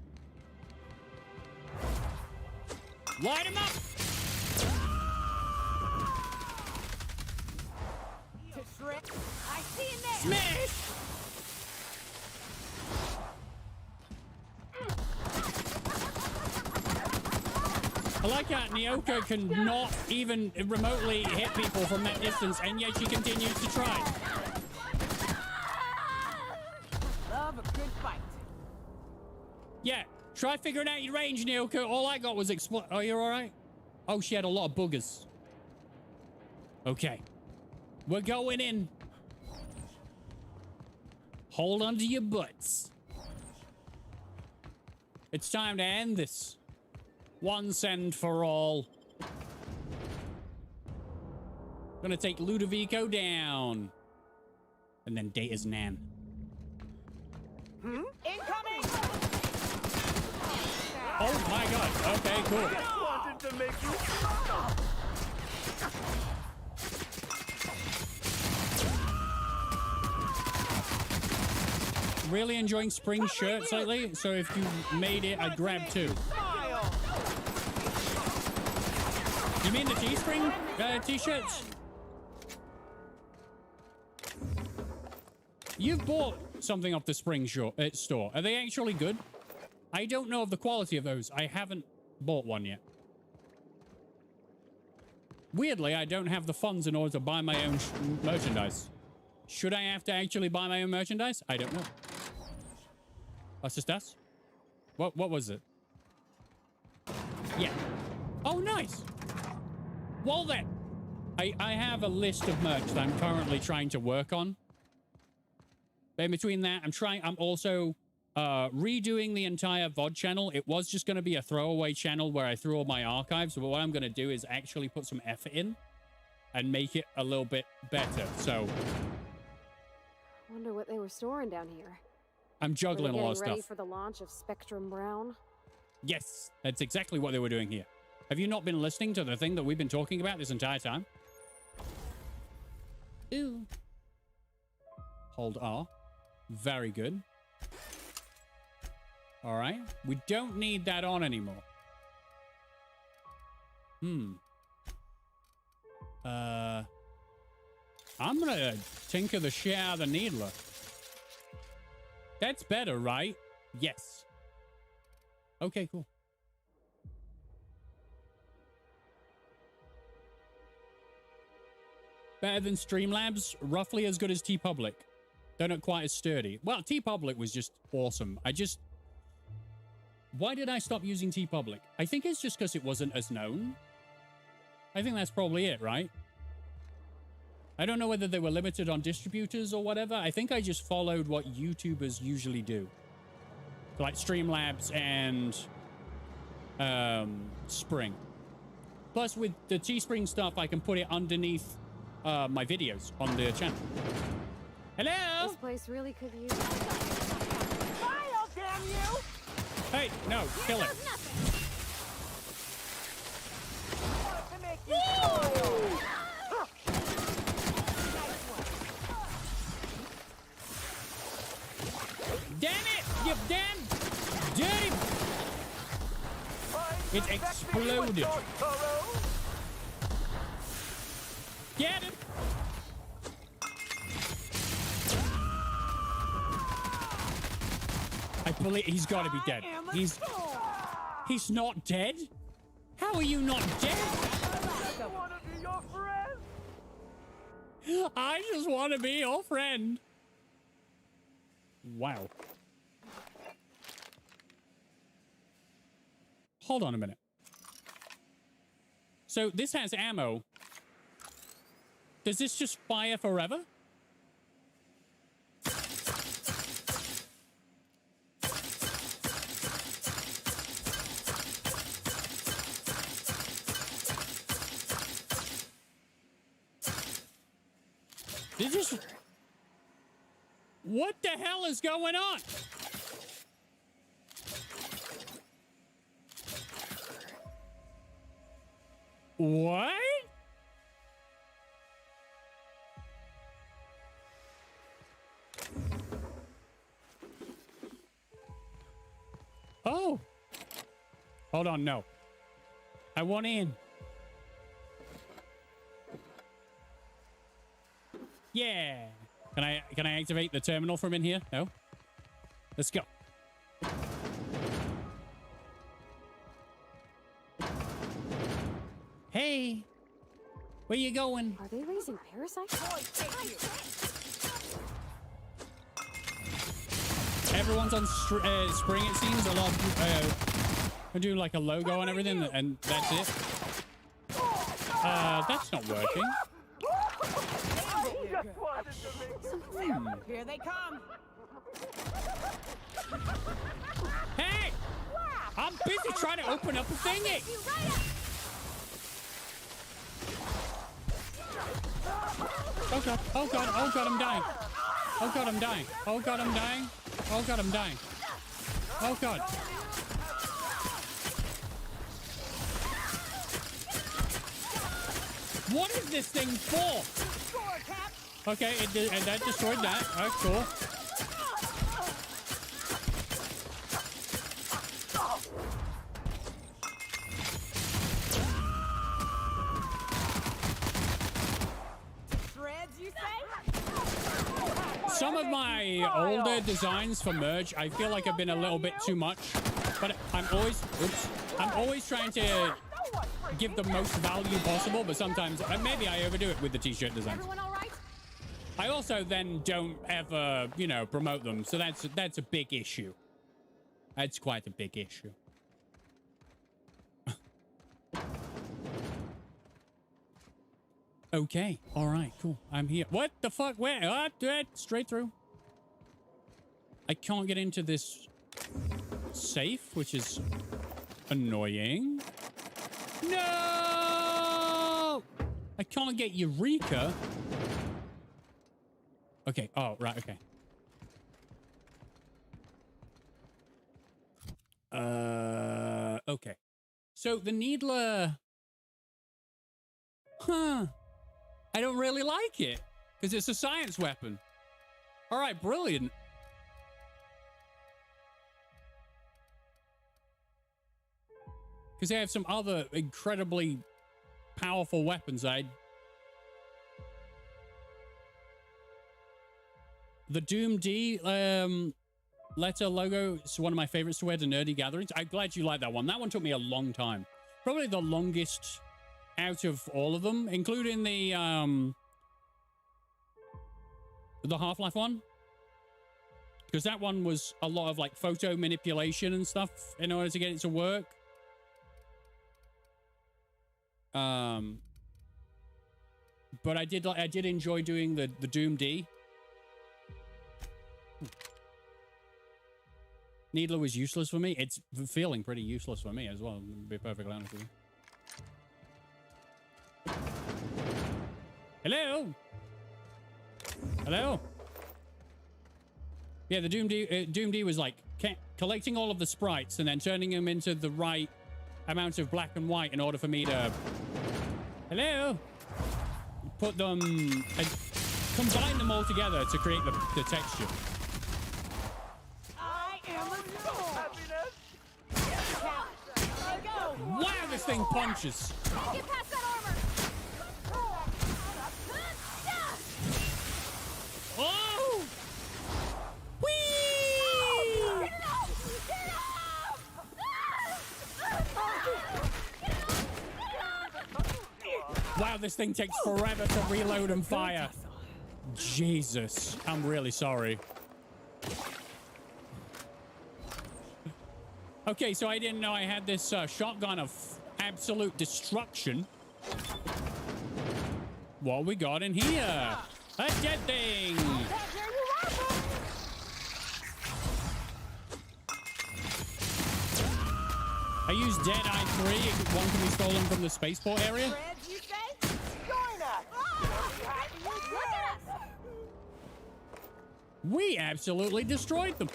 Light him up! I see him there. Smash! I like how Nyoko can not even remotely hit people from that distance, and yet she continues to try. Love a good fight. Yeah, try figuring out your range, Nyoko. All I got was Oh, you're all right? Oh, she had a lot of boogers. Okay. We're going in. Hold on to your butts. It's time to end this. Once and for all. Gonna take Ludovico down. And then Data's nan. Incoming! Oh my god. Okay, cool. I wanted to make you smile. Really enjoying spring shirts lately, so if you made it, I'd grab 2. You mean the G-Spring t-shirts? You've bought something off the Spring store. Are they actually good? I don't know of the quality of those. I haven't bought one yet. Weirdly, I don't have the funds in order to buy my own merchandise. Should I have to actually buy my own merchandise? I don't know. That's just us? What was it? Yeah. Oh, nice. Well then, I have a list of merch that I'm currently trying to work on. But in between that, I'm also redoing the entire VOD channel. It was just going to be a throwaway channel where I threw all my archives. But what I'm going to do is actually put some effort in and make it a little bit better. So, Wonder what they were storing down here. I'm juggling a lot of stuff. Ready for the launch of Spectrum Brown? Yes, that's exactly what they were doing here. Have you not been listening to the thing that we've been talking about this entire time? Ooh. Hold R. Very good. All right. We don't need that on anymore. I'm gonna tinker the shit out of the needler. That's better, right? Yes. Okay, cool. Better than Streamlabs, roughly as good as TeePublic. They're not quite as sturdy. Well, TeePublic was just awesome. Why did I stop using TeePublic? I think it's just because it wasn't as known. I think that's probably it, right? I don't know whether they were limited on distributors or whatever. I think I just followed what YouTubers usually do. So like Streamlabs and Spring. Plus with the Teespring stuff, I can put it underneath my videos on the channel. Hello? This place really could use... File, damn you! Hey, no, kill it. Damn it! You damn dirty! It exploded. Get him! I believe he's got to be dead. He's not dead? How are you not dead? I want to be your friend. I just want to be your friend. Wow. Hold on a minute. So this has ammo. Does this just fire forever? What the hell is going on? What? Oh. Hold on, no. I want in. Yeah. Can I activate the terminal from in here? No. Let's go. Hey. Where you going? Are they raising parasites? Everyone's on Spring, it seems. A lot of we do like a logo and everything, and that's it. That's not working. Here they come. Hey! I'm busy trying to open up a thingy. Oh god, oh god, oh god, I'm dying. Oh god, I'm dying. Oh god, I'm dying. Oh god, I'm dying. Oh god. What is this thing for? Okay, and that destroyed that. Alright, cool. Shreds, you say? Some of my older designs for merge, I feel like have been a little bit too much, but I'm always trying to give the most value possible, but sometimes maybe I overdo it with the t-shirt designs. Everyone all right? I also then don't ever, promote them, so that's a big issue. That's quite a big issue. Okay. All right. Cool. I'm here. What the fuck? Where? Straight through. I can't get into this safe, which is annoying. No! I can't get Eureka. Okay. Oh, right. Okay. Okay. So the Needler... Huh. I don't really like it because it's a science weapon. All right, brilliant. Because they have some other incredibly powerful weapons. The Doom D letter logo is one of my favorites to wear to nerdy gatherings. I'm glad you like that one. That one took me a long time. Probably the longest out of all of them, including the Half-Life one. Because that one was a lot of like photo manipulation and stuff in order to get it to work. But I did enjoy doing the Doom D. Needler was useless for me. It's feeling pretty useless for me as well, to be perfectly honest with you. Hello? Hello? Yeah, the Doom D was like collecting all of the sprites and then turning them into the right amount of black and white in order for me to... Hello? Put them... and combine them all together to create the texture. I am a soul. Wow, this thing punches. Get past that armor. Oh! Whee! Get it off! Get it off! Wow, this thing takes forever to reload and fire. Jesus, I'm really sorry. Okay, so I didn't know I had this shotgun of absolute destruction. What we got in here? A dead thing! I used Deadeye 3. One can be stolen from the spaceport area. You say? Join us! Look at us! We absolutely destroyed them.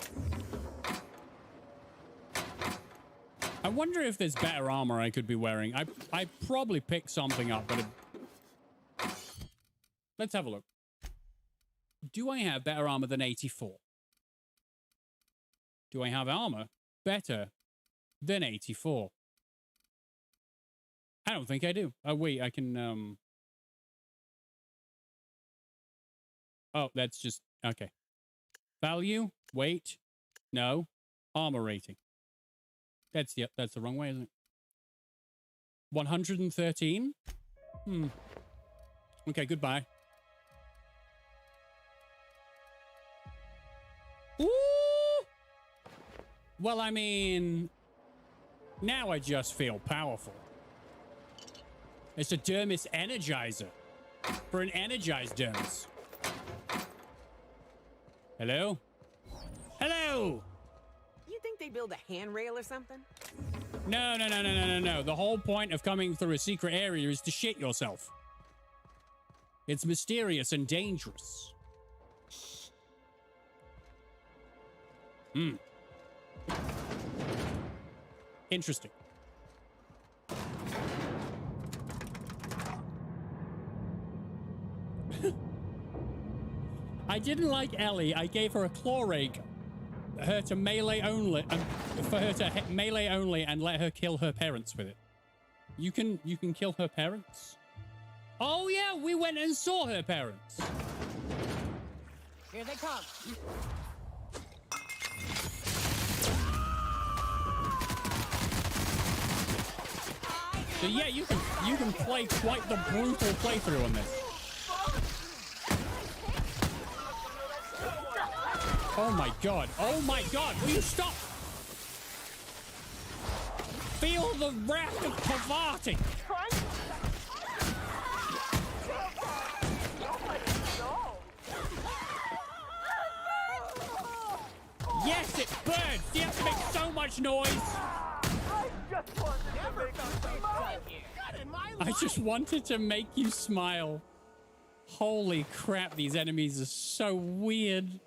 I wonder if there's better armor I could be wearing. I probably picked something up, but let's have a look. Do I have better armor than 84? Do I have armor better than 84? I don't think I do. Oh, wait, I can, Oh, that's just, okay. Value, weight, no, armor rating. That's the wrong way, isn't it? 113? Okay, goodbye. Ooh! Well, I mean, now I just feel powerful. It's a Dermis Energizer for an energized Dermis. Hello? Hello! You think they build a handrail or something? No. The whole point of coming through a secret area is to shit yourself. It's mysterious and dangerous. Interesting. I didn't like Ellie. I gave her a claw rake. Her to melee only, for her to melee only, and let her kill her parents with it. You can kill her parents? Oh yeah, we went and saw her parents. Here they come. So yeah, you can play quite the brutal playthrough on this. Oh my god! Oh my god! Will you stop? Feel the wrath of Pavati. Yes, it burns. You have to make so much noise. I just wanted to make you smile. Holy crap, these enemies are so weird.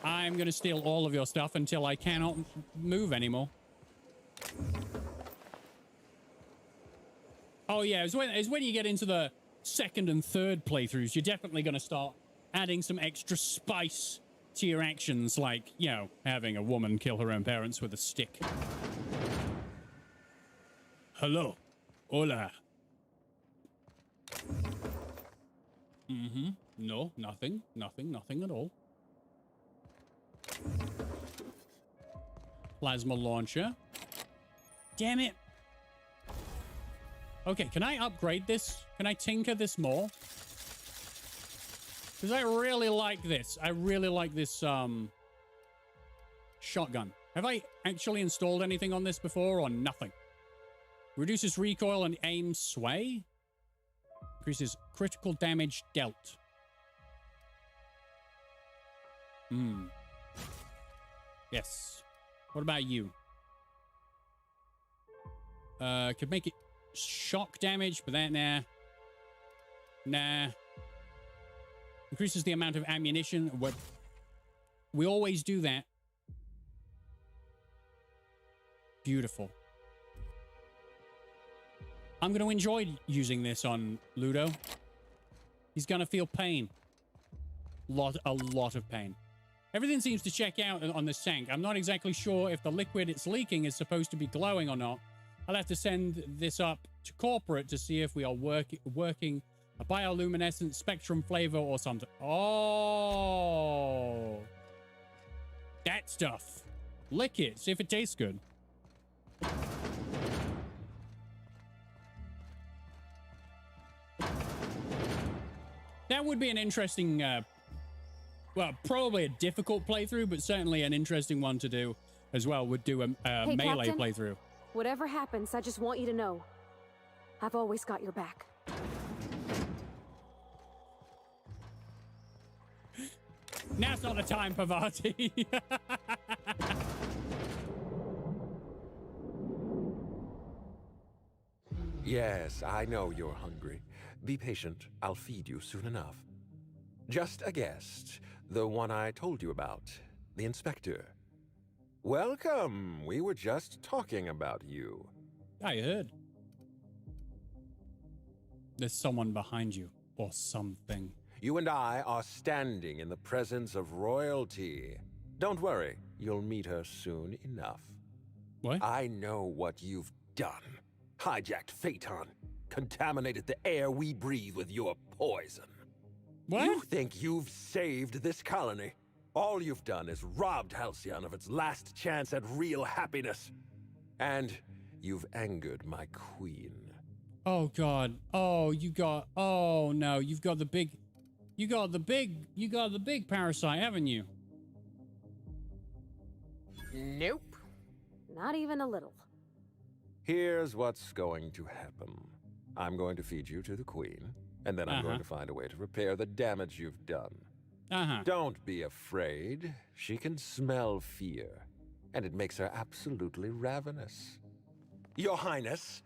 I'm gonna steal all of your stuff until I cannot move anymore. Oh yeah, it's when you get into the second and third playthroughs, you're definitely gonna start adding some extra spice to your actions, like, you know, having a woman kill her own parents with a stick. Hello. Hola. No, nothing at all. Plasma launcher. Damn it. Okay, can I upgrade this? Can I tinker this more? Because I really like this. I really like this shotgun. Have I actually installed anything on this before or nothing? Reduces recoil and aim sway. Increases critical damage dealt. Yes. What about you? Could make it shock damage, but that, nah. Increases the amount of ammunition. We always do that. Beautiful. I'm going to enjoy using this on Ludo. He's going to feel pain. A lot of pain. Everything seems to check out on the tank. I'm not exactly sure if the liquid it's leaking is supposed to be glowing or not. I'll have to send this up to corporate to see if we are working a bioluminescent spectrum flavor or something. Oh. That stuff. Lick it. See if it tastes good. That would be an interesting, well, probably a difficult playthrough, but certainly an interesting one to do as well. Would do a Hey, melee Captain, playthrough. Whatever happens, I just want you to know. I've always got your back. Now's not the time, Pavati. Yes, I know you're hungry. Be patient. I'll feed you soon enough. Just a guest. The one I told you about. The inspector. Welcome. We were just talking about you. I heard. There's someone behind you. Or something. You and I are standing in the presence of royalty. Don't worry. You'll meet her soon enough. What? I know what you've done. Hijacked Phaeton. Contaminated the air we breathe with your poison. What? You think you've saved this colony? All you've done is robbed Halcyon of its last chance at real happiness. And you've angered my queen. Oh, God. Oh, oh, no. You got the big parasite, haven't you? Nope. Not even a little. Here's what's going to happen. I'm going to feed you to the queen, and then I'm going to find a way to repair the damage you've done. Don't be afraid. She can smell fear, and it makes her absolutely ravenous. Your Highness.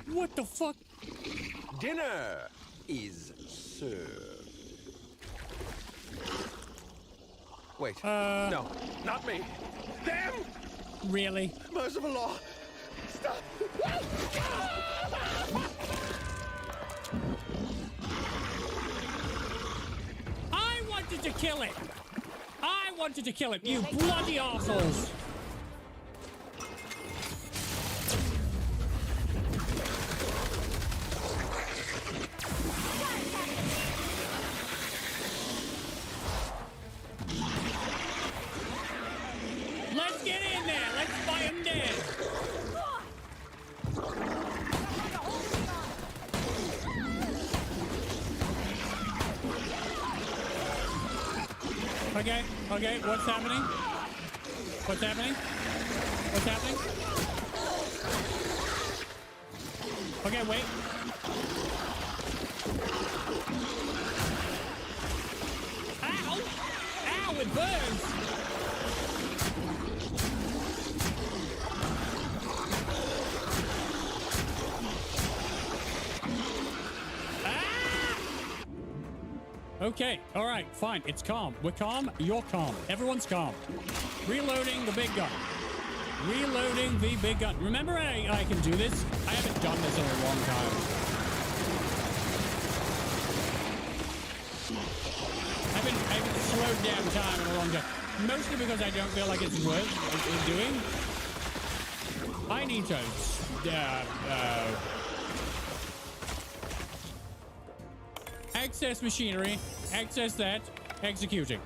What the fuck? Dinner is served. Wait. No, not me. Damn! Really? Merciful law. Stop. I wanted to kill it. I wanted to kill it, you bloody arseholes. Let's get in there. Let's buy him dead. Okay, what's happening? What's happening? What's happening? Okay, wait. Ow! Ow, it burns! Okay, all right, fine. It's calm. We're calm. You're calm. Everyone's calm. Reloading the big gun. Reloading the big gun. Remember I can do this? I haven't done this in a long time. I haven't slowed down time in a long time. Mostly because I don't feel like it's worth doing. I need to... access machinery, access that, executing.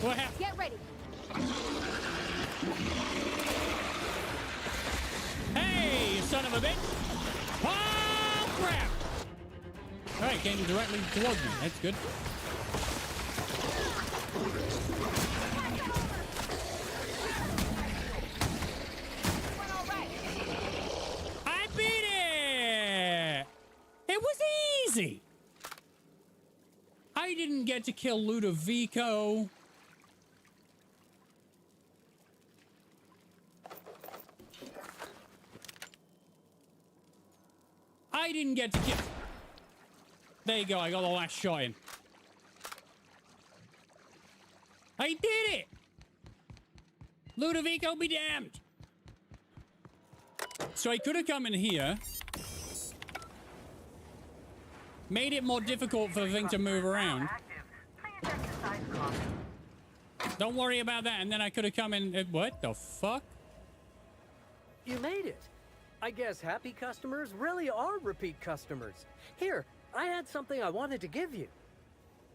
What happened? Get ready. Hey, you son of a bitch! Oh, crap! All right, came directly towards me. That's good. I beat it! It was easy! I didn't get to kill Ludovico. I didn't get to kill... There you go, I got the last shot in. I did it! Ludovico be damned! So I could have come in here. Made it more difficult for the thing to move around. Don't worry about that, and then I could have come in... what the fuck? You made it. I guess happy customers really are repeat customers. Here, I had something I wanted to give you.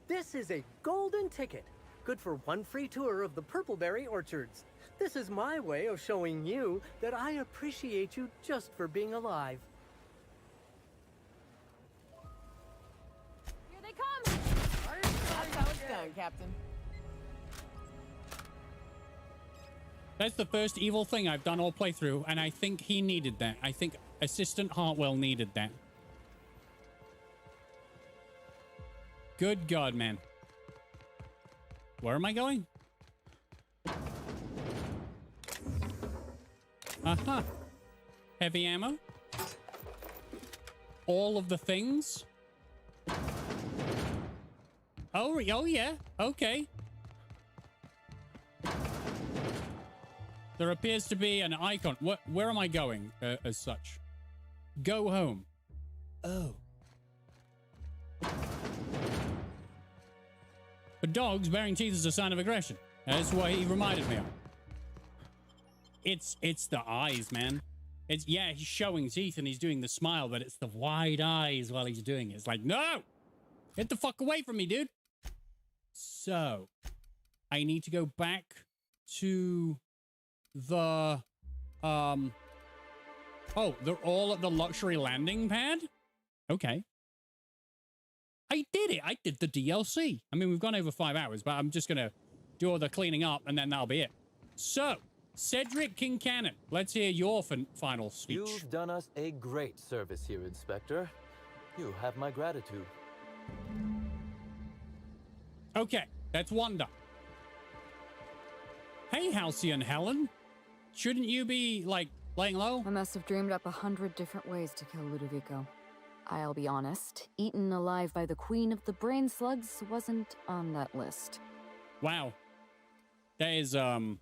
This is a golden ticket, good for one free tour of the Purpleberry Orchards. This is my way of showing you that I appreciate you just for being alive. Here they come! That's how it's done, Captain. That's the first evil thing I've done all playthrough, and I think he needed that. I think Assistant Hartwell needed that. Good God, man. Where am I going? Uh-huh. Heavy ammo. All of the things. Oh yeah. Okay. There appears to be an icon. Where am I going, as such? Go home. Oh. But dogs baring teeth is a sign of aggression. That's what he reminded me of. It's the eyes, man. Yeah, he's showing teeth and he's doing the smile, but it's the wide eyes while he's doing it. It's like, no! Get the fuck away from me, dude! So, I need to go back to the, oh, they're all at the luxury landing pad? Okay. I did it! I did the DLC! I mean, we've gone over 5 hours, but I'm just gonna do all the cleaning up and then that'll be it. So, Cedric Kincannon, let's hear your final speech. You've done us a great service here, Inspector. You have my gratitude. Okay, that's one done. Hey, Halcyon Helen. Shouldn't you be, like, laying low? I must have dreamed up 100 different ways to kill Ludovico. I'll be honest, eaten alive by the Queen of the Brain Slugs wasn't on that list. Wow. That is, you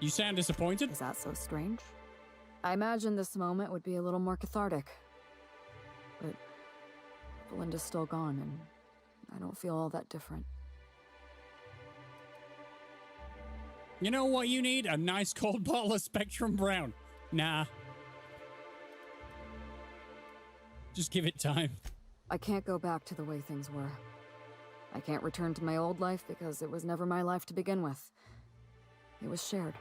sound disappointed? Is that so strange? I imagine this moment would be a little more cathartic. But Belinda's still gone, and I don't feel all that different. You know what you need? A nice cold bottle of Spectrum Brown. Nah. Just give it time. I can't go back to the way things were. I can't return to my old life because it was never my life to begin with. It was shared.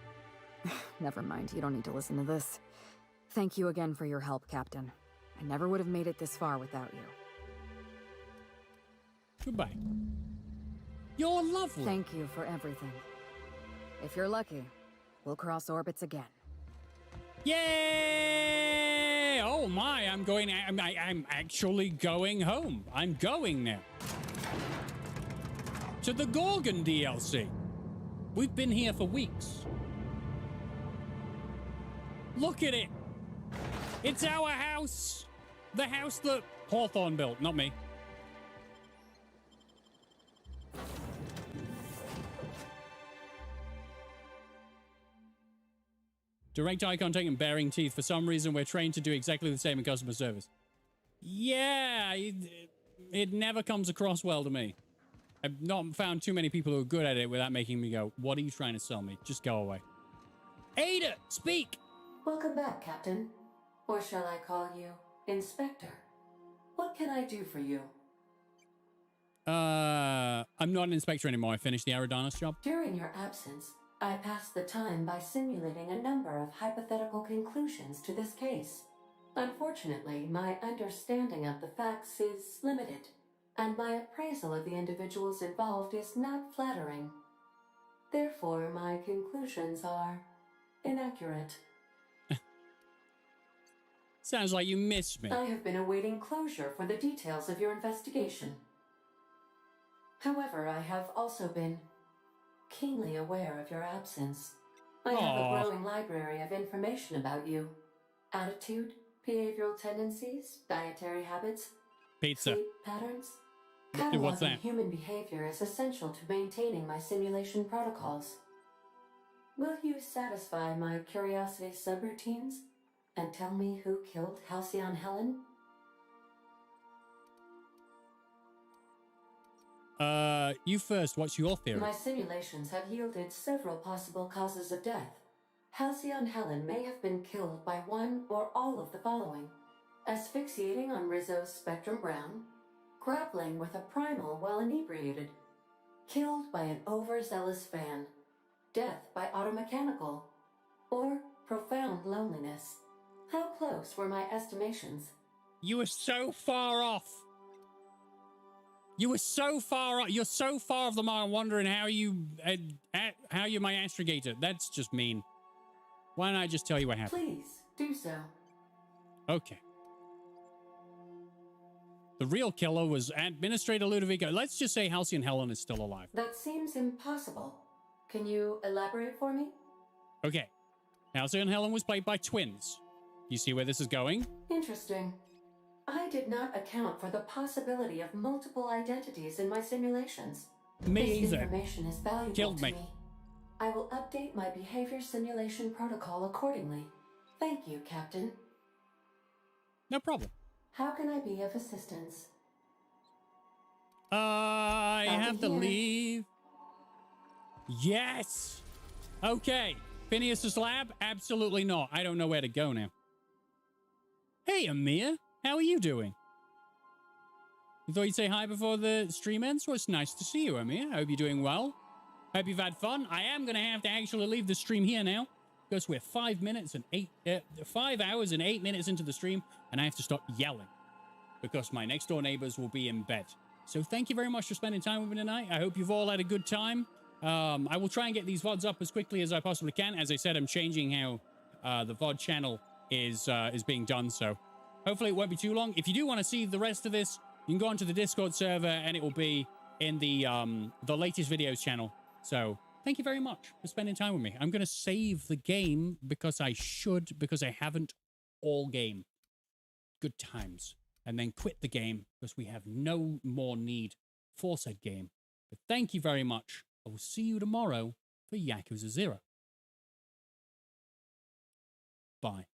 Never mind, you don't need to listen to this. Thank you again for your help, Captain. I never would have made it this far without you. Goodbye. You're lovely. Thank you for everything. If you're lucky, we'll cross orbits again. Yay! Oh my, I'm actually going home. I'm going now. To the Gorgon DLC. We've been here for weeks. Look at it. It's our house. The house that Hawthorne built, not me. Direct eye contact and baring teeth. For some reason, we're trained to do exactly the same in customer service. Yeah, it never comes across well to me. I've not found too many people who are good at it without making me go, what are you trying to sell me? Just go away. Ada, speak! Welcome back, Captain. Or shall I call you Inspector? What can I do for you? I'm not an inspector anymore. I finished the Eridanos job. During your absence, I passed the time by simulating a number of hypothetical conclusions to this case. Unfortunately, my understanding of the facts is limited, and my appraisal of the individuals involved is not flattering. Therefore, my conclusions are inaccurate. Sounds like you missed me. I have been awaiting closure for the details of your investigation. However, I have also been keenly aware of your absence. I have a growing library of information about you. Attitude, behavioral tendencies, dietary habits, pizza, sleep patterns. What's that? Cataloging human behavior is essential to maintaining my simulation protocols. Will you satisfy my curiosity subroutines and tell me who killed Halcyon Helen? You first. What's your theory? My simulations have yielded several possible causes of death. Halcyon Helen may have been killed by one or all of the following: asphyxiating on Rizzo's Spectrum Brown, grappling with a primal while inebriated, killed by an overzealous fan, death by automechanical, or profound loneliness. How close were my estimations? You were so far off. You were so far off. You're so far off the mark. I'm wondering how you my astragator. That's just mean. Why don't I just tell you what happened? Please, do so. Okay. The real killer was Administrator Ludovico. Let's just say Halcyon Helen is still alive. That seems impossible. Can you elaborate for me? Okay. Halcyon Helen was played by twins. You see where this is going? Interesting. I did not account for the possibility of multiple identities in my simulations. Me this either. Information is valuable Killed to me. I will update my behavior simulation protocol accordingly. Thank you, Captain. No problem. How can I be of assistance? I have to leave. Yes. Okay. Phineas's lab? Absolutely not. I don't know where to go now. Hey, Amir. How are you doing? You thought you'd say hi before the stream ends? Well, it's nice to see you, Amir. I hope you're doing well. Hope you've had fun. I am going to have to actually leave the stream here now because we're 5 hours and 8 minutes into the stream, and I have to stop yelling because my next door neighbors will be in bed. So thank you very much for spending time with me tonight. I hope you've all had a good time. I will try and get these VODs up as quickly as I possibly can. As I said, I'm changing how the VOD channel is being done, so hopefully it won't be too long. If you do want to see the rest of this, you can go onto the Discord server, and it will be in the latest videos channel. So thank you very much for spending time with me. I'm going to save the game because I should, because I haven't all game. Good times. And then quit the game because we have no more need for said game. But thank you very much. I will see you tomorrow for Yakuza 0. Bye.